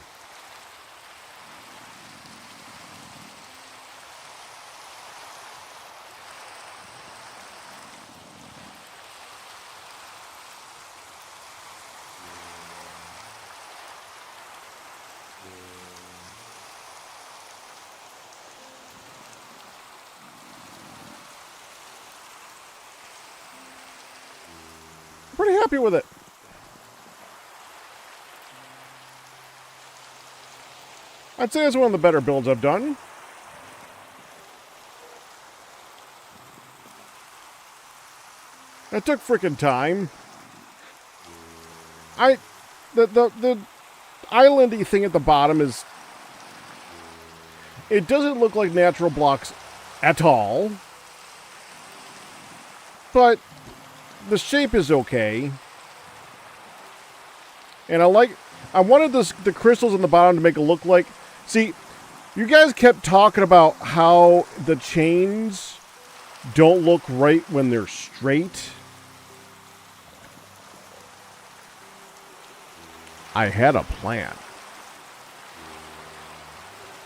Pretty happy with it. I'd say it's one of the better builds I've done. It took freaking time. The islandy thing at the bottom is... It doesn't look like natural blocks at all. But the shape is okay. And I wanted the crystals on the bottom to make it look like... See, you guys kept talking about how the chains don't look right when they're straight. I had a plan.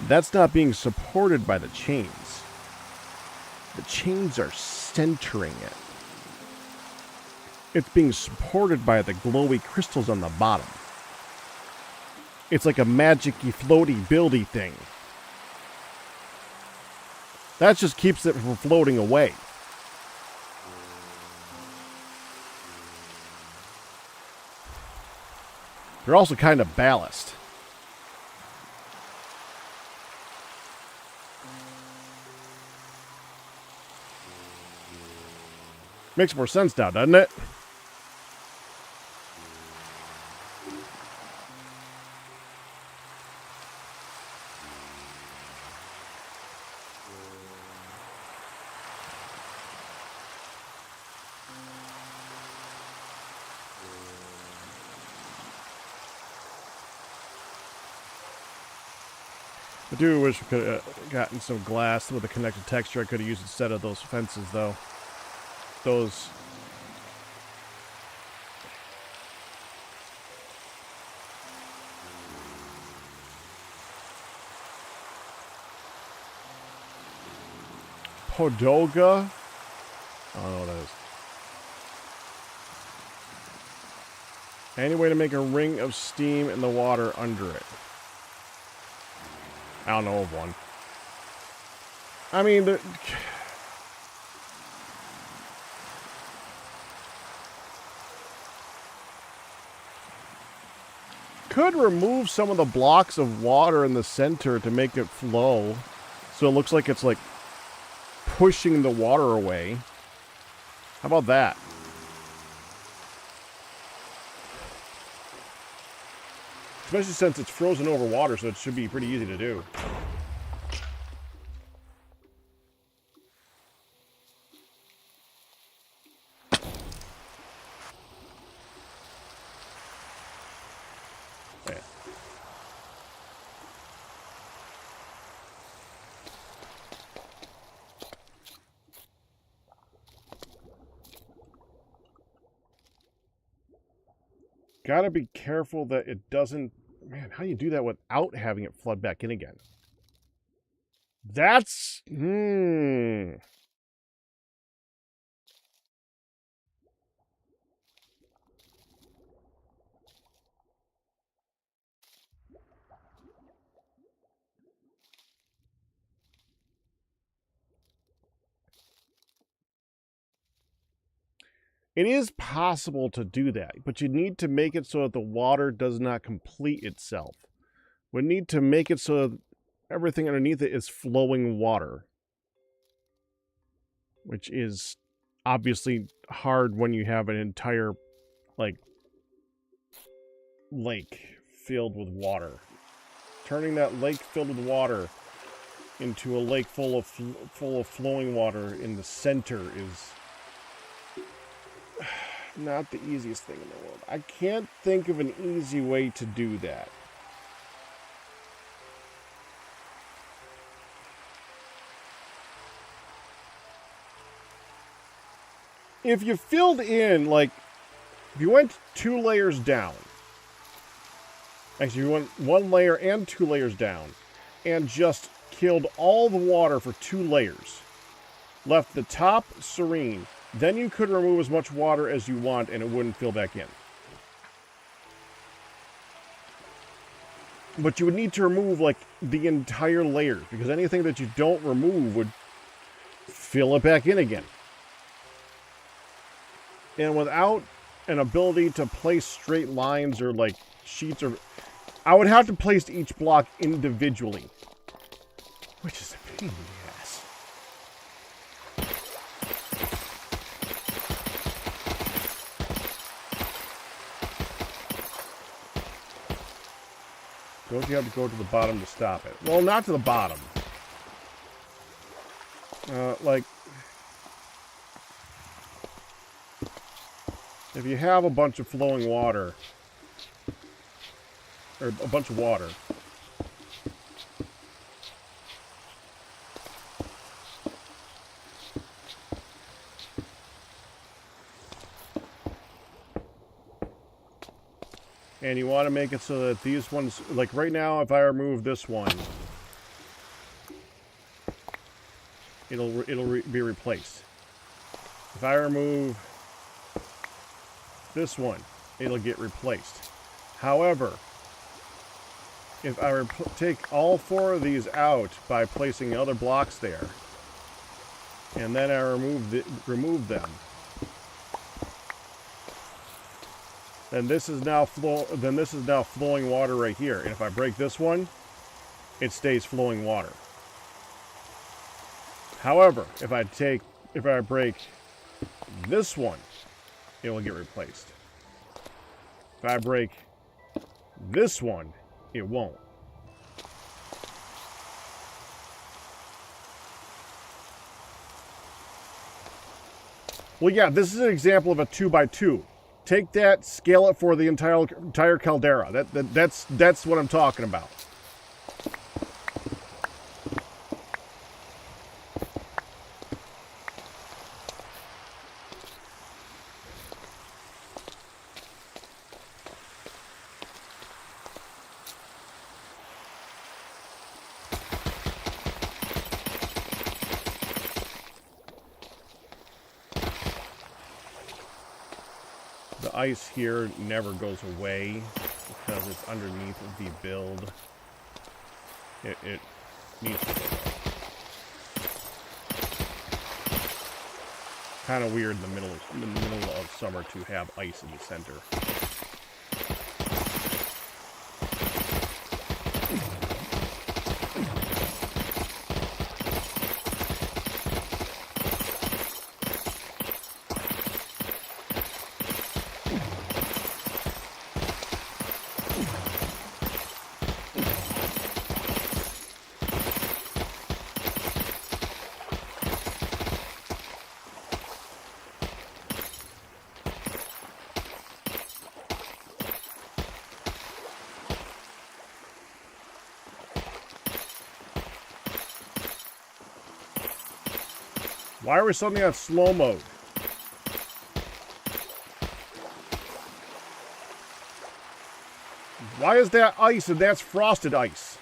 That's not being supported by the chains. The chains are centering it. It's being supported by the glowy crystals on the bottom. It's like a magic-y, floaty, buildy thing. That just keeps it from floating away. They're also kind of ballast. Makes more sense now, doesn't it? I do wish we could have gotten some glass with a connected texture I could have used instead of those fences, though. Those... Podoga? I don't know what that is. Any way to make a ring of steam in the water under it? I don't know of one. I mean, could remove some of the blocks of water in the center to make it flow. So it looks like it's like pushing the water away. How about that? Especially since it's frozen over water, so it should be pretty easy to do. Yeah. Gotta be careful that it doesn't... Man, how do you do that without having it flood back in again? That's... It is possible to do that, but you need to make it so that the water does not complete itself. We need to make it so that everything underneath it is flowing water. Which is obviously hard when you have an entire, like, lake filled with water. Turning that lake filled with water into a lake full of flowing water in the center is... not the easiest thing in the world. I can't think of an easy way to do that. If you filled in, like, if you went 2 layers down, actually, you went 1 layer and 2 layers down, and just killed all the water for 2 layers, left the top serene, then you could remove as much water as you want and it wouldn't fill back in. But you would need to remove, like, the entire layers, because anything that you don't remove would fill it back in again. And without an ability to place straight lines or, like, sheets, or I would have to place each block individually, which is a pain in the ass. Don't you have to go to the bottom to stop it? Well, not to the bottom. Like, if you have a bunch of flowing water, or a bunch of water, and you want to make it so that these ones, like right now, if I remove this one, it'll be replaced. If I remove this one, it'll get replaced. However, if I take all 4 of these out by placing other blocks there, and then I remove them, then this is now flowing water right here. And if I break this one, it stays flowing water. However, if I break this one, it will get replaced. If I break this one, it won't. Well, yeah, this is an example of a 2x2. Take that, scale it for the entire caldera. That's what I'm talking about. The ice here never goes away because it's underneath the build. It needs to go away. Kind of weird in the middle of summer to have ice in the center. Why are we suddenly on slow mode? Why is that ice and that's frosted ice?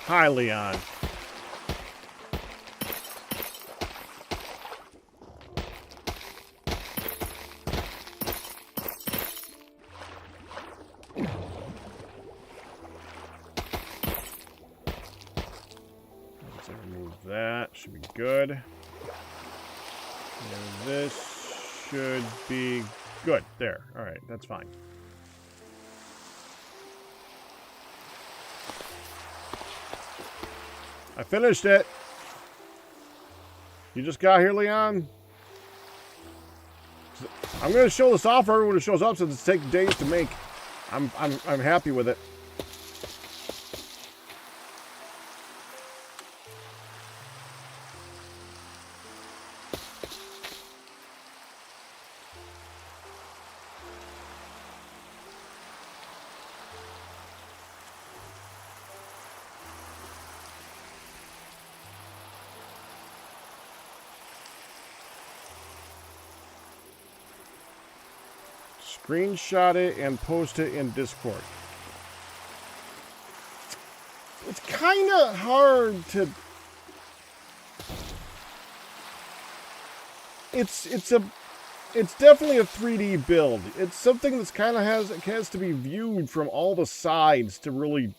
Hi, Leon. Let's remove that. Should be good. And this should be good. There. All right. That's fine. I finished it. You just got here, Leon? I'm going to show this off for everyone who shows up since it's taken days to make. I'm happy with it. Screenshot it and post it in Discord. It's kind of hard to... It's definitely a 3D build. It's something that's kind of has to be viewed from all the sides to really...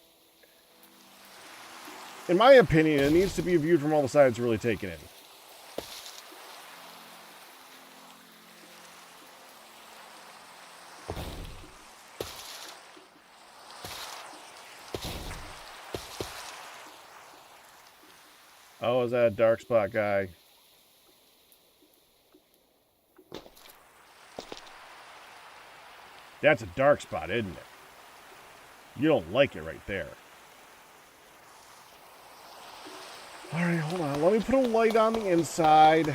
In my opinion, it needs to be viewed from all the sides to really take it in. Oh, is that a dark spot guy? That's a dark spot, isn't it? You don't like it right there. Alright, hold on. Let me put a light on the inside.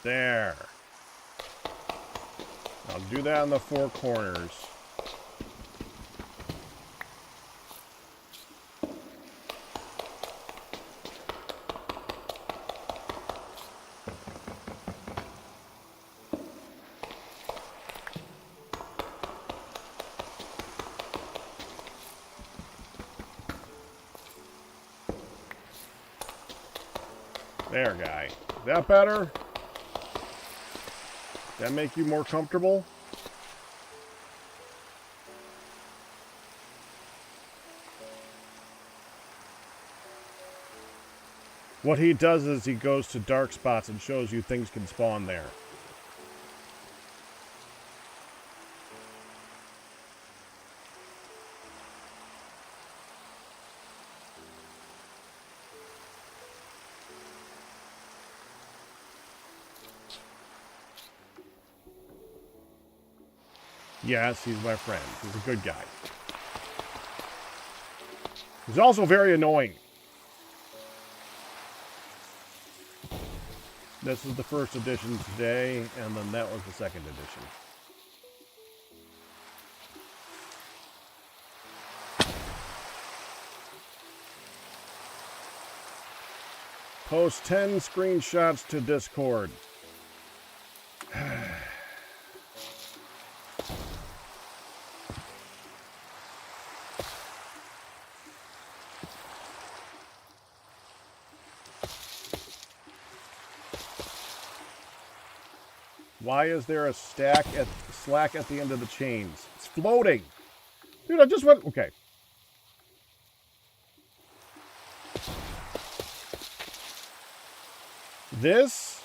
There. I'll do that on the four corners. There, guy. Is that better? That make you more comfortable? What he does is he goes to dark spots and shows you things can spawn there. Yes, he's my friend. He's a good guy. He's also very annoying. This is the first edition today, and then that was the second edition. Post 10 screenshots to Discord. Why is there a slack at the end of the chains? It's floating. Dude, I just went... Okay. This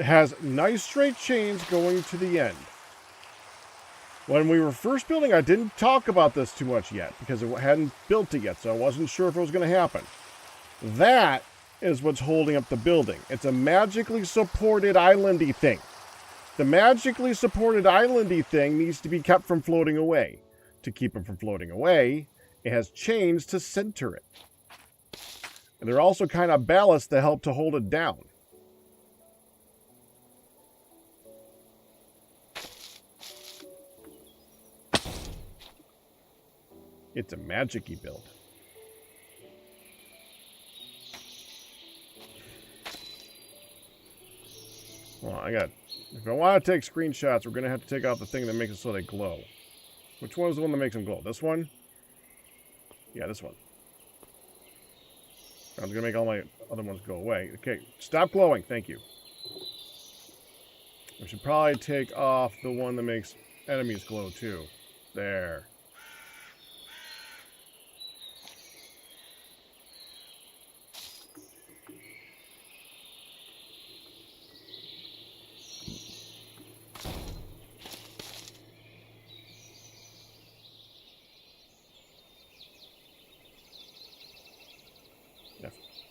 has nice straight chains going to the end. When we were first building, I didn't talk about this too much yet because it hadn't built it yet, so I wasn't sure if it was going to happen. That is what's holding up the building. It's a magically supported islandy thing. The magically supported islandy thing needs to be kept from floating away. To keep it from floating away, it has chains to center it. And they're also kind of ballast to help to hold it down. It's a magic-y build. Well, if I want to take screenshots, we're going to have to take out the thing that makes it so they glow. Which one is the one that makes them glow? This one? Yeah, this one. I'm going to make all my other ones go away. Okay, stop glowing. Thank you. We should probably take off the one that makes enemies glow, too. There.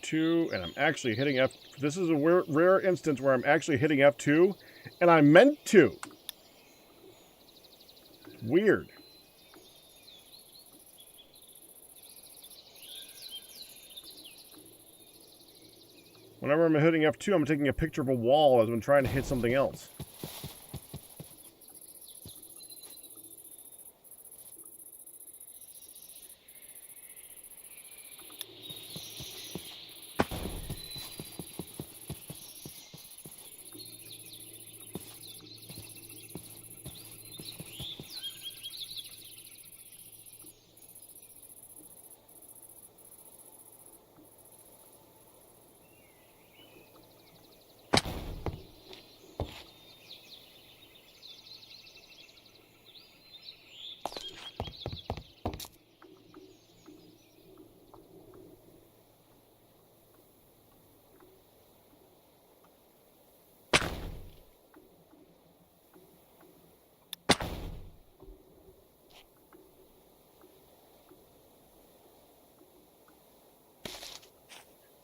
F2, and I'm actually hitting F. This is a rare instance where I'm actually hitting F2, and I meant to. Weird. Whenever I'm hitting F2, I'm taking a picture of a wall as I'm trying to hit something else.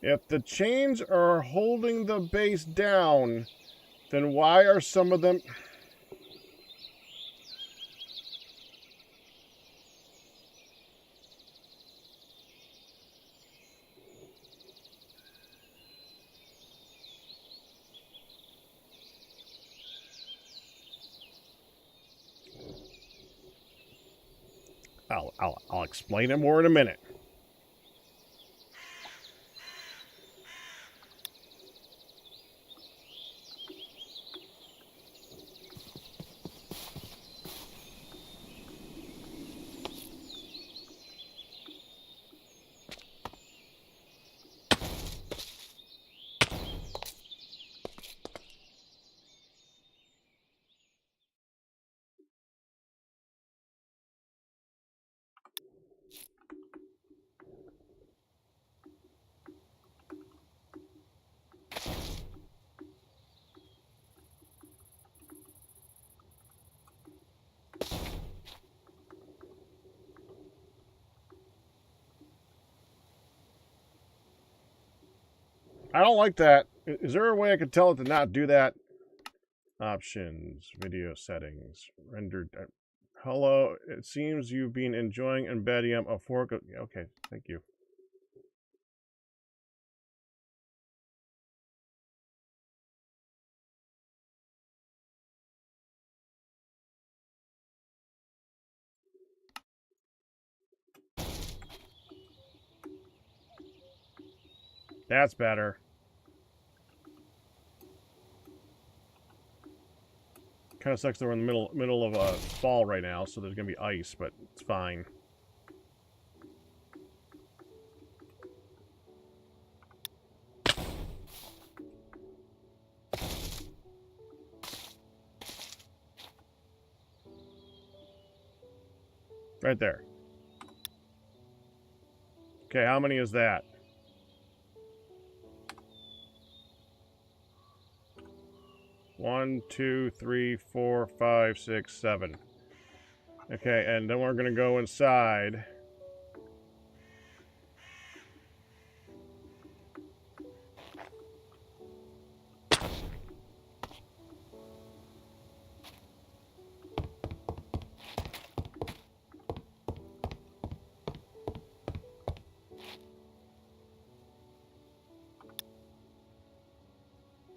If the chains are holding the base down, then why are some of them... I'll explain it more in a minute. I don't like that. Is there a way I could tell it to not do that? Options, video settings, rendered. Hello, it seems you've been enjoying Embedium of fork. Okay, thank you. That's better. Kind of sucks that we're in the middle of a fall right now, so there's gonna be ice, but it's fine. Right there. Okay, how many is that? One, two, three, four, five, six, seven. Okay, and then we're gonna go inside.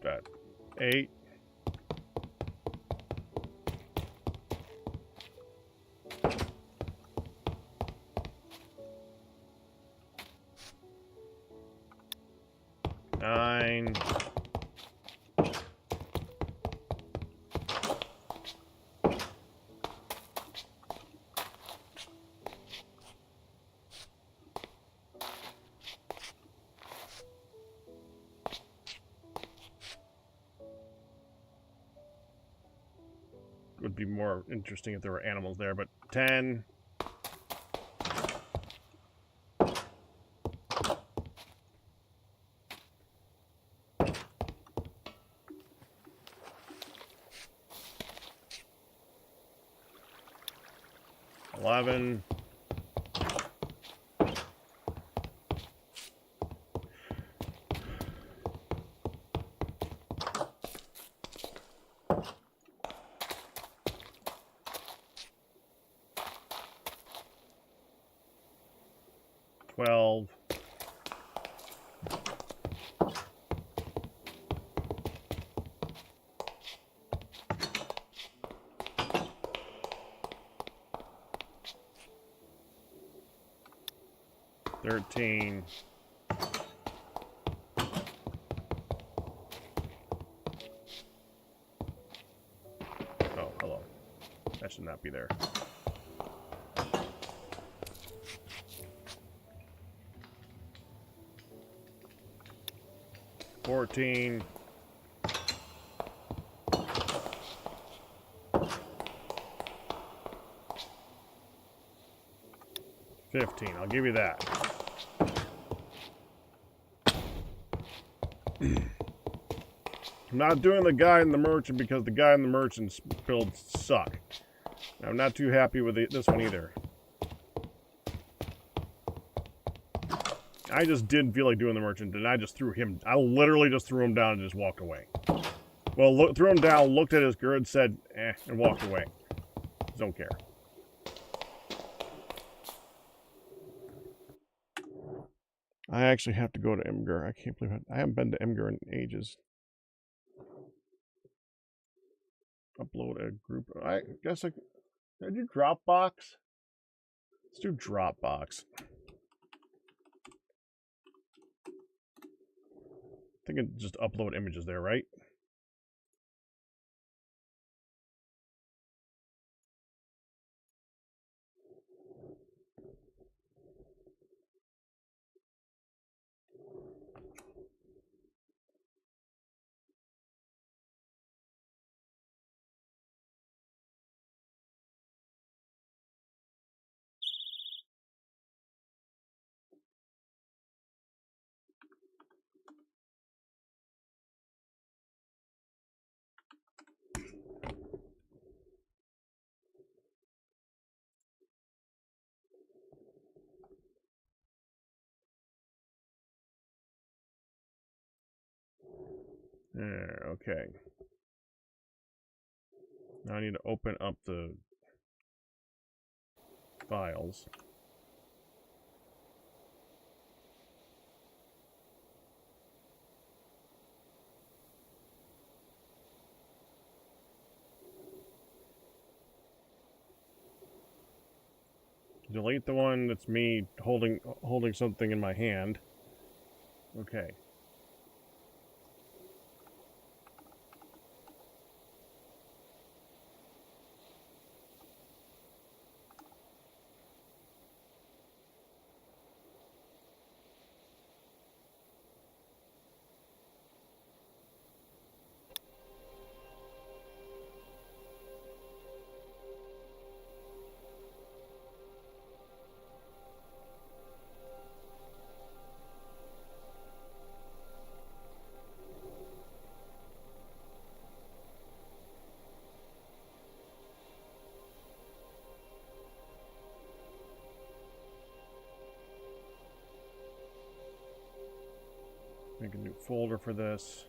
Got 8. Nine. Would be more interesting if there were animals there, but 10. $11. 12. $13. Oh, hello. That should not be there. $14. $15. I'll give you that. I'm not doing the guy and the merchant because the guy and the merchant's builds suck. I'm not too happy with this one either. I just didn't feel like doing the merchant, and I just threw him. I literally just threw him down and just walked away. Well, threw him down, looked at his grid, said, eh, and walked away. Don't care. I actually have to go to Imgur. I can't believe I haven't been to Imgur in ages. Upload a group. I guess I do Dropbox. Let's do Dropbox. I think it just upload images there, right? There, okay. Now I need to open up the files. Delete the one that's me holding something in my hand. Okay. Make a new folder for this.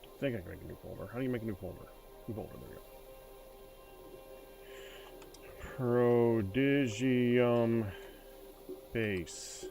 I think I can make a new folder. How do you make a new folder? New folder, there we go. Prodigium base.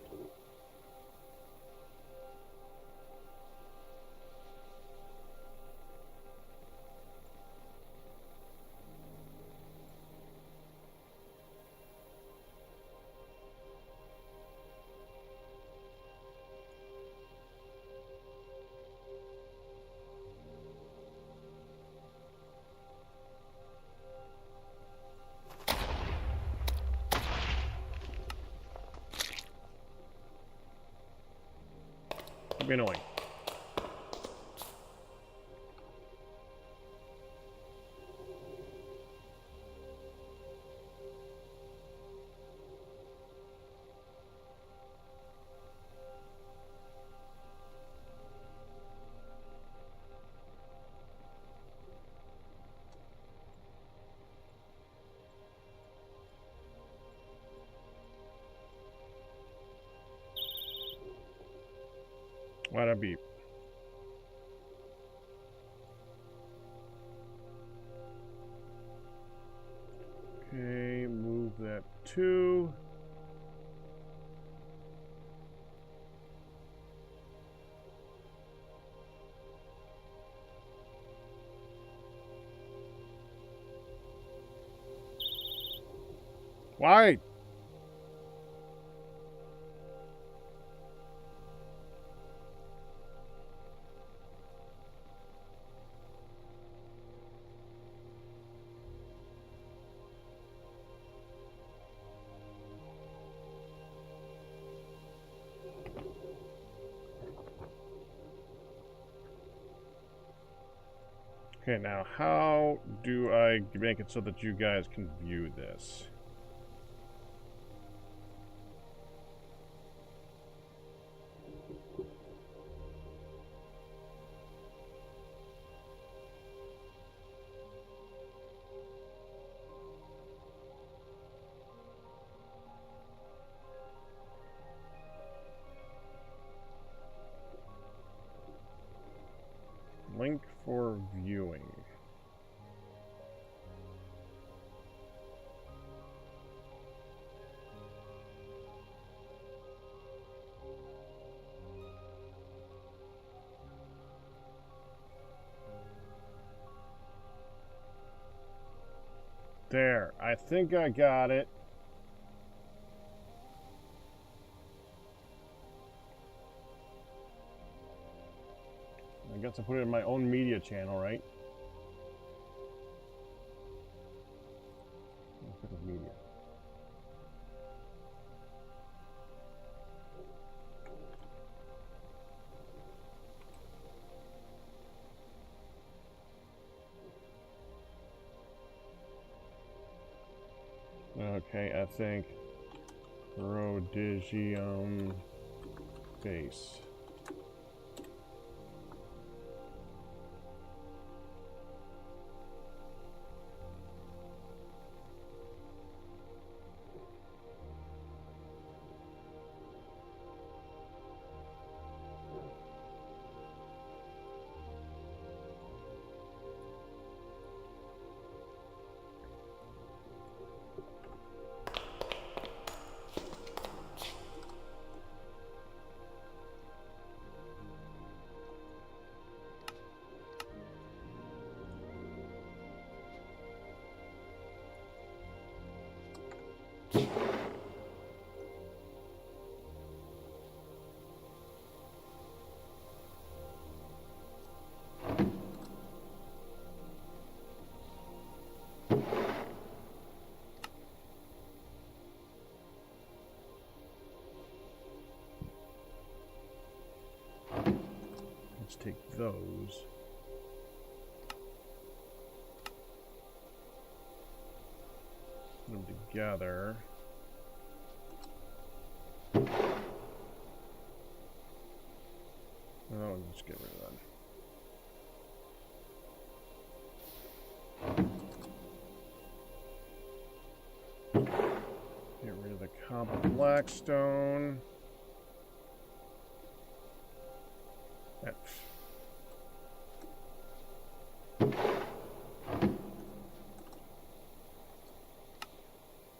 That'd be annoying. Why'd I beep? 2. Why? Okay, now how do I make it so that you guys can view this? Link for viewing. There, I think I got it. I guess I put it in my own media channel, right? Let's look at media. Okay, I think Prodigium base. Let's take those. Put them together. Oh, let's get rid of that. Get rid of the copper blackstone. That.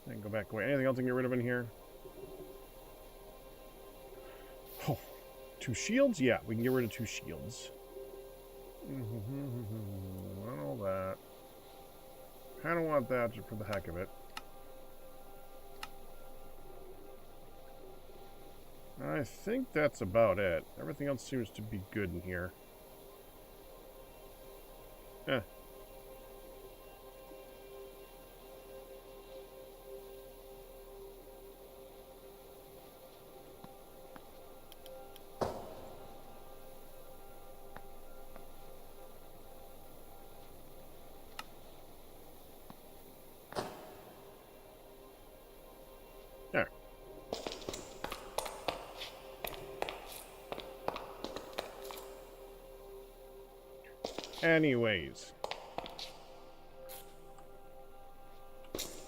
And go back away. Anything else I can get rid of in here? Oh, 2 shields? Yeah, we can get rid of 2 shields. All that. Kind of want that just for the heck of it. I think that's about it. Everything else seems to be good in here. Eh. There. Anyways,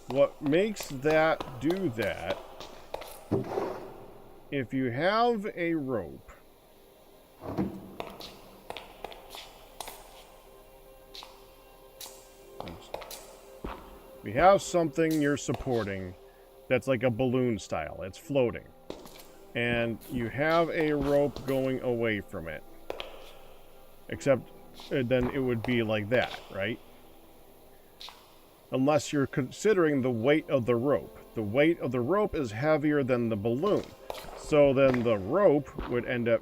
what makes that do that, if you have a rope, if you have something you're supporting that's like a balloon style. It's floating. And you have a rope going away from it. Except then it would be like that, right? Unless you're considering the weight of the rope. The weight of the rope is heavier than the balloon. So then the rope would end up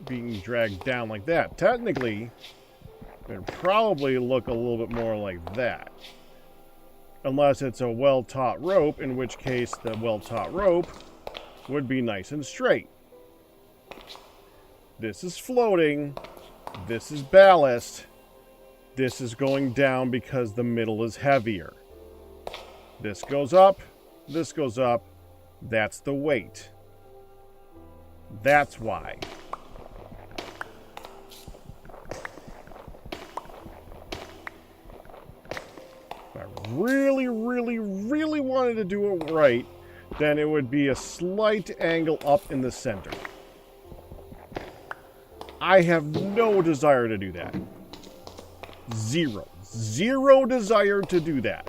being dragged down like that. Technically, it would probably look a little bit more like that. Unless it's a well-taught rope, in which case the well-taught rope would be nice and straight. This is floating. This is ballast. This is going down because the middle is heavier. This goes up. This goes up. That's the weight. That's why. If I really, really, really wanted to do it right, then it would be a slight angle up in the center. I have no desire to do that. Zero. Zero desire to do that.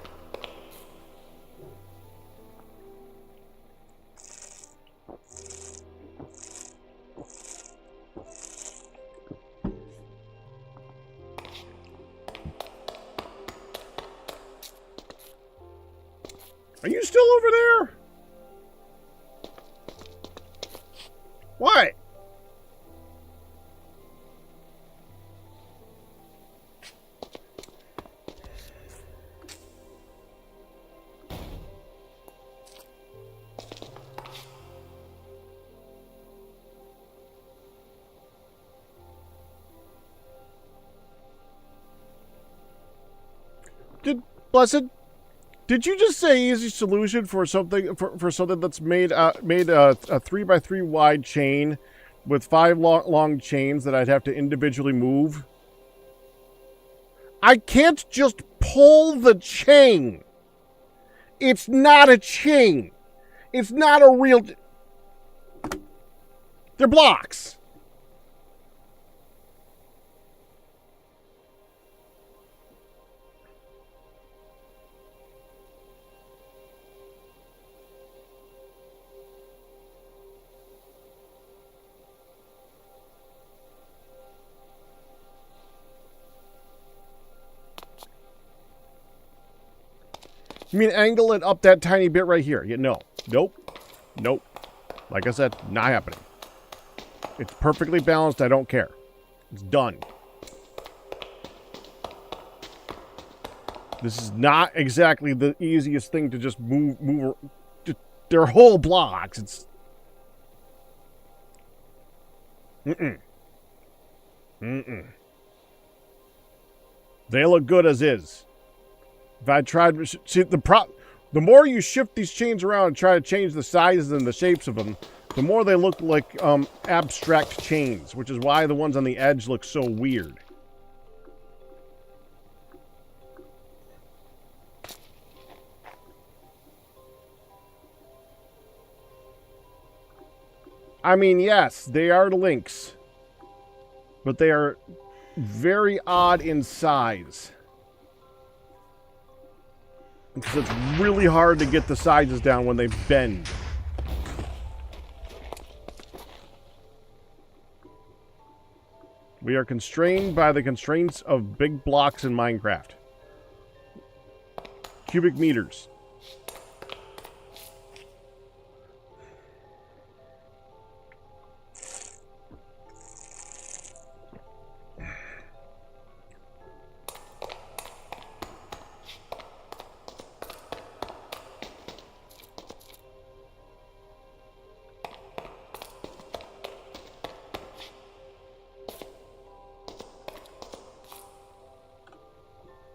Are you still over there? What? Blessed, did you just say easy solution for something for something that's made a 3x3 wide chain with 5 long chains that I'd have to individually move? I can't just pull the chain. It's not a chain. It's not a real. They're blocks. You mean angle it up that tiny bit right here? Yeah, no. Nope. Nope. Like I said, not happening. It's perfectly balanced. I don't care. It's done. This is not exactly the easiest thing to just move. They're whole blocks. It's... They look good as is. If I tried, see the more you shift these chains around and try to change the sizes and the shapes of them, the more they look like abstract chains, which is why the ones on the edge look so weird. I mean, yes, they are links, but they are very odd in size. Because it's really hard to get the sizes down when they bend. We are constrained by the constraints of big blocks in Minecraft. Cubic meters.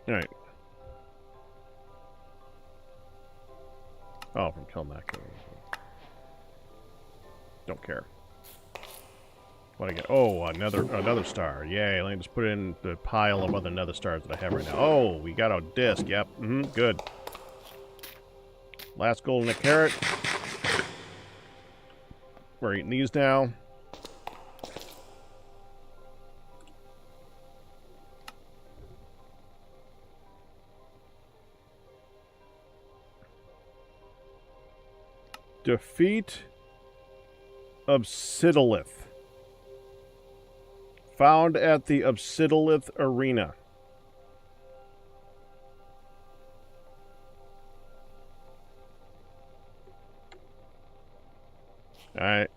Alright. Oh, from Kelmac. Don't care. What do I get? Oh, another star. Yay, let me just put it in the pile of other nether stars that I have right now. Oh, we got a disc. Yep. Good. Last gold in a carrot. We're eating these now. Defeat Obsidolith. Found at the Obsidolith Arena. Alright.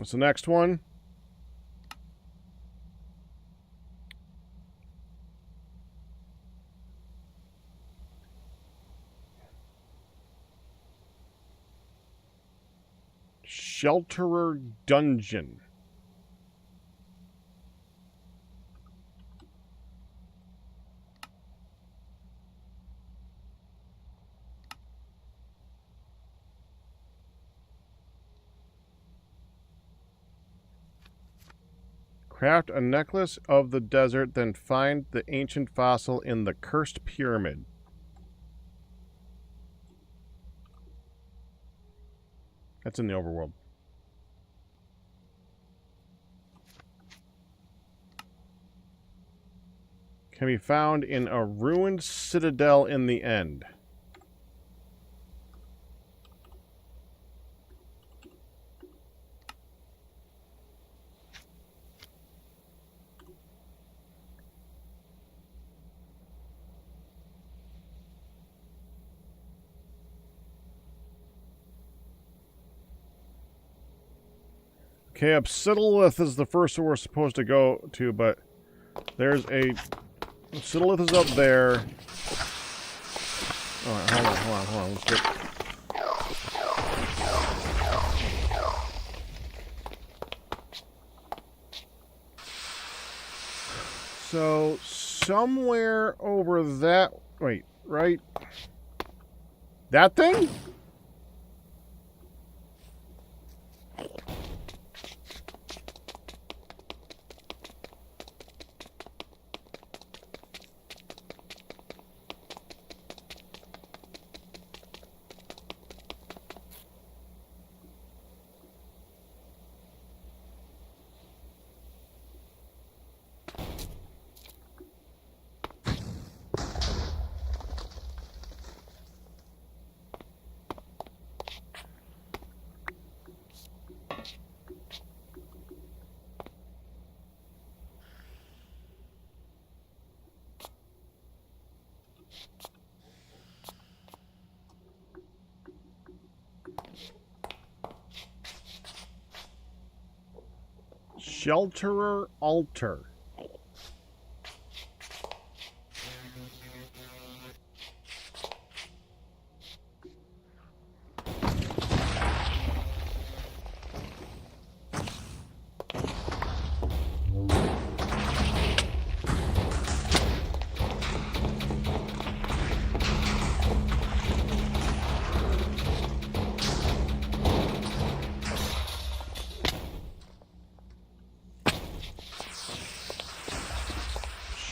What's the next one? Shelterer Dungeon. Craft a necklace of the desert, then find the ancient fossil in the cursed pyramid. That's in the overworld. Can be found in a ruined citadel in the end. Okay, Obsidolith is the first one we're supposed to go to, but there's a... Obsidolith is up there. Alright, hold on. Let's get... So, somewhere over that... Wait, right? That thing? Shelterer Altar.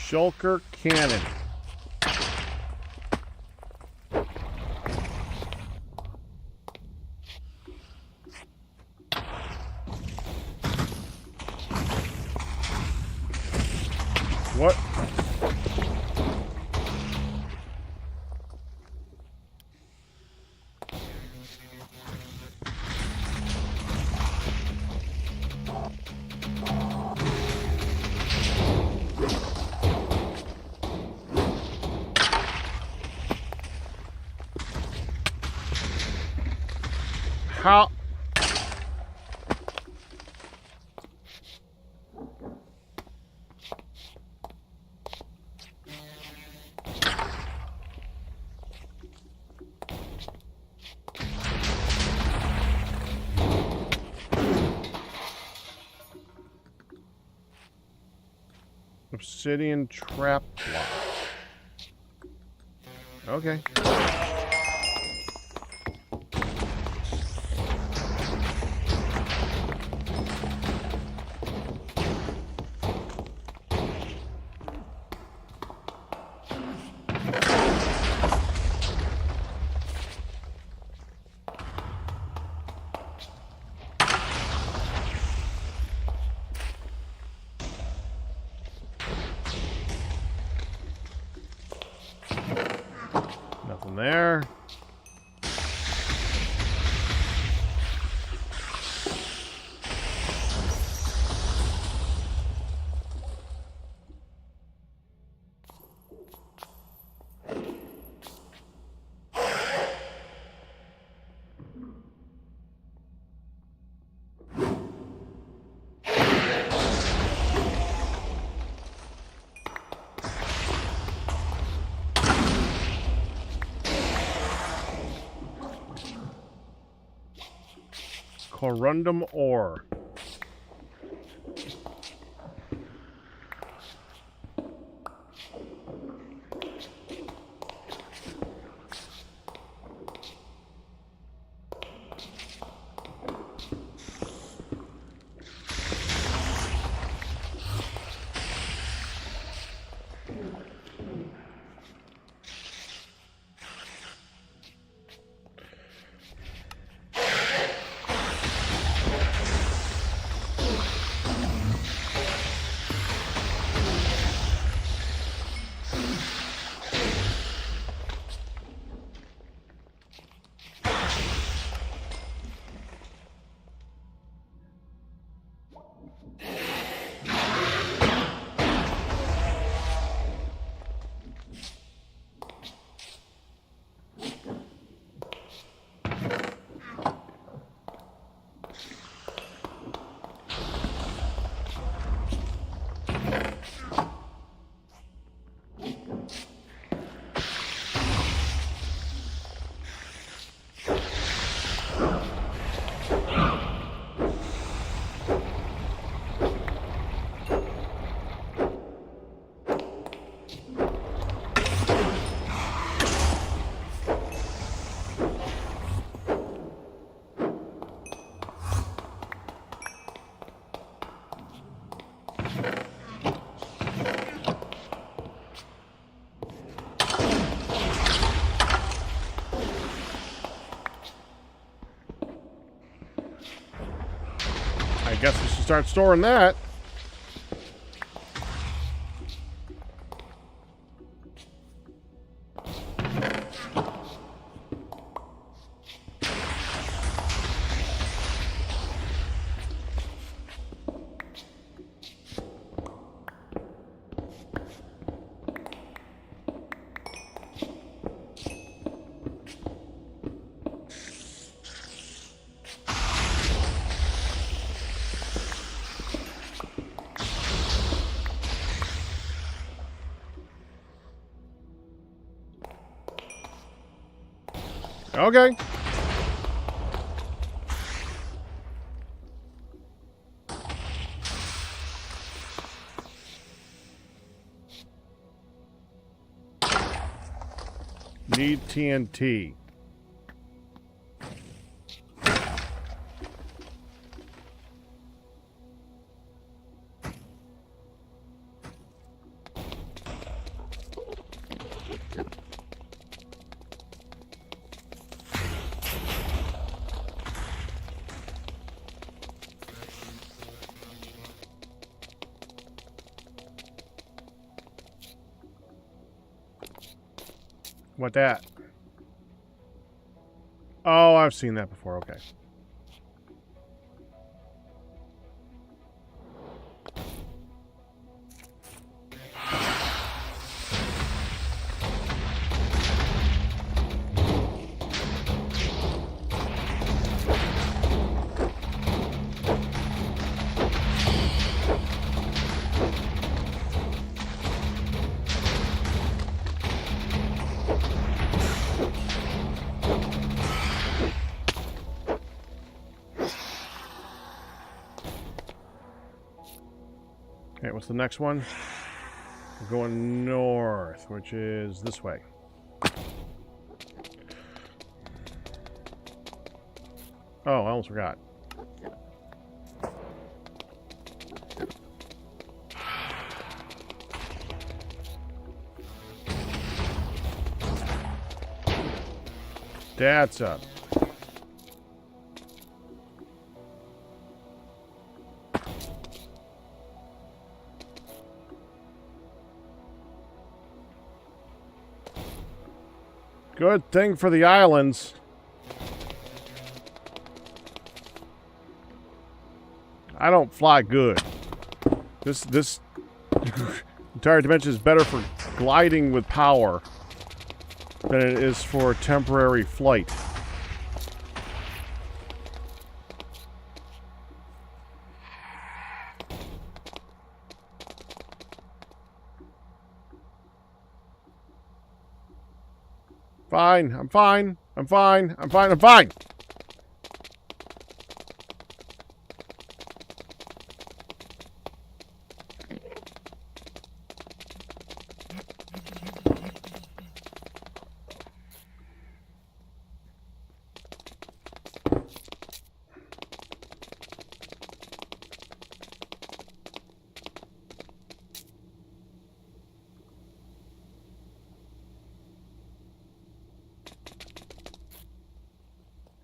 Shulker Cannon. What? How? Obsidian trap block. Okay. there. Corundum ore. I guess we should start storing that. Okay. Need TNT. What that? Oh, I've seen that before. Okay. Okay, what's the next one? We're going north, which is this way. Oh, I almost forgot. That's up. Good thing for the islands. I don't fly good. This entire dimension is better for gliding with power than it is for temporary flight. Fine, I'm fine, I'm fine, I'm fine, I'm fine!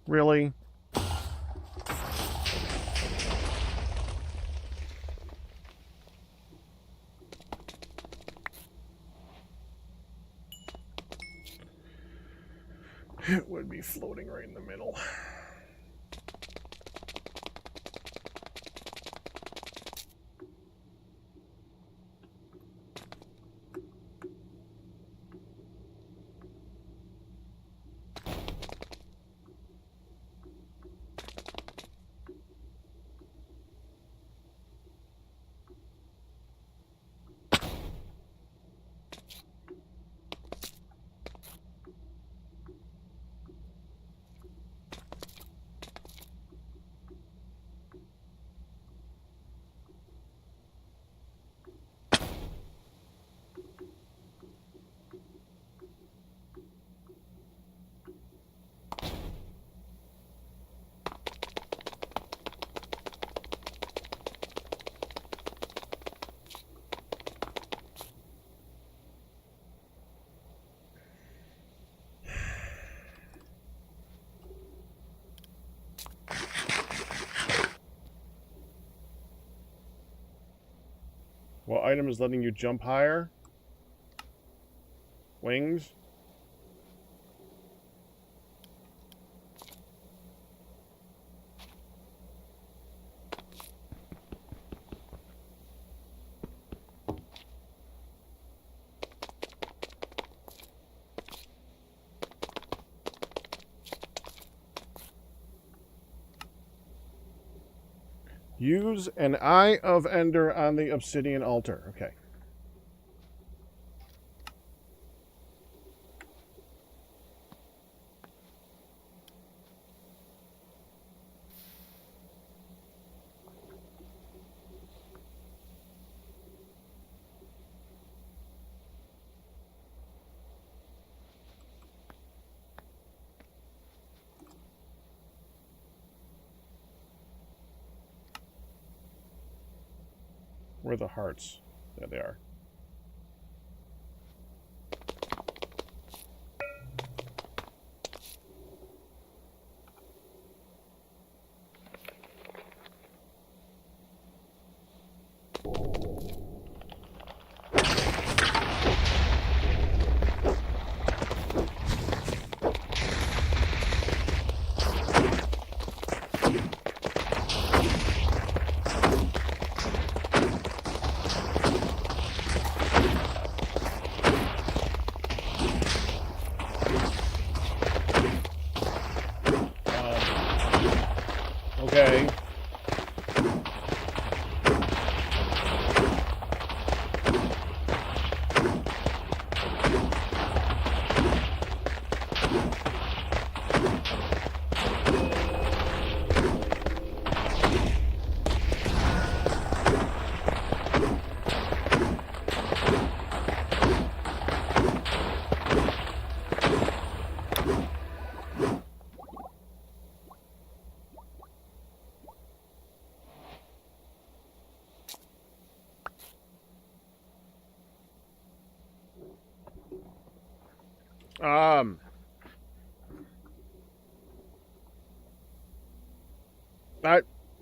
Really? It would be floating right in the middle. What item is letting you jump higher? Wings? Use an Eye of Ender on the obsidian altar. Okay. Where are the hearts? There they are. Okay.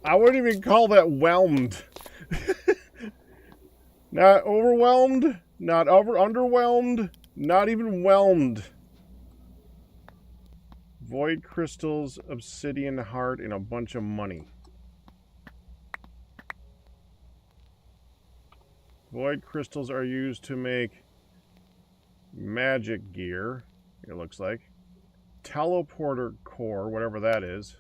I wouldn't even call that whelmed. Not overwhelmed, not underwhelmed, not even whelmed. Void crystals, obsidian heart, and a bunch of money. Void crystals are used to make magic gear, it looks like. Teleporter core, whatever that is.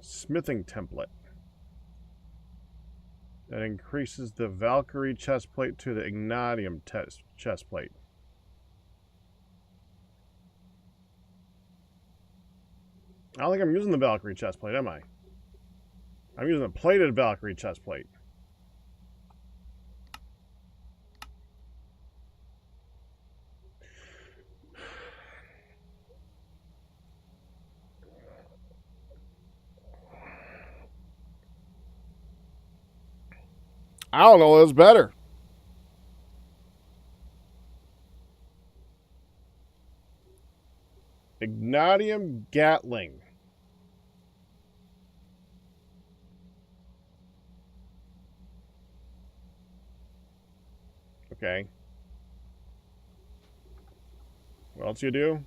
Smithing template. That increases the Valkyrie chestplate to the Ignatium chestplate. I don't think I'm using the Valkyrie chestplate, am I? I'm using a plated Valkyrie chestplate. I don't know, it's better. Ignatium Gatling. Okay. What else you do?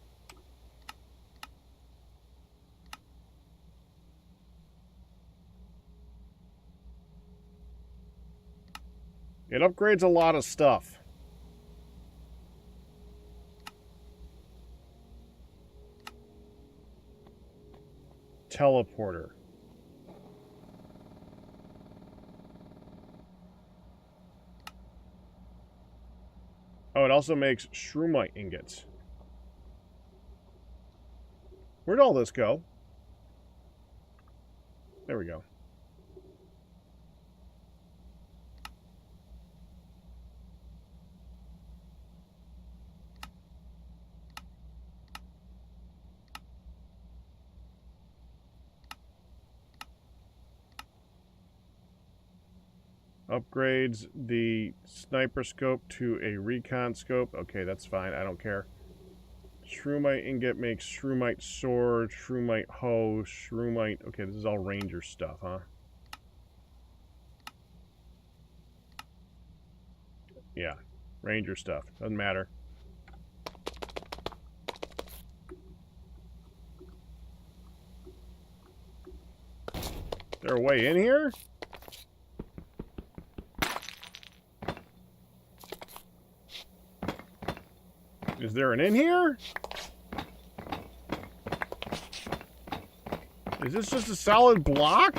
It upgrades a lot of stuff. Teleporter. Oh, it also makes shroomite ingots. Where'd all this go? There we go. Upgrades the sniper scope to a recon scope. Okay, that's fine. I don't care. Shroomite ingot makes shroomite sword, shroomite hoe, shroomite... Okay, this is all ranger stuff, huh? Yeah, ranger stuff. Doesn't matter. Is there a way in here? Is there an in here? Is this just a solid block?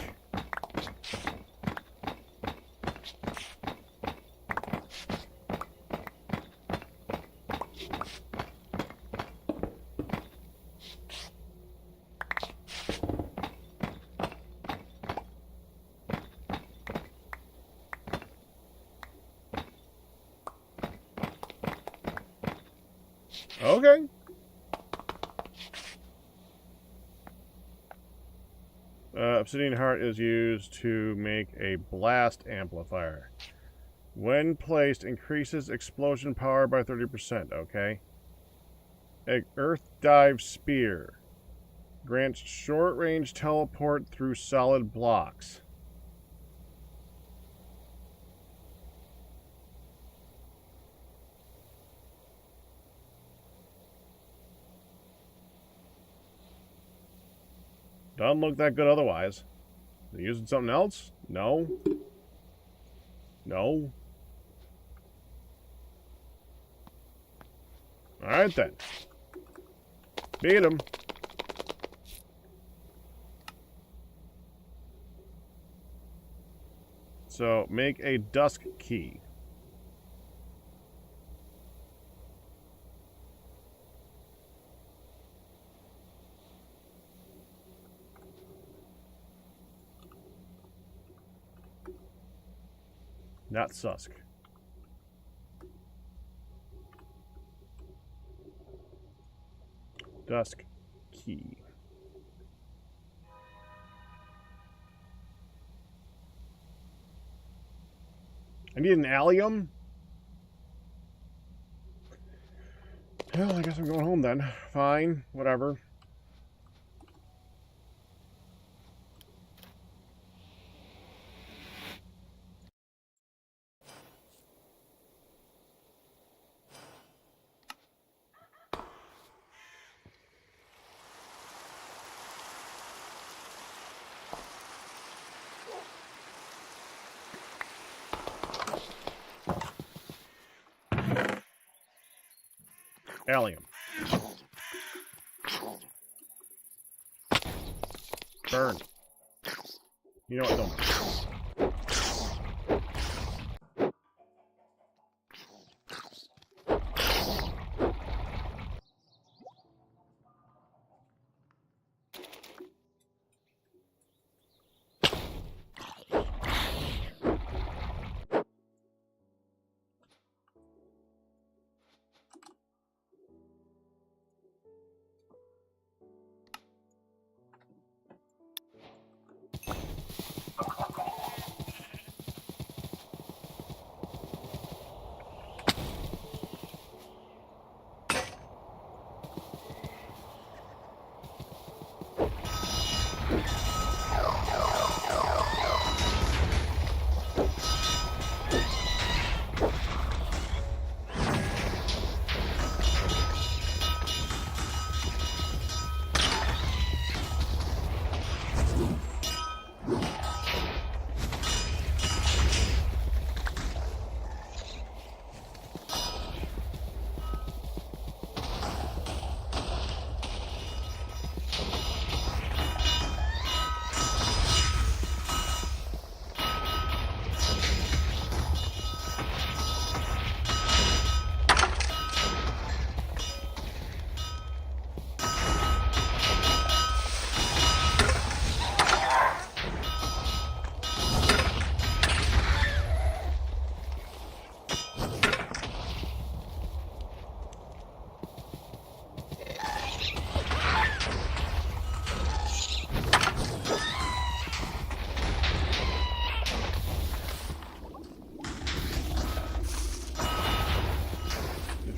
Okay. Obsidian heart is used to make a blast amplifier. When placed, increases explosion power by 30%. Okay. A earth dive spear grants short-range teleport through solid blocks. Doesn't look that good otherwise. They using something else? No. No. Alright then. Beat him. So, make a dusk key. Not Susk. Dusk key. I need an allium. Well, I guess I'm going home then. Fine, whatever. Allium. Burn. You know what? Don't.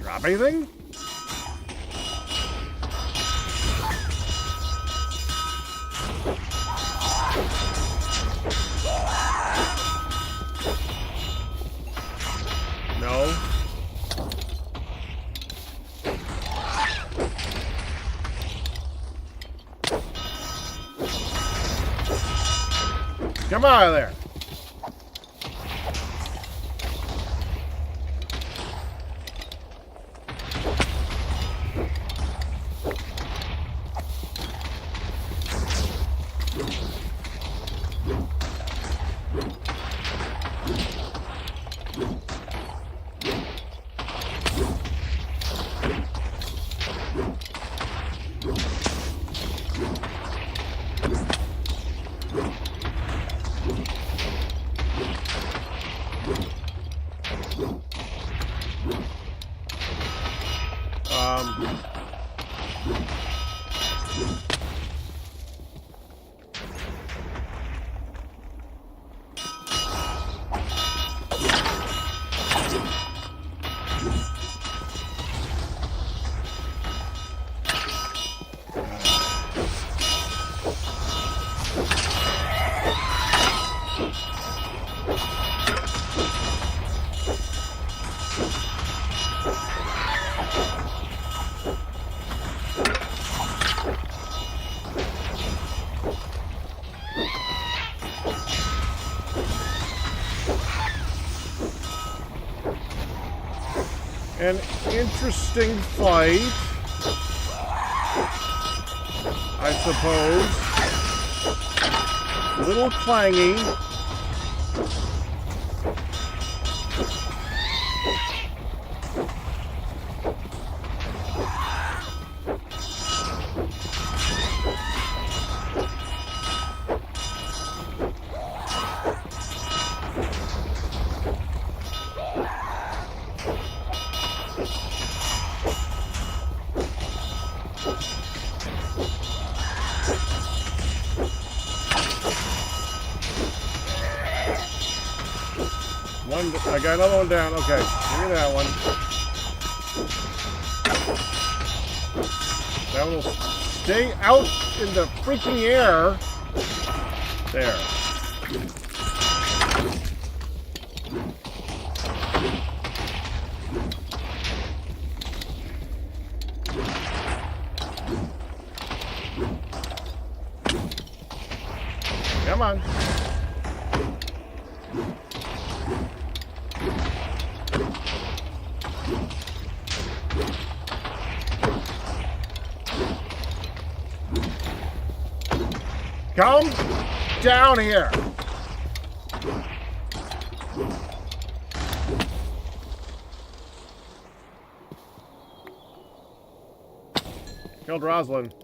Drop anything? No. Come out of there. An interesting fight, I suppose. A little clangy. I got another one down. Okay, give me that one. That one will stay out in the freaking air. There. Come on. Come down here. Killed Rosalind.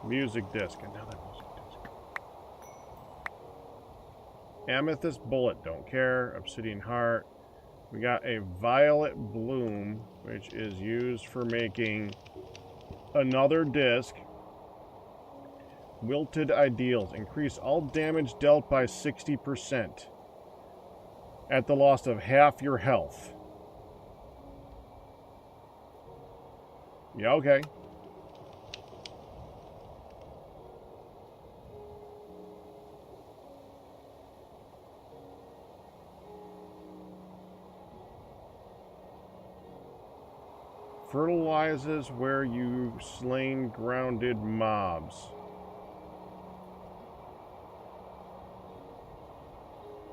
Music disc. Another music disc. Amethyst bullet. Don't care. Obsidian heart. We got a violet bloom, which is used for making another disc. Wilted ideals. Increase all damage dealt by 60% at the loss of half your health. Yeah, okay. Fertilizes where you slain grounded mobs.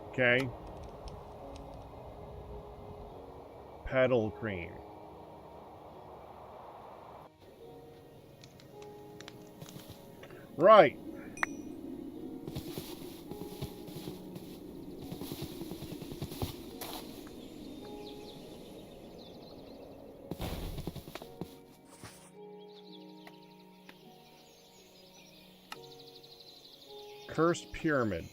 Okay. Petal cream. Right. Cursed pyramid.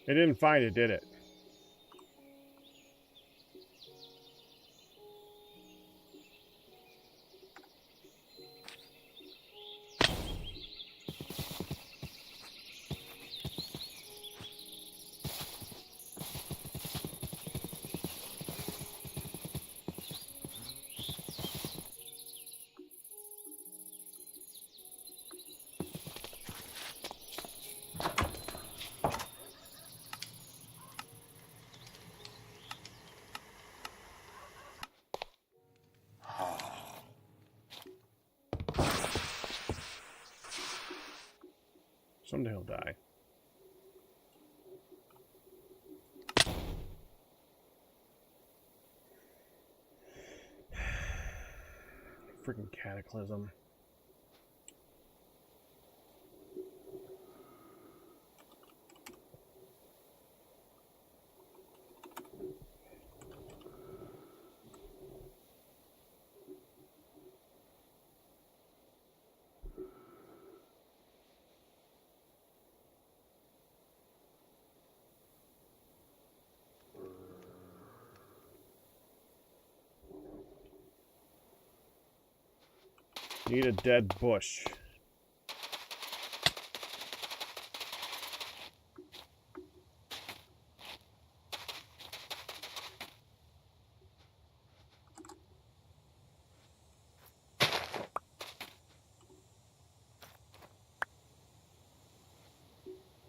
It didn't find it, did it? Someday he'll die. Freaking cataclysm. Need a dead bush.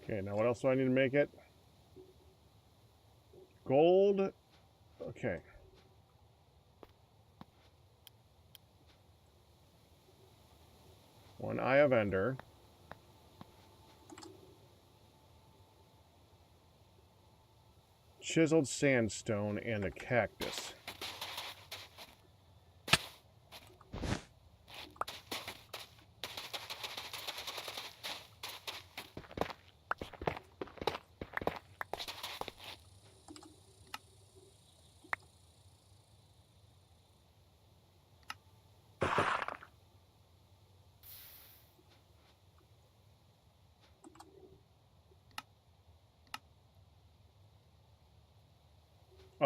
Okay, now what else do I need to make it? Gold. Okay. One Eye of Ender. Chiseled sandstone and a cactus.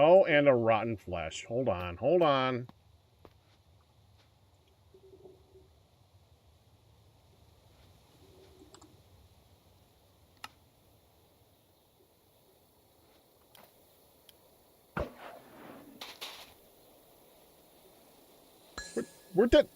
Oh, and a rotten flesh. Hold on, hold on. We're dead.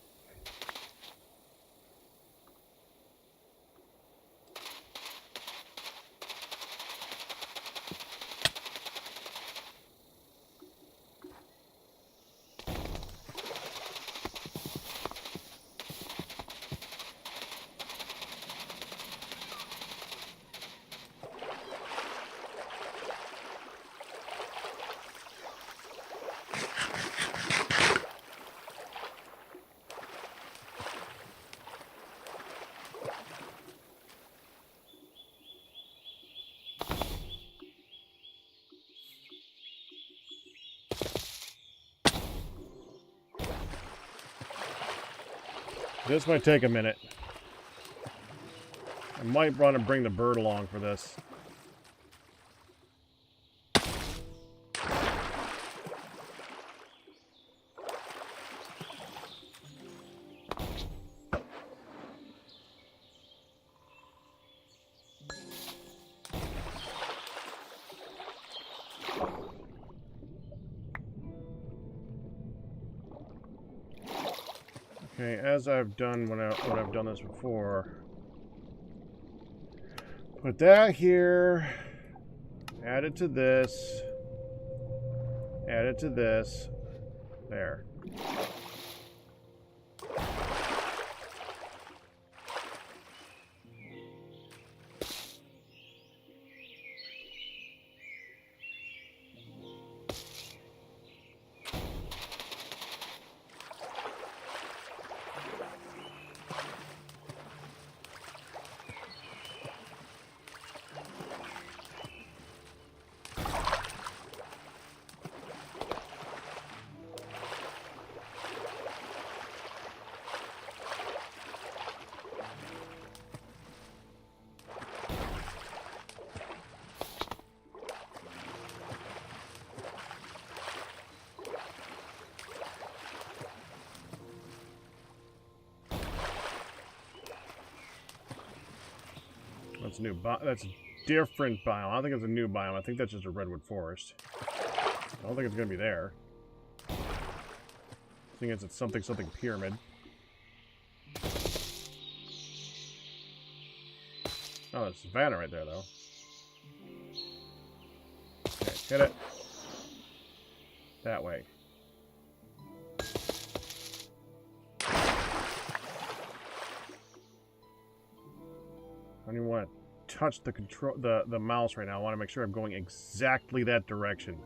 This might take a minute. I might run and bring the bird along for this. Okay, as I've done when I've done this before, put that here, add it to this, add it to this, there. That's a new that's a different biome. I don't think it's a new biome. I think that's just a redwood forest. I don't think it's gonna be there. I think it's something pyramid. Oh, there's savannah right there though. Okay, hit it. That way. I don't even want to touch the mouse right now. I want to make sure I'm going exactly that direction.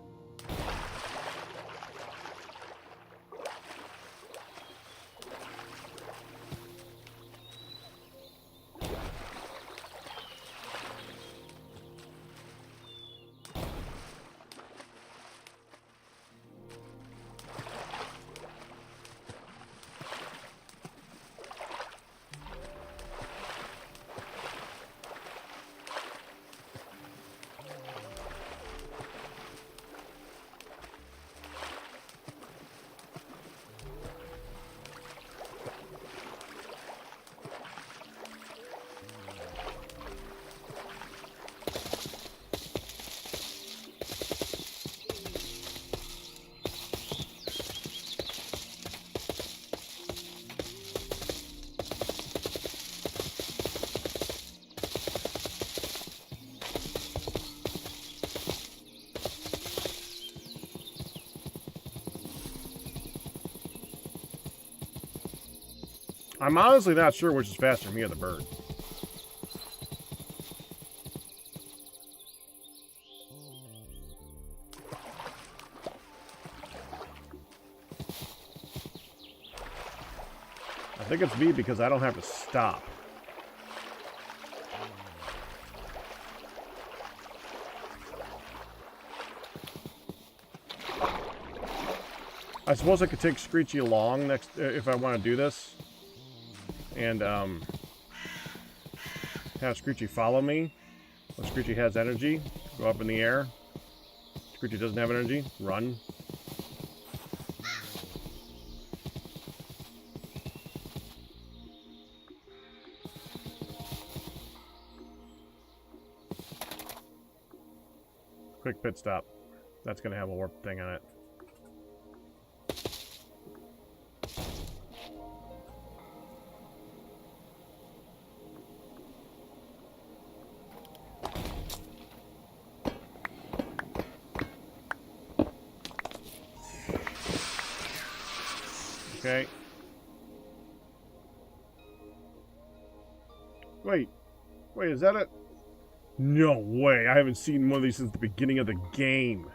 I'm honestly not sure which is faster, me or the bird. I think it's me because I don't have to stop. I suppose I could take Screechy along next if I want to do this. And have Screechy follow me. When Screechy has energy, go up in the air. Screechy doesn't have energy, run. Quick pit stop. That's going to have a warp thing on it. Okay. Wait. Wait, is that it? No way. I haven't seen one of these since the beginning of the game.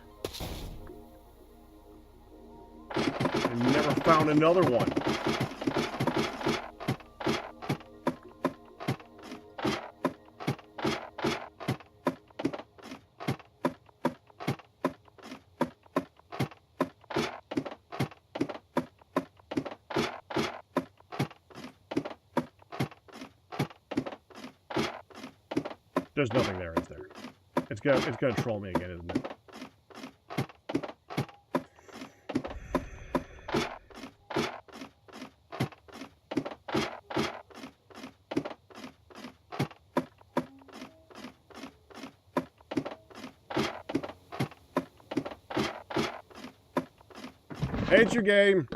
I never found another one. There's nothing there, is there? It's gonna troll me again, isn't it? Hate your game.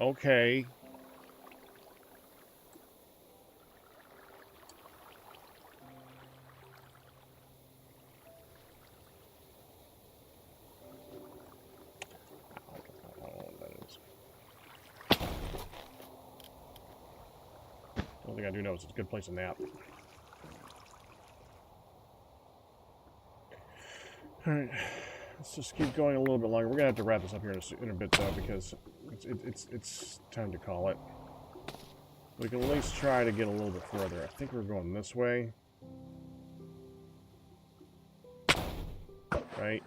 Okay. One thing I do know is it's a good place to nap. Alright, let's just keep going a little bit longer. We're gonna have to wrap this up here in a bit, though, because it's time to call it. We can at least try to get a little bit further. I think we're going this way. Right?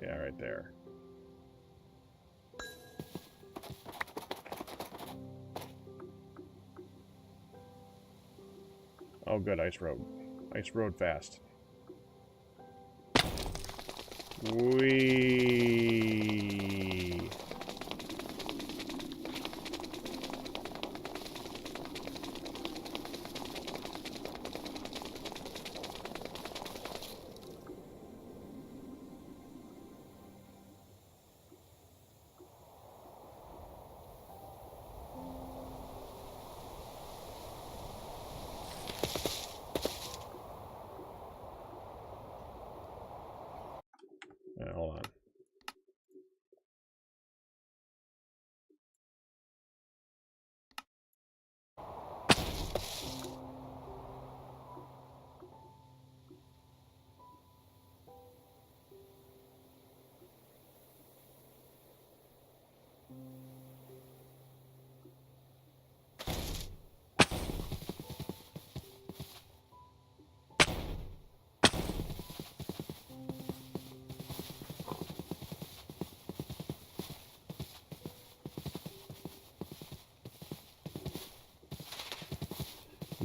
Yeah, right there. Oh, good, ice road. Ice road fast. Whee! Hold on.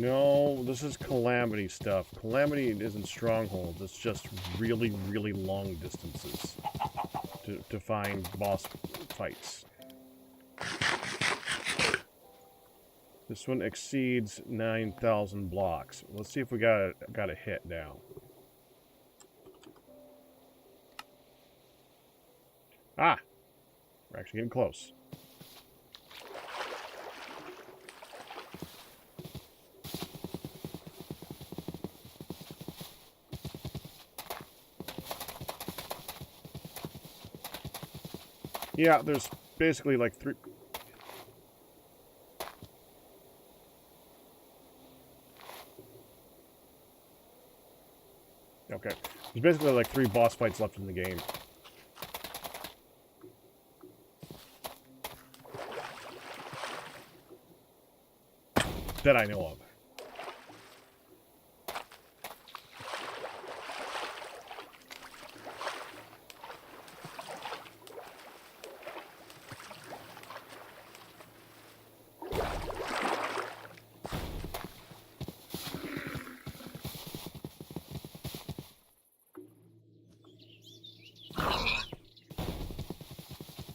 No, this is Calamity stuff. Calamity isn't strongholds. It's just really, really long distances to find boss fights. This one exceeds 9,000 blocks. Let's see if we got a hit now. Ah! We're actually getting close. Yeah, there's basically like 3... Okay. There's basically like 3 boss fights left in the game. That I know of.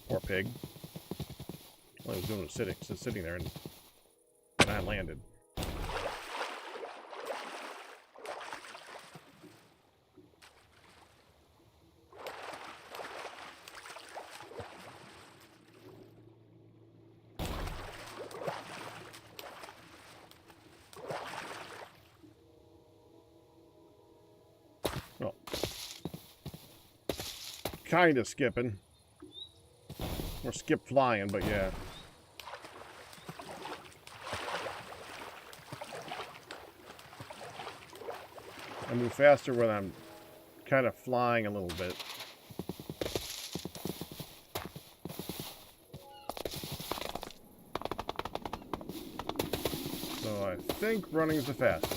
Poor pig. All I was doing was sitting there, and I landed. Well, kind of skipping. Or skip flying, but yeah. I move faster when I'm kind of flying a little bit. So I think running is the fastest.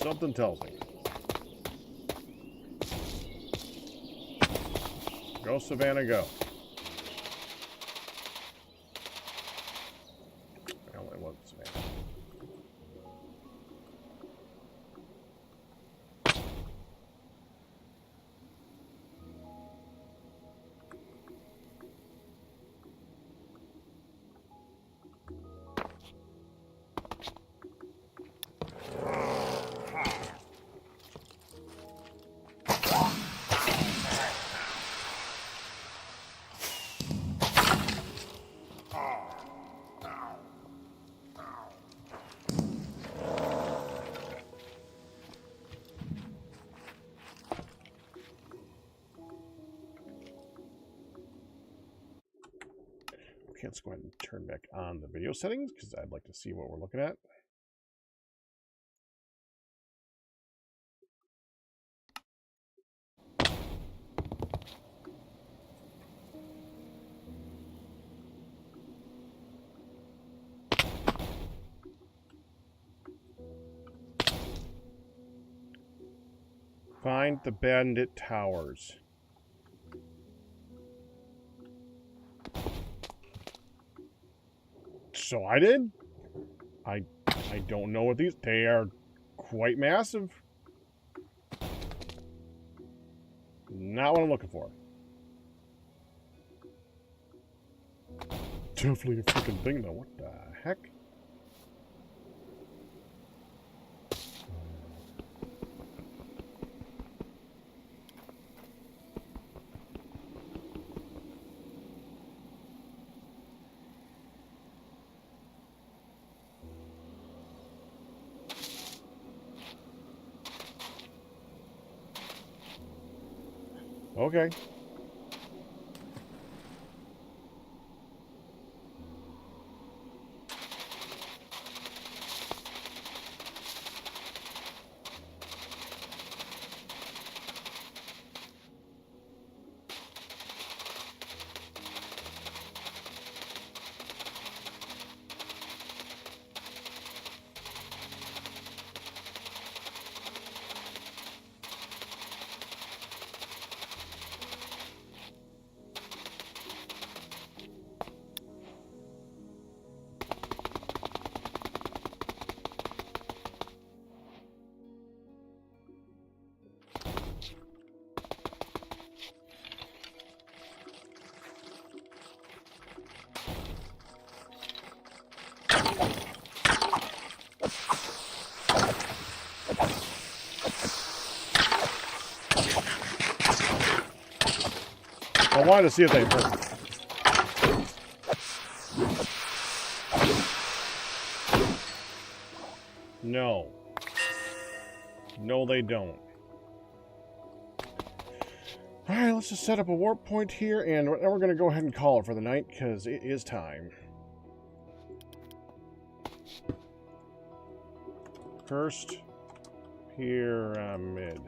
Something tells me. Go, Savannah, go. I only want Savannah. Okay, let's go ahead and turn back on the video settings because I'd like to see what we're looking at. Find the bandit towers. So I did. I don't know what these... They are quite massive. Not what I'm looking for. Definitely a freaking thing, though. What the heck? Okay. wanted to see if they hurt. No. No, they don't. Alright, let's just set up a warp point here, and we're going to go ahead and call it for the night, because it is time. First pyramid.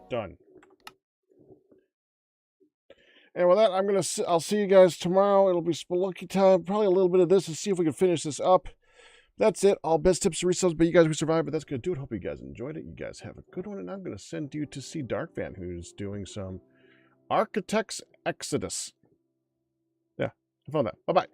Done. And with that, I'll see you guys tomorrow. It'll be Spelunky time. Probably a little bit of this to see if we can finish this up. That's it. All best tips and resubs, but you guys we survived, but that's going to do it. Hope you guys enjoyed it. You guys have a good one, and I'm going to send you to see Darkvan, who's doing some Architect's Exodus. Yeah, I found that. Bye-bye.